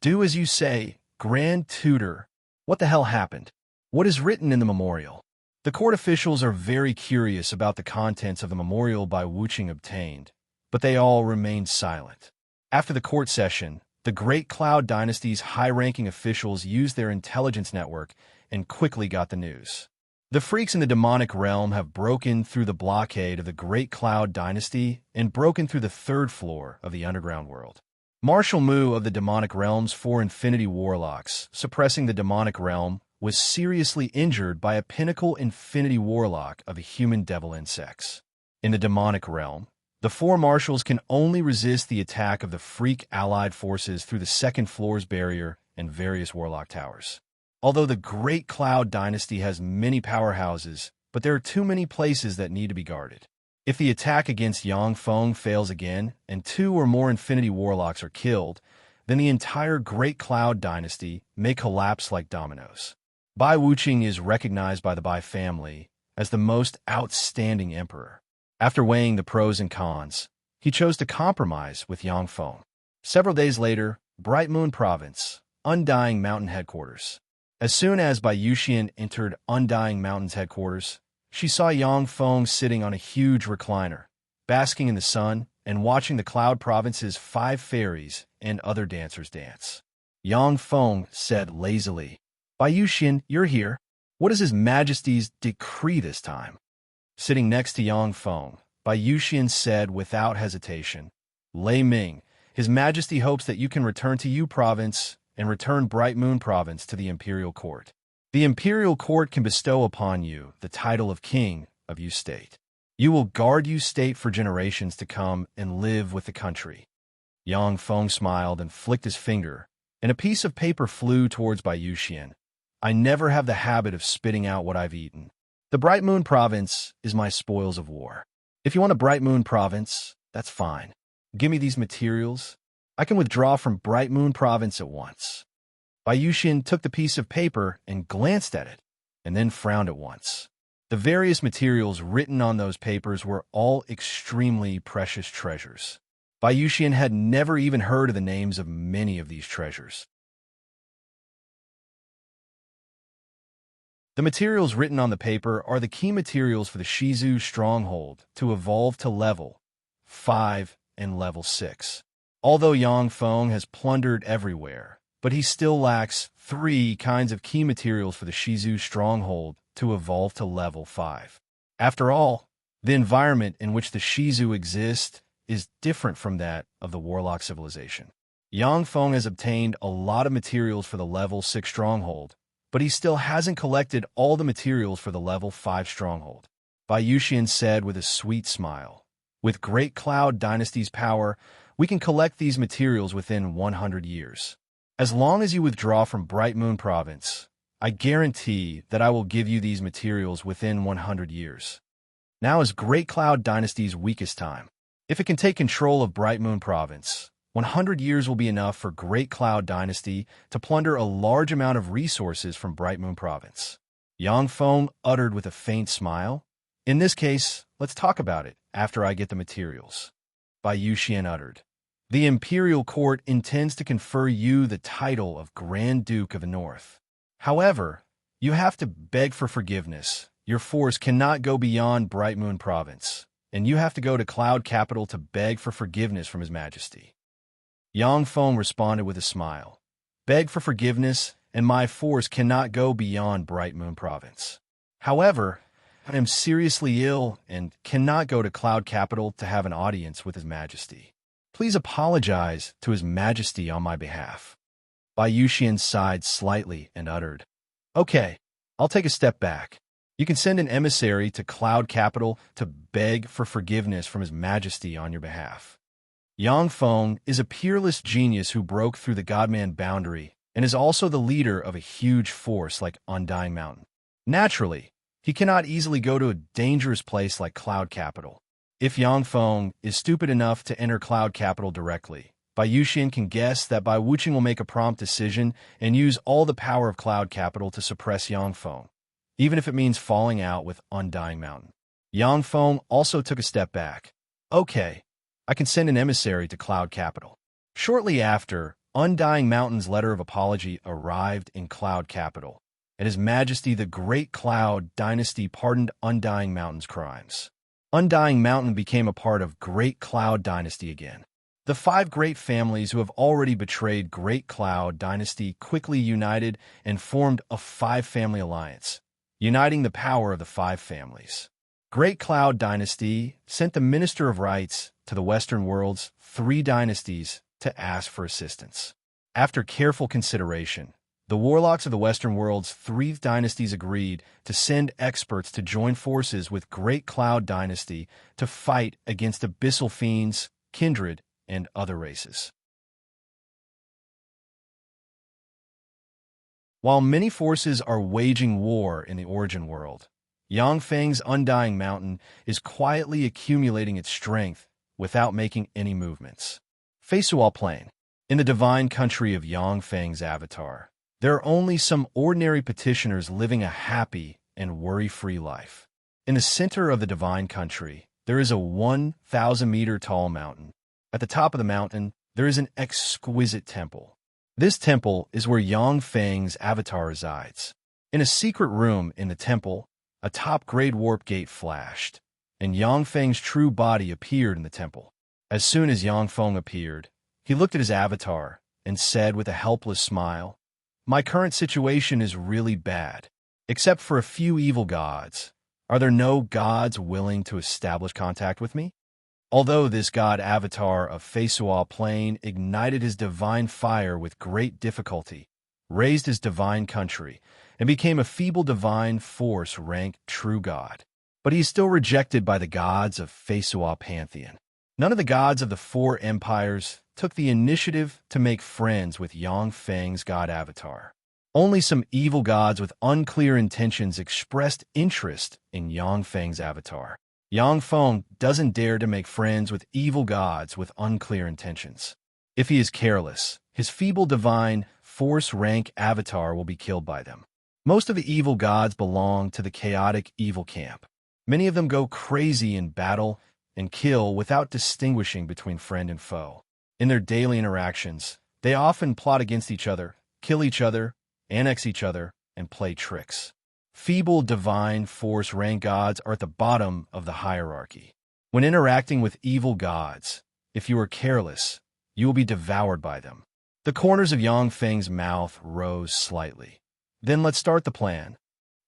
"Do as you say, Grand Tutor. What the hell happened? What is written in the memorial?" The court officials are very curious about the contents of the memorial Bai Wuching obtained, but they all remained silent. After the court session, The Great Cloud Dynasty's high-ranking officials used their intelligence network and quickly got the news. The freaks in the demonic realm have broken through the blockade of the Great Cloud Dynasty and broken through the third floor of the underground world. Marshal Mu of the demonic realm's 4 Infinity Warlocks, suppressing the demonic realm, was seriously injured by a pinnacle Infinity Warlock of a human devil insects. In the demonic realm, the 4 marshals can only resist the attack of the freak allied forces through the second floor's barrier and various warlock towers. Although the Great Cloud Dynasty has many powerhouses, but there are too many places that need to be guarded. If the attack against Yangfeng fails again, and 2 or more Infinity Warlocks are killed, then the entire Great Cloud Dynasty may collapse like dominoes. Bai Wuqing is recognized by the Bai family as the most outstanding emperor. After weighing the pros and cons, he chose to compromise with Yangfeng. Several days later, Bright Moon Province, Undying Mountain Headquarters. As soon as Bai Yuxian entered Undying Mountain's headquarters, she saw Yangfeng sitting on a huge recliner, basking in the sun and watching the Cloud Province's 5 fairies and other dancers dance. Yangfeng said lazily, "Bai Yuxian, you're here. What is His Majesty's decree this time?" Sitting next to Yangfeng, Bai Yuxian said without hesitation, "Lei Ming, His Majesty hopes that you can return to Yu Province and return Bright Moon Province to the Imperial Court. The Imperial Court can bestow upon you the title of King of Yu State. You will guard Yu State for generations to come and live with the country." Yangfeng smiled and flicked his finger, and a piece of paper flew towards Bai Yuxian. "I never have the habit of spitting out what I've eaten. The Bright Moon Province is my spoils of war. If you want a Bright Moon Province, that's fine. Give me these materials. I can withdraw from Bright Moon Province at once." Bai Yuxian took the piece of paper and glanced at it, and then frowned at once. The various materials written on those papers were all extremely precious treasures. Bai Yuxian had never even heard of the names of many of these treasures. The materials written on the paper are the key materials for the Shizu Stronghold to evolve to level 5 and level 6. Although Yangfeng has plundered everywhere, but he still lacks 3 kinds of key materials for the Shizu Stronghold to evolve to level 5. After all, the environment in which the Shizu exist is different from that of the Warlock civilization. Yangfeng has obtained a lot of materials for the level 6 stronghold, but he still hasn't collected all the materials for the level 5 stronghold. Bai Yuxian said with a sweet smile, "With Great Cloud Dynasty's power, we can collect these materials within 100 years. As long as you withdraw from Bright Moon Province, I guarantee that I will give you these materials within 100 years. Now is Great Cloud Dynasty's weakest time. If it can take control of Bright Moon Province, 100 years will be enough for Great Cloud Dynasty to plunder a large amount of resources from Bright Moon Province." Yangfeng uttered with a faint smile, "In this case, let's talk about it after I get the materials." Bai Yuxian uttered, "The Imperial Court intends to confer you the title of Grand Duke of the North. However, you have to beg for forgiveness. Your force cannot go beyond Bright Moon Province, and you have to go to Cloud Capital to beg for forgiveness from His Majesty." Yangfeng responded with a smile, "Beg for forgiveness, and my force cannot go beyond Bright Moon Province. However, I am seriously ill and cannot go to Cloud Capital to have an audience with His Majesty. Please apologize to His Majesty on my behalf." Bai Yuxian sighed slightly and uttered, "Okay, I'll take a step back. You can send an emissary to Cloud Capital to beg for forgiveness from His Majesty on your behalf." Yangfeng is a peerless genius who broke through the Godman boundary and is also the leader of a huge force like Undying Mountain. Naturally, he cannot easily go to a dangerous place like Cloud Capital. If Yangfeng is stupid enough to enter Cloud Capital directly, Bai Yuxian can guess that Bai Wuqing will make a prompt decision and use all the power of Cloud Capital to suppress Yangfeng, even if it means falling out with Undying Mountain. Yangfeng also took a step back. "Okay, I can send an emissary to Cloud Capital." Shortly after, Undying Mountain's letter of apology arrived in Cloud Capital, and His Majesty the Great Cloud Dynasty pardoned Undying Mountain's crimes. Undying Mountain became a part of Great Cloud Dynasty again. The five great families who have already betrayed Great Cloud Dynasty quickly united and formed a five-family alliance, uniting the power of the five families. Great Cloud Dynasty sent the Minister of Rights to the Western world's three dynasties to ask for assistance. After careful consideration, the warlocks of the Western world's three dynasties agreed to send experts to join forces with Great Cloud Dynasty to fight against abyssal fiends, kindred, and other races. While many forces are waging war in the origin world, Yangfeng's Undying Mountain is quietly accumulating its strength without making any movements. Feisual Plain. In the divine country of Yangfeng's avatar, there are only some ordinary petitioners living a happy and worry-free life. In the center of the divine country, there is a 1,000-meter tall mountain. At the top of the mountain, there is an exquisite temple. This temple is where Yangfeng's avatar resides. In a secret room in the temple, a top-grade warp gate flashed, and Yangfeng's true body appeared in the temple. As soon as Yangfeng appeared, he looked at his avatar and said with a helpless smile, "My current situation is really bad. Except for a few evil gods, are there no gods willing to establish contact with me?" Although this god avatar of Feisual Plain ignited his divine fire with great difficulty, raised his divine country, and became a feeble divine force ranked true god. But he is still rejected by the gods of Feisual Pantheon. None of the gods of the four empires took the initiative to make friends with Yangfeng's god avatar. Only some evil gods with unclear intentions expressed interest in Yangfeng's avatar. Yangfeng doesn't dare to make friends with evil gods with unclear intentions. If he is careless, his feeble divine force rank avatar will be killed by them. Most of the evil gods belong to the chaotic evil camp. Many of them go crazy in battle and kill without distinguishing between friend and foe. In their daily interactions, they often plot against each other, kill each other, annex each other, and play tricks. Feeble divine force rank gods are at the bottom of the hierarchy. When interacting with evil gods, if you are careless, you will be devoured by them. The corners of Yangfeng's mouth rose slightly. Then let's start the plan.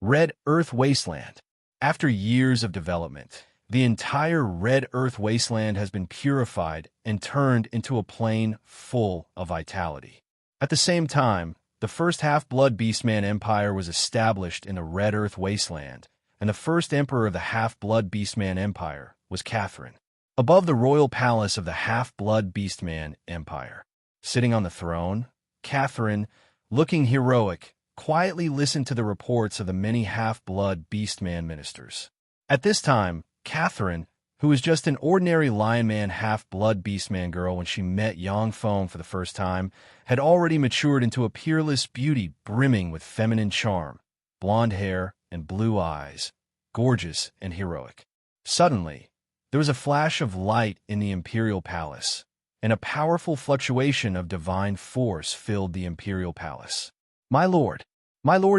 Red Earth Wasteland. After years of development, the entire Red Earth Wasteland has been purified and turned into a plain full of vitality. At the same time, the first Half-Blood Beastman Empire was established in the Red Earth Wasteland, and the first emperor of the Half-Blood Beastman Empire was Catherine. Above the royal palace of the Half-Blood Beastman Empire, sitting on the throne, Catherine, looking heroic, quietly listened to the reports of the many Half-Blood Beastman ministers. At this time, Catherine, who was just an ordinary Lionman Half-Blood Beastman girl when she met Yangfeng for the first time, had already matured into a peerless beauty brimming with feminine charm, blonde hair and blue eyes, gorgeous and heroic. Suddenly, there was a flash of light in the imperial palace, and a powerful fluctuation of divine force filled the imperial palace. My lord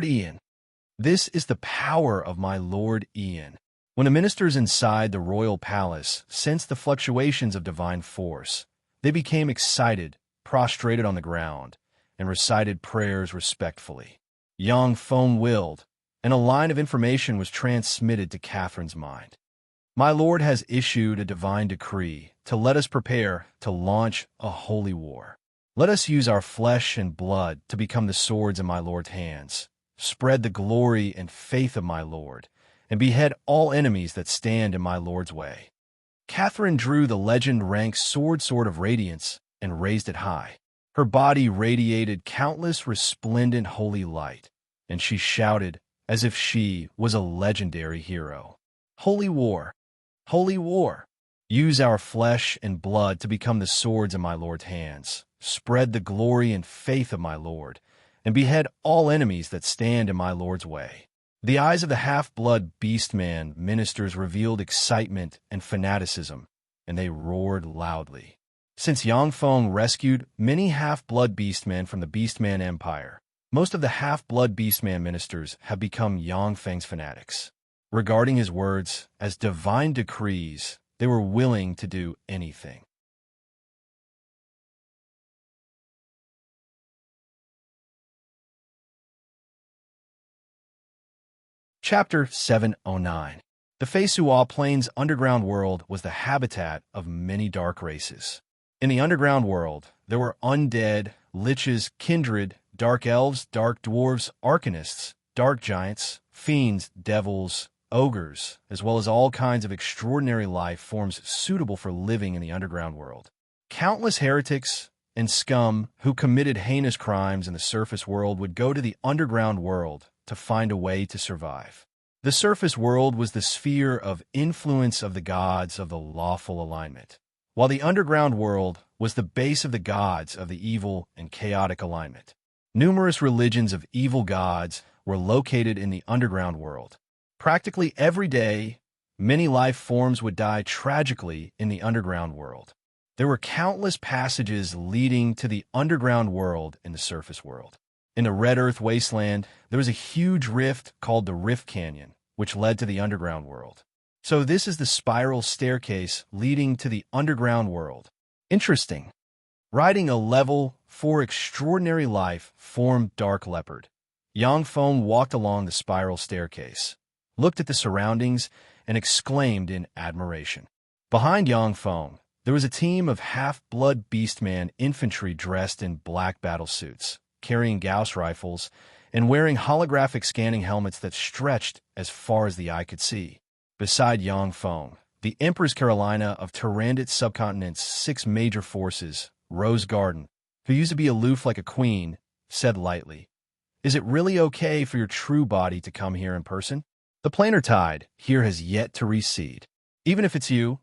Ian. This is the power of my lord Ian. When the ministers inside the royal palace sensed the fluctuations of divine force, they became excited, prostrated on the ground, and recited prayers respectfully. Yangfeng willed, and a line of information was transmitted to Catherine's mind. My lord has issued a divine decree to let us prepare to launch a holy war. Let us use our flesh and blood to become the swords in my lord's hands, spread the glory and faith of my lord, and behead all enemies that stand in my lord's way. Catherine drew the legend-ranked sword of radiance and raised it high. Her body radiated countless resplendent holy light, and she shouted as if she was a legendary hero. Holy war! Holy war! Use our flesh and blood to become the swords in my lord's hands, spread the glory and faith of my lord, and behead all enemies that stand in my lord's way. The eyes of the Half-Blood Beastman ministers revealed excitement and fanaticism, and they roared loudly. Since Yangfeng rescued many Half-Blood Beastmen from the Beastman Empire, most of the Half-Blood Beastman ministers have become Yangfeng's fanatics. Regarding his words as divine decrees, they were willing to do anything. Chapter 709. The Feisual Plains underground world was the habitat of many dark races. In the underground world, there were undead, liches, kindred, dark elves, dark dwarves, arcanists, dark giants, fiends, devils, ogres, as well as all kinds of extraordinary life forms suitable for living in the underground world. Countless heretics and scum who committed heinous crimes in the surface world would go to the underground world to find a way to survive. The surface world was the sphere of influence of the gods of the lawful alignment, while the underground world was the base of the gods of the evil and chaotic alignment. Numerous religions of evil gods were located in the underground world. Practically every day, many life forms would die tragically in the underground world. There were countless passages leading to the underground world in the surface world. In the Red Earth wasteland, there was a huge rift called the Rift Canyon, which led to the underground world. So this is the spiral staircase leading to the underground world. Interesting. Riding a level 4 extraordinary life form Dark Leopard, Yangfeng walked along the spiral staircase, looked at the surroundings, and exclaimed in admiration. Behind Yangfeng, there was a team of half-blood beastman infantry dressed in black battle suits, carrying Gauss rifles, and wearing holographic scanning helmets that stretched as far as the eye could see. Beside Yangfeng, the Empress Carolina of Tyrannid Subcontinent's 6 major forces, Rose Garden, who used to be aloof like a queen, said lightly, "Is it really okay for your true body to come here in person? The planar tide here has yet to recede. Even if it's you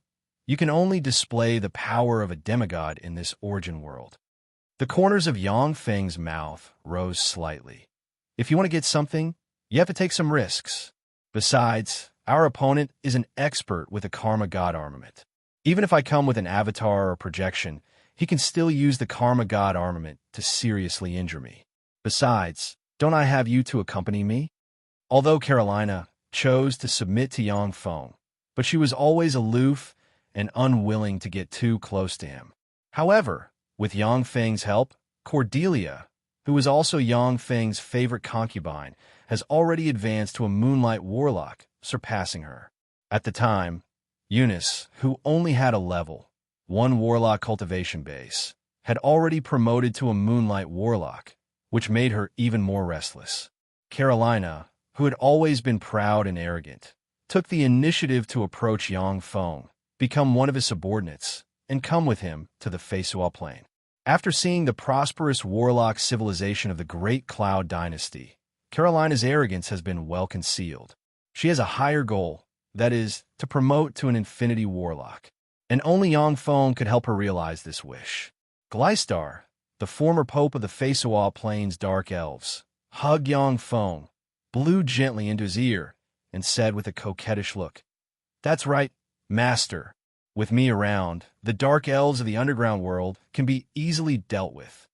can only display the power of a demigod in this origin world." The corners of Yangfeng's mouth rose slightly. "If you want to get something, you have to take some risks. Besides, our opponent is an expert with a Karma God armament. Even if I come with an avatar or projection, he can still use the Karma God armament to seriously injure me. Besides, don't I have you to accompany me?" Although Carolina chose to submit to Yangfeng, but she was always aloof and unwilling to get too close to him. However, with Yangfeng's help, Cordelia, who was also Yangfeng's favorite concubine, has already advanced to a Moonlight Warlock, surpassing her. At the time, Eunice, who only had a level 1 Warlock cultivation base, had already promoted to a Moonlight Warlock, which made her even more restless. Carolina, who had always been proud and arrogant, took the initiative to approach Yangfeng, become one of his subordinates, and come with him to the Feisual Plain. After seeing the prosperous warlock civilization of the Great Cloud Dynasty, Carolina's arrogance has been well concealed. She has a higher goal, that is, to promote to an infinity warlock, and only Yangfeng could help her realize this wish. Gleistar, the former pope of the Feisual Plains Dark Elves, hugged Yangfeng, blew gently into his ear, and said with a coquettish look, "That's right, Master. With me around, the Dark Elves of the underground world can be easily dealt with."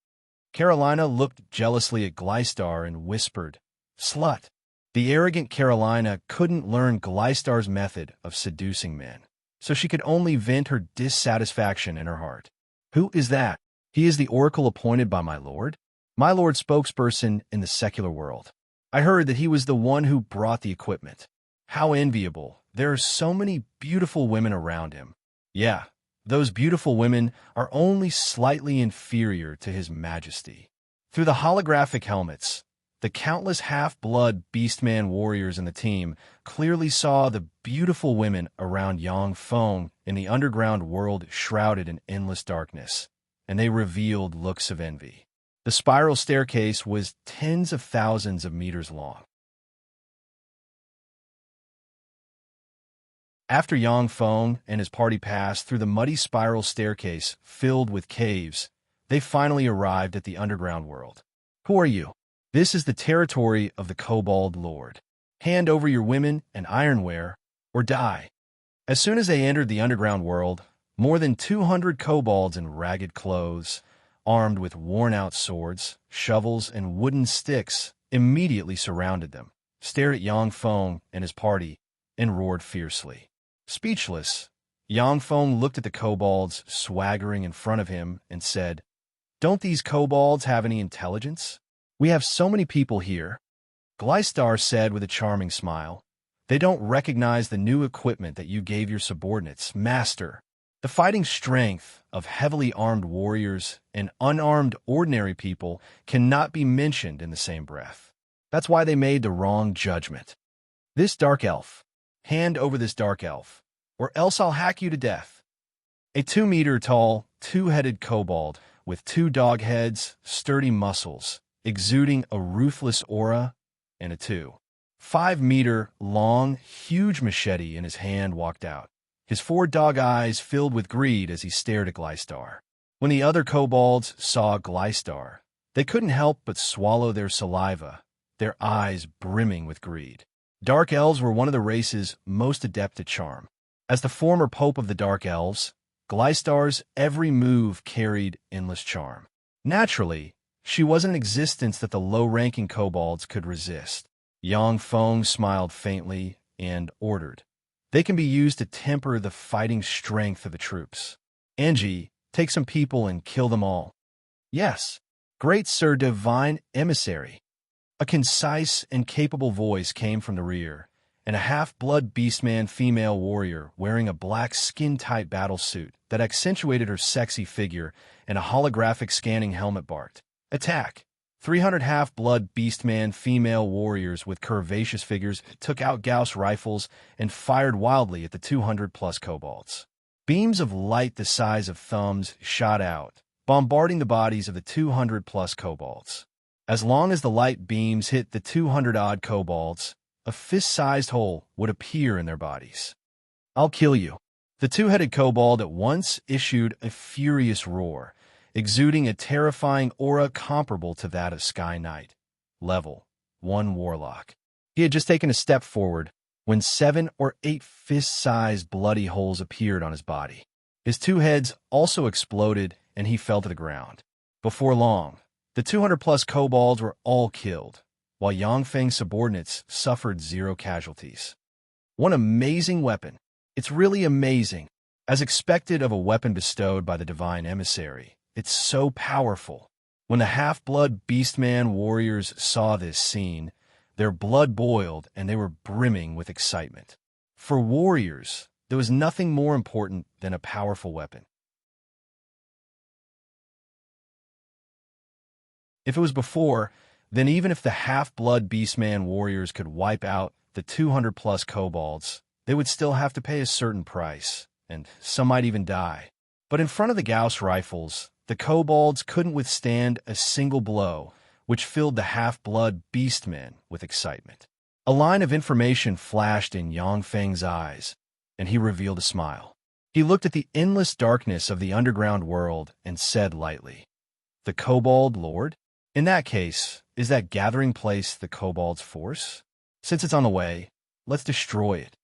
Carolina looked jealously at Gleistar and whispered, "Slut." The arrogant Carolina couldn't learn Gleistar's method of seducing men, so she could only vent her dissatisfaction in her heart. "Who is that?" "He is the oracle appointed by my lord spokesperson in the secular world. I heard that he was the one who brought the equipment. How enviable. There are so many beautiful women around him. Yeah, those beautiful women are only slightly inferior to his majesty." Through the holographic helmets, the countless half-blood beastman warriors in the team clearly saw the beautiful women around Yangfeng in the underground world shrouded in endless darkness, and they revealed looks of envy. The spiral staircase was tens of thousands of meters long. After Yangfeng and his party passed through the muddy spiral staircase filled with caves, they finally arrived at the underground world. "Who are you?" "This is the territory of the Kobold Lord. Hand over your women and ironware, or die." As soon as they entered the underground world, more than 200 kobolds in ragged clothes, armed with worn-out swords, shovels, and wooden sticks, immediately surrounded them, stared at Yangfeng and his party, and roared fiercely. Speechless, Yangfeng looked at the kobolds swaggering in front of him and said, "Don't these kobolds have any intelligence? We have so many people here. Glystar said with a charming smile. They don't recognize the new equipment that you gave your subordinates, Master. The fighting strength of heavily armed warriors and unarmed ordinary people cannot be mentioned in the same breath. That's why they made the wrong judgment. This dark elf. Hand over this dark elf, or else I'll hack you to death. A 2-meter-tall, two-headed kobold with 2 dog heads, sturdy muscles, exuding a ruthless aura, and a 2.5-meter-long, huge machete in his hand walked out, his 4 dog eyes filled with greed as he stared at Glystar. When the other kobolds saw Glystar, they couldn't help but swallow their saliva, their eyes brimming with greed. Dark elves were one of the races most adept at charm. As the former pope of the Dark Elves, Glystar's every move carried endless charm. Naturally, she was an existence that the low-ranking kobolds could resist. Yang Feng smiled faintly and ordered. They can be used to temper the fighting strength of the troops. Angie, take some people and kill them all. Yes, great Sir Divine Emissary. A concise and capable voice came from the rear, and a half-blood beastman female warrior wearing a black skin-tight battlesuit that accentuated her sexy figure and a holographic scanning helmet barked. Attack! 300 half-blood beastman female warriors with curvaceous figures took out Gauss rifles and fired wildly at the 200-plus kobolds. Beams of light the size of thumbs shot out, bombarding the bodies of the 200-plus kobolds. As long as the light beams hit the 200-odd kobolds, a fist-sized hole would appear in their bodies. I'll kill you. The 2-headed kobold at once issued a furious roar, exuding a terrifying aura comparable to that of Sky Knight, level 1 warlock. He had just taken a step forward when 7 or 8 fist-sized bloody holes appeared on his body. His 2 heads also exploded and he fell to the ground. Before long, the 200-plus kobolds were all killed, while Yang Feng's subordinates suffered 0 casualties. One amazing weapon. It's really amazing. As expected of a weapon bestowed by the Divine Emissary, it's so powerful. When the half-blood beastman warriors saw this scene, their blood boiled and they were brimming with excitement. For warriors, there was nothing more important than a powerful weapon. If it was before, then even if the half-blood beastman warriors could wipe out the 200-plus kobolds, they would still have to pay a certain price, and some might even die. But in front of the Gauss rifles, the kobolds couldn't withstand a single blow, which filled the half-blood beastmen with excitement. A line of information flashed in Yang Feng's eyes, and he revealed a smile. He looked at the endless darkness of the underground world and said lightly, "The Kobold Lord? In that case, is that gathering place the kobold's force? Since it's on the way, let's destroy it."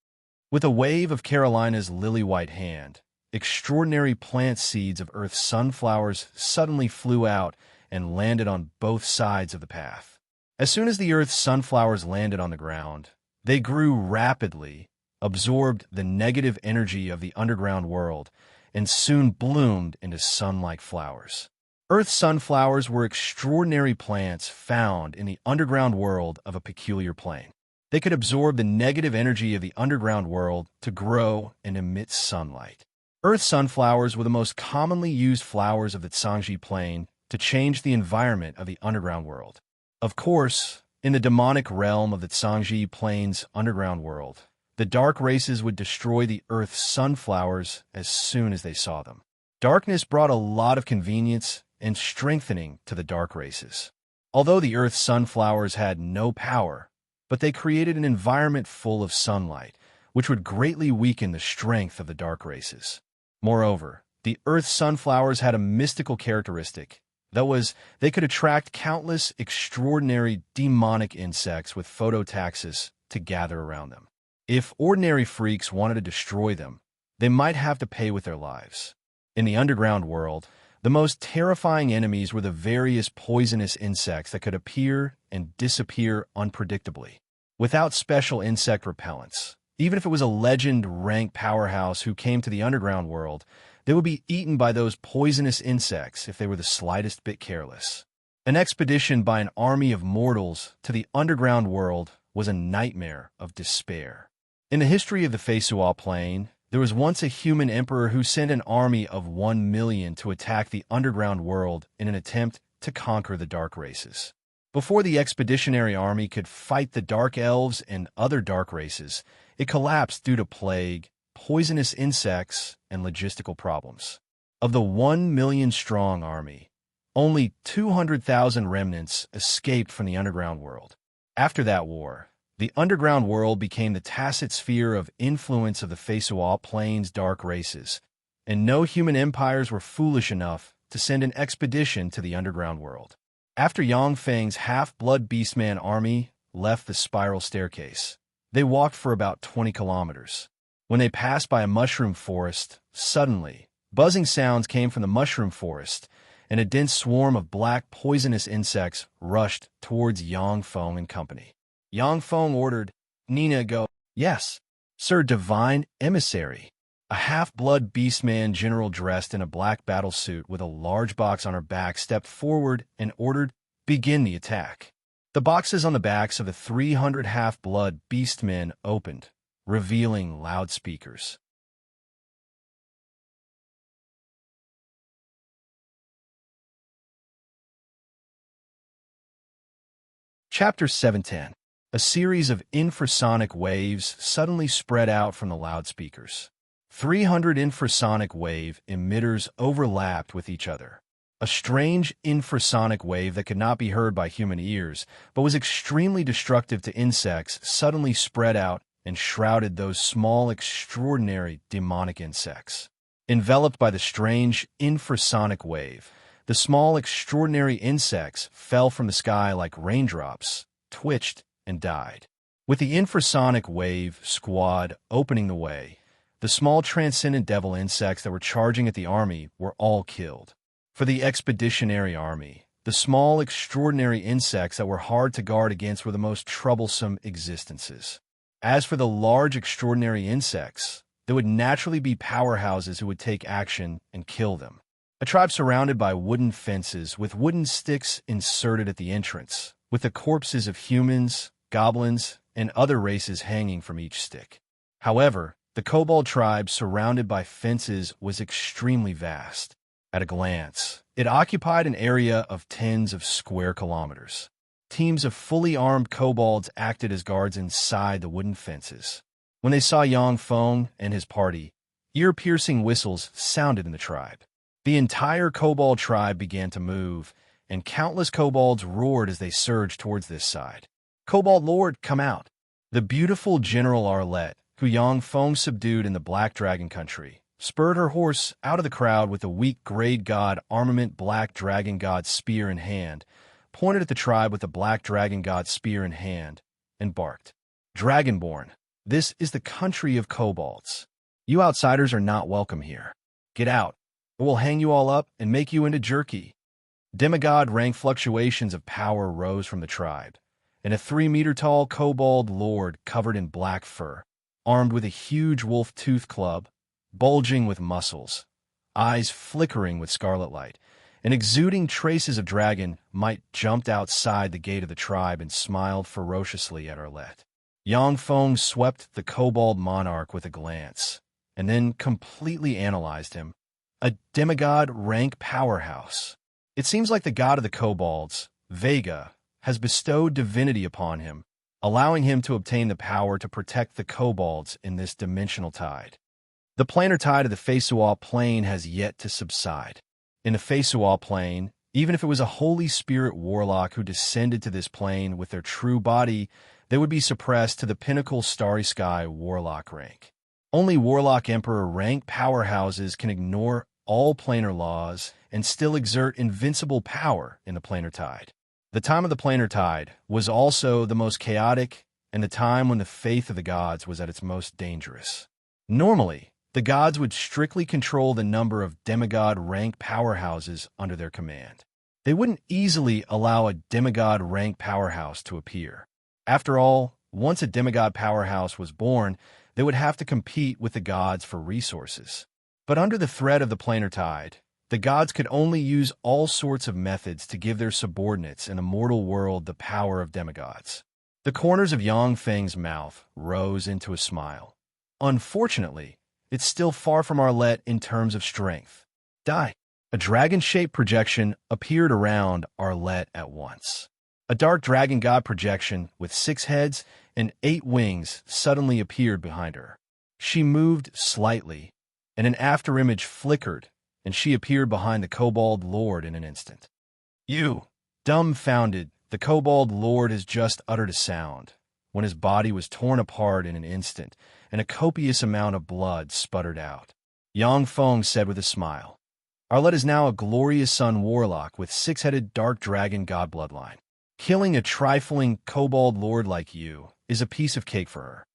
With a wave of Carolina's lily-white hand, extraordinary plant seeds of Earth's sunflowers suddenly flew out and landed on both sides of the path. As soon as the Earth's sunflowers landed on the ground, they grew rapidly, absorbed the negative energy of the underground world, and soon bloomed into sun-like flowers. Earth's sunflowers were extraordinary plants found in the underground world of a peculiar plane. They could absorb the negative energy of the underground world to grow and emit sunlight. Earth sunflowers were the most commonly used flowers of the Tsangji plane to change the environment of the underground world. Of course, in the demonic realm of the Tsangji plane's underground world, the dark races would destroy the Earth's sunflowers as soon as they saw them. Darkness brought a lot of convenience and strengthening to the dark races. Although the Earth's sunflowers had no power, but they created an environment full of sunlight, which would greatly weaken the strength of the dark races. Moreover, the Earth's sunflowers had a mystical characteristic. That was, they could attract countless extraordinary demonic insects with phototaxis to gather around them. If ordinary freaks wanted to destroy them, they might have to pay with their lives. In the underground world, the most terrifying enemies were the various poisonous insects that could appear and disappear unpredictably. Without special insect repellents, even if it was a legend rank powerhouse who came to the underground world, they would be eaten by those poisonous insects if they were the slightest bit careless. An expedition by an army of mortals to the underground world was a nightmare of despair. In the history of the Feisual Plain, there was once a human emperor who sent an army of 1 million to attack the underground world in an attempt to conquer the dark races. Before the expeditionary army could fight the dark elves and other dark races, it collapsed due to plague, poisonous insects, and logistical problems. Of the 1 million-strong army, only 200,000 remnants escaped from the underground world. After that war, the underground world became the tacit sphere of influence of the Feisual Plain's dark races, and no human empires were foolish enough to send an expedition to the underground world. After Yang Feng's half-blood beastman army left the spiral staircase, they walked for about 20 kilometers. When they passed by a mushroom forest, suddenly, buzzing sounds came from the mushroom forest, and a dense swarm of black poisonous insects rushed towards Yang Feng and company. Yang Feng ordered, "Nina, go." "Yes, Sir Divine Emissary." A half-blood beastman general dressed in a black battle suit with a large box on her back stepped forward and ordered, "Begin the attack." The boxes on the backs of the 300 half-blood beastmen opened, revealing loudspeakers. Chapter 710. A series of infrasonic waves suddenly spread out from the loudspeakers. 300 infrasonic wave emitters overlapped with each other. A strange infrasonic wave that could not be heard by human ears, but was extremely destructive to insects, suddenly spread out and shrouded those small, extraordinary, demonic insects. Enveloped by the strange infrasonic wave, the small, extraordinary insects fell from the sky like raindrops, twitched, and died. With the infrasonic wave squad opening the way, the small transcendent devil insects that were charging at the army were all killed. For the expeditionary army, the small, extraordinary insects that were hard to guard against were the most troublesome existences. As for the large, extraordinary insects, there would naturally be powerhouses who would take action and kill them. A tribe surrounded by wooden fences with wooden sticks inserted at the entrance, with the corpses of humans, goblins, and other races hanging from each stick. However, the kobold tribe surrounded by fences was extremely vast. At a glance, it occupied an area of tens of square kilometers. Teams of fully armed kobolds acted as guards inside the wooden fences. When they saw Yang Feng and his party, ear-piercing whistles sounded in the tribe. The entire kobold tribe began to move, and countless kobolds roared as they surged towards this side. "Kobold Lord, come out!" The beautiful General Arlette, who Yang Feng subdued in the Black Dragon Country, spurred her horse out of the crowd with a weak Grade God armament Black Dragon God spear in hand, pointed at the tribe with the Black Dragon God spear in hand, and barked, "Dragonborn, this is the country of kobolds. You outsiders are not welcome here. Get out, or we'll hang you all up and make you into jerky." Demigod rank fluctuations of power rose from the tribe, and a 3-meter-tall kobold lord covered in black fur, armed with a huge wolf-tooth club, bulging with muscles, eyes flickering with scarlet light, and exuding traces of dragon might jumped outside the gate of the tribe and smiled ferociously at Arlette. Yang Feng swept the kobold monarch with a glance, and then completely analyzed him. A demigod rank powerhouse. It seems like the god of the kobolds, Vega, has bestowed divinity upon him, allowing him to obtain the power to protect the kobolds in this dimensional tide. The planar tide of the Feisual Plain has yet to subside. In the Feisual Plain, even if it was a Holy Spirit warlock who descended to this plane with their true body, they would be suppressed to the pinnacle Starry Sky warlock rank. Only warlock emperor rank powerhouses can ignore all planar laws and still exert invincible power in the planar tide. The time of the planar tide was also the most chaotic and the time when the faith of the gods was at its most dangerous. Normally, the gods would strictly control the number of demigod rank powerhouses under their command. They wouldn't easily allow a demigod rank powerhouse to appear. After all, once a demigod powerhouse was born, they would have to compete with the gods for resources. But under the threat of the planar tide, The gods could only use all sorts of methods to give their subordinates in a mortal world the power of demigods. The corners of Yang Feng's mouth rose into a smile. Unfortunately, it's still far from Arlette in terms of strength. Die. A dragon-shaped projection appeared around Arlette at once. A dark dragon god projection with 6 heads and 8 wings suddenly appeared behind her. She moved slightly, and an afterimage flickered, and she appeared behind the Kobold Lord in an instant. You! Dumbfounded, the Kobold Lord has just uttered a sound, when his body was torn apart in an instant, and a copious amount of blood sputtered out. Yang Feng said with a smile, Arlette is now a glorious sun warlock with 6-headed dark dragon god bloodline. Killing a trifling Kobold Lord like you is a piece of cake for her.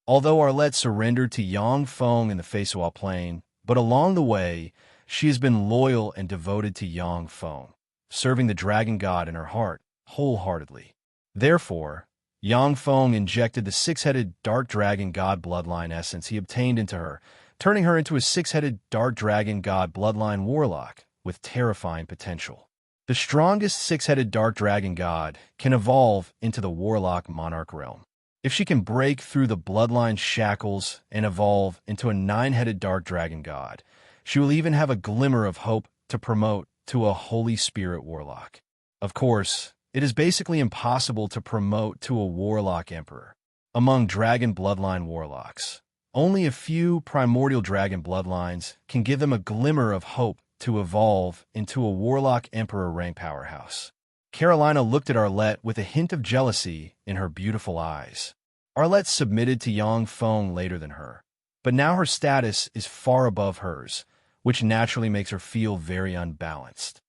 Although Arlette surrendered to Yang Feng in the Feisoa Plain, but along the way, she has been loyal and devoted to Yang Feng, serving the dragon god in her heart wholeheartedly. Therefore, Yang Feng injected the 6-headed dark dragon god bloodline essence he obtained into her, turning her into a 6-headed dark dragon god bloodline warlock with terrifying potential. The strongest 6-headed dark dragon god can evolve into the warlock monarch realm. If she can break through the bloodline shackles and evolve into a 9-headed dark dragon god, she will even have a glimmer of hope to promote to a Holy Spirit warlock. Of course, it is basically impossible to promote to a warlock emperor. Among dragon bloodline warlocks, only a few primordial dragon bloodlines can give them a glimmer of hope to evolve into a warlock emperor rank powerhouse. Carolina looked at Arlette with a hint of jealousy in her beautiful eyes. Arlette submitted to Yang Feng later than her, but now her status is far above hers, which naturally makes her feel very unbalanced.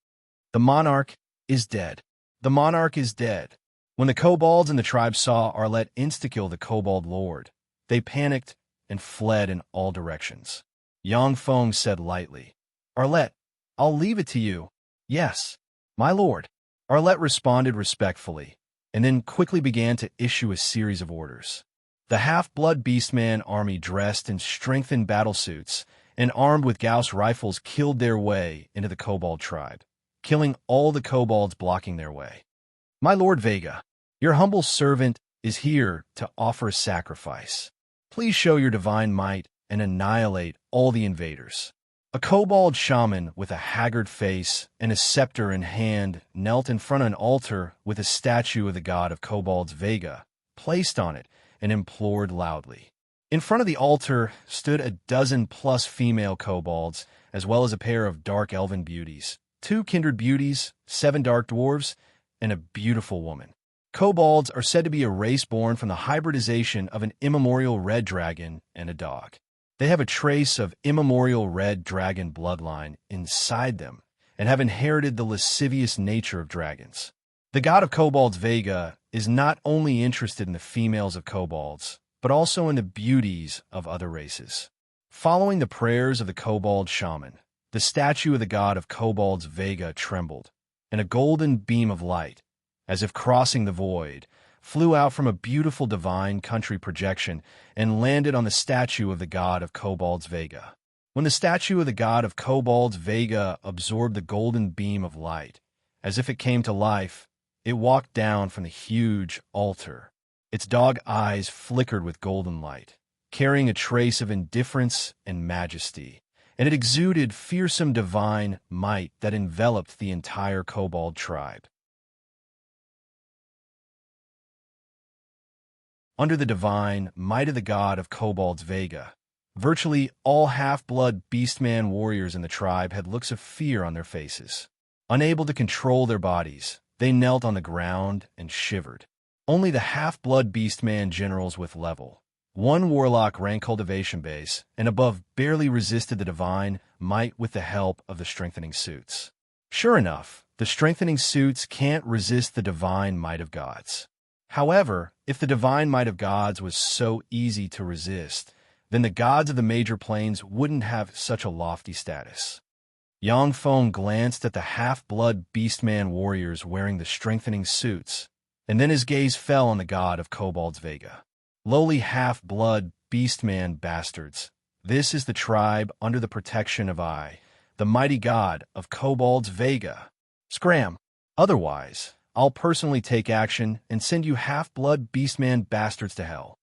The monarch is dead. The monarch is dead. When the kobolds in the tribe saw Arlette insta-kill the Kobold Lord, they panicked and fled in all directions. Yang Feng said lightly, Arlette, I'll leave it to you. Yes, my lord. Arlette responded respectfully, and then quickly began to issue a series of orders. The half-blood beastman army dressed in strengthened battlesuits and armed with Gauss rifles killed their way into the kobold tribe, killing all the kobolds blocking their way. My lord Vega, your humble servant is here to offer a sacrifice. Please show your divine might and annihilate all the invaders. A kobold shaman with a haggard face and a scepter in hand knelt in front of an altar with a statue of the god of kobolds Vega placed on it and implored loudly. In front of the altar stood a dozen-plus female kobolds, as well as a pair of dark elven beauties, 2 kindred beauties, 7 dark dwarves, and a beautiful woman. Kobolds are said to be a race born from the hybridization of an immemorial red dragon and a dog. They have a trace of immemorial red dragon bloodline inside them and have inherited the lascivious nature of dragons. The god of kobolds Vega is not only interested in the females of kobolds, but also in the beauties of other races. Following the prayers of the kobold shaman, the statue of the god of kobolds Vega trembled, and a golden beam of light, as if crossing the void, flew out from a beautiful divine country projection and landed on the statue of the god of kobolds Vega. When the statue of the god of kobolds Vega absorbed the golden beam of light, as if it came to life, it walked down from the huge altar. Its dog eyes flickered with golden light, carrying a trace of indifference and majesty, and it exuded fearsome divine might that enveloped the entire kobold tribe. Under the divine might of the god of kobolds Vega, virtually all half-blood beastman warriors in the tribe had looks of fear on their faces. Unable to control their bodies, they knelt on the ground and shivered. Only the half-blood beastman generals with level 1 warlock rank cultivation base and above barely resisted the divine might with the help of the strengthening suits. Sure enough, the strengthening suits can't resist the divine might of gods. However, if the divine might of gods was so easy to resist, then the gods of the major planes wouldn't have such a lofty status. Yang Feng glanced at the half-blood beastman warriors wearing the strengthening suits, and then his gaze fell on the god of kobolds Vega. Lowly half-blood beastman bastards, This is the tribe under the protection of I, the mighty god of kobolds Vega. Scram. Otherwise, I'll personally take action and send you half-blood beastman bastards to hell."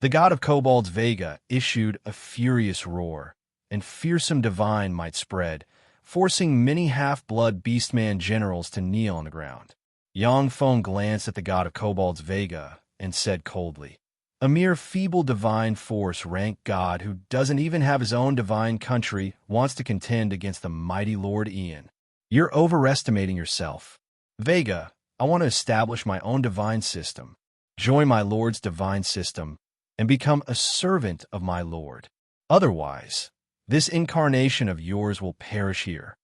The god of kobolds Vega issued a furious roar, and fearsome divine might spread, forcing many half-blood beastman generals to kneel on the ground. Yang Feng glanced at the god of kobolds Vega and said coldly, "A mere feeble divine force rank god who doesn't even have his own divine country wants to contend against the mighty Lord Ian. You're overestimating yourself. Vega, I want to establish my own divine system, join my Lord's divine system, and become a servant of my Lord. Otherwise, this incarnation of yours will perish here."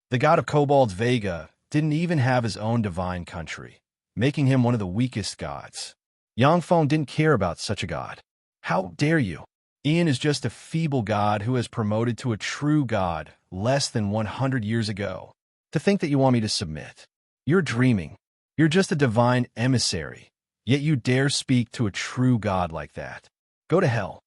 The god of kobolds Vega didn't even have his own divine country, making him one of the weakest gods. Yang Feng didn't care about such a god. "How dare you? Ian is just a feeble god who has promoted to a true god less than 100 years ago. To think that you want me to submit. You're dreaming. You're just a divine emissary, yet you dare speak to a true god like that. Go to hell."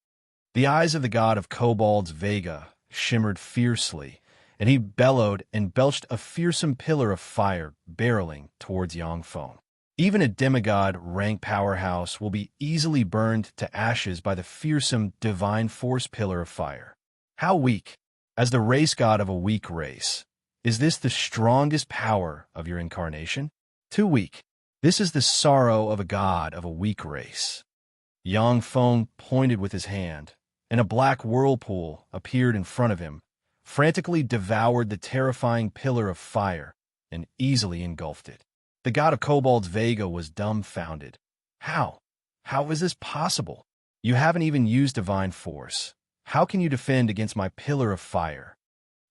The eyes of the god of kobolds Vega shimmered fiercely, and he bellowed and belched a fearsome pillar of fire barreling towards Yang Feng. Even a demigod rank powerhouse will be easily burned to ashes by the fearsome divine force pillar of fire. How weak, as the race god of a weak race. Is this the strongest power of your incarnation? Too weak. This is the sorrow of a god of a weak race. Yang Feng pointed with his hand, and a black whirlpool appeared in front of him, frantically devoured the terrifying pillar of fire, and easily engulfed it. The god of kobolds Vega was dumbfounded. How? How is this possible? You haven't even used divine force. How can you defend against my pillar of fire?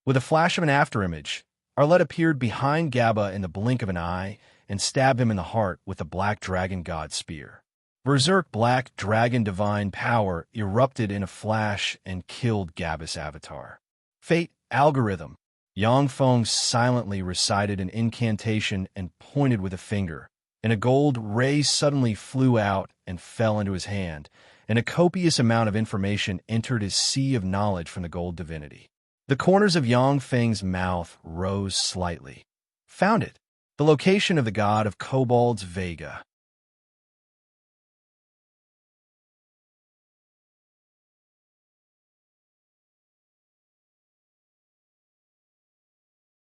With a flash of an afterimage, Arlette appeared behind Gabba in the blink of an eye and stabbed him in the heart with the black dragon god spear. Berserk black dragon divine power erupted in a flash and killed Gabba's avatar. Fate algorithm. Yang Feng silently recited an incantation and pointed with a finger, and a gold ray suddenly flew out and fell into his hand, and a copious amount of information entered his sea of knowledge from the gold divinity. The corners of Yang Feng's mouth rose slightly. Found it. The location of the god of kobolds Vega.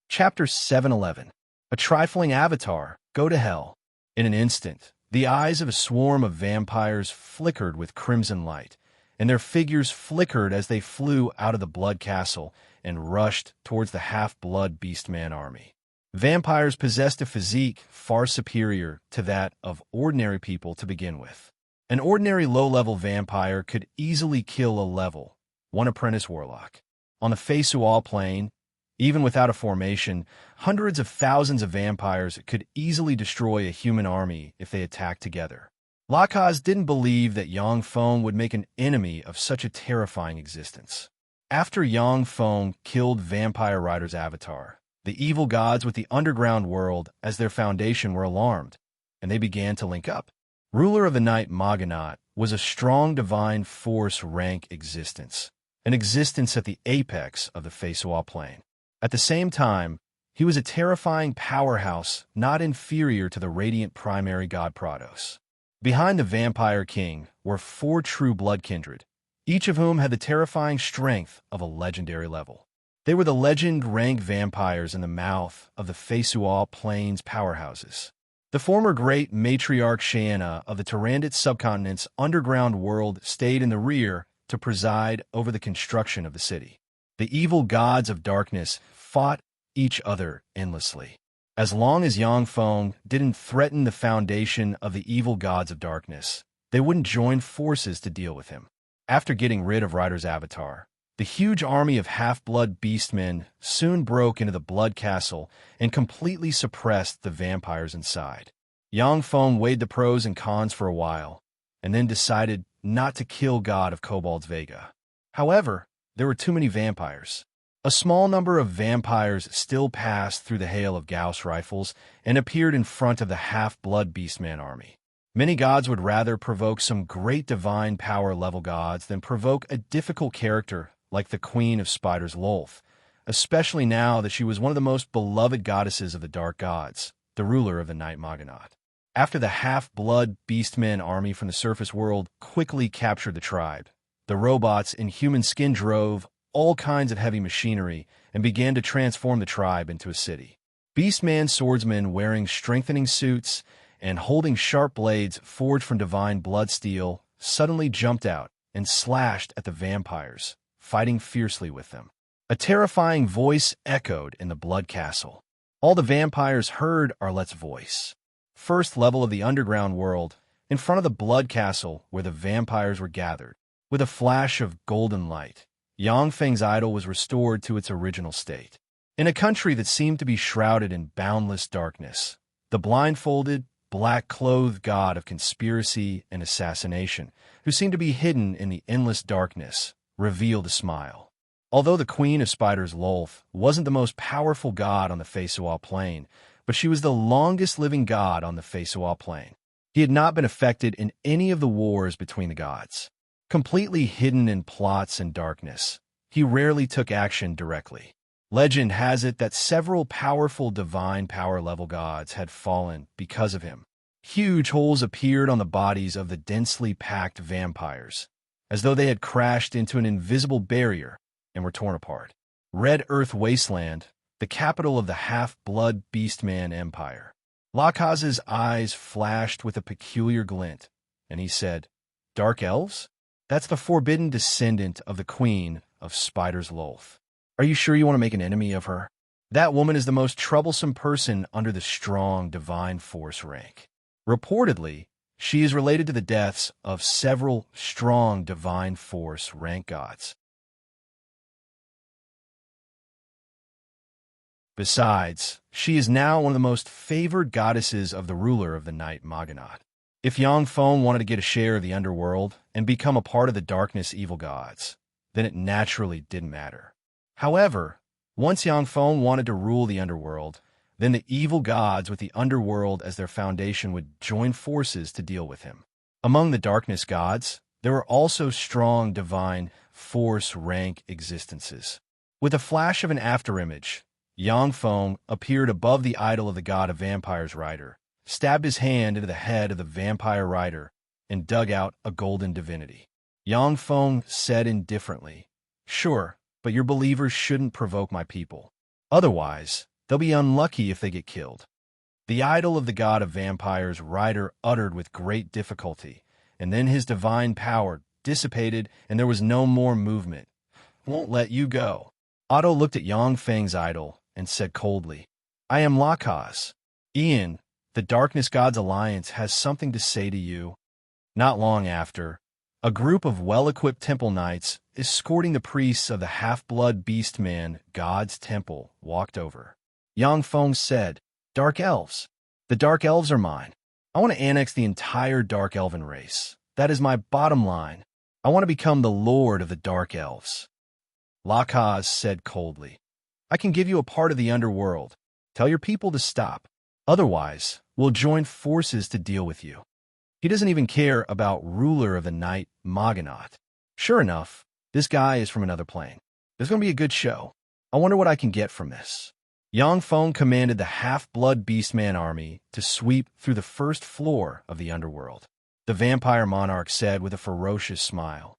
Chapter 711. A trifling avatar, go to hell. In an instant, the eyes of a swarm of vampires flickered with crimson light, and their figures flickered as they flew out of the blood castle and rushed towards the half-blood beastman army. Vampires possessed a physique far superior to that of ordinary people to begin with. An ordinary low-level vampire could easily kill a level 1 apprentice warlock. On the Feisual plane, even without a formation, hundreds of thousands of vampires could easily destroy a human army if they attacked together. Lakaz didn't believe that Yang Feng would make an enemy of such a terrifying existence. After Yang Feng killed Vampire Rider's avatar, the evil gods with the underground world as their foundation were alarmed, and they began to link up. Ruler of the night Maganat was a strong divine force rank existence, an existence at the apex of the Feisual plane. At the same time, he was a terrifying powerhouse not inferior to the radiant primary god Prados. Behind the Vampire King were 4 true blood kindred, each of whom had the terrifying strength of a legendary level. They were the legend-rank vampires in the mouth of the Feisual Plains powerhouses. The former great matriarch Shaena of the Tyrannid subcontinent's underground world stayed in the rear to preside over the construction of the city. The evil gods of darkness fought each other endlessly. As long as Yang Feng didn't threaten the foundation of the evil gods of darkness, they wouldn't join forces to deal with him. After getting rid of Ryder's avatar, the huge army of half-blood beastmen soon broke into the Blood Castle and completely suppressed the vampires inside. Yang Feng weighed the pros and cons for a while, and then decided not to kill God of Kobolds Vega. However, there were too many vampires. A small number of vampires still passed through the hail of Gauss rifles and appeared in front of the half-blood beastman army. Many gods would rather provoke some great divine power level gods than provoke a difficult character like the Queen of Spiders Lolth, especially now that she was one of the most beloved goddesses of the dark gods, the ruler of the night Maganat. After the half-blood beastmen army from the surface world quickly captured the tribe, the robots in human skin drove all kinds of heavy machinery and began to transform the tribe into a city. Beastman swordsmen wearing strengthening suits and holding sharp blades forged from divine blood steel suddenly jumped out and slashed at the vampires, fighting fiercely with them. A terrifying voice echoed in the Blood Castle. All the vampires heard Arlette's voice. First level of the underground world, in front of the Blood Castle where the vampires were gathered. With a flash of golden light, Yangfeng's idol was restored to its original state. In a country that seemed to be shrouded in boundless darkness, the blindfolded, black-clothed god of conspiracy and assassination, who seemed to be hidden in the endless darkness, revealed a smile. Although the Queen of Spiders Lolth wasn't the most powerful god on the Feisual Plain, but she was the longest-living god on the Feisual Plain. He had not been affected in any of the wars between the gods. Completely hidden in plots and darkness, he rarely took action directly. Legend has it that several powerful divine power-level gods had fallen because of him. Huge holes appeared on the bodies of the densely packed vampires, as though they had crashed into an invisible barrier and were torn apart. Red Earth Wasteland, the capital of the half-blood Beastman Empire. Lakaz's eyes flashed with a peculiar glint, and he said, "Dark elves? That's the forbidden descendant of the Queen of Spiders Lolth. Are you sure you want to make an enemy of her? That woman is the most troublesome person under the strong divine force rank. Reportedly, she is related to the deaths of several strong divine force rank gods. Besides, she is now one of the most favored goddesses of the ruler of the night Maganat. If Yangfeng wanted to get a share of the underworld and become a part of the darkness evil gods, then it naturally didn't matter. However, once Yangfeng wanted to rule the underworld, then the evil gods with the underworld as their foundation would join forces to deal with him. Among the darkness gods, there were also strong divine force rank existences. With a flash of an afterimage, Yangfeng appeared above the idol of the god of vampires rider, stabbed his hand into the head of the vampire rider, and dug out a golden divinity. Yangfeng said indifferently, "Sure, but your believers shouldn't provoke my people. Otherwise, they'll be unlucky if they get killed." The idol of the god of vampires rider uttered with great difficulty, and then his divine power dissipated and there was no more movement. "Won't let you go." Otto looked at Yangfeng's idol and said coldly, "I am Lakaz. Ian, the Darkness Gods Alliance has something to say to you." Not long after, a group of well-equipped temple knights escorting the priests of the half-blood beastman God's temple walked over. Yangfeng said, "Dark elves. The dark elves are mine. I want to annex the entire dark elven race. That is my bottom line. I want to become the lord of the dark elves." Lakaz said coldly, "I can give you a part of the underworld. Tell your people to stop. Otherwise, we'll join forces to deal with you." He doesn't even care about ruler of the night Maganat. Sure enough, this guy is from another plane. There's going to be a good show. I wonder what I can get from this. Yangfeng commanded the half-blood beastman army to sweep through the first floor of the underworld. The vampire monarch said with a ferocious smile,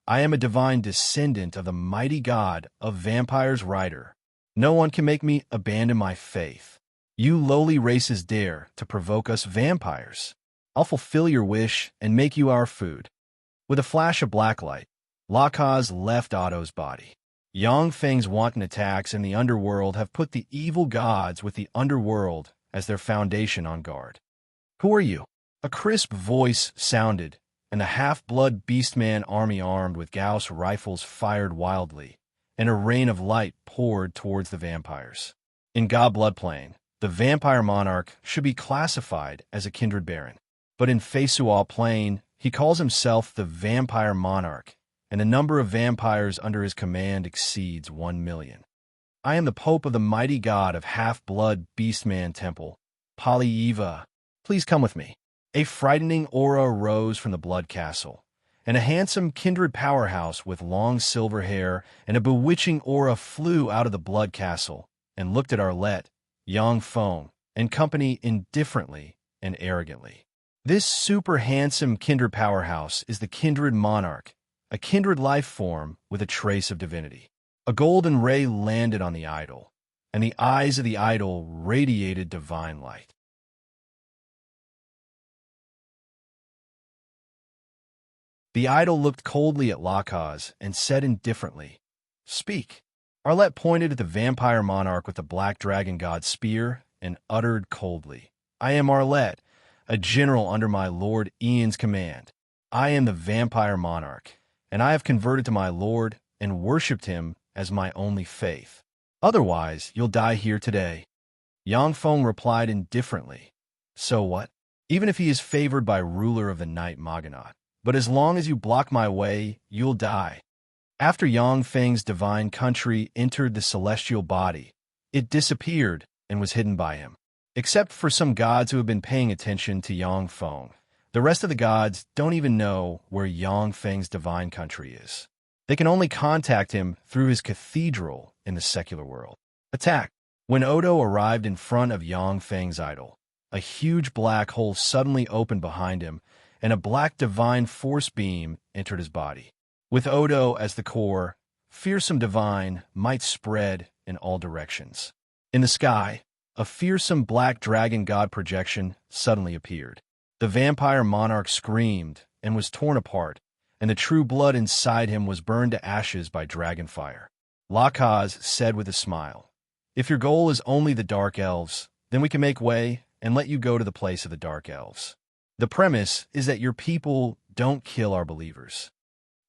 "I am a divine descendant of the mighty god of vampires rider. No one can make me abandon my faith. You lowly races dare to provoke us vampires. I'll fulfill your wish and make you our food." With a flash of blacklight, Lakaz left Otto's body. Yangfeng's wanton attacks in the underworld have put the evil gods with the underworld as their foundation on guard. "Who are you?" A crisp voice sounded, and the half-blood beastman army armed with Gauss rifles fired wildly, and a rain of light poured towards the vampires. In God Bloodplane, the vampire monarch should be classified as a kindred baron. But in Feisual Plain, he calls himself the vampire monarch, and the number of vampires under his command exceeds 1 million. "I am the Pope of the mighty god of half-blood beastman temple, Polyeva. Please come with me." A frightening aura arose from the blood castle, and a handsome kindred powerhouse with long silver hair and a bewitching aura flew out of the blood castle and looked at Arlette, Yang Feng, and company indifferently and arrogantly. This super handsome kindred powerhouse is the kindred monarch, a kindred life form with a trace of divinity. A golden ray landed on the idol, and the eyes of the idol radiated divine light. The idol looked coldly at Lakaz and said indifferently, "Speak." Arlette pointed at the vampire monarch with the black dragon god spear and uttered coldly, "I am Arlette, a general under my lord Ian's command. I am the vampire monarch, and I have converted to my lord and worshipped him as my only faith. Otherwise, you'll die here today." Yang Feng replied indifferently, "So what? Even if he is favored by ruler of the night Maganat. But as long as you block my way, you'll die." After Yang Feng's divine country entered the celestial body, it disappeared and was hidden by him. Except for some gods who have been paying attention to Yang Feng, the rest of the gods don't even know where Yang Feng's divine country is. They can only contact him through his cathedral in the secular world. Attack! When Odo arrived in front of Yang Feng's idol, a huge black hole suddenly opened behind him, and a black divine force beam entered his body. With Odo as the core, fearsome divine might spread in all directions. In the sky, a fearsome black dragon god projection suddenly appeared. The vampire monarch screamed and was torn apart, and the true blood inside him was burned to ashes by dragon fire. Lakaz said with a smile, "If your goal is only the Dark Elves, then we can make way and let you go to the place of the Dark Elves. The premise is that your people don't kill our believers."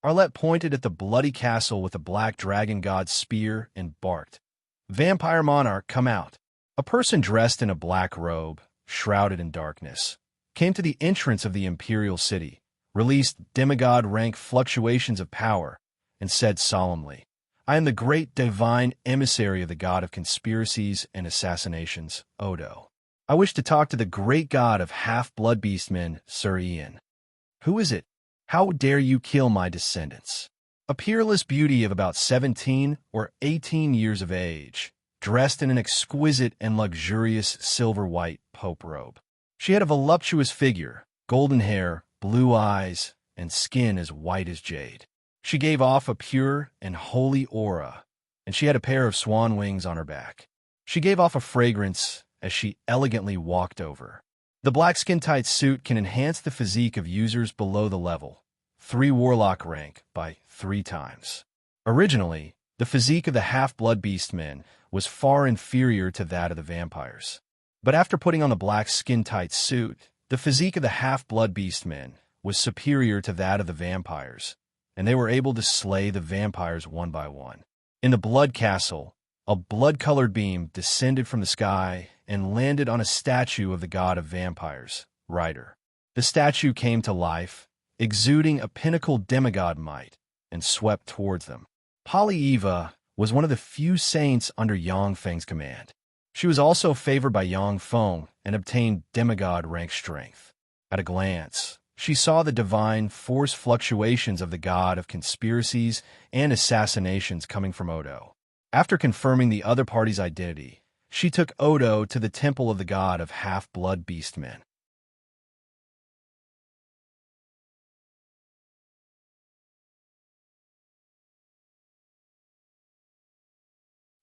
Arlette pointed at the bloody castle with the black dragon god's spear and barked, "Vampire monarch, come out." A person dressed in a black robe, shrouded in darkness, came to the entrance of the imperial city, released demigod-rank fluctuations of power, and said solemnly, "I am the great divine emissary of the god of conspiracies and assassinations, Odo. I wish to talk to the great god of half-blood beastmen, Serene." "Who is it? How dare you kill my descendants?" A peerless beauty of about 17 or 18 years of age, dressed in an exquisite and luxurious silver-white pope robe. She had a voluptuous figure, golden hair, blue eyes, and skin as white as jade. She gave off a pure and holy aura, and she had a pair of swan wings on her back. She gave off a fragrance as she elegantly walked over. The black skin-tight suit can enhance the physique of users below the level 3 warlock rank by 3 times. Originally, the physique of the half-blood beastmen was far inferior to that of the vampires. But after putting on the black skin-tight suit, the physique of the half-blood beastmen was superior to that of the vampires, and they were able to slay the vampires one by one. In the Blood Castle, a blood-colored beam descended from the sky and landed on a statue of the god of vampires, Ryder. The statue came to life, exuding a pinnacle demigod might, and swept towards them. Polyeva was one of the few saints under Yang Feng's command. She was also favored by Yang Feng and obtained demigod rank strength. At a glance, she saw the divine force fluctuations of the god of conspiracies and assassinations coming from Odo. After confirming the other party's identity, she took Odo to the temple of the god of half-blood beastmen.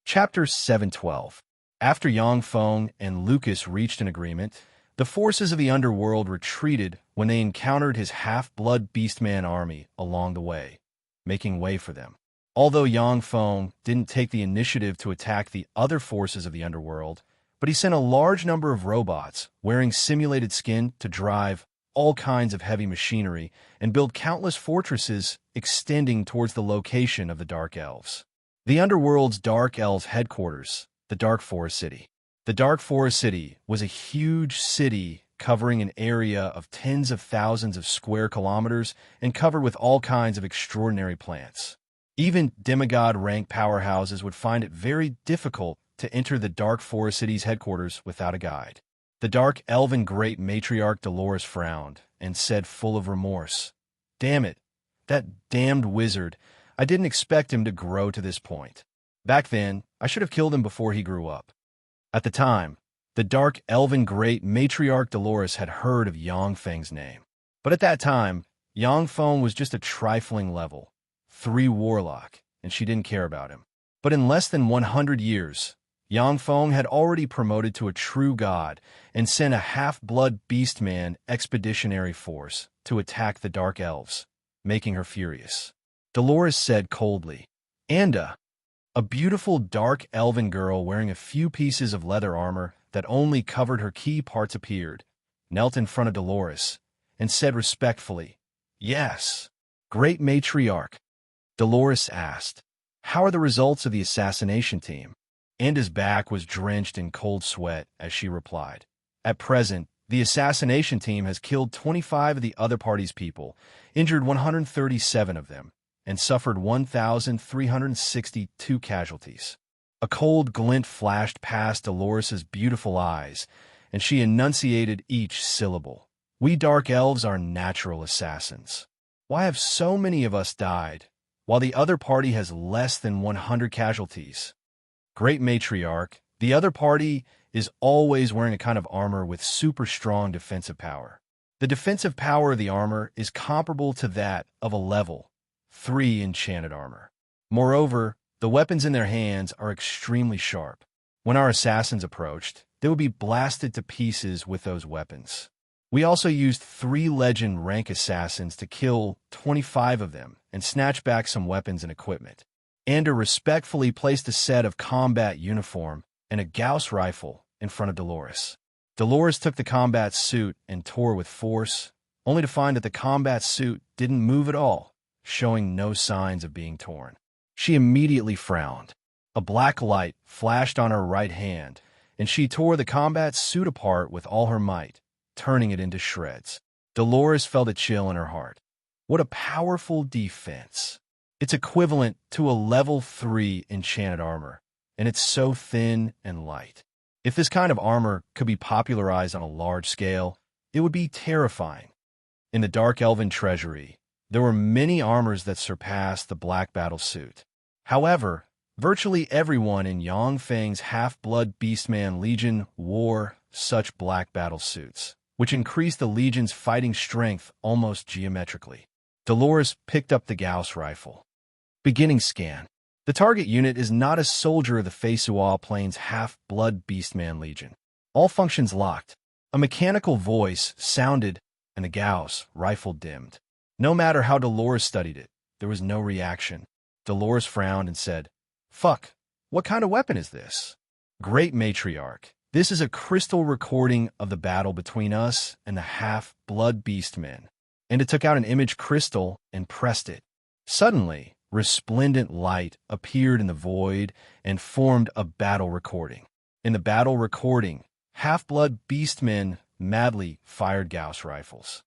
Chapter 712. After Yang Feng and Lucas reached an agreement, the forces of the underworld retreated when they encountered his half-blood beastman army along the way, making way for them. Although Yang Feng didn't take the initiative to attack the other forces of the underworld, but he sent a large number of robots wearing simulated skin to drive all kinds of heavy machinery and build countless fortresses extending towards the location of the Dark Elves. The underworld's Dark Elves headquarters, the Dark Forest City. The Dark Forest City was a huge city covering an area of tens of thousands of square kilometers and covered with all kinds of extraordinary plants. Even demigod-rank powerhouses would find it very difficult to enter the Dark Forest City's headquarters without a guide. The dark elven great matriarch Dolores frowned and said, full of remorse, "Damn it, that damned wizard. I didn't expect him to grow to this point. Back then, I should have killed him before he grew up." At the time, the dark elven great matriarch Dolores had heard of Yongfeng's name. But at that time, Yongfeng was just a trifling level 3 warlock, and she didn't care about him. But in less than 100 years, Yongfeng had already promoted to a true god and sent a half-blood beastman expeditionary force to attack the Dark Elves, making her furious. Dolores said coldly, "Anda." A beautiful dark elven girl wearing a few pieces of leather armor that only covered her key parts appeared, knelt in front of Dolores, and said respectfully, "Yes, great matriarch." Dolores asked, "How are the results of the assassination team?" Anda's back was drenched in cold sweat as she replied, "At present, the assassination team has killed 25 of the other party's people, injured 137 of them, and suffered 1,362 casualties." A cold glint flashed past Dolores's beautiful eyes, and she enunciated each syllable. "We Dark Elves are natural assassins. Why have so many of us died, while the other party has less than 100 casualties?" Great matriarch, the other party is always wearing a kind of armor with super strong defensive power. The defensive power of the armor is comparable to that of a level 3 enchanted armor. Moreover, the weapons in their hands are extremely sharp. When our assassins approached, they would be blasted to pieces with those weapons. We also used 3 legend rank assassins to kill 25 of them and snatch back some weapons and equipment. Ander respectfully placed a set of combat uniform and a Gauss rifle in front of Dolores. Dolores took the combat suit and tore with force, only to find that the combat suit didn't move at all, showing no signs of being torn. She immediately frowned. A black light flashed on her right hand, and she tore the combat suit apart with all her might, turning it into shreds. Dolores felt a chill in her heart. What a powerful defense! It's equivalent to a level 3 enchanted armor, and it's so thin and light. If this kind of armor could be popularized on a large scale, it would be terrifying. In the Dark Elven treasury, there were many armors that surpassed the black battle suit. However, virtually everyone in Yongfeng's half-blood beastman legion wore such black battle suits, which increased the legion's fighting strength almost geometrically. Dolores picked up the Gauss rifle. Beginning scan. The target unit is not a soldier of the Feisual Plains half-blood beastman legion. All functions locked. A mechanical voice sounded, and the Gauss rifle dimmed. No matter how Dolores studied it, there was no reaction. Dolores frowned and said, "Fuck, what kind of weapon is this?" "Great matriarch, this is a crystal recording of the battle between us and the half-blood beastmen." And it took out an image crystal and pressed it. Suddenly, resplendent light appeared in the void and formed a battle recording. In the battle recording, half-blood beastmen madly fired Gauss rifles.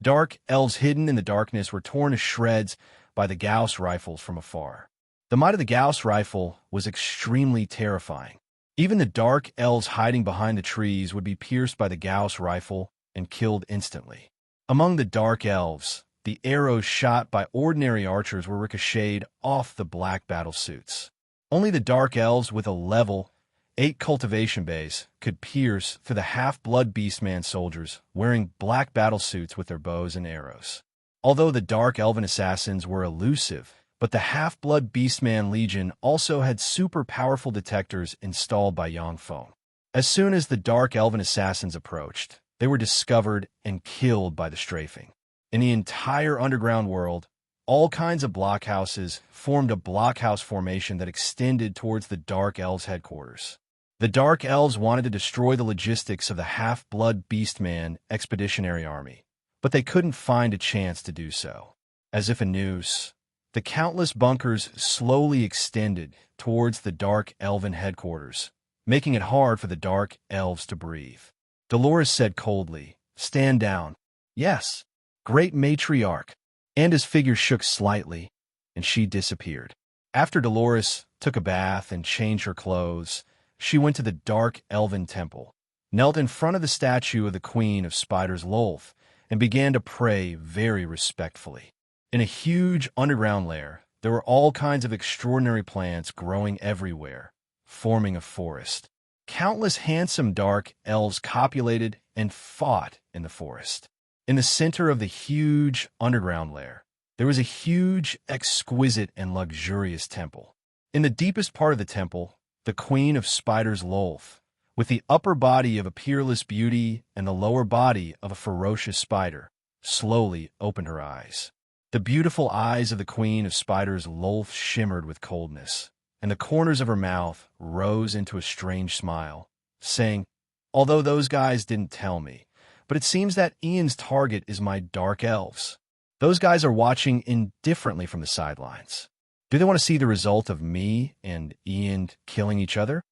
Dark elves hidden in the darkness were torn to shreds by the Gauss rifles from afar. The might of the Gauss rifle was extremely terrifying. Even the dark elves hiding behind the trees would be pierced by the Gauss rifle and killed instantly. Among the dark elves, the arrows shot by ordinary archers were ricocheted off the black battle suits. Only the dark elves with a level 8 cultivation base could pierce through the half-blood beastman soldiers wearing black battle suits with their bows and arrows. Although the dark elven assassins were elusive, but the half-blood beastman legion also had super powerful detectors installed by Yongfeng. As soon as the dark elven assassins approached, they were discovered and killed by the strafing. In the entire underground world, all kinds of blockhouses formed a blockhouse formation that extended towards the Dark Elves' headquarters. The Dark Elves wanted to destroy the logistics of the half-blood beastman expeditionary army, but they couldn't find a chance to do so. As if a noose, the countless bunkers slowly extended towards the Dark Elven headquarters, making it hard for the Dark Elves to breathe. Dolores said coldly, "Stand down." "Yes, great matriarch." Anda's figure shook slightly, and she disappeared. After Dolores took a bath and changed her clothes, she went to the dark elven temple, knelt in front of the statue of the Queen of Spiders Lolth, and began to pray very respectfully. In a huge underground lair, there were all kinds of extraordinary plants growing everywhere, forming a forest. Countless handsome dark elves copulated and fought in the forest. In the center of the huge underground lair, there was a huge, exquisite, and luxurious temple. In the deepest part of the temple, the Queen of Spiders Lolth, with the upper body of a peerless beauty and the lower body of a ferocious spider, slowly opened her eyes. The beautiful eyes of the Queen of Spiders Lolth shimmered with coldness, and the corners of her mouth rose into a strange smile, saying, "Although those guys didn't tell me, but it seems that Ian's target is my dark elves. Those guys are watching indifferently from the sidelines. Do they want to see the result of me and Ian killing each other?"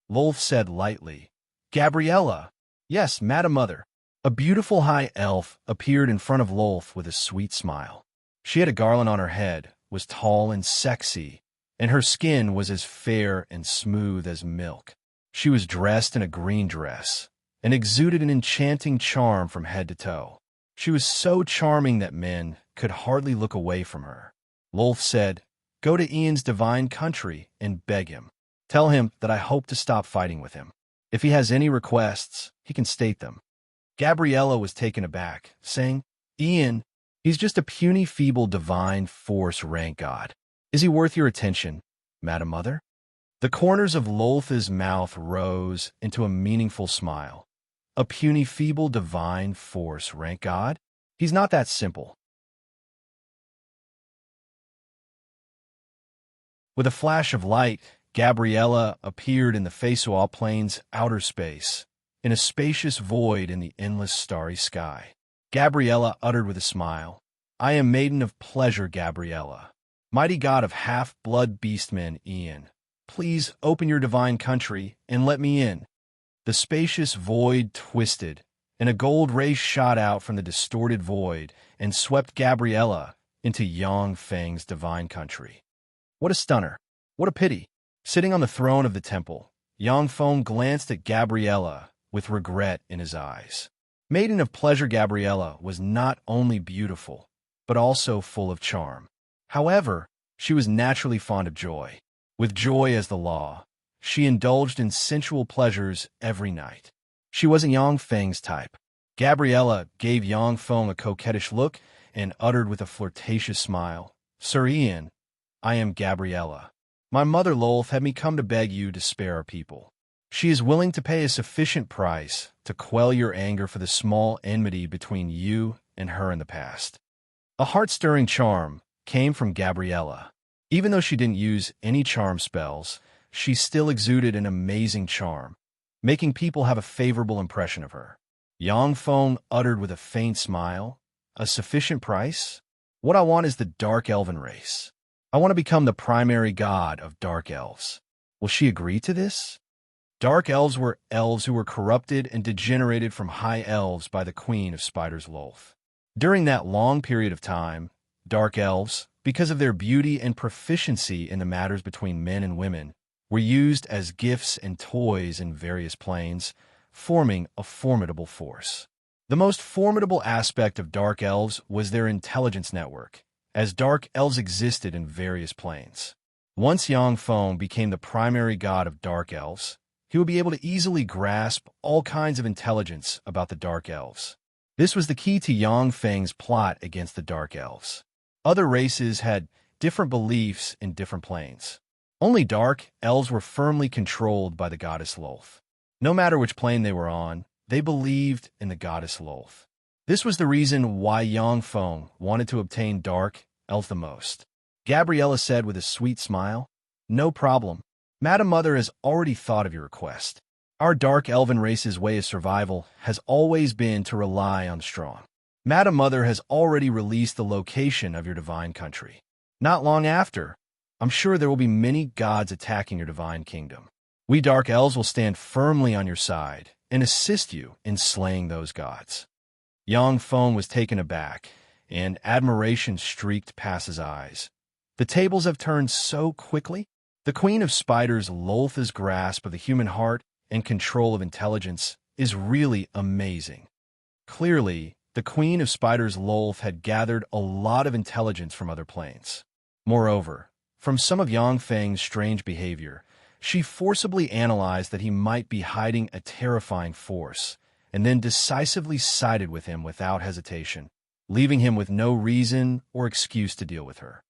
Lolth said lightly, "Gabriella." "Yes, Madam Mother." A beautiful high elf appeared in front of Lolth with a sweet smile. She had a garland on her head, was tall and sexy, and her skin was as fair and smooth as milk. She was dressed in a green dress, and exuded an enchanting charm from head to toe. She was so charming that men could hardly look away from her. Lolth said, "Go to Ian's divine country and beg him. Tell him that I hope to stop fighting with him. If he has any requests, he can state them." Gabriella was taken aback, saying, "Ian, he's just a puny, feeble, divine force rank god. Is he worth your attention, Madam Mother?" The corners of Lolth's mouth rose into a meaningful smile. A puny, feeble, divine force rank god? He's not that simple. With a flash of light, Gabriella appeared in the Fesoa Plain's outer space, in a spacious void in the endless starry sky. Gabriella uttered with a smile, "I am Maiden of Pleasure, Gabriella. Mighty god of half-blood beastmen, Ian. Please open your divine country and let me in." The spacious void twisted, and a gold ray shot out from the distorted void and swept Gabriella into Yang Feng's divine country. What a stunner! What a pity! Sitting on the throne of the temple, Yang Feng glanced at Gabriella with regret in his eyes. Maiden of Pleasure Gabriella was not only beautiful, but also full of charm. However, she was naturally fond of joy. With joy as the law, she indulged in sensual pleasures every night. She wasn't Yang Feng's type. Gabriella gave Yang Feng a coquettish look and uttered with a flirtatious smile, "Sir Ian, I am Gabriella. My mother Lolth had me come to beg you to spare our people. She is willing to pay a sufficient price to quell your anger for the small enmity between you and her in the past." A heart-stirring charm came from Gabriella. Even though she didn't use any charm spells, she still exuded an amazing charm, making people have a favorable impression of her. Yang Feng uttered with a faint smile, "A sufficient price? What I want is the Dark Elven race. I want to become the primary god of Dark Elves. Will she agree to this?" Dark Elves were elves who were corrupted and degenerated from High Elves by the Queen of Spiders Lolth. During that long period of time, Dark Elves, because of their beauty and proficiency in the matters between men and women, were used as gifts and toys in various planes, forming a formidable force. The most formidable aspect of Dark Elves was their intelligence network, as Dark Elves existed in various planes. Once Yang Feng became the primary god of Dark Elves, he would be able to easily grasp all kinds of intelligence about the Dark Elves. This was the key to Yang Feng's plot against the Dark Elves. Other races had different beliefs in different planes. Only Dark Elves were firmly controlled by the goddess Lolth. No matter which plane they were on, they believed in the goddess Lolth. This was the reason why Yang Feng wanted to obtain Dark Elves the most. Gabriella said with a sweet smile, "No problem. Madam Mother has already thought of your request. Our Dark Elven race's way of survival has always been to rely on the strong. Madam Mother has already released the location of your divine country. Not long after, I'm sure there will be many gods attacking your divine kingdom. We Dark Elves will stand firmly on your side and assist you in slaying those gods." Yang Feng was taken aback, and admiration streaked past his eyes. The tables have turned so quickly. The Queen of Spiders Lolth's grasp of the human heart and control of intelligence is really amazing. Clearly, the Queen of Spiders Lolth had gathered a lot of intelligence from other planes. Moreover, from some of Yang Feng's strange behavior, she forcibly analyzed that he might be hiding a terrifying force, and then decisively sided with him without hesitation, leaving him with no reason or excuse to deal with her.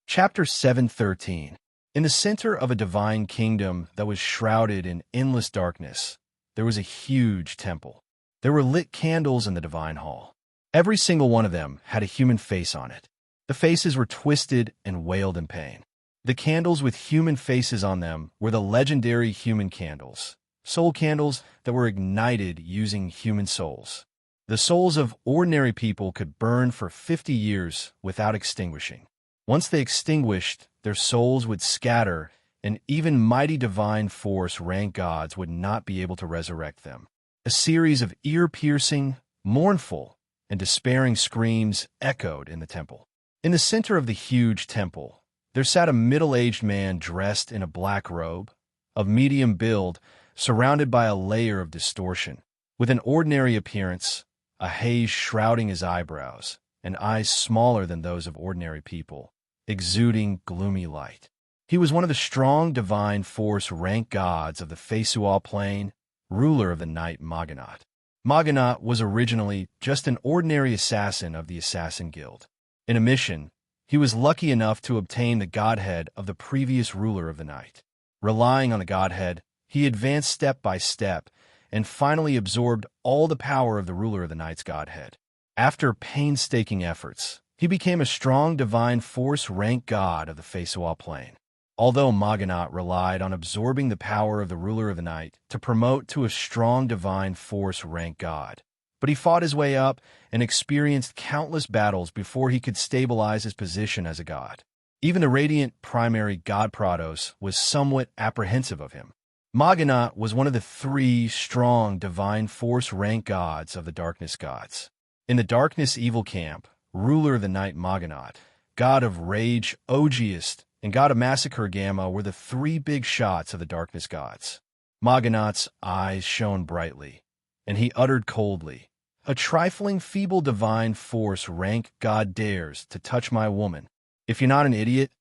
Chapter 713. In the center of a divine kingdom that was shrouded in endless darkness, there was a huge temple. There were lit candles in the divine hall. Every single one of them had a human face on it. The faces were twisted and wailed in pain. The candles with human faces on them were the legendary human candles, soul candles that were ignited using human souls. The souls of ordinary people could burn for 50 years without extinguishing. Once they extinguished, their souls would scatter, and even mighty divine force rank gods would not be able to resurrect them. A series of ear-piercing, mournful, and despairing screams echoed in the temple. In the center of the huge temple, there sat a middle-aged man dressed in a black robe, of medium build, surrounded by a layer of distortion. With an ordinary appearance, a haze shrouding his eyebrows, and eyes smaller than those of ordinary people, exuding gloomy light. He was one of the strong divine force rank gods of the Feisual plane, ruler of the night Maganat. Maganat was originally just an ordinary assassin of the Assassin Guild. In a mission, he was lucky enough to obtain the godhead of the previous ruler of the night. Relying on the godhead, he advanced step by step and finally absorbed all the power of the ruler of the night's godhead. After painstaking efforts, he became a strong divine force rank god of the Feisual plane. Although Maganat relied on absorbing the power of the ruler of the night to promote to a strong divine force rank god, but he fought his way up and experienced countless battles before he could stabilize his position as a god. Even the radiant primary god Prados was somewhat apprehensive of him. Maganat was one of the 3 strong divine force rank gods of the darkness gods. In the darkness evil camp, ruler of the night Maganat, god of rage Ogiest, and god of massacre Gamma were the 3 big shots of the darkness gods. Maganat's eyes shone brightly, and he uttered coldly, "A trifling feeble divine force rank god dares to touch my woman. If you're not an idiot,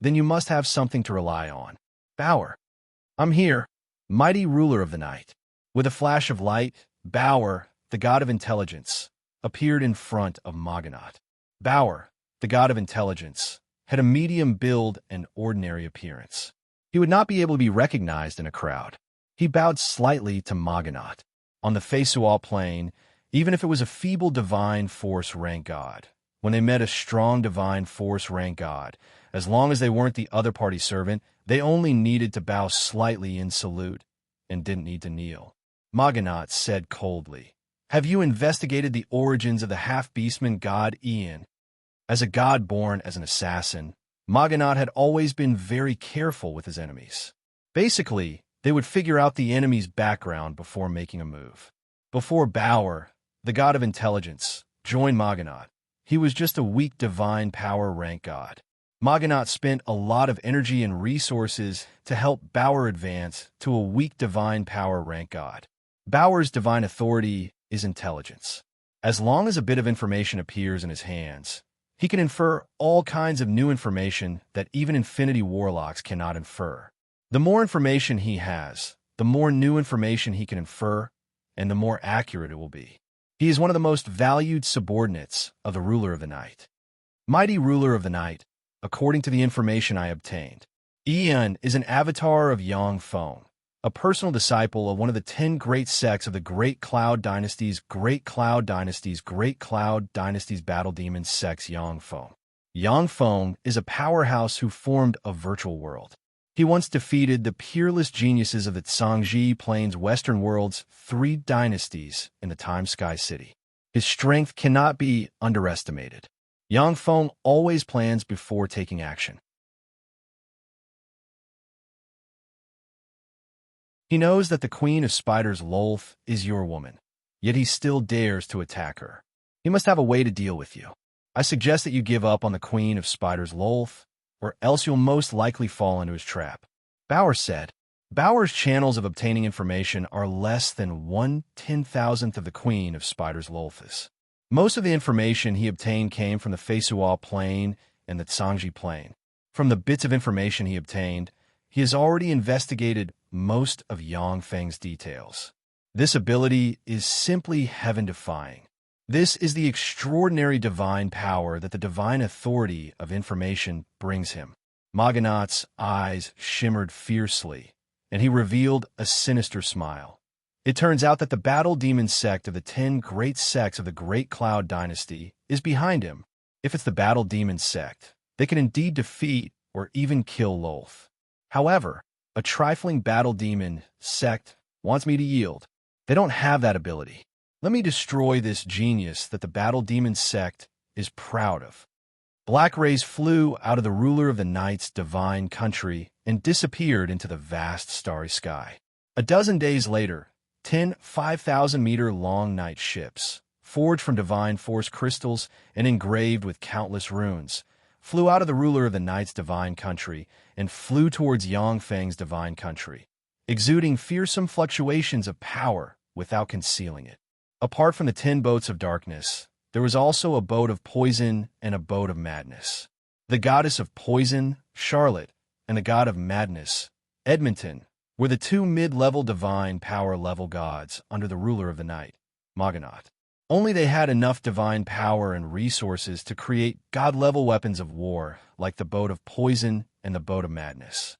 then you must have something to rely on. Bauer, I'm here, mighty ruler of the night." With a flash of light, Bauer, the god of intelligence, appeared in front of Maganat. Bauer, the god of intelligence, had a medium build and ordinary appearance. He would not be able to be recognized in a crowd. He bowed slightly to Maganat. On the Feisual plane, even if it was a feeble divine force rank god, when they met a strong divine force rank god, as long as they weren't the other party's servant, they only needed to bow slightly in salute and didn't need to kneel. Maganat said coldly, "Have you investigated the origins of the half-beastman god Ian?" As a god born as an assassin, Maganat had always been very careful with his enemies. Basically, they would figure out the enemy's background before making a move. Before Bauer, the god of intelligence, joined Maganat, he was just a weak divine power rank god. Maganat spent a lot of energy and resources to help Bauer advance to a weak divine power rank god. Bauer's divine authority is intelligence. As long as a bit of information appears in his hands, he can infer all kinds of new information that even Infinity Warlocks cannot infer. The more information he has, the more new information he can infer, and the more accurate it will be. He is one of the most valued subordinates of the ruler of the night. Mighty ruler of the night, according to the information I obtained, Ian is an avatar of Yang Feng, a personal disciple of one of the 10 great sects of the Great Cloud Dynasty's Battle Demon sects Yang Feng. Yang Feng is a powerhouse who formed a virtual world. He once defeated the peerless geniuses of the Tsangji Plains Western World's 3 dynasties in the Time Sky City. His strength cannot be underestimated. Yang Feng always plans before taking action. He knows that the Queen of Spiders Lolth is your woman, yet he still dares to attack her. He must have a way to deal with you. I suggest that you give up on the Queen of Spiders Lolth, or else you'll most likely fall into his trap. Bauer said. Bauer's channels of obtaining information are less than 1/10,000th of the Queen of Spiders Lolth's. Most of the information he obtained came from the Feisua Plain and the Tsangji Plain. From the bits of information he obtained, he has already investigated most of Yang Feng's details. This ability is simply heaven-defying. This is the extraordinary divine power that the divine authority of information brings him. Maganat's eyes shimmered fiercely, and he revealed a sinister smile. It turns out that the battle demon sect of the 10 great sects of the Great Cloud Dynasty is behind him. If it's the battle demon sect, they can indeed defeat or even kill Lolth. However, a trifling battle demon sect wants me to yield. They don't have that ability. Let me destroy this genius that the battle demon sect is proud of. Black rays flew out of the ruler of the night's divine country and disappeared into the vast starry sky. A dozen days later, 10 5,000-meter-long night ships, forged from divine force crystals and engraved with countless runes, flew out of the ruler of the night's divine country and flew towards Yang Feng's divine country, exuding fearsome fluctuations of power without concealing it. Apart from the 10 boats of darkness, there was also a boat of poison and a boat of madness. The goddess of poison, Charlotte, and the god of madness, Edmonton, were the 2 mid-level divine power level gods under the ruler of the night, Maganat. Only they had enough divine power and resources to create god-level weapons of war, like the boat of poison and the boat of madness.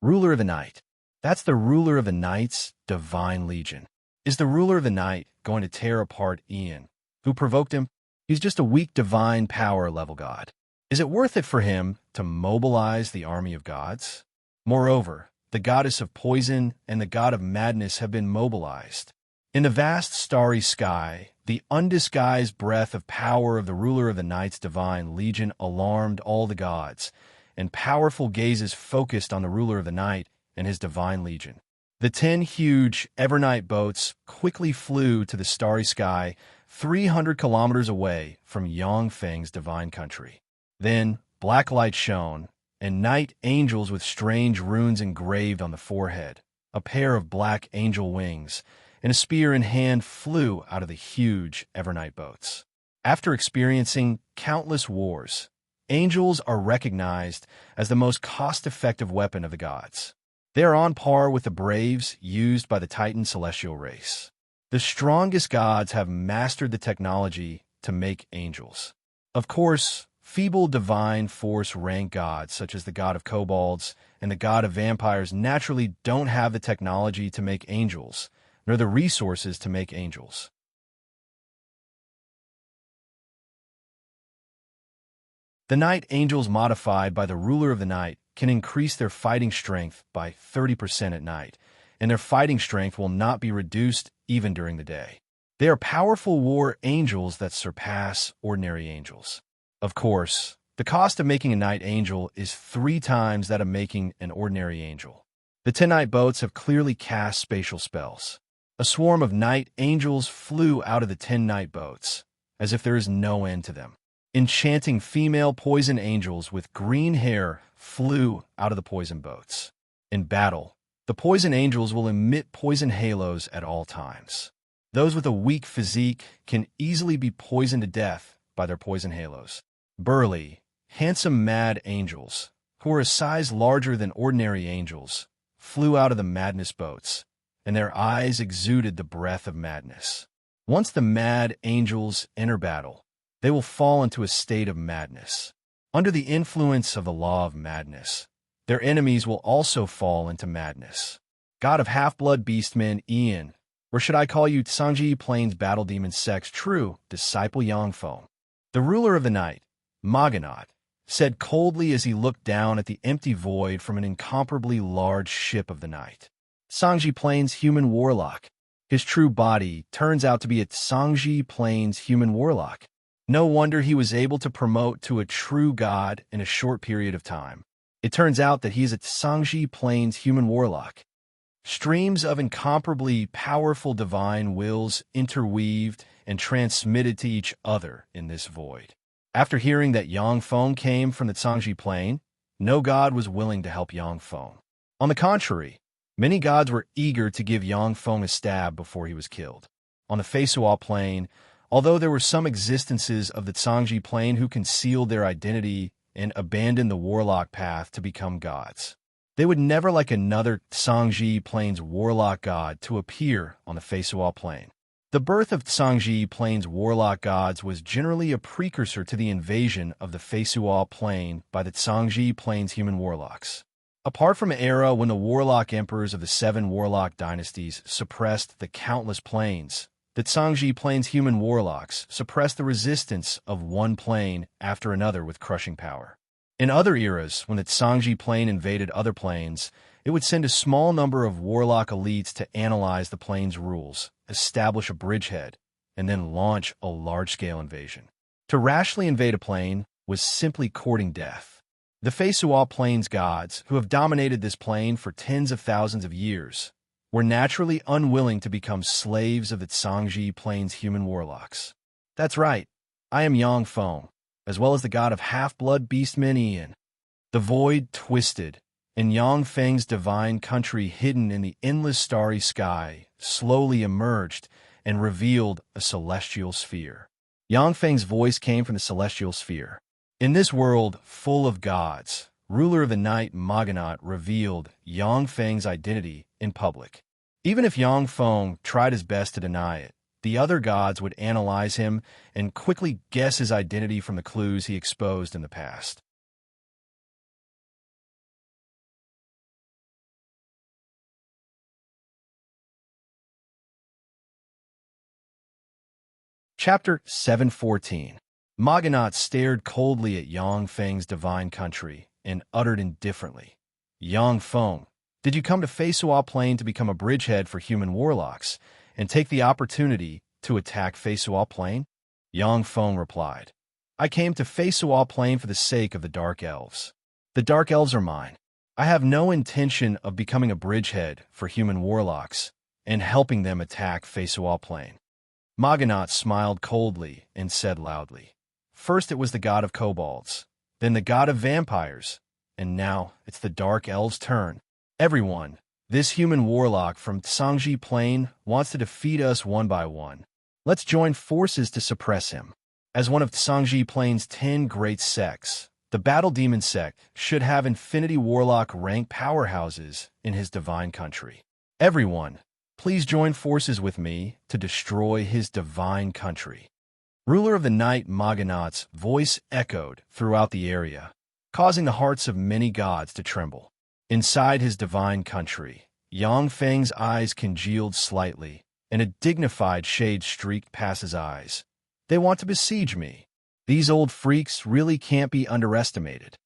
Ruler of the night. That's the ruler of the night's divine legion. Is the ruler of the night going to tear apart Ian? Who provoked him? He's just a weak divine power level god. Is it worth it for him to mobilize the army of gods? Moreover, the goddess of poison and the god of madness have been mobilized. In the vast starry sky, the undisguised breath of power of the ruler of the night's divine legion alarmed all the gods, and powerful gazes focused on the ruler of the night and his divine legion. The 10 huge Evernight boats quickly flew to the starry sky 300 kilometers away from Yang Feng's divine country. Then black light shone, and night angels with strange runes engraved on the forehead, a pair of black angel wings, and a spear in hand flew out of the huge Evernight boats. After experiencing countless wars, angels are recognized as the most cost-effective weapon of the gods. They are on par with the braves used by the Titan celestial race. The strongest gods have mastered the technology to make angels. Of course, feeble divine force rank gods such as the god of kobolds and the god of vampires naturally don't have the technology to make angels, nor the resources to make angels. The night angels modified by the ruler of the night can increase their fighting strength by 30% at night, and their fighting strength will not be reduced even during the day. They are powerful war angels that surpass ordinary angels. Of course, the cost of making a night angel is 3 times that of making an ordinary angel. The 10 night boats have clearly cast spatial spells. A swarm of night angels flew out of the 10 night boats, as if there is no end to them. Enchanting female poison angels with green hair flew out of the poison boats. In battle, the poison angels will emit poison halos at all times. Those with a weak physique can easily be poisoned to death by their poison halos. Burly, handsome mad angels, who are a size larger than ordinary angels, flew out of the madness boats, and their eyes exuded the breath of madness. Once the mad angels enter battle, they will fall into a state of madness. Under the influence of the law of madness, their enemies will also fall into madness. God of half-blood beastmen Ian, or should I call you Tsangji Plains Battle Demon Sect's true disciple Yangfeng, the ruler of the night, Maganat, said coldly as he looked down at the empty void from an incomparably large ship of the night. Tsangji Plains human warlock. His true body turns out to be a Tsangji Plains human warlock. No wonder he was able to promote to a true god in a short period of time. It turns out that he's a Tsangji Plains human warlock. Streams of incomparably powerful divine wills interweaved and transmitted to each other in this void. After hearing that Yang Feng came from the Cangji Plain, no god was willing to help Yang Feng. On the contrary, many gods were eager to give Yang Feng a stab before he was killed. On the Feisuo Plain, although there were some existences of the Cangji Plain who concealed their identity and abandoned the warlock path to become gods, they would never like another Cangji Plain's warlock god to appear on the Feisuo Plain. The birth of Cangji Plain's warlock gods was generally a precursor to the invasion of the Feisuo Plain by the Cangji Plain's human warlocks. Apart from an era when the warlock emperors of the 7 warlock dynasties suppressed the countless plains, the Cangji Plain's human warlocks suppressed the resistance of one plain after another with crushing power. In other eras, when the Cangji Plain invaded other plains, it would send a small number of warlock elites to analyze the plain's rules, establish a bridgehead, and then launch a large-scale invasion. To rashly invade a plain was simply courting death. The Feisuo Plain's gods, who have dominated this plain for tens of thousands of years, were naturally unwilling to become slaves of the Cangji Plain's human warlocks. That's right, I am Yang Feng, as well as the god of half-blood beastmen Ian. The void twisted, and Yang Feng's divine country hidden in the endless starry sky slowly emerged and revealed a celestial sphere. Yang Feng's voice came from the celestial sphere. In this world full of gods, ruler of the night Maganat revealed Yang Feng's identity in public. Even if Yang Feng tried his best to deny it, the other gods would analyze him and quickly guess his identity from the clues he exposed in the past. Chapter 714. Maganat stared coldly at Yang Feng's divine country and uttered indifferently, Yang Feng, did you come to Feisuo Plain to become a bridgehead for human warlocks and take the opportunity to attack Feisuo Plain? Yang Feng replied, I came to Feisuo Plain for the sake of the Dark Elves. The Dark Elves are mine. I have no intention of becoming a bridgehead for human warlocks and helping them attack Feisuo Plain. Maganat smiled coldly and said loudly, first it was the god of kobolds, then the god of vampires, and now it's the Dark Elves' turn. Everyone, this human warlock from Cangji Plain wants to defeat us one by one. Let's join forces to suppress him. As one of Cangji Plain's 10 great sects, the Battle Demon sect should have Infinity Warlock rank powerhouses in his divine country. Everyone, please join forces with me to destroy his divine country. Ruler of the Night Maganat's voice echoed throughout the area, causing the hearts of many gods to tremble. Inside his divine country, Yang Feng's eyes congealed slightly, and a dignified shade streaked past his eyes. They want to besiege me. These old freaks really can't be underestimated.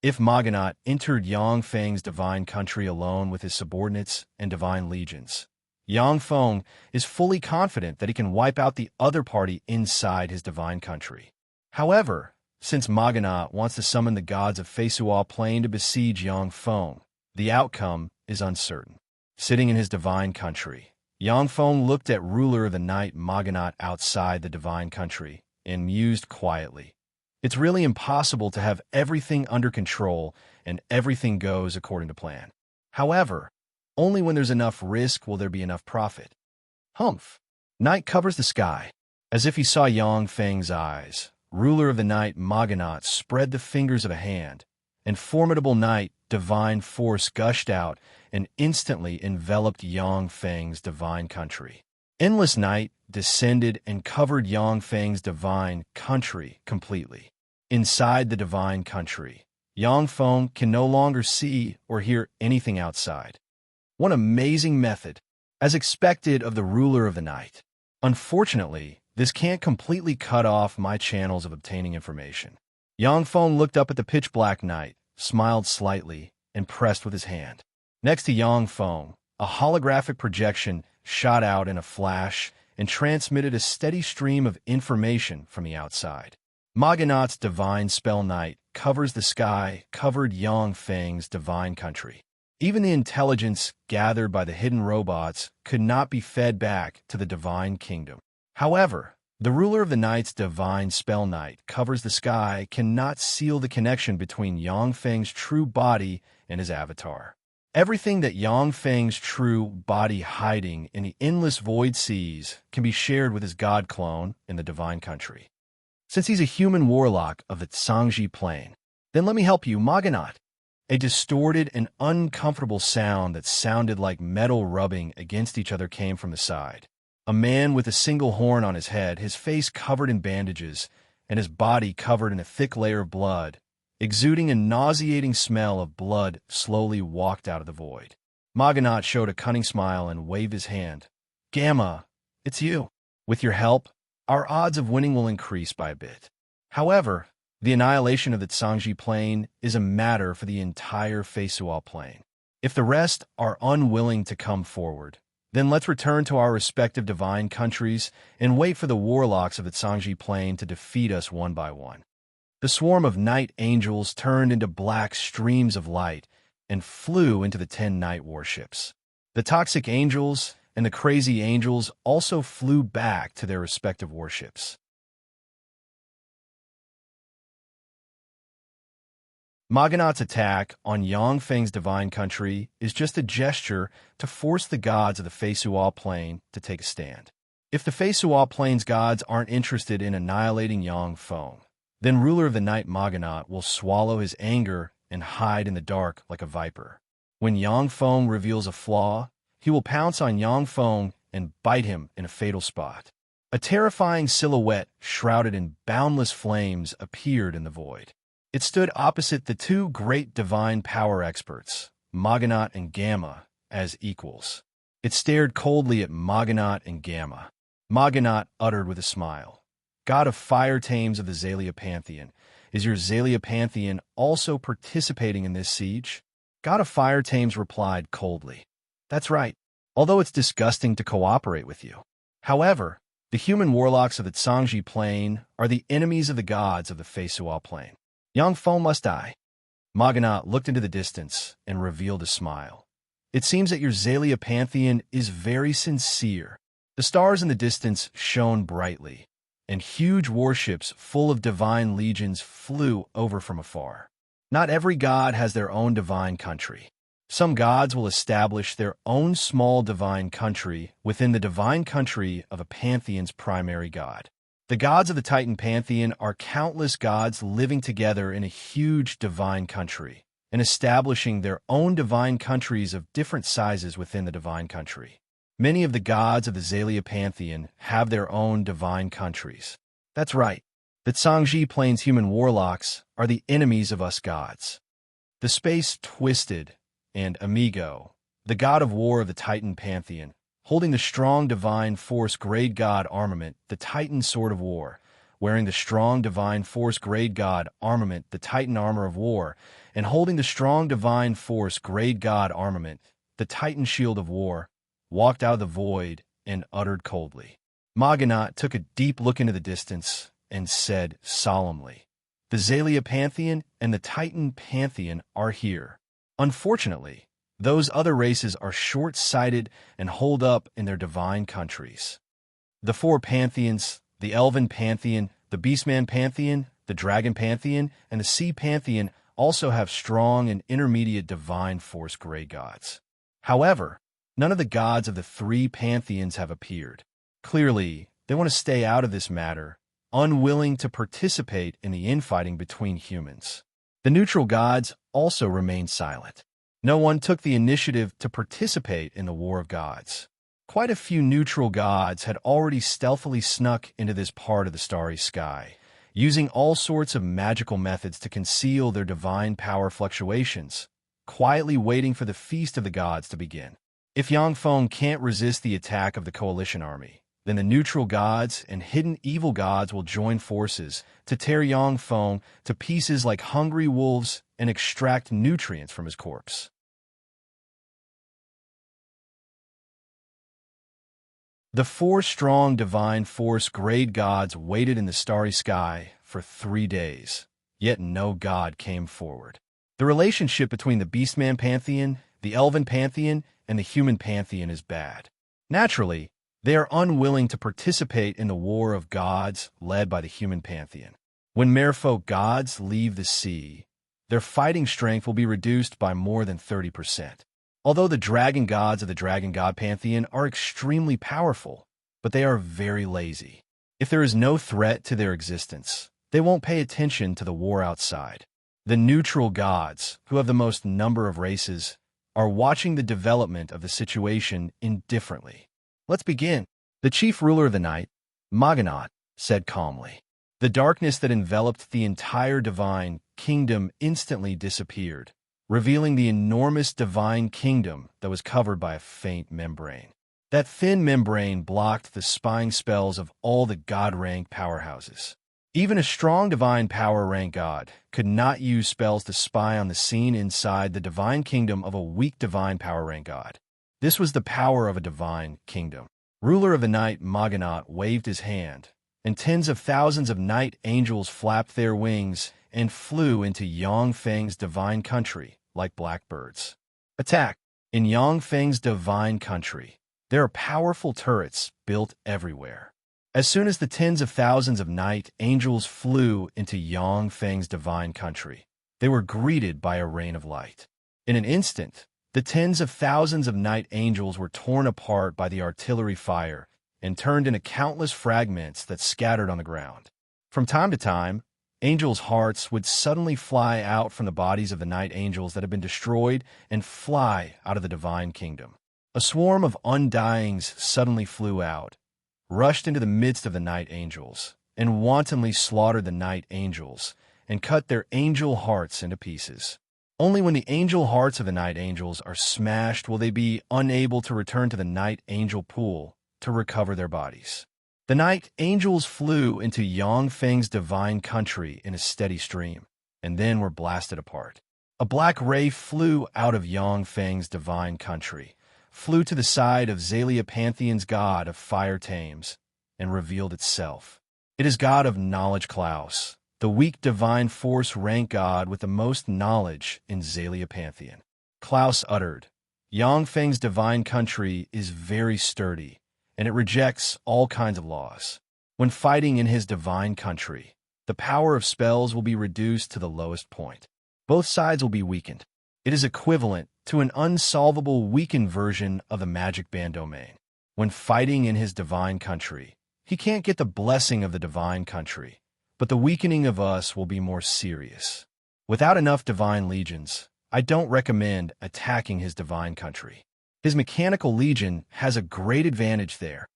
If Maganat entered Yang Feng's divine country alone with his subordinates and divine legions, Yang Feng is fully confident that he can wipe out the other party inside his divine country. However, since Maganat wants to summon the gods of Feisuo Plain to besiege Yang Feng, the outcome is uncertain. Sitting in his divine country, Yang Feng looked at ruler of the night Maganat outside the divine country and mused quietly. It's really impossible to have everything under control and everything goes according to plan. However, only when there's enough risk will there be enough profit. Humph! Night covers the sky. As if he saw Yang Feng's eyes, ruler of the night Maganat spread the fingers of a hand, and formidable night divine force gushed out and instantly enveloped Yang Feng's divine country. Endless night descended and covered Yang Feng's divine country completely. Inside the divine country, Yang Feng can no longer see or hear anything outside. One amazing method, as expected of the ruler of the night. Unfortunately, this can't completely cut off my channels of obtaining information. Yang Feng looked up at the pitch-black night, smiled slightly, and pressed with his hand. Next to Yang Feng, a holographic projection shot out in a flash and transmitted a steady stream of information from the outside. Maganat's divine spell night covers the sky, covered Yang Feng's divine country. Even the intelligence gathered by the hidden robots could not be fed back to the divine kingdom. However, the ruler of the night's divine spell night covers the sky cannot seal the connection between Yang Feng's true body and his avatar. Everything that Yang Feng's true body hiding in the endless void seas can be shared with his god clone in the divine country. Since he's a human warlock of the Tsangji plane, then let me help you, Maganat. A distorted and uncomfortable sound that sounded like metal rubbing against each other came from the side. A man with a single horn on his head, his face covered in bandages, and his body covered in a thick layer of blood, exuding a nauseating smell of blood, slowly walked out of the void. Maganat showed a cunning smile and waved his hand. Gamma, it's you. With your help, our odds of winning will increase by a bit. However, the annihilation of the Tsangji plane is a matter for the entire Feisual plane. If the rest are unwilling to come forward, then let's return to our respective divine countries and wait for the warlocks of the Tsangji plane to defeat us one by one. The swarm of night angels turned into black streams of light and flew into the 10 night warships. The toxic angels and the crazy angels also flew back to their respective warships. Maganat's attack on Yang Feng's divine country is just a gesture to force the gods of the Feisual plane to take a stand. If the Feisual plane's gods aren't interested in annihilating Yang Feng, then ruler of the night Maganat will swallow his anger and hide in the dark like a viper. When Yang Feng reveals a flaw, he will pounce on Yang Feng and bite him in a fatal spot. A terrifying silhouette shrouded in boundless flames appeared in the void. It stood opposite the two great divine power experts, Maganat and Gamma, as equals. It stared coldly at Maganat and Gamma. Maganat uttered with a smile, God of fire tames of the Xalia Pantheon, is your Xalia Pantheon also participating in this siege? God of fire tames replied coldly, That's right, although it's disgusting to cooperate with you. However, the human warlocks of the Tsangji plane are the enemies of the gods of the Feisual plane. Yang Feng must die. Maganat looked into the distance and revealed a smile. It seems that your Xalia Pantheon is very sincere. The stars in the distance shone brightly, and huge warships full of divine legions flew over from afar. Not every god has their own divine country. Some gods will establish their own small divine country within the divine country of a pantheon's primary god. The gods of the Titan pantheon are countless gods living together in a huge divine country and establishing their own divine countries of different sizes within the divine country. Many of the gods of the Xalia pantheon have their own divine countries. That's right. The Tsangji plane's human warlocks are the enemies of us gods. The space twisted, and Amigo, the god of war of the Titan pantheon, holding the strong divine force grade god armament, the Titan sword of war, wearing the strong divine force grade god armament, the Titan armor of war, and holding the strong divine force grade god armament, the Titan shield of war, walked out of the void and uttered coldly. Maganat took a deep look into the distance and said solemnly, The Xalia Pantheon and the Titan Pantheon are here. Unfortunately, those other races are short-sighted and holed up in their divine countries. The four pantheons, the Elven Pantheon, the Beastman Pantheon, the Dragon Pantheon, and the Sea Pantheon also have strong and intermediate divine force grade gods. However, none of the gods of the three pantheons have appeared. Clearly, they want to stay out of this matter, unwilling to participate in the infighting between humans. The neutral gods also remained silent. No one took the initiative to participate in the War of Gods. Quite a few neutral gods had already stealthily snuck into this part of the starry sky, using all sorts of magical methods to conceal their divine power fluctuations, quietly waiting for the feast of the gods to begin. If Yang Feng can't resist the attack of the coalition army, then the neutral gods and hidden evil gods will join forces to tear Yang Feng to pieces like hungry wolves and extract nutrients from his corpse. The four strong divine force grade gods waited in the starry sky for 3 days, yet no god came forward. The relationship between the Beastman Pantheon, The elven pantheon and the human pantheon is bad. Naturally, they are unwilling to participate in the war of gods led by the human pantheon. When merfolk gods leave the sea, their fighting strength will be reduced by more than 30%. Although the dragon gods of the dragon god pantheon are extremely powerful, but they are very lazy. If there is no threat to their existence, they won't pay attention to the war outside. The neutral gods, who have the most number of races, are watching the development of the situation indifferently. Let's begin. The chief ruler of the night, Maganot, said calmly. The darkness that enveloped the entire divine kingdom instantly disappeared, revealing the enormous divine kingdom that was covered by a faint membrane. That thin membrane blocked the spying spells of all the god-rank powerhouses. Even a strong divine power rank god could not use spells to spy on the scene inside the divine kingdom of a weak divine power rank god. This was the power of a divine kingdom. Ruler of the night Maganot waved his hand, and tens of thousands of night angels flapped their wings and flew into Yongfeng's divine country like blackbirds. Attack! In Yongfeng's divine country, there are powerful turrets built everywhere. As soon as the tens of thousands of night angels flew into Yongfeng's divine country, they were greeted by a rain of light. In an instant, the tens of thousands of night angels were torn apart by the artillery fire and turned into countless fragments that scattered on the ground. From time to time, angels' hearts would suddenly fly out from the bodies of the night angels that had been destroyed and fly out of the divine kingdom. A swarm of undyings suddenly flew out, rushed into the midst of the night angels, and wantonly slaughtered the night angels and cut their angel hearts into pieces. Only when the angel hearts of the night angels are smashed will they be unable to return to the night angel pool to recover their bodies. The night angels flew into Yongfeng's divine country in a steady stream, and then were blasted apart. A black ray flew out of Yongfeng's divine country, flew to the side of Xalia Pantheon's god of fire tames, and revealed itself. It is god of knowledge Klaus, the weak divine force rank god with the most knowledge in Xalia Pantheon. Klaus uttered, Yongfeng's divine country is very sturdy, and it rejects all kinds of laws. When fighting in his divine country, the power of spells will be reduced to the lowest point. Both sides will be weakened. It is equivalent to an unsolvable weakened version of the magic band domain. When fighting in his divine country, he can't get the blessing of the divine country, but the weakening of us will be more serious. Without enough divine legions, I don't recommend attacking his divine country. His mechanical legion has a great advantage there.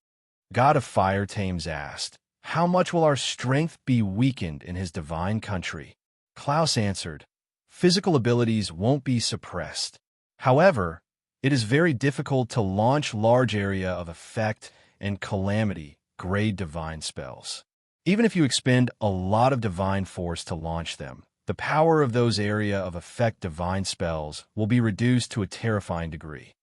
God of Fire Tames asked, how much will our strength be weakened in his divine country? Klaus answered, physical abilities won't be suppressed. However, it is very difficult to launch large area of effect and calamity grade divine spells. Even if you expend a lot of divine force to launch them, the power of those area of effect divine spells will be reduced to a terrifying degree.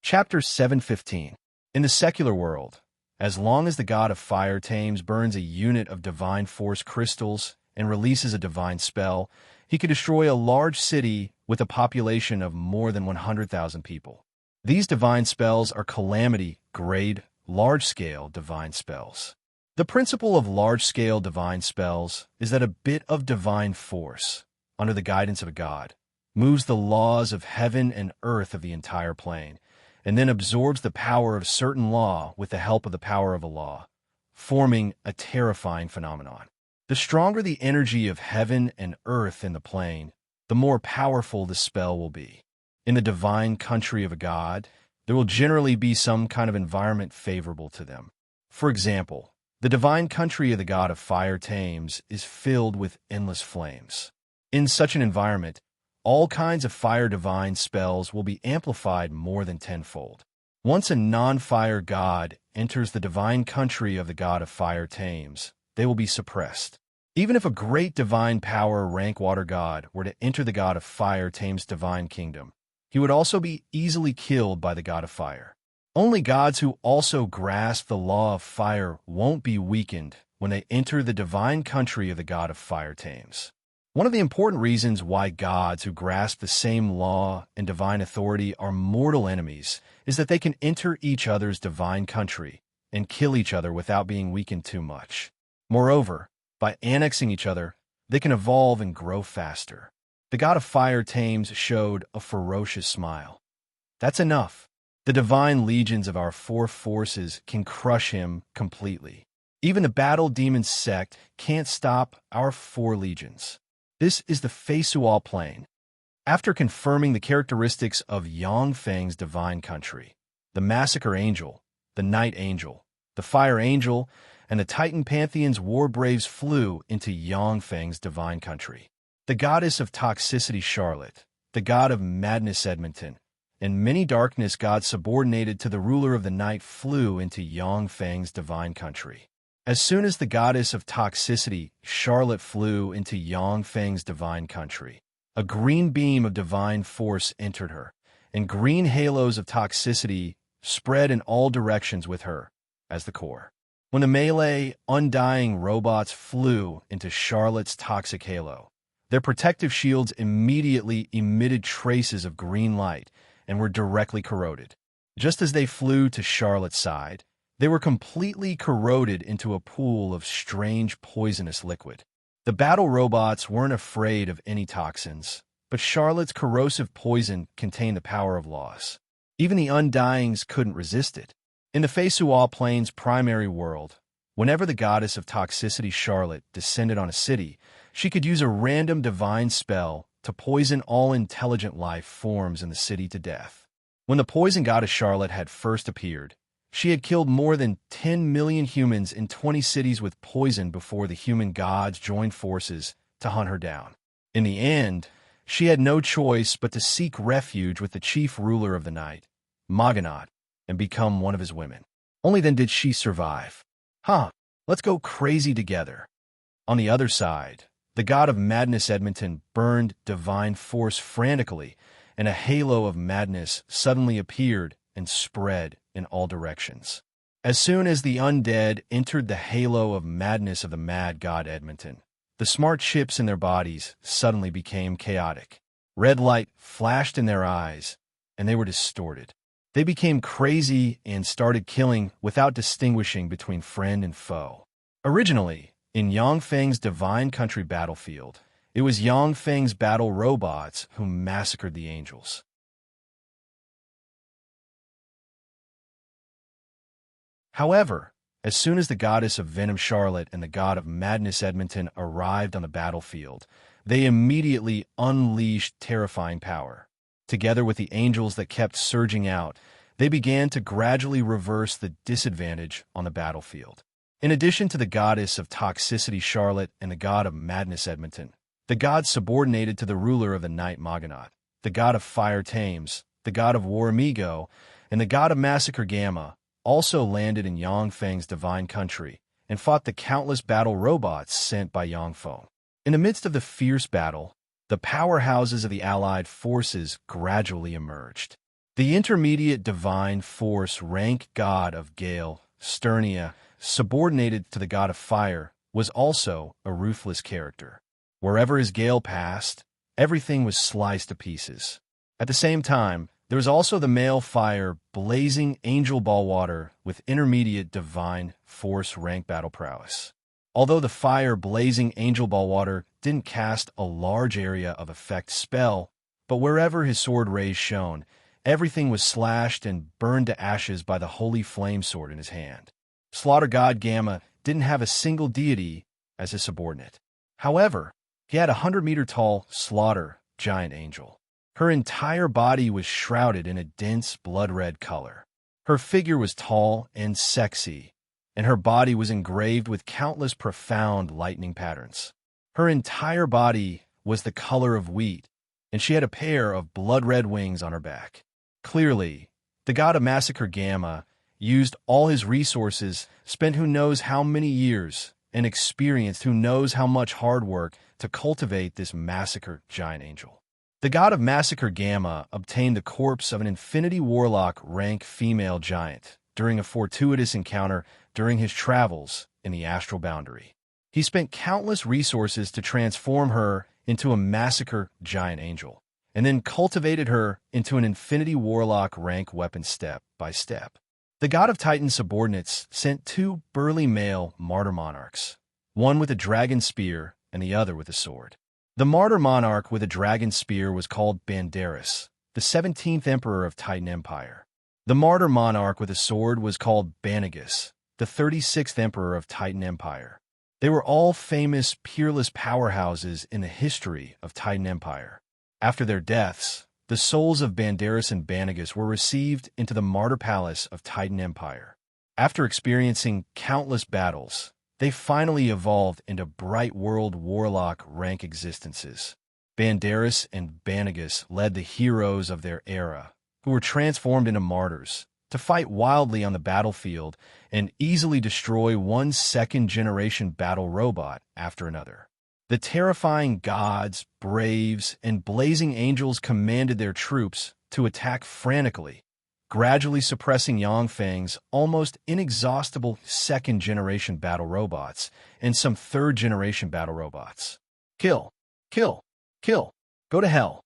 Chapter 7:15. In the secular world, as long as the god of fire tames burns a unit of divine force crystals and releases a divine spell, he can destroy a large city with a population of more than 100,000 people. These divine spells are calamity-grade, large-scale divine spells. The principle of large-scale divine spells is that a bit of divine force, under the guidance of a god, moves the laws of heaven and earth of the entire plane, and then absorbs the power of certain law with the help of the power of a law, forming a terrifying phenomenon. The stronger the energy of heaven and earth in the plane, the more powerful the spell will be. In the divine country of a god, there will generally be some kind of environment favorable to them. For example, the divine country of the god of fire tames is filled with endless flames. In such an environment, all kinds of fire divine spells will be amplified more than tenfold. Once a non-fire god enters the divine country of the god of fire tames, they will be suppressed. Even if a great divine power rank water god were to enter the god of fire tames divine kingdom, he would also be easily killed by the god of fire. Only gods who also grasp the law of fire won't be weakened when they enter the divine country of the god of fire tames. One of the important reasons why gods who grasp the same law and divine authority are mortal enemies is that they can enter each other's divine country and kill each other without being weakened too much. Moreover, by annexing each other, they can evolve and grow faster. The god of fire tames showed a ferocious smile. That's enough. The divine legions of our four forces can crush him completely. Even the battle demon sect can't stop our four legions. This is the Feisual plane. After confirming the characteristics of Yangfeng's divine country, the Massacre Angel, the Night Angel, the Fire Angel, and the Titan Pantheon's war braves flew into Yangfeng's divine country. The goddess of toxicity Charlotte, the god of madness Edmonton, and many darkness gods subordinated to the ruler of the night flew into Yangfeng's divine country. As soon as the goddess of toxicity, Charlotte, flew into Yangfeng's divine country, a green beam of divine force entered her, and green halos of toxicity spread in all directions with her as the core. When the melee, undying robots flew into Charlotte's toxic halo, their protective shields immediately emitted traces of green light and were directly corroded. Just as they flew to Charlotte's side, they were completely corroded into a pool of strange poisonous liquid. The battle robots weren't afraid of any toxins, but Charlotte's corrosive poison contained the power of loss. Even the Undyings couldn't resist it. In the Feisual Plane's primary world, whenever the goddess of toxicity Charlotte descended on a city, she could use a random divine spell to poison all intelligent life forms in the city to death. When the poison goddess Charlotte had first appeared, she had killed more than 10 million humans in 20 cities with poison before the human gods joined forces to hunt her down. In the end, she had no choice but to seek refuge with the chief ruler of the night, Maganat, and become one of his women. Only then did she survive. Let's go crazy together. On the other side, the god of madness Edmonton burned divine force frantically, and a halo of madness suddenly appeared and spread in all directions. As soon as the undead entered the halo of madness of the mad god Edmonton, the smart chips in their bodies suddenly became chaotic. Red light flashed in their eyes, and they were distorted. They became crazy and started killing without distinguishing between friend and foe. Originally, in Yangfeng's divine country battlefield, it was Yangfeng's battle robots who massacred the angels. However, as soon as the goddess of venom Charlotte and the god of madness Edmonton arrived on the battlefield, they immediately unleashed terrifying power. Together with the angels that kept surging out, they began to gradually reverse the disadvantage on the battlefield. In addition to the goddess of toxicity Charlotte and the god of madness Edmonton, the gods subordinated to the ruler of the night Maganat, the god of fire Tames, the god of war Amigo, and the god of massacre Gamma also landed in Yangfeng's divine country and fought the countless battle robots sent by Yangfeng. In the midst of the fierce battle, the powerhouses of the allied forces gradually emerged. The intermediate divine force rank god of Gale, Sternia, subordinated to the god of fire, was also a ruthless character. Wherever his gale passed, everything was sliced to pieces. At the same time, there was also the male fire, blazing angel ballwater with intermediate divine force rank battle prowess. Although the fire blazing angel ballwater didn't cast a large area of effect spell, but wherever his sword rays shone, everything was slashed and burned to ashes by the holy flame sword in his hand. Slaughter god Gamma didn't have a single deity as his subordinate. However, he had a 100-meter-tall Slaughter giant angel. Her entire body was shrouded in a dense blood-red color. Her figure was tall and sexy, and her body was engraved with countless profound lightning patterns. Her entire body was the color of wheat, and she had a pair of blood-red wings on her back. Clearly, the god of massacre Gamma used all his resources, spent who knows how many years, and experienced who knows how much hard work to cultivate this massacre giant angel. The god of massacre Gamma obtained the corpse of an Infinity Warlock rank female giant during a fortuitous encounter during his travels in the astral boundary. He spent countless resources to transform her into a massacre giant angel, and then cultivated her into an Infinity Warlock rank weapon step by step. The god of Titan subordinates sent two burly male martyr monarchs, one with a dragon spear and the other with a sword. The martyr monarch with a dragon spear was called Banderas, the 17th emperor of Titan Empire. The martyr monarch with a sword was called Banagus, the 36th emperor of Titan Empire. They were all famous, peerless powerhouses in the history of Titan Empire. After their deaths, the souls of Banderas and Banagus were received into the martyr palace of Titan Empire. After experiencing countless battles, they finally evolved into bright world warlock rank existences. Banderas and Banagus led the heroes of their era, who were transformed into martyrs, to fight wildly on the battlefield and easily destroy one second-generation battle robot after another. The terrifying gods, braves, and blazing angels commanded their troops to attack frantically, gradually suppressing Yangfeng's almost inexhaustible second-generation battle robots and some third-generation battle robots. Kill, kill, kill, go to hell.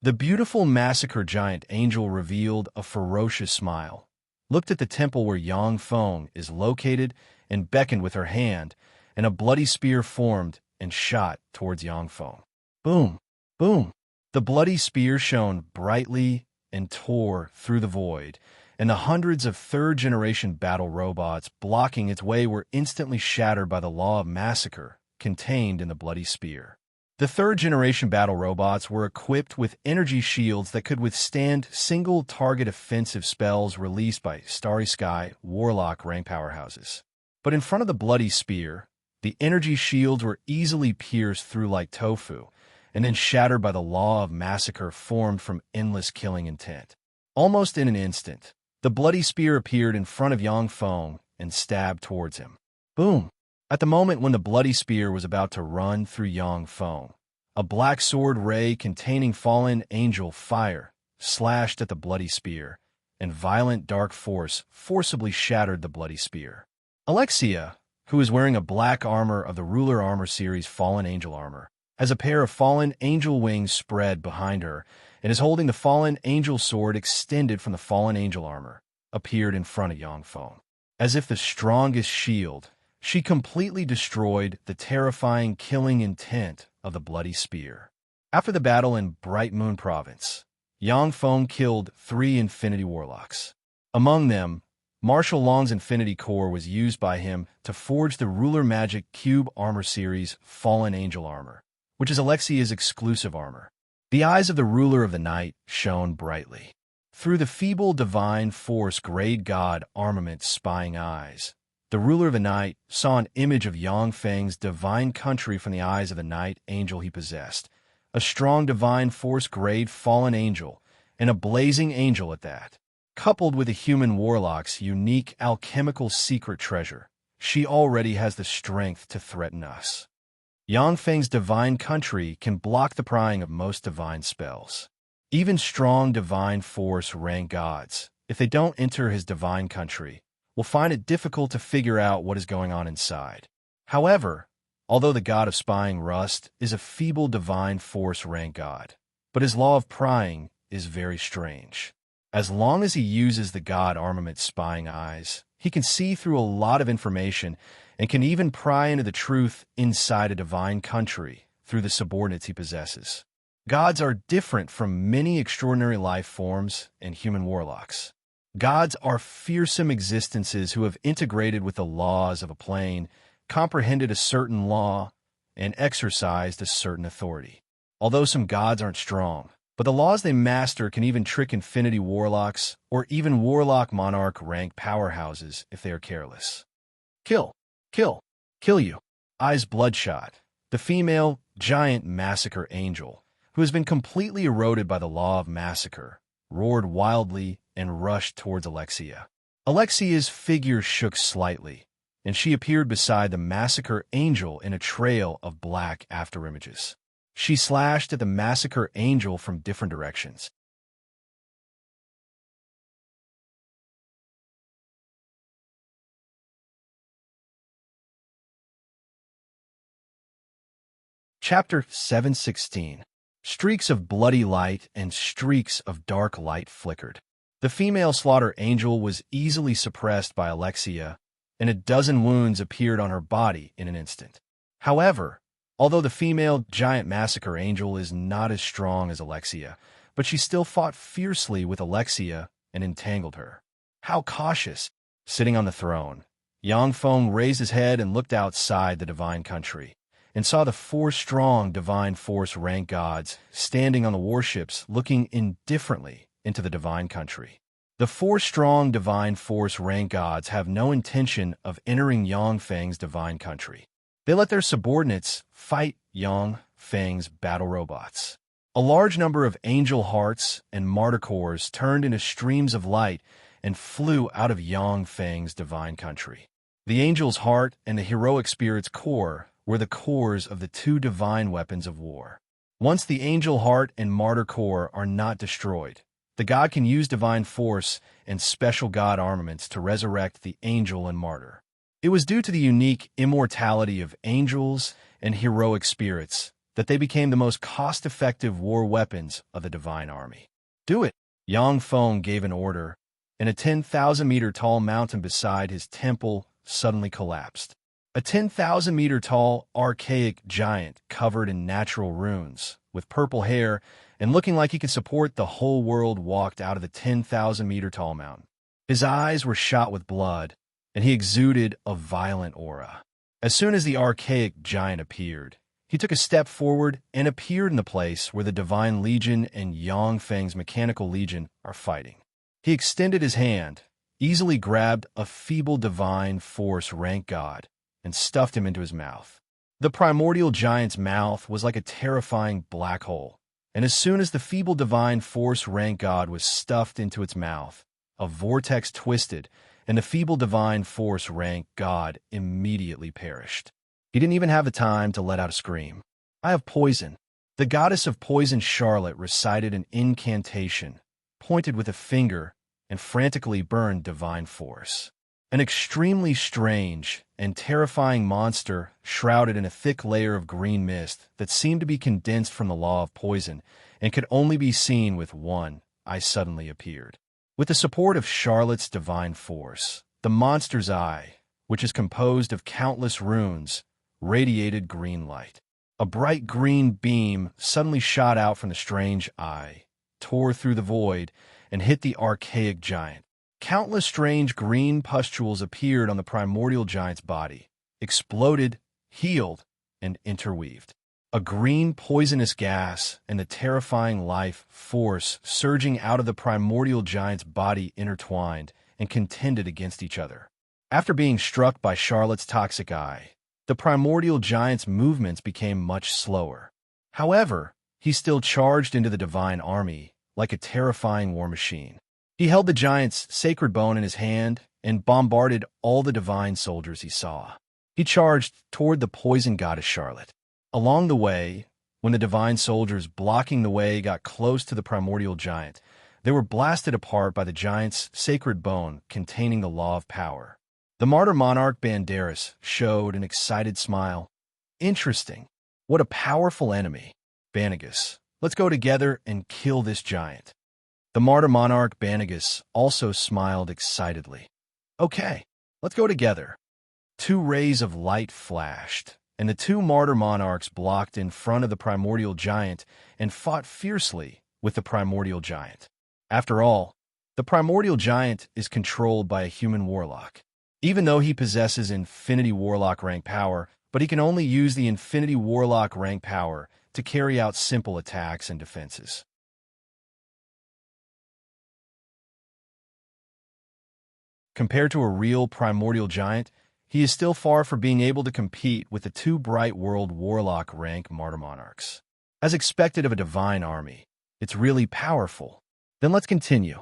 The beautiful massacre giant angel revealed a ferocious smile, looked at the temple where Yang Feng is located, and beckoned with her hand, and a bloody spear formed and shot towards Yang Feng. Boom, boom. The bloody spear shone brightly and tore through the void, and the hundreds of third-generation battle robots blocking its way were instantly shattered by the law of massacre contained in the bloody spear. The third-generation battle robots were equipped with energy shields that could withstand single-target offensive spells released by Starry Sky Warlock rank powerhouses. But in front of the bloody spear, the energy shields were easily pierced through like tofu, and then shattered by the law of massacre formed from endless killing intent. Almost in an instant, the bloody spear appeared in front of Yang Feng and stabbed towards him. Boom! At the moment when the bloody spear was about to run through Yang Feng, a black sword ray containing fallen angel fire slashed at the bloody spear, and violent dark force forcibly shattered the bloody spear. Alexia, who is wearing a black armor of the Ruler Armor series Fallen Angel armor, has a pair of fallen angel wings spread behind her and is holding the fallen angel sword extended from the fallen angel armor, appeared in front of Yang Feng. As if the strongest shield, she completely destroyed the terrifying killing intent of the bloody spear. After the battle in Bright Moon Province, Yang Feng killed 3 Infinity Warlocks. Among them, Marshal Long's Infinity Core was used by him to forge the Ruler Magic Cube Armor Series Fallen Angel armor, which is Alexia's exclusive armor. The eyes of the Ruler of the Night shone brightly. Through the feeble divine force Grade God armament spying eyes, the Ruler of the Night saw an image of Yang Feng's divine country from the eyes of the Night Angel he possessed, a strong divine force grade fallen angel, and a blazing angel at that. Coupled with the human warlock's unique alchemical secret treasure, she already has the strength to threaten us. Yang Feng's divine country can block the prying of most divine spells. Even strong divine force rank gods, if they don't enter his divine country, will find it difficult to figure out what is going on inside. However, although the god of spying Rust is a feeble divine force rank god, but his law of prying is very strange. As long as he uses the god armament spying eyes, he can see through a lot of information and can even pry into the truth inside a divine country through the subordinates he possesses. Gods are different from many extraordinary life forms and human warlocks. Gods are fearsome existences who have integrated with the laws of a plane, comprehended a certain law, and exercised a certain authority. Although some gods aren't strong, but the laws they master can even trick Infinity Warlocks or even Warlock Monarch rank powerhouses if they are careless. Kill, kill, kill you. Eyes bloodshot. The female giant massacre angel, who has been completely eroded by the law of massacre, roared wildly and rushed towards Alexia. Alexia's figure shook slightly, and she appeared beside the Massacre Angel in a trail of black afterimages. She slashed at the Massacre Angel from different directions. Chapter 716. Streaks of bloody light and streaks of dark light flickered. The female slaughter angel was easily suppressed by Alexia, and a dozen wounds appeared on her body in an instant. However, although the female giant massacre angel is not as strong as Alexia, but she still fought fiercely with Alexia and entangled her. How cautious! Sitting on the throne, Yang Feng raised his head and looked outside the divine country, and saw the four strong divine force rank gods standing on the warships looking indifferently into the divine country. The four strong divine force rank gods have no intention of entering Yang Feng's divine country. They let their subordinates fight Yang Feng's battle robots. A large number of angel hearts and martyr cores turned into streams of light and flew out of Yang Feng's divine country. The angel's heart and the heroic spirit's core were the cores of the two divine weapons of war. Once the angel heart and martyr core are not destroyed, the god can use divine force and special god armaments to resurrect the angel and martyr. It was due to the unique immortality of angels and heroic spirits that they became the most cost-effective war weapons of the divine army. Do it! Yang Feng gave an order, and a 10,000-meter-tall mountain beside his temple suddenly collapsed. A 10,000-meter-tall, archaic giant covered in natural runes, with purple hair and looking like he could support the whole world, walked out of the 10,000-meter-tall mountain. His eyes were shot with blood, and he exuded a violent aura. As soon as the archaic giant appeared, he took a step forward and appeared in the place where the Divine Legion and Yang Feng's Mechanical Legion are fighting. He extended his hand, easily grabbed a feeble divine force rank god, and stuffed him into his mouth. The primordial giant's mouth was like a terrifying black hole, and as soon as the feeble divine force rank god was stuffed into its mouth, a vortex twisted, and the feeble divine force rank god immediately perished. He didn't even have the time to let out a scream. I have poison. The goddess of poison, Charlotte, recited an incantation, pointed with a finger, and frantically burned divine force. An extremely strange and terrifying monster shrouded in a thick layer of green mist that seemed to be condensed from the law of poison and could only be seen with one eye suddenly appeared. With the support of Charlotte's divine force, the monster's eye, which is composed of countless runes, radiated green light. A bright green beam suddenly shot out from the strange eye, tore through the void, and hit the archaic giant. Countless strange green pustules appeared on the primordial giant's body, exploded, healed, and interweaved. A green poisonous gas and the terrifying life force surging out of the primordial giant's body intertwined and contended against each other. After being struck by Charlotte's toxic eye, the primordial giant's movements became much slower. However, he still charged into the divine army like a terrifying war machine. He held the giant's sacred bone in his hand and bombarded all the divine soldiers he saw. He charged toward the poison goddess Charlotte. Along the way, when the divine soldiers blocking the way got close to the primordial giant, they were blasted apart by the giant's sacred bone containing the law of power. The martyr monarch Banderas showed an excited smile. Interesting. What a powerful enemy. Banagas, let's go together and kill this giant. The martyr monarch Banagas also smiled excitedly. Okay, let's go together. Two rays of light flashed, and the two martyr monarchs blocked in front of the primordial giant and fought fiercely with the primordial giant. After all, the primordial giant is controlled by a human warlock. Even though he possesses infinity warlock rank power, but he can only use the infinity warlock rank power to carry out simple attacks and defenses. Compared to a real primordial giant, he is still far from being able to compete with the two bright world warlock rank martyr monarchs. As expected of a divine army, it's really powerful. Then let's continue.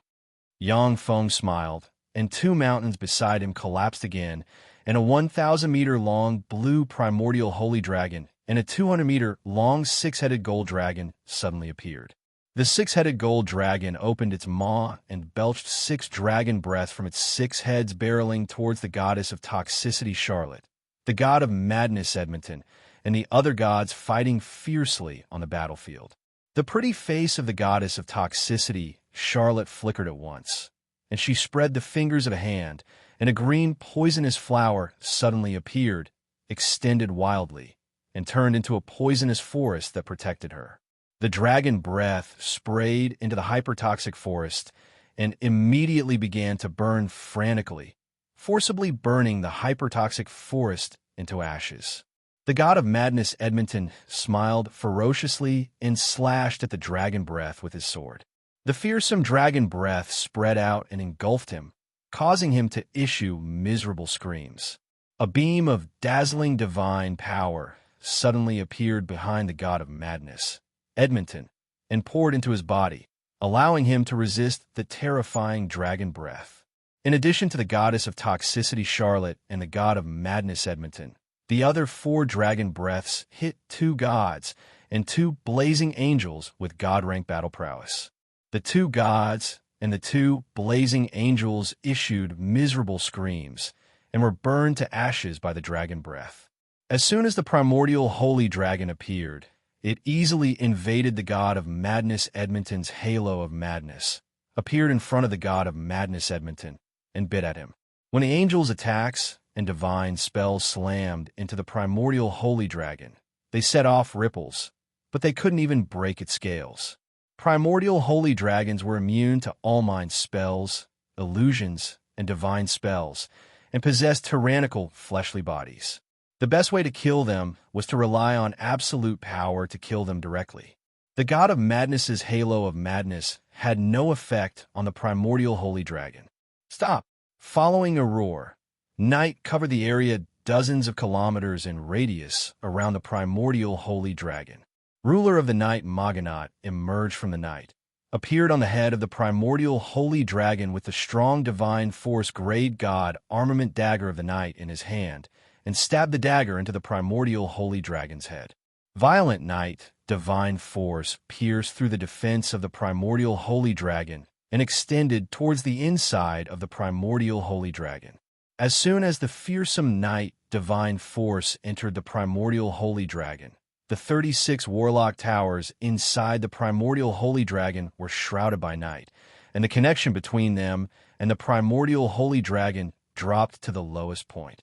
Yang Feng smiled, and two mountains beside him collapsed again, and a 1,000-meter-long blue primordial holy dragon and a 200-meter-long six-headed gold dragon suddenly appeared. The six-headed gold dragon opened its maw and belched 6 dragon breaths from its 6 heads, barreling towards the goddess of toxicity Charlotte, the god of madness Edmonton, and the other gods fighting fiercely on the battlefield. The pretty face of the goddess of toxicity Charlotte flickered at once, and she spread the fingers of a hand, and a green poisonous flower suddenly appeared, extended wildly, and turned into a poisonous forest that protected her. The dragon breath sprayed into the hypertoxic forest and immediately began to burn frantically, forcibly burning the hypertoxic forest into ashes. The god of madness Edmonton smiled ferociously and slashed at the dragon breath with his sword. The fearsome dragon breath spread out and engulfed him, causing him to issue miserable screams. A beam of dazzling divine power suddenly appeared behind the god of madness, Edmonton, and poured into his body, allowing him to resist the terrifying dragon breath. In addition to the goddess of toxicity Charlotte and the god of madness Edmonton, the other 4 dragon breaths hit 2 gods and 2 blazing angels with god-rank battle prowess. The 2 gods and the 2 blazing angels issued miserable screams and were burned to ashes by the dragon breath. As soon as the primordial holy dragon appeared, it easily invaded the god of madness Edmonton's halo of madness, appeared in front of the god of madness Edmonton, and bit at him. When the angels' attacks and divine spells slammed into the primordial holy dragon, they set off ripples, but they couldn't even break its scales. Primordial holy dragons were immune to all mind spells, illusions, and divine spells, and possessed tyrannical fleshly bodies. The best way to kill them was to rely on absolute power to kill them directly. The god of madness's halo of madness had no effect on the primordial holy dragon. Stop! Following a roar, night covered the area dozens of kilometers in radius around the primordial holy dragon. Ruler of the night Maganot emerged from the night, appeared on the head of the primordial holy dragon with the strong divine force grade god armament dagger of the night in his hand, and stabbed the dagger into the primordial holy dragon's head. Violent night, divine force pierced through the defense of the primordial holy dragon and extended towards the inside of the primordial holy dragon. As soon as the fearsome night, divine force entered the primordial holy dragon, the 36 warlock towers inside the primordial holy dragon were shrouded by night, and the connection between them and the primordial holy dragon dropped to the lowest point.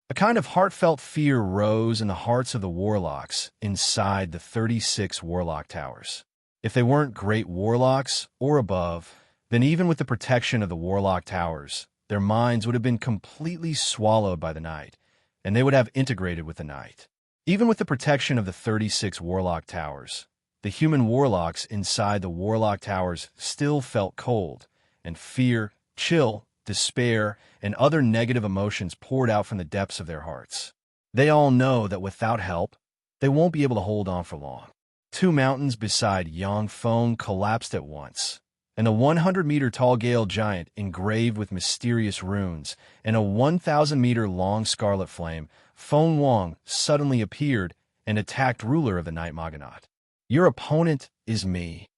A kind of heartfelt fear rose in the hearts of the warlocks inside the 36 warlock towers. If they weren't great warlocks or above, then even with the protection of the warlock towers, their minds would have been completely swallowed by the night, and they would have integrated with the night. Even with the protection of the 36 warlock towers, the human warlocks inside the warlock towers still felt cold, and fear, chill, despair, and other negative emotions poured out from the depths of their hearts. They all know that without help, they won't be able to hold on for long. 2 mountains beside Yangfeng collapsed at once, and a 100-meter-tall gale giant engraved with mysterious runes and a 1,000-meter-long scarlet flame, Feng Wang, suddenly appeared and attacked ruler of the night Maganot. Your opponent is me.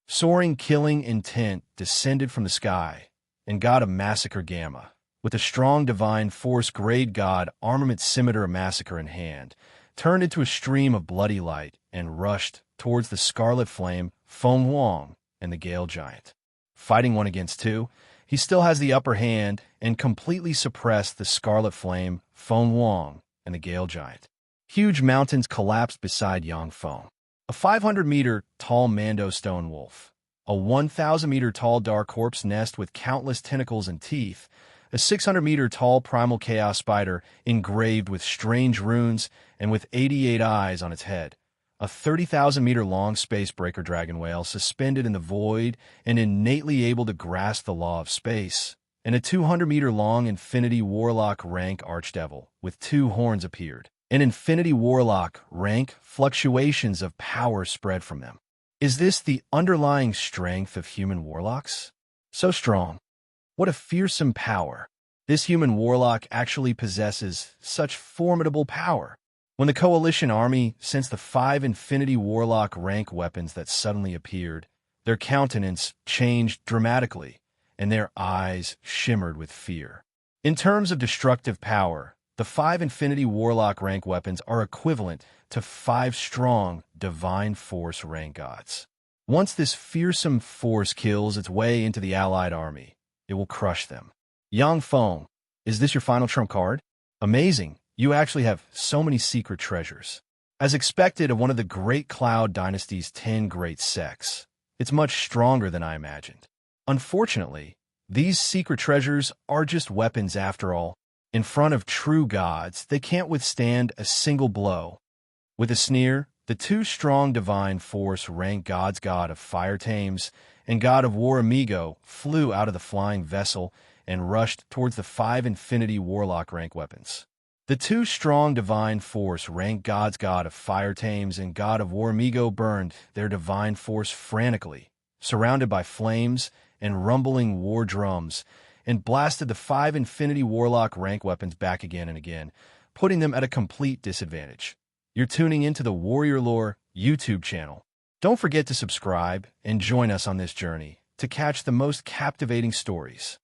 Soaring killing intent descended from the sky, and god of massacre Gamma, with a strong divine force grade god armament scimitar massacre in hand, turned into a stream of bloody light and rushed towards the scarlet flame, Feng Wang, and the gale giant. Fighting 1 against 2, he still has the upper hand and completely suppressed the scarlet flame, Feng Wang, and the gale giant. Huge mountains collapsed beside Yangfeng. A 500-meter-tall Mando stone wolf, a 1,000-meter-tall dark corpse nest with countless tentacles and teeth, a 600-meter-tall primal chaos spider engraved with strange runes and with 88 eyes on its head, a 30,000-meter-long space breaker dragon whale suspended in the void and innately able to grasp the law of space, and a 200-meter-long infinity warlock rank archdevil with 2 horns appeared. An infinity warlock rank fluctuations of power spread from them. Is this the underlying strength of human warlocks? So strong. What a fearsome power. This human warlock actually possesses such formidable power. When the Coalition army sensed the 5 Infinity Warlock rank weapons that suddenly appeared, their countenance changed dramatically, and their eyes shimmered with fear. In terms of destructive power, the 5 Infinity Warlock rank weapons are equivalent to 5 strong Divine Force rank gods. Once this fearsome force kills its way into the allied army, it will crush them. Yang Feng, is this your final trump card? Amazing, you actually have so many secret treasures. As expected of one of the Great Cloud Dynasty's 10 great sects, it's much stronger than I imagined. Unfortunately, these secret treasures are just weapons after all. In front of true gods, they can't withstand a single blow. With a sneer, the 2 strong Divine Force rank gods, God of Fire Tames and God of War Amigo, flew out of the flying vessel and rushed towards the 5 Infinity Warlock rank weapons. The 2 strong Divine Force rank gods, God of Fire Tames and God of War Amigo, burned their Divine Force frantically, surrounded by flames and rumbling war drums, and blasted the 5 Infinity Warlock rank weapons back again and again, putting them at a complete disadvantage. You're tuning into the Warrior Lore YouTube channel. Don't forget to subscribe and join us on this journey to catch the most captivating stories.